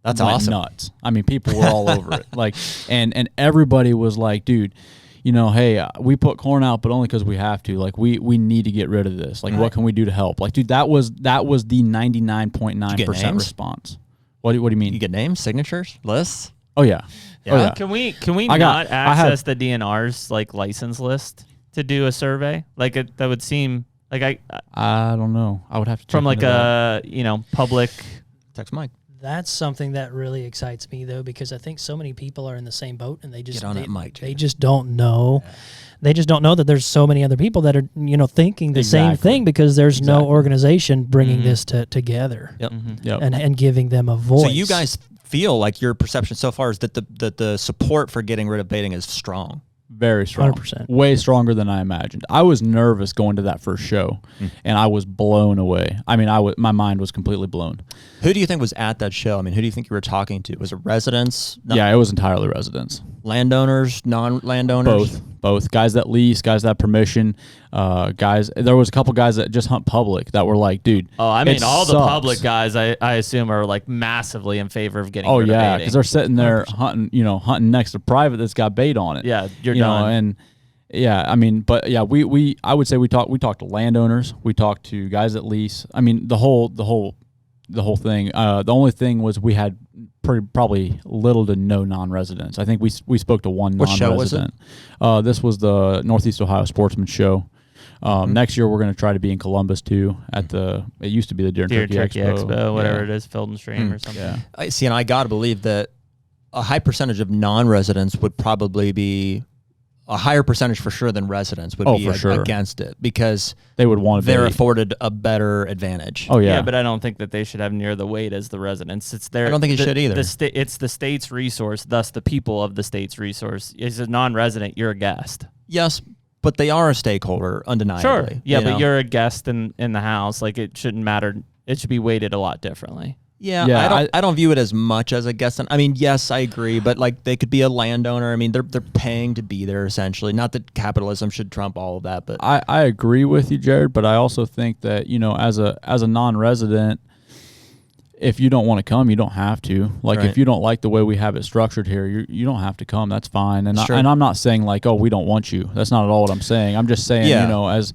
Speaker 1: that's
Speaker 2: went
Speaker 1: awesome.
Speaker 2: Nuts. I mean, people were all over it. Like, and everybody was like, dude, hey, we put corn out, but only because we have to. Like, we need to get rid of this. Like, what can we do to help? Like, dude, that was the 99.9% response. What do you mean?
Speaker 1: You get names, signatures, lists?
Speaker 2: Oh yeah.
Speaker 1: Yeah.
Speaker 2: Oh, yeah.
Speaker 3: Can we
Speaker 2: I
Speaker 3: not
Speaker 2: got- I had-
Speaker 3: access the DNR's like license list to do a survey? Like that would seem like
Speaker 2: I don't know. I would have to check
Speaker 3: from like
Speaker 2: into that.
Speaker 3: a public.
Speaker 1: Text Mike.
Speaker 4: That's something that really excites me, though, because I think so many people are in the same boat, and they just
Speaker 1: Get on that mic,
Speaker 4: they just don't know. They just don't know that there's so many other people that are thinking the same
Speaker 2: Exactly.
Speaker 4: thing, because there's no
Speaker 2: Exactly.
Speaker 4: organization bringing
Speaker 3: Mhm.
Speaker 4: this together
Speaker 1: Yep.
Speaker 2: Yep.
Speaker 4: and giving them a voice.
Speaker 1: So you guys feel like your perception so far is that the support for getting rid of baiting is strong.
Speaker 2: Very strong.
Speaker 4: 100%.
Speaker 2: Way stronger than I imagined. I was nervous going to that first show, and I was blown away. I mean, my mind was completely blown.
Speaker 1: Who do you think was at that show? I mean, who do you think you were talking to? Was it residents?
Speaker 2: Yeah, it was entirely residents.
Speaker 1: Landowners, non-landowners?
Speaker 2: Both guys that lease, guys that have permission, guys. There was a couple guys that just hunt public that were like, dude.
Speaker 3: Oh, I mean,
Speaker 2: it
Speaker 3: all the
Speaker 2: sucks.
Speaker 3: public guys, I assume, are like massively in favor of getting.
Speaker 2: Oh
Speaker 3: rid of
Speaker 2: yeah,
Speaker 3: baiting.
Speaker 2: because they're sitting there hunting next to private that's got bait on it.
Speaker 3: Yeah, you're
Speaker 2: you know,
Speaker 3: done.
Speaker 2: and yeah, I mean, but yeah, I would say we talked to landowners, we talked to guys that lease. I mean, the whole thing. The only thing was we had probably little to no non-residents. I think we spoke to one
Speaker 1: What show was
Speaker 2: non-resident. This was the Northeast Ohio Sportsman Show. Next year we're going to try to be in Columbus too. It used to be the Deer and Turkey Expo,
Speaker 3: whatever
Speaker 2: Yeah.
Speaker 3: it is, Field and Stream or something.
Speaker 2: Yeah.
Speaker 1: I see, and I got to believe that a high percentage of non-residents would probably be a higher percentage for sure than residents would be
Speaker 2: for sure.
Speaker 1: against it, because
Speaker 2: They would want to
Speaker 1: they're
Speaker 2: be.
Speaker 1: afforded a better advantage.
Speaker 2: Oh yeah.
Speaker 3: But I don't think that they should have near the weight as the residents. It's their.
Speaker 1: I don't think it
Speaker 3: the-
Speaker 1: should either.
Speaker 3: It's the state's resource, thus the people of the state's resource. As a non-resident, you're a guest.
Speaker 1: Yes, but they are a stakeholder, undeniably.
Speaker 3: Yeah,
Speaker 1: you
Speaker 3: but
Speaker 1: know?
Speaker 3: you're a guest in the house. Like, it shouldn't matter. It should be weighted a lot differently.
Speaker 1: Yeah, I don't view it as much as a guest. I mean, yes, I agree, but like they could be a landowner. I mean, they're paying to be there essentially. Not that capitalism should trump all of that, but
Speaker 2: I agree with you, Jared, but I also think that, as a non-resident, if you don't want to come, you don't have to. Like,
Speaker 1: Right.
Speaker 2: if you don't like the way we have it structured here, you don't have to come. That's fine. And
Speaker 1: Sure.
Speaker 2: and I'm not saying like, oh, we don't want you. That's not at all what I'm saying. I'm just saying,
Speaker 1: Yeah.
Speaker 2: as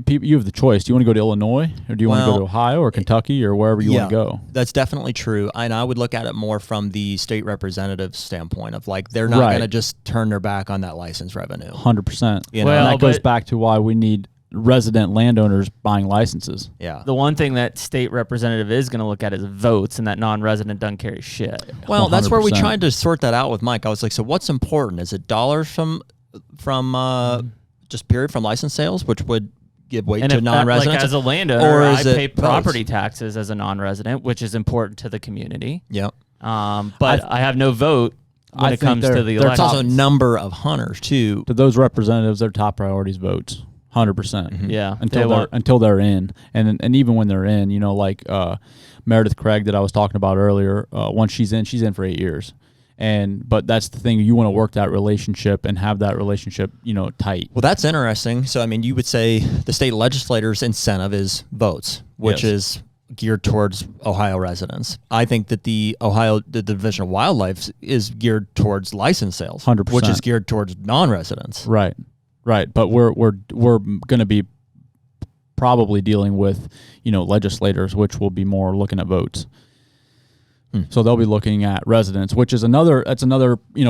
Speaker 2: people, you have the choice. Do you want to go to Illinois, or do you want to go
Speaker 1: Well,
Speaker 2: to Ohio or Kentucky or wherever you want to go?
Speaker 1: That's definitely true. And I would look at it more from the state representative standpoint of like they're not
Speaker 2: Right.
Speaker 1: going to just turn their back on that license revenue.
Speaker 2: 100%.
Speaker 1: You know?
Speaker 2: And that goes
Speaker 3: but-
Speaker 2: back to why we need resident landowners buying licenses.
Speaker 1: Yeah.
Speaker 3: The one thing that state representative is going to look at is votes, and that non-resident doesn't carry shit.
Speaker 1: Well, that's where we
Speaker 2: 100%.
Speaker 1: tried to sort that out with Mike. I was like, so what's important? Is it dollars from just period from license sales, which would give weight
Speaker 3: And
Speaker 1: to
Speaker 3: if,
Speaker 1: non-residents?
Speaker 3: like, as a landowner,
Speaker 1: or
Speaker 3: I
Speaker 1: is it
Speaker 3: pay
Speaker 1: votes?
Speaker 3: property taxes as a non-resident, which is important to the community.
Speaker 1: Yeah.
Speaker 3: But I have no vote when
Speaker 2: I
Speaker 3: it
Speaker 2: think
Speaker 3: comes to
Speaker 2: they're-
Speaker 3: the
Speaker 2: they're
Speaker 1: It's
Speaker 3: election.
Speaker 1: also a number of hunters too.
Speaker 2: To those representatives, their top priorities votes. 100%.
Speaker 3: Yeah,
Speaker 2: Until they're in, and even when they're in, like Meredith Craig that I was talking about earlier. Once she's in for 8 years, but that's the thing, you want to work that relationship and have that relationship tight.
Speaker 1: Well, that's interesting. So, I mean, you would say the state legislator's incentive is votes, which
Speaker 2: Yes.
Speaker 1: is geared towards Ohio residents. I think that the Division of Wildlife is geared towards license sales,
Speaker 2: 100%.
Speaker 1: which is geared towards non-residents.
Speaker 2: Right. But we're going to be probably dealing with legislators, which will be more looking at votes. So they'll be looking at residents, which is another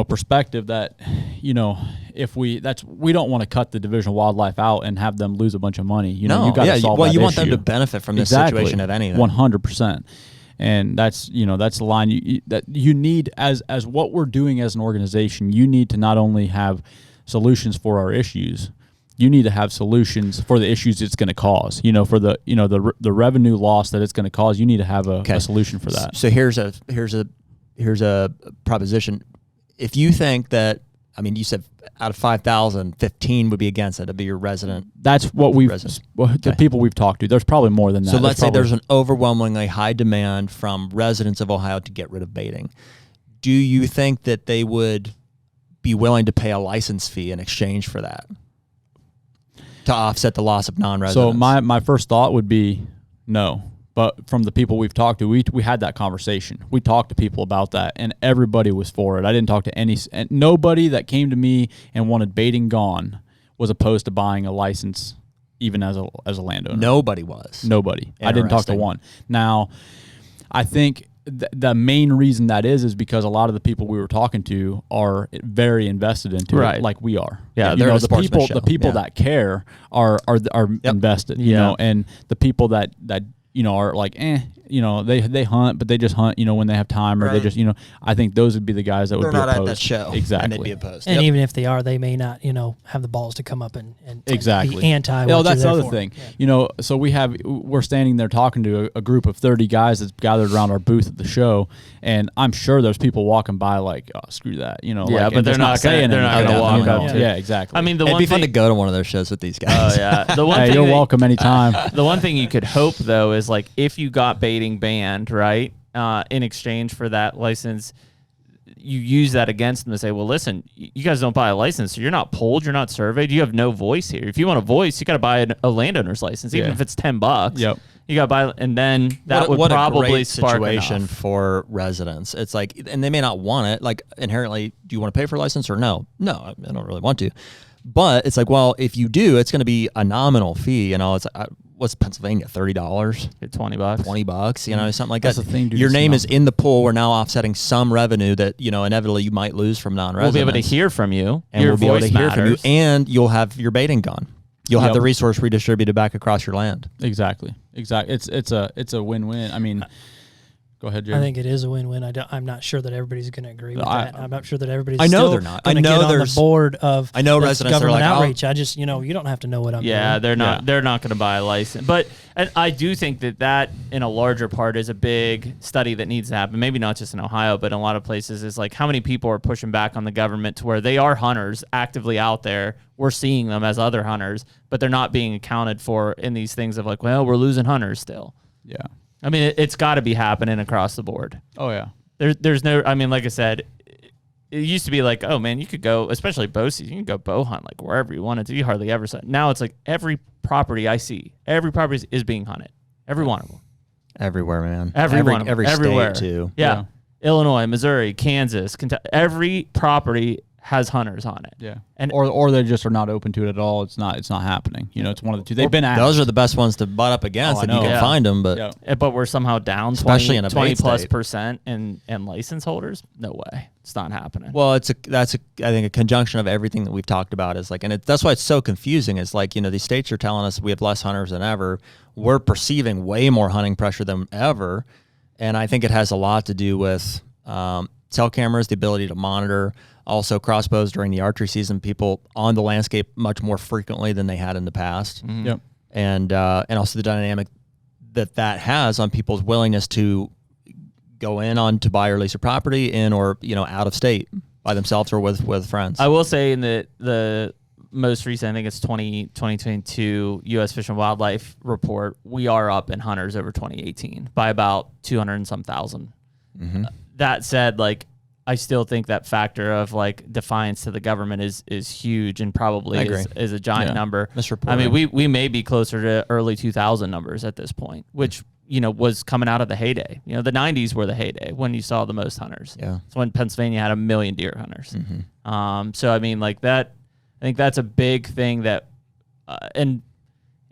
Speaker 2: perspective that if we don't want to cut the Division of Wildlife out and have them lose a bunch of money. You got to solve that
Speaker 1: you want them
Speaker 2: issue.
Speaker 1: to benefit from this
Speaker 2: Exactly.
Speaker 1: situation at anything.
Speaker 2: 100%. And that's the line that you need as what we're doing as an organization. You need to not only have solutions for our issues, you need to have solutions for the issues it's going to cause. For the revenue loss that it's going to cause. You need to have a solution for that.
Speaker 1: So here's a proposition. If you think that, I mean, you said out of 5,000, 15 would be against it. It'd be your resident.
Speaker 2: That's what the people we've talked to. There's probably more than that.
Speaker 1: So let's say there's an overwhelmingly high demand from residents of Ohio to get rid of baiting. Do you think that they would be willing to pay a license fee in exchange for that to offset the loss of non-residents?
Speaker 2: So my first thought would be no. But from the people we've talked to, we had that conversation. We talked to people about that, and everybody was for it. I didn't talk to nobody that came to me and wanted baiting gone was opposed to buying a license, even as a landowner.
Speaker 1: Nobody was.
Speaker 2: Nobody. I didn't talk to
Speaker 1: Interesting.
Speaker 2: one. Now, I think the main reason that is because a lot of the people we were talking to are very invested into it, like we are.
Speaker 1: Yeah, they're
Speaker 2: the people that care are invested. You know, and the people that are like, they hunt, but they just hunt, when they have time, or they just, I think those would be the guys that would be
Speaker 1: not
Speaker 2: opposed.
Speaker 1: at that show.
Speaker 2: Exactly.
Speaker 1: And they'd be opposed.
Speaker 4: And even if they are, they may not, have the balls to come up and
Speaker 2: exactly
Speaker 4: be anti.
Speaker 2: Oh, that's the other thing. Yeah. So we're standing there talking to a group of 30 guys that's gathered around our booth at the show, and I'm sure there's people walking by like, oh, screw that,
Speaker 3: but they're not saying
Speaker 2: they're
Speaker 3: not going to walk up to.
Speaker 2: Yeah, exactly.
Speaker 3: I mean,
Speaker 1: it'd be fun to go to one of those shows with these guys.
Speaker 3: Oh yeah, the one thing
Speaker 2: you're welcome anytime.
Speaker 3: The one thing you could hope though is like if you got baiting banned, right? In exchange for that license, you use that against them to say, well, listen, you guys don't buy a license, so you're not polled, you're not surveyed, you have no voice here. If you want a voice, you got to buy a landowner's license, even if it's $10.
Speaker 2: Yep.
Speaker 3: You got to buy, and then that would probably
Speaker 1: a great
Speaker 3: spark
Speaker 1: situation
Speaker 3: enough.
Speaker 1: for residents. It's like, and they may not want it. Like inherently, do you want to pay for a license or no? No, I don't really want to. But it's like, well, if you do, it's going to be a nominal fee. It's what's Pennsylvania, $30,
Speaker 3: $20,
Speaker 1: $20, something like
Speaker 2: That's
Speaker 1: that.
Speaker 2: the thing, dude,
Speaker 1: Your
Speaker 2: it's
Speaker 1: name is in the pool. We're now offsetting some revenue that inevitably you might lose from non-residents.
Speaker 3: We'll be able to hear from you.
Speaker 1: and
Speaker 3: Your
Speaker 1: we'll be able
Speaker 3: voice
Speaker 1: to hear from you,
Speaker 3: matters.
Speaker 1: and you'll have your baiting gone. You'll have the resource redistributed back across your land.
Speaker 2: Exactly. It's a win-win. I mean, go ahead, Jerry.
Speaker 4: I think it is a win-win. I'm not sure that everybody's going to agree with that. I'm not sure that everybody's.
Speaker 1: I know
Speaker 4: still
Speaker 1: they're not.
Speaker 4: I know
Speaker 1: get on
Speaker 4: the board of.
Speaker 1: I know residents are
Speaker 4: government
Speaker 1: like,
Speaker 4: outreach. I just you don't have to know what I'm doing.
Speaker 3: Yeah, they're not going to buy a license. But and I do think that in a larger part is a big study that needs to happen. Maybe not just in Ohio, but in a lot of places is like how many people are pushing back on the government to where they are hunters actively out there. We're seeing them as other hunters, but they're not being accounted for in these things of like, well, we're losing hunters still.
Speaker 2: Yeah.
Speaker 3: I mean, it's got to be happening across the board.
Speaker 2: Oh, yeah.
Speaker 3: There's no, I mean, like I said, it used to be like, oh man, you could go, especially bow season, you can go bow hunt like wherever you wanted to. You hardly ever saw. Now it's like every property I see, every property is being hunted. Every one of them.
Speaker 1: Everywhere, man.
Speaker 3: Every
Speaker 1: state too.
Speaker 3: Yeah. Illinois, Missouri, Kansas, Kentucky, every property has hunters on it.
Speaker 2: Yeah.
Speaker 3: And
Speaker 2: or they just are not open to it at all. It's not happening. It's one of the two. They've been asked.
Speaker 1: Those are the best ones to butt up against if you can find them. But
Speaker 3: but we're somehow down
Speaker 1: especially in a
Speaker 3: 20+% in license holders. No way. It's not happening.
Speaker 1: Well, I think a conjunction of everything that we've talked about is like, and that's why it's so confusing. Is like, these states are telling us we have less hunters than ever. We're perceiving way more hunting pressure than ever. And I think it has a lot to do with cell cameras, the ability to monitor. Also, crossbows during the archery season, people on the landscape much more frequently than they had in the past.
Speaker 2: Mm-hmm. Yep.
Speaker 1: And also the dynamic that has on people's willingness to go in on to buy or lease a property in or out of state by themselves or with friends.
Speaker 3: I will say in the most recent, I think it's 2022 U.S. Fish and Wildlife report, we are up in hunters over 2018 by about 200 and some thousand.
Speaker 1: Mm-hmm.
Speaker 3: That said, like, I still think that factor of like defiance to the government is huge and probably is a giant number. I mean, we may be closer to early 2000 numbers at this point, which was coming out of the heyday. The 90s were the heyday when you saw the most hunters.
Speaker 1: Yeah, it's
Speaker 3: when Pennsylvania had 1 million deer hunters.
Speaker 1: Mm-hmm.
Speaker 3: So I mean, like that. I think that's a big thing that, and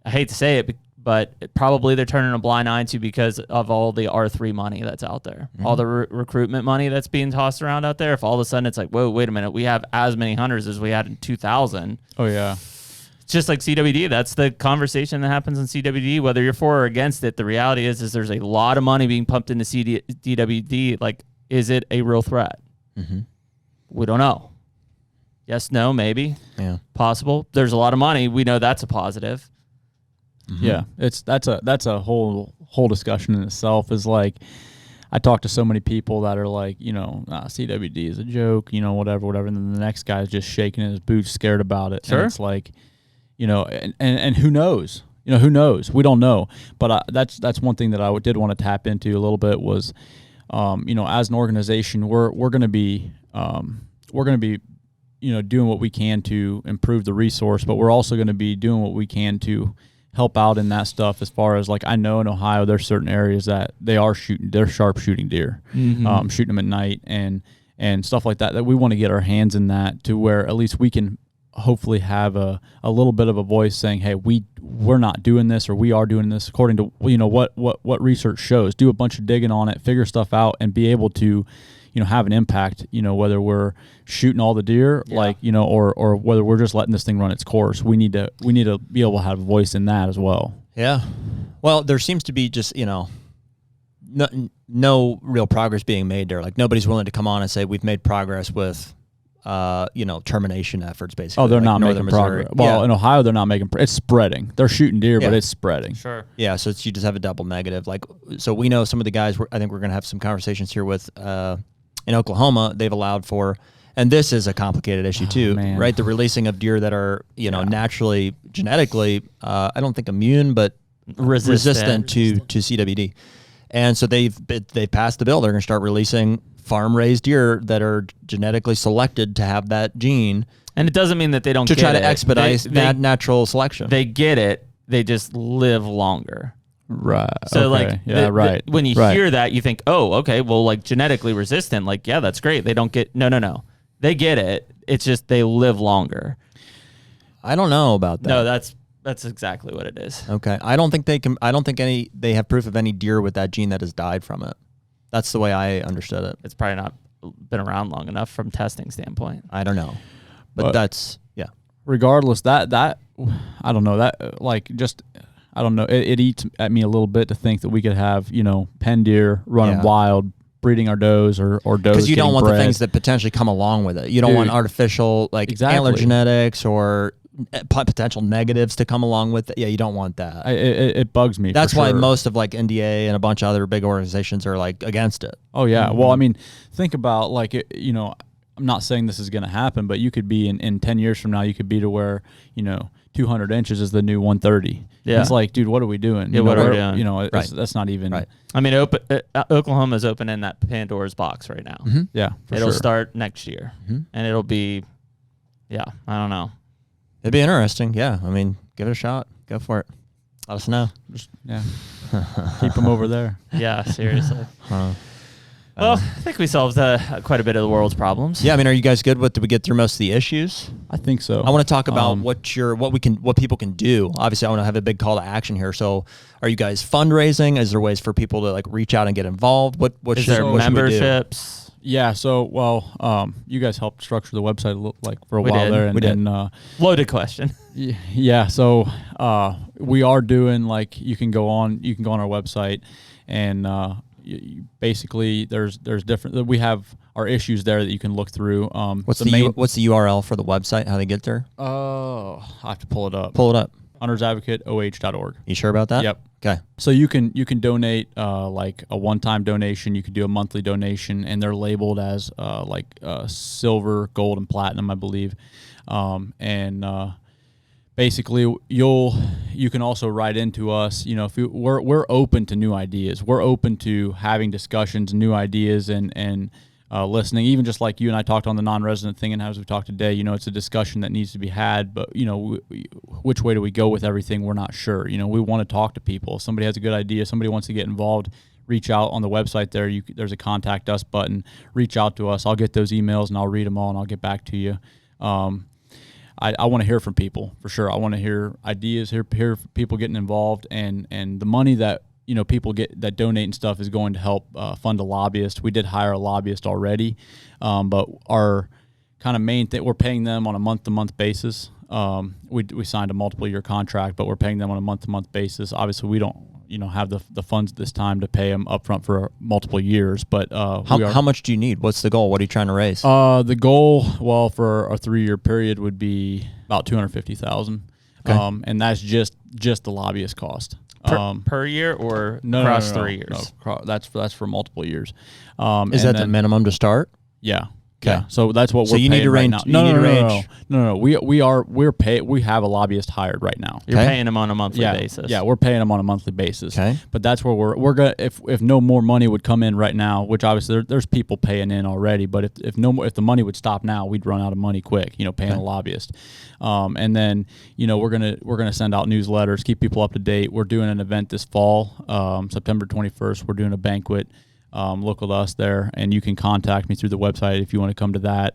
Speaker 3: I hate to say it, but probably they're turning a blind eye to because of all the R3 money that's out there, all the recruitment money that's being tossed around out there. If all of a sudden it's like, whoa, wait a minute, we have as many hunters as we had in 2000.
Speaker 2: Oh, yeah.
Speaker 3: It's just like CWD. That's the conversation that happens in CWD, whether you're for or against it. The reality is there's a lot of money being pumped into DWD. Like, is it a real threat?
Speaker 1: Mm-hmm.
Speaker 3: We don't know. Yes, no, maybe.
Speaker 1: Yeah.
Speaker 3: Possible. There's a lot of money. We know that's a positive.
Speaker 2: Mm-hmm. Yeah, that's a whole discussion in itself. Is like, I talk to so many people that are like, CWD is a joke, whatever, and then the next guy is just shaking his boots, scared about it.
Speaker 3: Sure.
Speaker 2: And it's like, and who knows? Who knows? We don't know. But that's one thing that I did want to tap into a little bit was, as an organization, we're going to be doing what we can to improve the resource, but we're also going to be doing what we can to help out in that stuff. As far as like, I know in Ohio there's certain areas that they're sharp shooting deer, shooting them at night and stuff like that we want to get our hands in that to where at least we can hopefully have a little bit of a voice saying, hey, we're not doing this, or we are doing this according to, you know, what research shows. Do a bunch of digging on it, figure stuff out, and be able to, you know, have an impact, you know, whether we're shooting all the deer, like, you know, or whether we're just letting this thing run its course. We need to be able to have a voice in that as well.
Speaker 1: Yeah. Well, there seems to be just, you know, no real progress being made there. Like, nobody's willing to come on and say we've made progress with, you know, termination efforts, basically.
Speaker 2: Oh, they're
Speaker 1: like
Speaker 2: not making progress. Well, in Ohio, they're not making. It's spreading. They're shooting deer, but it's spreading.
Speaker 3: Sure.
Speaker 1: Yeah, so you just have a double negative. Like, so we know some of the guys. I think we're going to have some conversations here with in Oklahoma. They've allowed for, and this is a complicated issue too, right? The releasing of deer that are, you know, naturally, genetically, I don't think immune, but resistant to CWD. And so they passed the bill. They're going to start releasing farm-raised deer that are genetically selected to have that gene.
Speaker 3: And it doesn't mean that they don't
Speaker 1: to
Speaker 3: get
Speaker 1: try to
Speaker 3: it.
Speaker 1: expedite that natural selection.
Speaker 3: They get it. They just live longer.
Speaker 2: Right.
Speaker 3: So
Speaker 2: okay.
Speaker 3: like, when you hear that, you think, oh, okay, well, like genetically resistant, like, yeah, that's great. They don't get, no. They get it. It's just they live longer.
Speaker 1: I don't know about that.
Speaker 3: No, that's exactly what it is.
Speaker 1: Okay. I don't think they have proof of any deer with that gene that has died from it. That's the way I understood it.
Speaker 3: It's probably not been around long enough from testing standpoint.
Speaker 1: I don't know. But that's, yeah.
Speaker 2: Regardless, that I don't know, that like just, I don't know, it eats at me a little bit to think that we could have, you know, pen deer running wild, breeding our does or does.
Speaker 1: Because you don't want
Speaker 2: bred.
Speaker 1: the things that potentially come along with it. You don't want artificial, like, antler genetics or potential negatives to come along with it. Yeah, you don't want that.
Speaker 2: It bugs me.
Speaker 1: That's why
Speaker 2: sure.
Speaker 1: most of, like, NDA and a bunch of other big organizations are, like, against it.
Speaker 2: Oh yeah. Well, I mean, think about, like, you know, I'm not saying this is going to happen, but you could be in 10 years from now, you could be to where, you know, 200 inches is the new 130. Yeah. It's like, dude, what are we doing?
Speaker 3: Yeah, what are we doing?
Speaker 2: You know, that's not even. Right.
Speaker 3: I mean, Oklahoma's opening that Pandora's box right now.
Speaker 1: Mm-hmm.
Speaker 2: Yeah,
Speaker 3: it'll start next year, and it'll be, I don't know.
Speaker 1: It'd be interesting. Yeah, I mean, give it a shot. Go for it. Let us know.
Speaker 2: Keep them over there.
Speaker 3: Yeah, seriously. Well, I think we solved quite a bit of the world's problems.
Speaker 1: Yeah, I mean, are you guys good? Did we get through most of the issues?
Speaker 2: I think so.
Speaker 1: I want to talk about what people can do. Obviously, I want to have a big call to action here. So, are you guys fundraising? Is there ways for people to, like, reach out and get involved? What
Speaker 3: is there memberships?
Speaker 2: Yeah, so, well, you guys helped structure the website for a while there. And
Speaker 3: loaded question.
Speaker 2: Yeah, so we are doing, like, you can go on our website, and basically there's different, we have our issues there that you can look through.
Speaker 1: What's the URL for the website? How they get there?
Speaker 2: Oh, I have to pull it up.
Speaker 1: HuntersAdvocateOH.org. You sure about that?
Speaker 2: Yep.
Speaker 1: Okay.
Speaker 2: So you can donate like a one-time donation. You can do a monthly donation, and they're labeled as silver, gold, and platinum, I believe. Basically, you can also write into us. You know, if we're open to new ideas. We're open to having discussions, new ideas, and listening. Even just like you and I talked on the non-resident thing, and as we talked today, you know, it's a discussion that needs to be had. But, you know, which way do we go with everything? We're not sure. You know, we want to talk to people. If somebody has a good idea, somebody wants to get involved, reach out on the website there. There's a contact us button. Reach out to us. I'll get those emails and I'll read them all and I'll get back to you. I want to hear from people for sure. I want to hear ideas, hear people getting involved, and the money that, you know, people get that donate and stuff is going to help fund a lobbyist. We did hire a lobbyist already, but our kind of main thing, we're paying them on a month-to-month basis. We signed a multiple-year contract, but we're paying them on a month-to-month basis. Obviously, we don't, you know, have the funds this time to pay them upfront for multiple years. But
Speaker 1: how much do you need? What's the goal? What are you trying to raise?
Speaker 2: The goal, well, for a 3-year period would be about $250,000. Okay. And that's just the lobbyist cost.
Speaker 3: Per year or across 3 years?
Speaker 2: No, that's for multiple years.
Speaker 1: Is that the minimum to start?
Speaker 2: Yeah.
Speaker 1: Okay.
Speaker 2: Yeah, so that's what
Speaker 1: so
Speaker 2: we're
Speaker 1: you
Speaker 2: paying
Speaker 1: need to range.
Speaker 2: right now. No. We have a lobbyist hired right now.
Speaker 3: You're paying them on a monthly basis.
Speaker 2: Yeah, we're paying them on a monthly basis.
Speaker 1: Okay.
Speaker 2: But that's where we're gonna, if no more money would come in right now, which obviously there's people paying in already, but if the money would stop now, we'd run out of money quick. You know, paying a lobbyist. And then, you know, we're gonna send out newsletters, keep people up to date. We're doing an event this fall, September 21st. We're doing a banquet. local to us there, and you can contact me through the website if you want to come to that.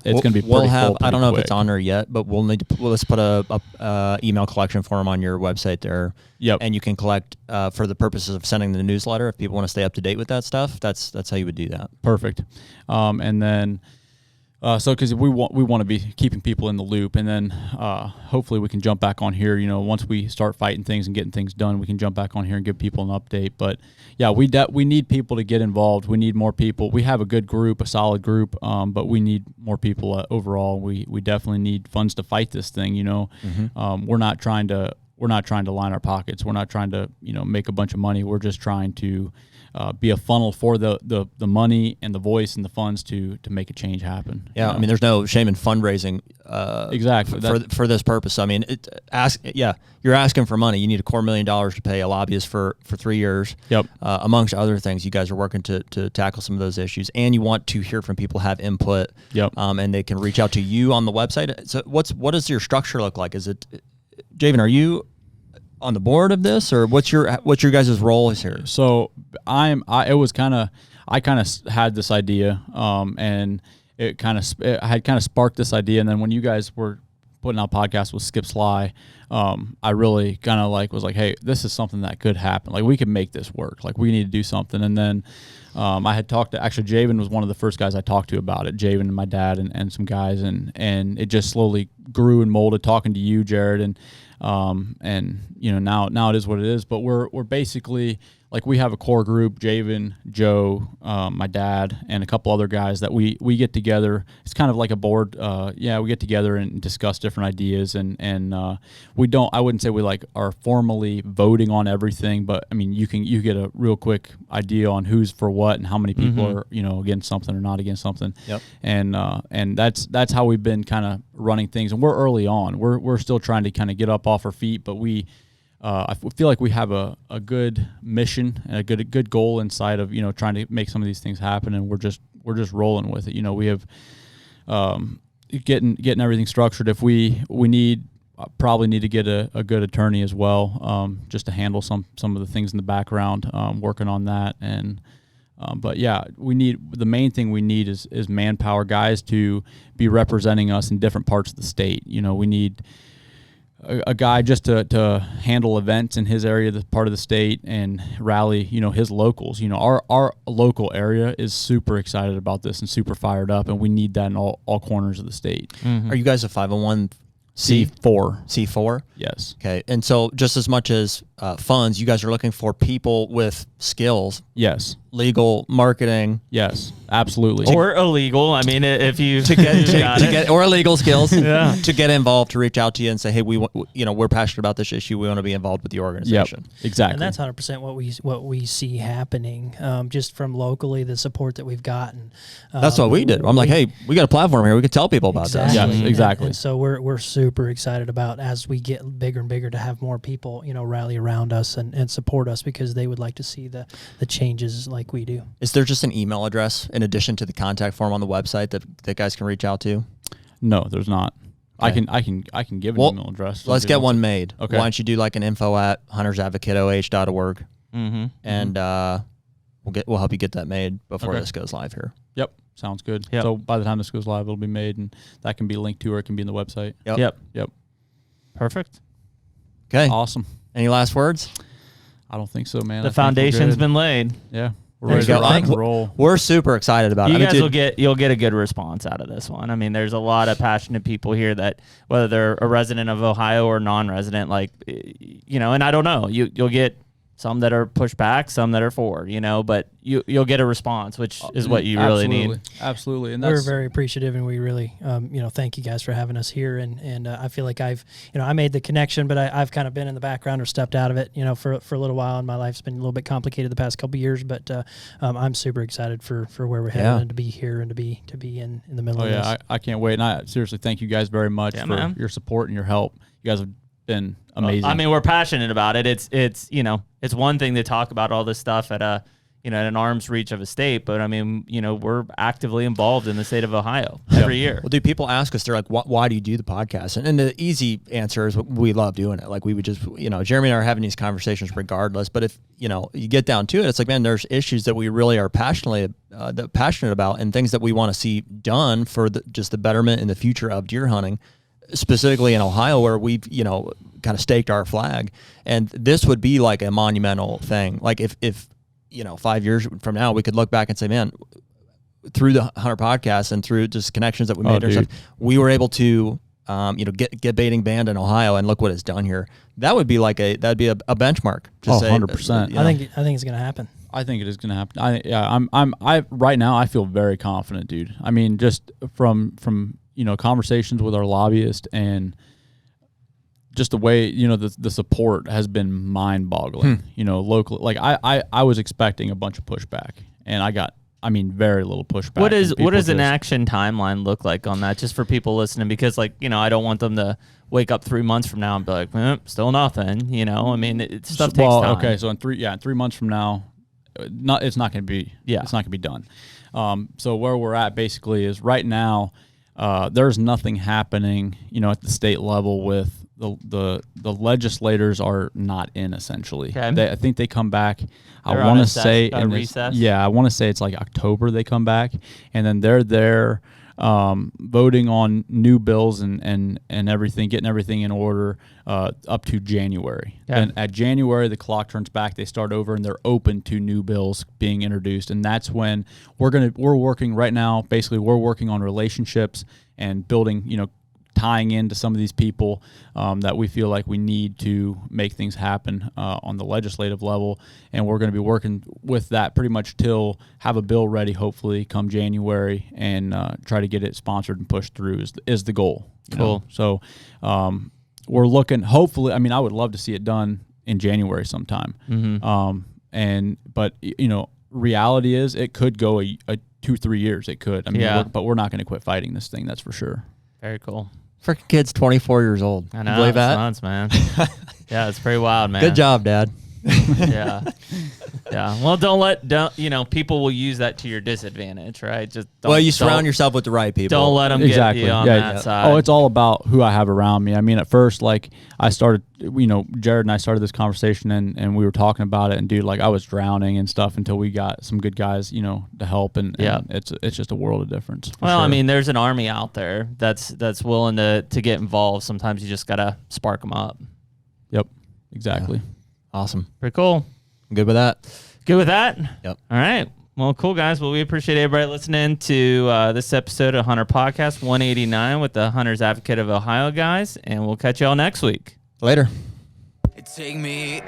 Speaker 2: It's going to be pretty full
Speaker 1: I don't know
Speaker 2: quick.
Speaker 1: if it's on there yet, but let's put a email collection form on your website there.
Speaker 2: Yep.
Speaker 1: And you can collect for the purposes of sending the newsletter. If people want to stay up to date with that stuff, that's how you would do that.
Speaker 2: Perfect. And then so because we want to be keeping people in the loop, and then hopefully we can jump back on here. Once we start fighting things and getting things done, we can jump back on here and give people an update. But yeah, we need people to get involved. We need more people. We have a good group, a solid group, but we need more people overall. We definitely need funds to fight this thing.
Speaker 1: Mm-hmm.
Speaker 2: We're not trying to line our pockets. We're not trying to make a bunch of money. We're just trying to be a funnel for the money and the voice and the funds to make a change happen.
Speaker 1: Yeah, I mean, there's no shame in fundraising.
Speaker 2: Exactly
Speaker 1: for this purpose. I mean, you're asking for money. You need $250,000 to pay a lobbyist for 3 years.
Speaker 2: Yep.
Speaker 1: Amongst other things, you guys are working to tackle some of those issues, and you want to hear from people, have input.
Speaker 2: Yep.
Speaker 1: And they can reach out to you on the website. So what does your structure look like? Is it, Javen, are you on the board of this, or what's your guys' role here?
Speaker 2: So I kind of had this idea, and I had kind of sparked this idea, and then when you guys were putting out podcasts with Skip Sly, I really kind of was like, hey, this is something that could happen. Like, we could make this work. Like, we need to do something. And then I had talked to, actually, Javen was one of the first guys I talked to about it. Javen and my dad and some guys, and it just slowly grew and molded. Talking to you, Jared, and now it is what it is. But we're basically, we have a core group: Javen, Joe, my dad, and a couple other guys that we get together. It's kind of like a board. We get together and discuss different ideas, and I wouldn't say we are formally voting on everything, but I mean, you get a real quick idea on who's for what and how many people are against something or not against something.
Speaker 1: Yep.
Speaker 2: And that's how we've been kind of running things, and we're early on. We're still trying to kind of get up off our feet, but I feel like we have a good mission and a good goal inside of trying to make some of these things happen, and we're just rolling with it. We have getting everything structured. If we probably need to get a good attorney as well, just to handle some of the things in the background, working on that. And but yeah, the main thing we need is manpower, guys to be representing us in different parts of the state. We need a guy just to handle events in his area, the part of the state, and rally, his locals. Our local area is super excited about this and super fired up, and we need that in all corners of the state.
Speaker 1: Mm-hmm. Are you guys a 501c4? C4?
Speaker 2: Yes.
Speaker 1: Okay. And so just as much as funds, you guys are looking for people with skills.
Speaker 2: Yes.
Speaker 1: Legal, marketing.
Speaker 2: Yes, absolutely.
Speaker 3: Or illegal. I mean, if you
Speaker 1: to get or illegal skills.
Speaker 3: Yeah.
Speaker 1: To get involved, to reach out to you and say, hey, we're passionate about this issue. We want to be involved with the organization.
Speaker 2: Yep, exactly.
Speaker 4: And that's 100% what we see happening, just from locally, the support that we've gotten.
Speaker 1: That's what we did. I'm like, hey, we got a platform here. We can tell people about
Speaker 4: exactly.
Speaker 1: this.
Speaker 2: Yes, exactly.
Speaker 4: And so we're super excited about, as we get bigger and bigger, to have more people, rally around us and support us, because they would like to see the changes like we do.
Speaker 1: Is there just an email address in addition to the contact form on the website that guys can reach out to?
Speaker 2: No, there's not.
Speaker 1: Okay.
Speaker 2: I can give an email address.
Speaker 1: Let's get one made.
Speaker 2: Okay.
Speaker 1: Why don't you do an info@huntersadvocateoh.org, and we'll help you get that made before this goes live here.
Speaker 2: Yep. Sounds good.
Speaker 3: Yep.
Speaker 2: So by the time this goes live, it'll be made, and that can be linked to, or it can be in the website.
Speaker 1: Yep.
Speaker 3: Perfect.
Speaker 1: Okay.
Speaker 2: Awesome.
Speaker 1: Any last words?
Speaker 2: I don't think so, man.
Speaker 3: The foundation's been laid.
Speaker 2: Yeah. We're
Speaker 1: There
Speaker 2: ready
Speaker 1: you
Speaker 2: to
Speaker 1: go.
Speaker 2: rock and roll.
Speaker 1: We're super excited about it.
Speaker 3: You guys you'll get a good response out of this one. I mean, there's a lot of passionate people here that, whether they're a resident of Ohio or non-resident, and I don't know, you'll get some that are pushed back, some that are for, but you'll get a response, which is what you really need.
Speaker 2: Absolutely. And
Speaker 4: we're very appreciative, and we really, thank you guys for having us here. And I feel like I made the connection, but I've kind of been in the background or stepped out of it, for a little while, and my life's been a little bit complicated the past couple of years. But I'm super excited for where we're headed, and to be here and to be in the middle of this.
Speaker 2: I can't wait. And I seriously thank you guys very much for your support and your help. You guys have been amazing.
Speaker 3: I mean, we're passionate about it. It's one thing to talk about all this stuff at a at an arm's reach of a state, but I mean, we're actively involved in the state of Ohio every year.
Speaker 1: Well, do people ask us, they're like, why do you do the podcast? And the easy answer is we love doing it. Like we would just, Jeremy and I are having these conversations regardless, but if, you get down to it, it's like, man, there's issues that we really are passionate about and things that we want to see done for just the betterment and the future of deer hunting, specifically in Ohio where we've, kind of staked our flag. And this would be like a monumental thing. Like if 5 years from now, we could look back and say, man, through the HUNTR Podcast and through just connections that we made, we were able to, get baiting banned in Ohio, and look what it's done here. That would be like that'd be a benchmark.
Speaker 2: 100%.
Speaker 4: I think it's going to happen.
Speaker 2: I think it is going to happen. I right now I feel very confident, dude. I mean, just from conversations with our lobbyist and just the way, the support has been mind-boggling, locally. Like I was expecting a bunch of pushback, and I got, very little pushback.
Speaker 3: What does an action timeline look like on that, just for people listening? Because I don't want them to wake up 3 months from now and be like, still nothing, stuff takes time.
Speaker 2: Okay. So in 3 months from now, it's not going to be, it's not going to be done. So where we're at basically is right now, there's nothing happening, at the state level with the legislators are not in, essentially. Okay. I think they come back. I want to say recess. I want to say it's like October they come back, and then they're there voting on new bills and everything, getting everything in order up to January. Okay. And at January the clock turns back. They start over, and they're open to new bills being introduced, and that's when we're working right now. Basically, we're working on relationships and building, tying into some of these people that we feel like we need to make things happen on the legislative level. And we're going to be working with that pretty much till have a bill ready, hopefully come January, and try to get it sponsored and pushed through is the goal.
Speaker 3: Cool.
Speaker 2: So we're looking, hopefully, I would love to see it done in January sometime. Mm-hmm. But reality is it could go a 2-3 years. It could. But we're not going to quit fighting this thing. That's for sure.
Speaker 3: Very cool.
Speaker 1: Freaking kid's 24 years old.
Speaker 3: I know.
Speaker 1: Believe that?
Speaker 3: Nuts, man. Yeah, it's pretty wild, man.
Speaker 1: Good job, Dad.
Speaker 3: Yeah. Well, don't people will use that to your disadvantage, right? Just
Speaker 1: you surround yourself with the right people.
Speaker 3: Don't let them get you on that side.
Speaker 2: Oh, it's all about who I have around me. At first, I started, Jared and I started this conversation, and we were talking about it, and dude, I was drowning and stuff until we got some good guys, to help, and it's just a world of difference.
Speaker 3: Well, sure. There's an army out there that's willing to get involved. Sometimes you just gotta spark them up.
Speaker 2: Yep, exactly.
Speaker 1: Yeah. Awesome.
Speaker 3: Pretty cool.
Speaker 1: I'm good with that.
Speaker 3: Good with that?
Speaker 1: Yep.
Speaker 3: All right. Well, cool, guys. Well, we appreciate everybody listening to this episode of HUNTR Podcast 189 with the Hunters Advocate of Ohio guys, and we'll catch y'all next week.
Speaker 1: Later.
Speaker 5: Take me